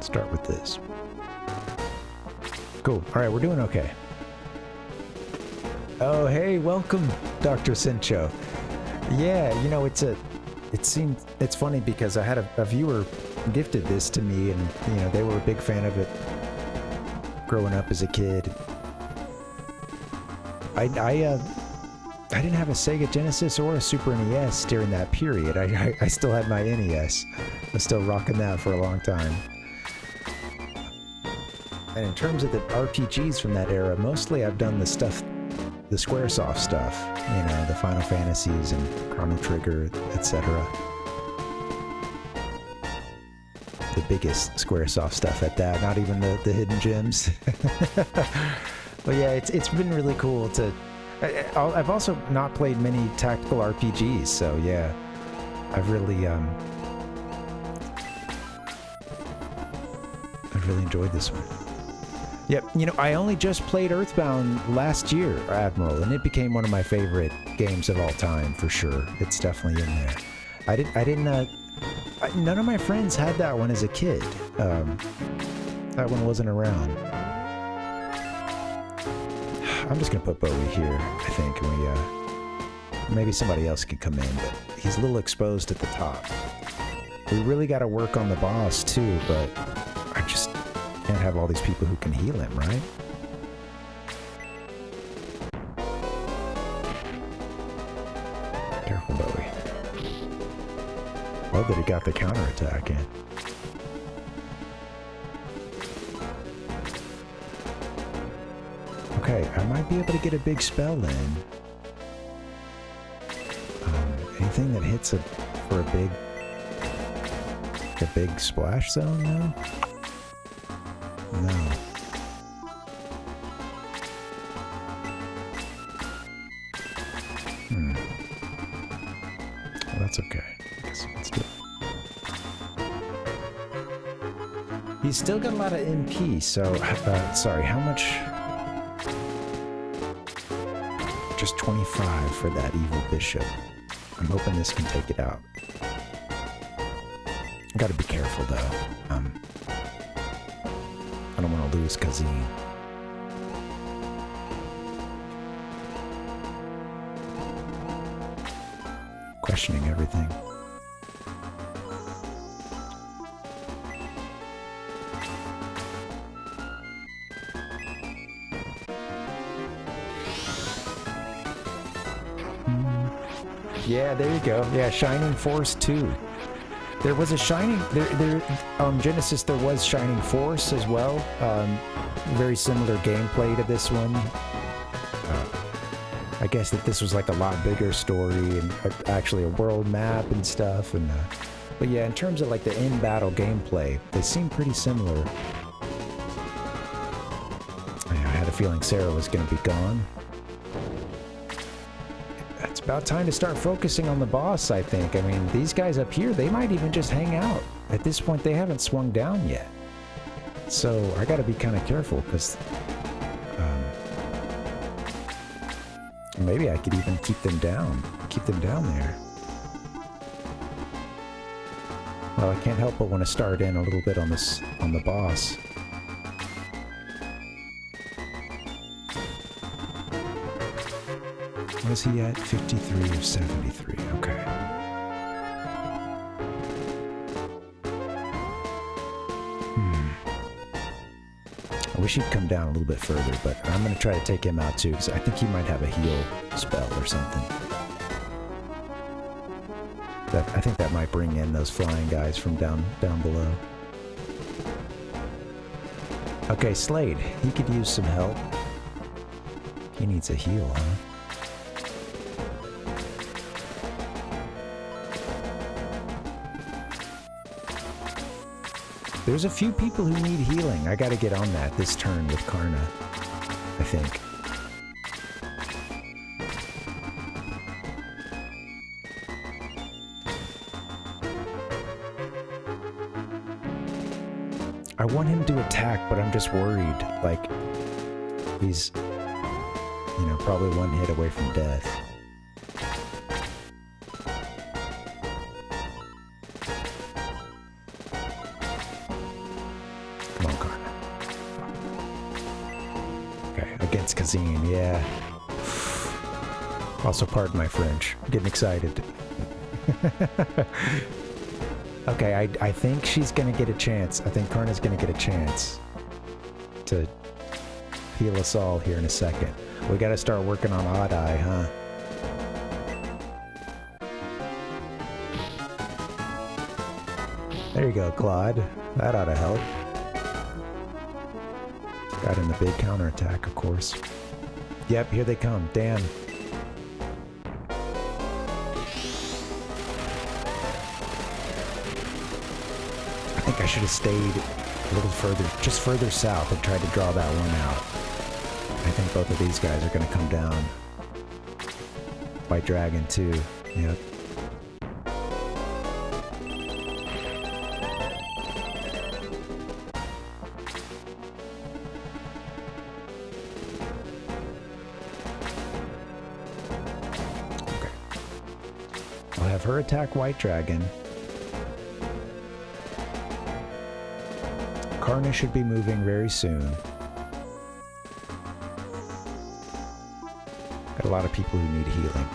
Start with this. Cool. Alright, we're doing okay. Oh, hey, welcome, Dr. Sincho. Yeah, you know, it's funny because I had a viewer gifted this to me, and, you know, they were a big fan of it growing up as a kid. I didn't have a Sega Genesis or a Super NES during that period. I still had my NES. I was still rocking that for a long time. And in terms of the RPGs from that era, mostly I've done the stuff, the Squaresoft stuff, you know, the Final Fantasies and Chrono Trigger, etc. The biggest Squaresoft stuff at that, not even the hidden gems. But yeah, it's been really cool to... I've also not played many tactical RPGs, so yeah, I've really enjoyed this one. Yep, you know, I only just played Earthbound last year, Admiral, and it became one of my favorite games of all time, for sure. It's definitely in there. None of my friends had that one as a kid. That one wasn't around. I'm just gonna put Bowie here, I think, and maybe somebody else can come in, but he's a little exposed at the top. We really gotta work on the boss, too, but I just can't have all these people who can heal him, right? Careful, Bowie. Love that he got the counterattack in. Okay, I might be able to get a big spell in. Anything that hits for a big splash zone now? No. Well, that's okay. I guess let's do it. He's still got a lot of MP, so... sorry, how much... Just 25 for that evil bishop. I'm hoping this can take it out. Gotta be careful, though. I don't want to lose Kazim. Questioning everything. Yeah, there you go. Yeah, ShiningForce 2. There was a on Genesis there was ShiningForce as well. Very similar gameplay to this one. I guess that this was like a lot bigger story and actually a world map and stuff. And but yeah, in terms of like the in-battle gameplay, they seem pretty similar. I had a feeling Sarah was going to be gone. It's about time to start focusing on the boss, I think. I mean, these guys up here, they might even just hang out. At this point, they haven't swung down yet. So I gotta be kind of careful, because maybe I could even keep them down there. Well, I can't help but want to start in a little bit on the boss. Was he at 53 or 73? Okay. I wish he'd come down a little bit further, but I'm going to try to take him out too, because I think he might have a heal spell or something. I think that might bring in those flying guys from down below. Okay, Slade. He could use some help. He needs a heal, huh? There's a few people who need healing. I gotta get on that this turn with Karna, I think. I want him to attack, but I'm just worried. Like, he's, you know, probably one hit away from death. Come on, Karna. Okay, against Kazin, yeah. Also, pardon my French. I'm getting excited. Okay, I think she's gonna get a chance. I think Karna's gonna get a chance to heal us all here in a second. We gotta start working on Odd Eye, huh? There you go, Claude. That ought to help. Got in the big counterattack, of course. Yep, here they come. Damn. I think I should have stayed a little further, just further south and tried to draw that one out. I think both of these guys are going to come down. White Dragon too. Yep. Okay. I'll have her attack White Dragon. Karna should be moving very soon. Got a lot of people who need healing.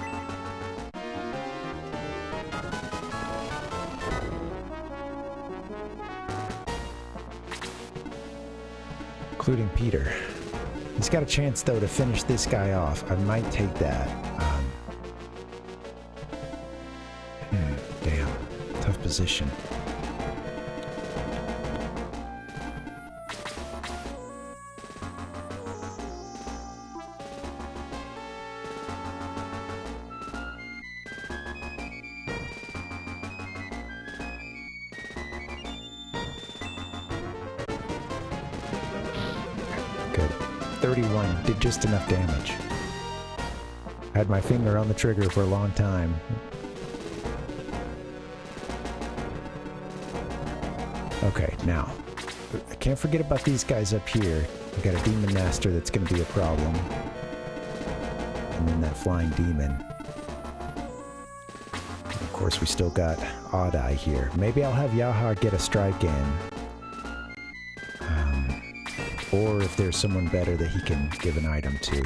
Including Peter. He's got a chance though to finish this guy off. I might take that. Damn. Tough position. Good. 31 did just enough damage. Had my finger on the trigger for a long time. Okay, now, I can't forget about these guys up here. We got a Demon Master that's going to be a problem. And then that flying demon. And of course, we still got Odd Eye here. Maybe I'll have Yaha get a strike in. Or if there's someone better that he can give an item to.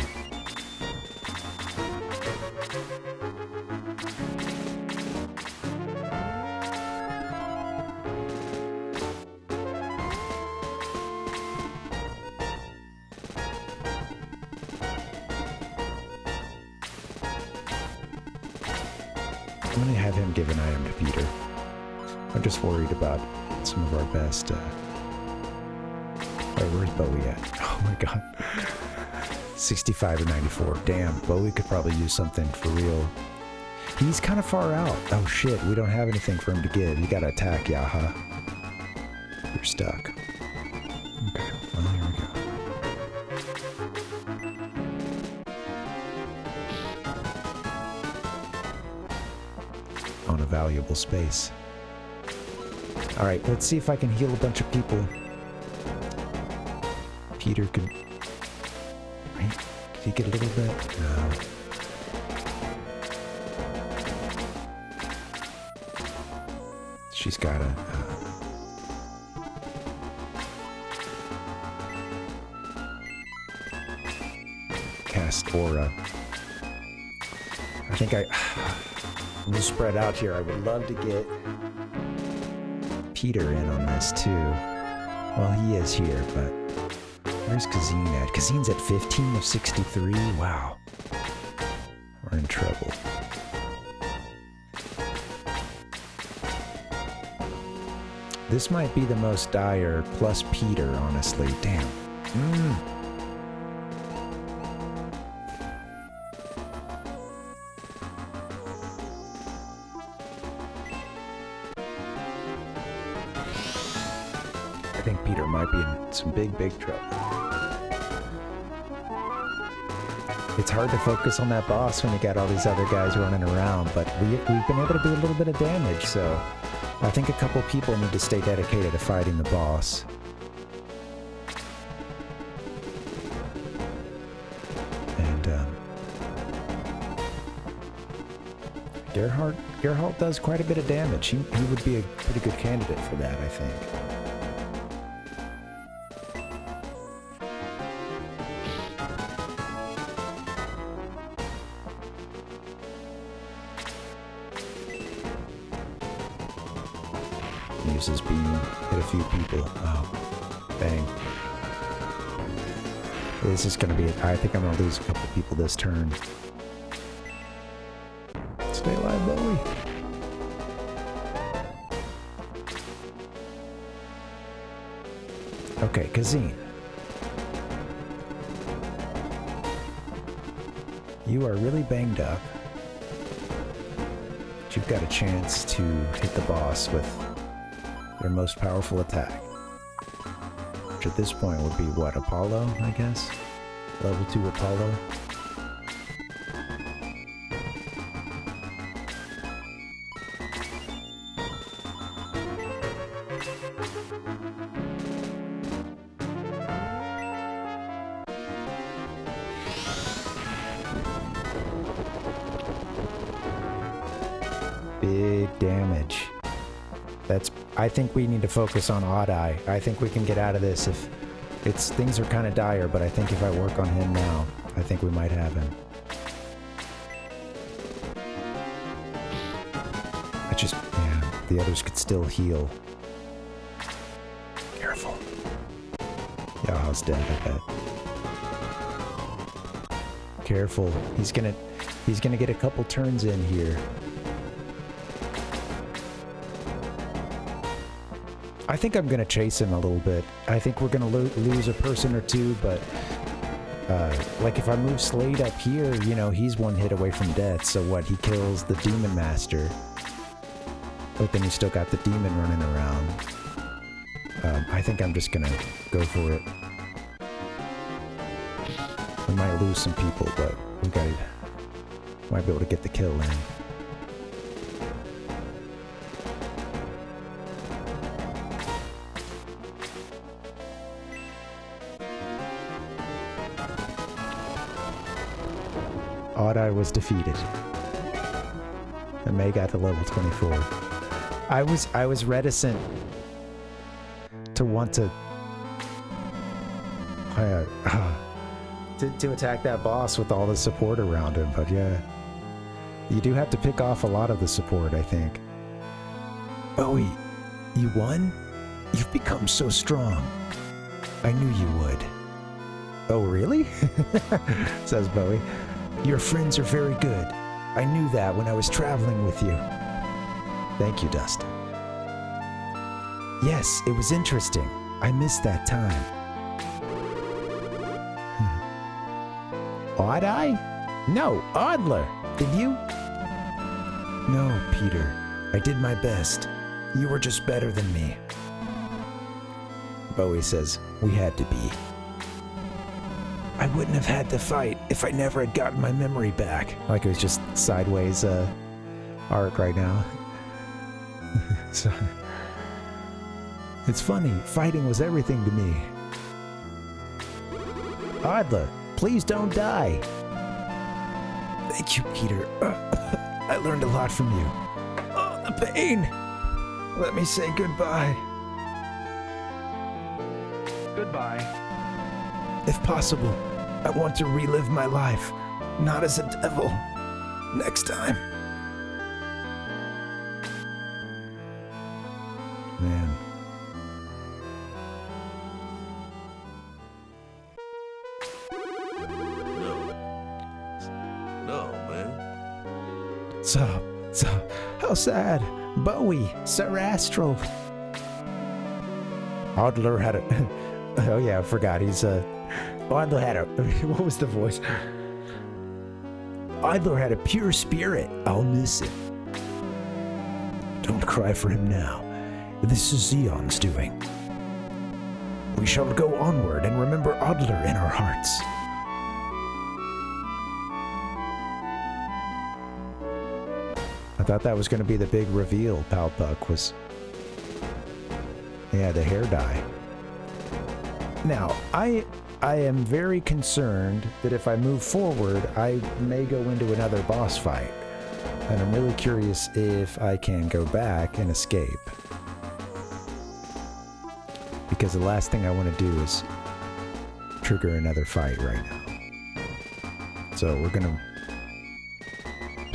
I'm going to have him give an item to Peter. I'm just worried about some of our best... Wait, where's Bowie at? Oh my god. 65 or 94. Damn, Bowie could probably use something for real. He's kind of far out. Oh shit, we don't have anything for him to give. You gotta attack, Yaha. You're stuck. Okay, well, here we go. On a valuable space. Alright, let's see if I can heal a bunch of people. Peter could... Right? Could he get a little bit? No. She's got a... cast Aura. I think I'm gonna spread out here. I would love to get Peter in on this too. Well, he is here, but Where's Kazeen at? Kazeen's at 15 of 63. Wow. We're in trouble. This might be the most dire, plus Peter, honestly. Damn. I think Peter might be in some big trouble. It's hard to focus on that boss when you got all these other guys running around, but we've been able to do a little bit of damage, so I think a couple people need to stay dedicated to fighting the boss. And Gerhardt does quite a bit of damage. He would be a pretty good candidate for that, I think. Uses beam, hit a few people. Oh, bang. This is gonna be, I think I'm gonna lose a couple people this turn. Stay alive, Bowie. Okay, Kazeen. You are really banged up. But you've got a chance to hit the boss with their most powerful attack. Which at this point would be what, Apollo, I guess? Level 2 Apollo. Big damage. I think we need to focus on Odd Eye. I think we can get out of this if things are kind of dire, but I think if I work on him now, I think we might have him. Yeah, the others could still heal. Careful. Yaha's dead, I bet. Careful. He's gonna get a couple turns in here. I think I'm going to chase him a little bit. I think we're going to lose a person or two, but like if I move Slade up here, you know, he's one hit away from death. So what? He kills the Demon Master. But then you still got the demon running around. I think I'm just going to go for it. We might lose some people, but might be able to get the kill in. Odd Eye was defeated. And May got to level 24. I was reticent to want to attack that boss with all the support around him, but yeah. You do have to pick off a lot of the support, I think. Bowie, you won? You've become so strong. I knew you would. Oh, really? Says Bowie. Your friends are very good. I knew that when I was traveling with you. Thank you, Dustin. Yes, it was interesting. I missed that time. Odd Eye? No, Oddler. Did you? No, Peter. I did my best. You were just better than me. Bowie says, we had to be. I wouldn't have had to fight if I never had gotten my memory back. Like it was just sideways art right now. So, it's funny, fighting was everything to me. Adla, please don't die. Thank you, Peter. I learned a lot from you. Oh, the pain! Let me say goodbye. Goodbye. If possible, I want to relive my life, not as a devil. Next time. Man. So, how sad. Bowie, Sir Astral. Adler had a... Oh yeah, I forgot. He's Adler had a... What was the voice? Adler had a pure spirit. I'll miss it. Don't cry for him now. This is Zeon's doing. We shall go onward and remember Adler in our hearts. I thought that was going to be the big reveal. Palpuck was... Yeah, the hair dye. Now, I am very concerned that if I move forward, I may go into another boss fight. And I'm really curious if I can go back and escape. Because the last thing I want to do is trigger another fight right now. So we're going to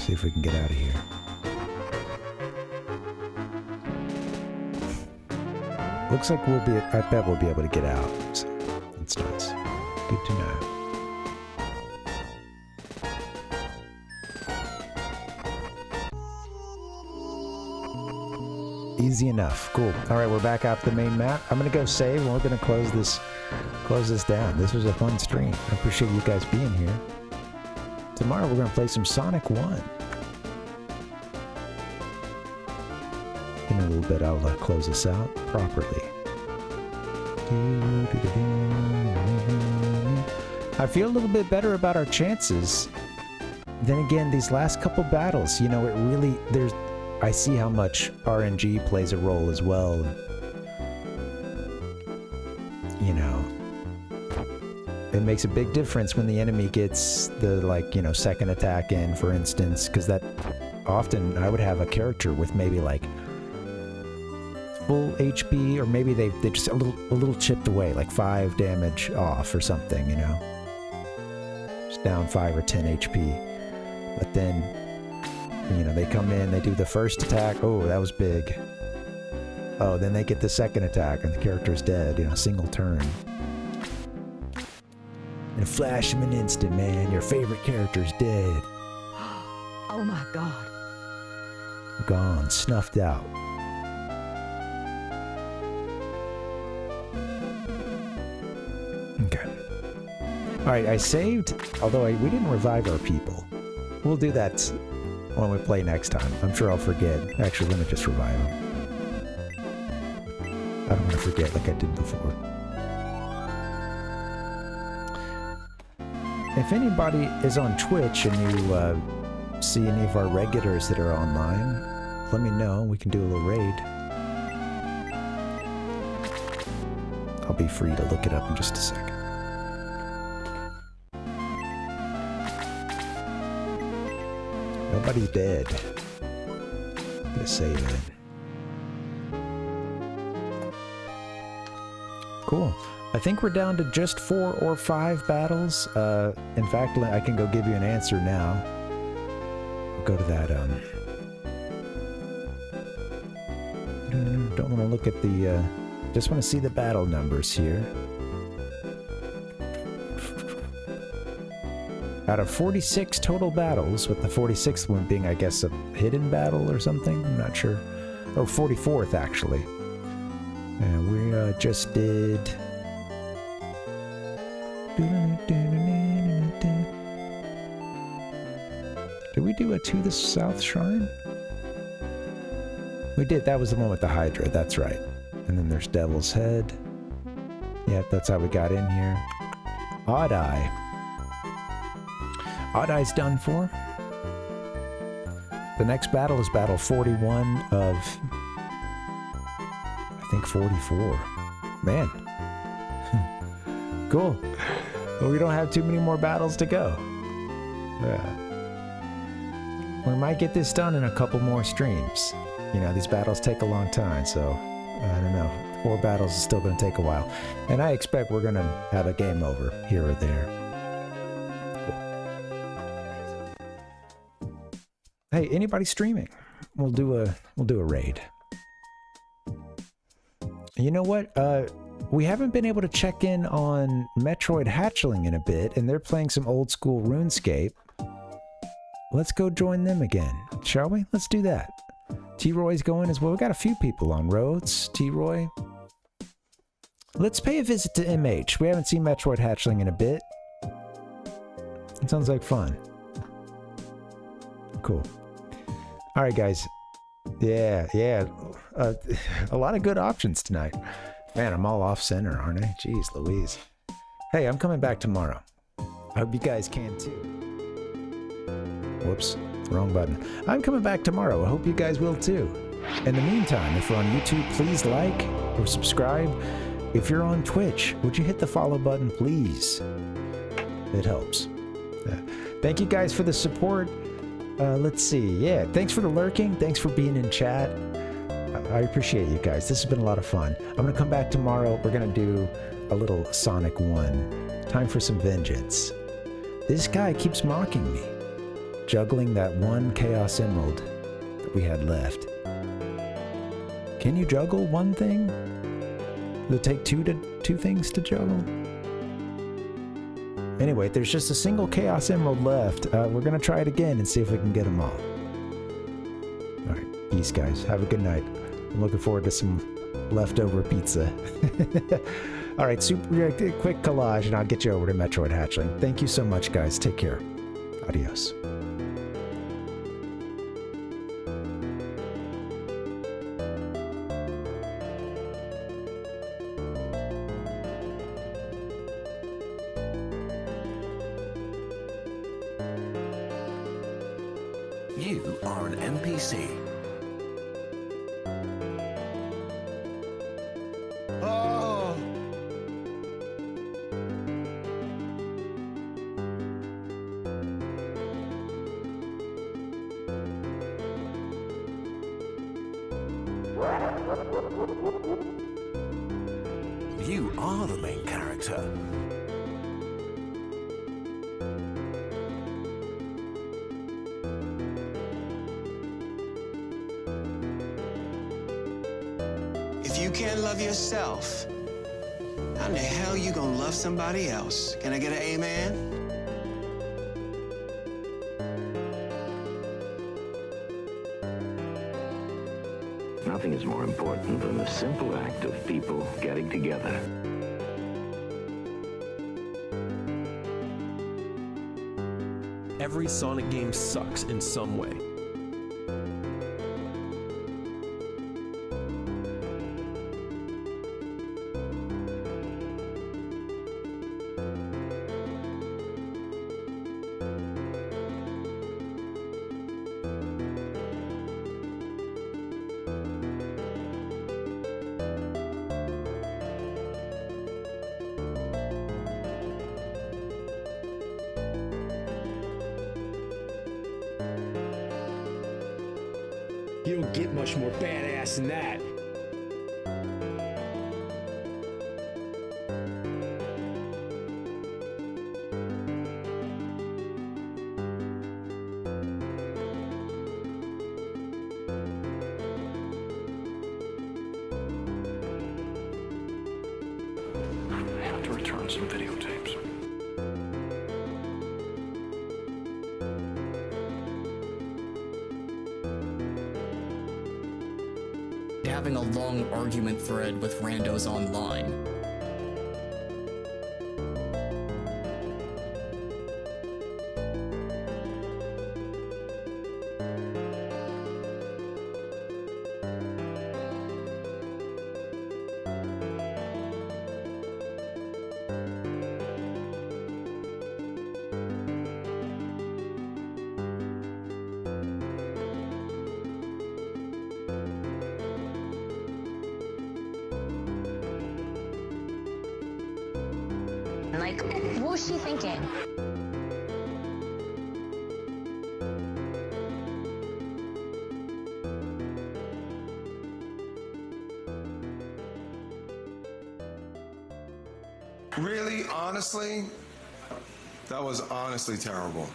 see if we can get out of here. Looks like we'll be, I bet we'll be able to get out. So that's nice. Good to know. Easy enough. Cool. All right, we're back off the main map. I'm gonna go save, and we're gonna close this down. This was a fun stream. I appreciate you guys being here. Tomorrow we're gonna play some Sonic 1. In a little bit, I'll close this out properly. I feel a little bit better about our chances. Then again, these last couple battles, you know, it really, I see how much RNG plays a role as well. You know, it makes a big difference when the enemy gets the, like, you know, second attack in, for instance, because that often I would have a character with maybe like full HP, or maybe they just a little chipped away, like 5 damage off or something, you know, just down 5 or 10 HP. But then, you know, they come in, they do the first attack. Oh, that was big. Oh, then they get the second attack and the character's dead, you know, single turn. In a flash of an instant, man, your favorite character's dead. Oh my god. Gone, snuffed out. Okay. Alright, I saved, although we didn't revive our people. We'll do that when we play next time. I'm sure I'll forget. Actually, let me just revive them. I don't want to forget like I did before. If anybody is on Twitch and you see any of our regulars that are online, let me know. We can do a little raid. I'll be free to look it up in just a second. Nobody's dead. Gonna save it. Cool. I think we're down to just 4 or 5 battles. In fact, I can go give you an answer now. I'll go to that, don't want to look at the, just want to see the battle numbers here. Out of 46 total battles, with the 46th one being, I guess, a hidden battle or something, I'm not sure. Oh, 44th, actually. And we just did... Did we do a To the South Shrine? We did, that was the one with the Hydra, that's right. And then there's Devil's Head. Yep, that's how we got in here. Odd Eye. Odd Eye's done for. The next battle is battle 41 of, I think, 44. Man. Cool. Well, we don't have too many more battles to go. Yeah. We might get this done in a couple more streams. You know, these battles take a long time, so I don't know. 4 battles is still going to take a while. And I expect we're going to have a game over here or there. Hey, anybody streaming? We'll do a raid. You know what? We haven't been able to check in on Metroid Hatchling in a bit, and they're playing some old school RuneScape. let's go join them again, shall we? Let's do that. T-Roy's going as well. We got a few people on Rhodes, T-Roy. Let's pay a visit to MH. We haven't seen Metroid Hatchling in a bit. It sounds like fun. Cool. All right, guys. Yeah. A lot of good options tonight. Man, I'm all off center, aren't I? Jeez Louise. Hey, I'm coming back tomorrow. I hope you guys can too. Whoops, wrong button. I'm coming back tomorrow. I hope you guys will too. In the meantime, if you're on YouTube, please like or subscribe. If you're on Twitch, would you hit the follow button, please? It helps. Thank you guys for the support. Let's see. Yeah, thanks for the lurking. Thanks for being in chat. I appreciate you guys. This has been a lot of fun. I'm going to come back tomorrow. We're going to do a little Sonic 1. Time for some vengeance. This guy keeps mocking me. Juggling that one Chaos Emerald that we had left. Can you juggle one thing? Does it take two things to juggle? Anyway, there's just a single Chaos Emerald left. We're going to try it again and see if we can get them all. Alright, peace guys. Have a good night. I'm looking forward to some leftover pizza. Alright, super quick collage and I'll get you over to Metroid Hatchling. Thank you so much guys. Take care. Adios. You are an NPC. Oh! You are the main character. If you can't love yourself, how in the hell you gonna love somebody else? Can I get an amen? Nothing is more important than the simple act of people getting together. Every Sonic game sucks in some way. You don't get much more badass than that. I have to return some videotapes. Having a long argument thread with randos online. Like, what was she thinking? Really, honestly, that was honestly terrible.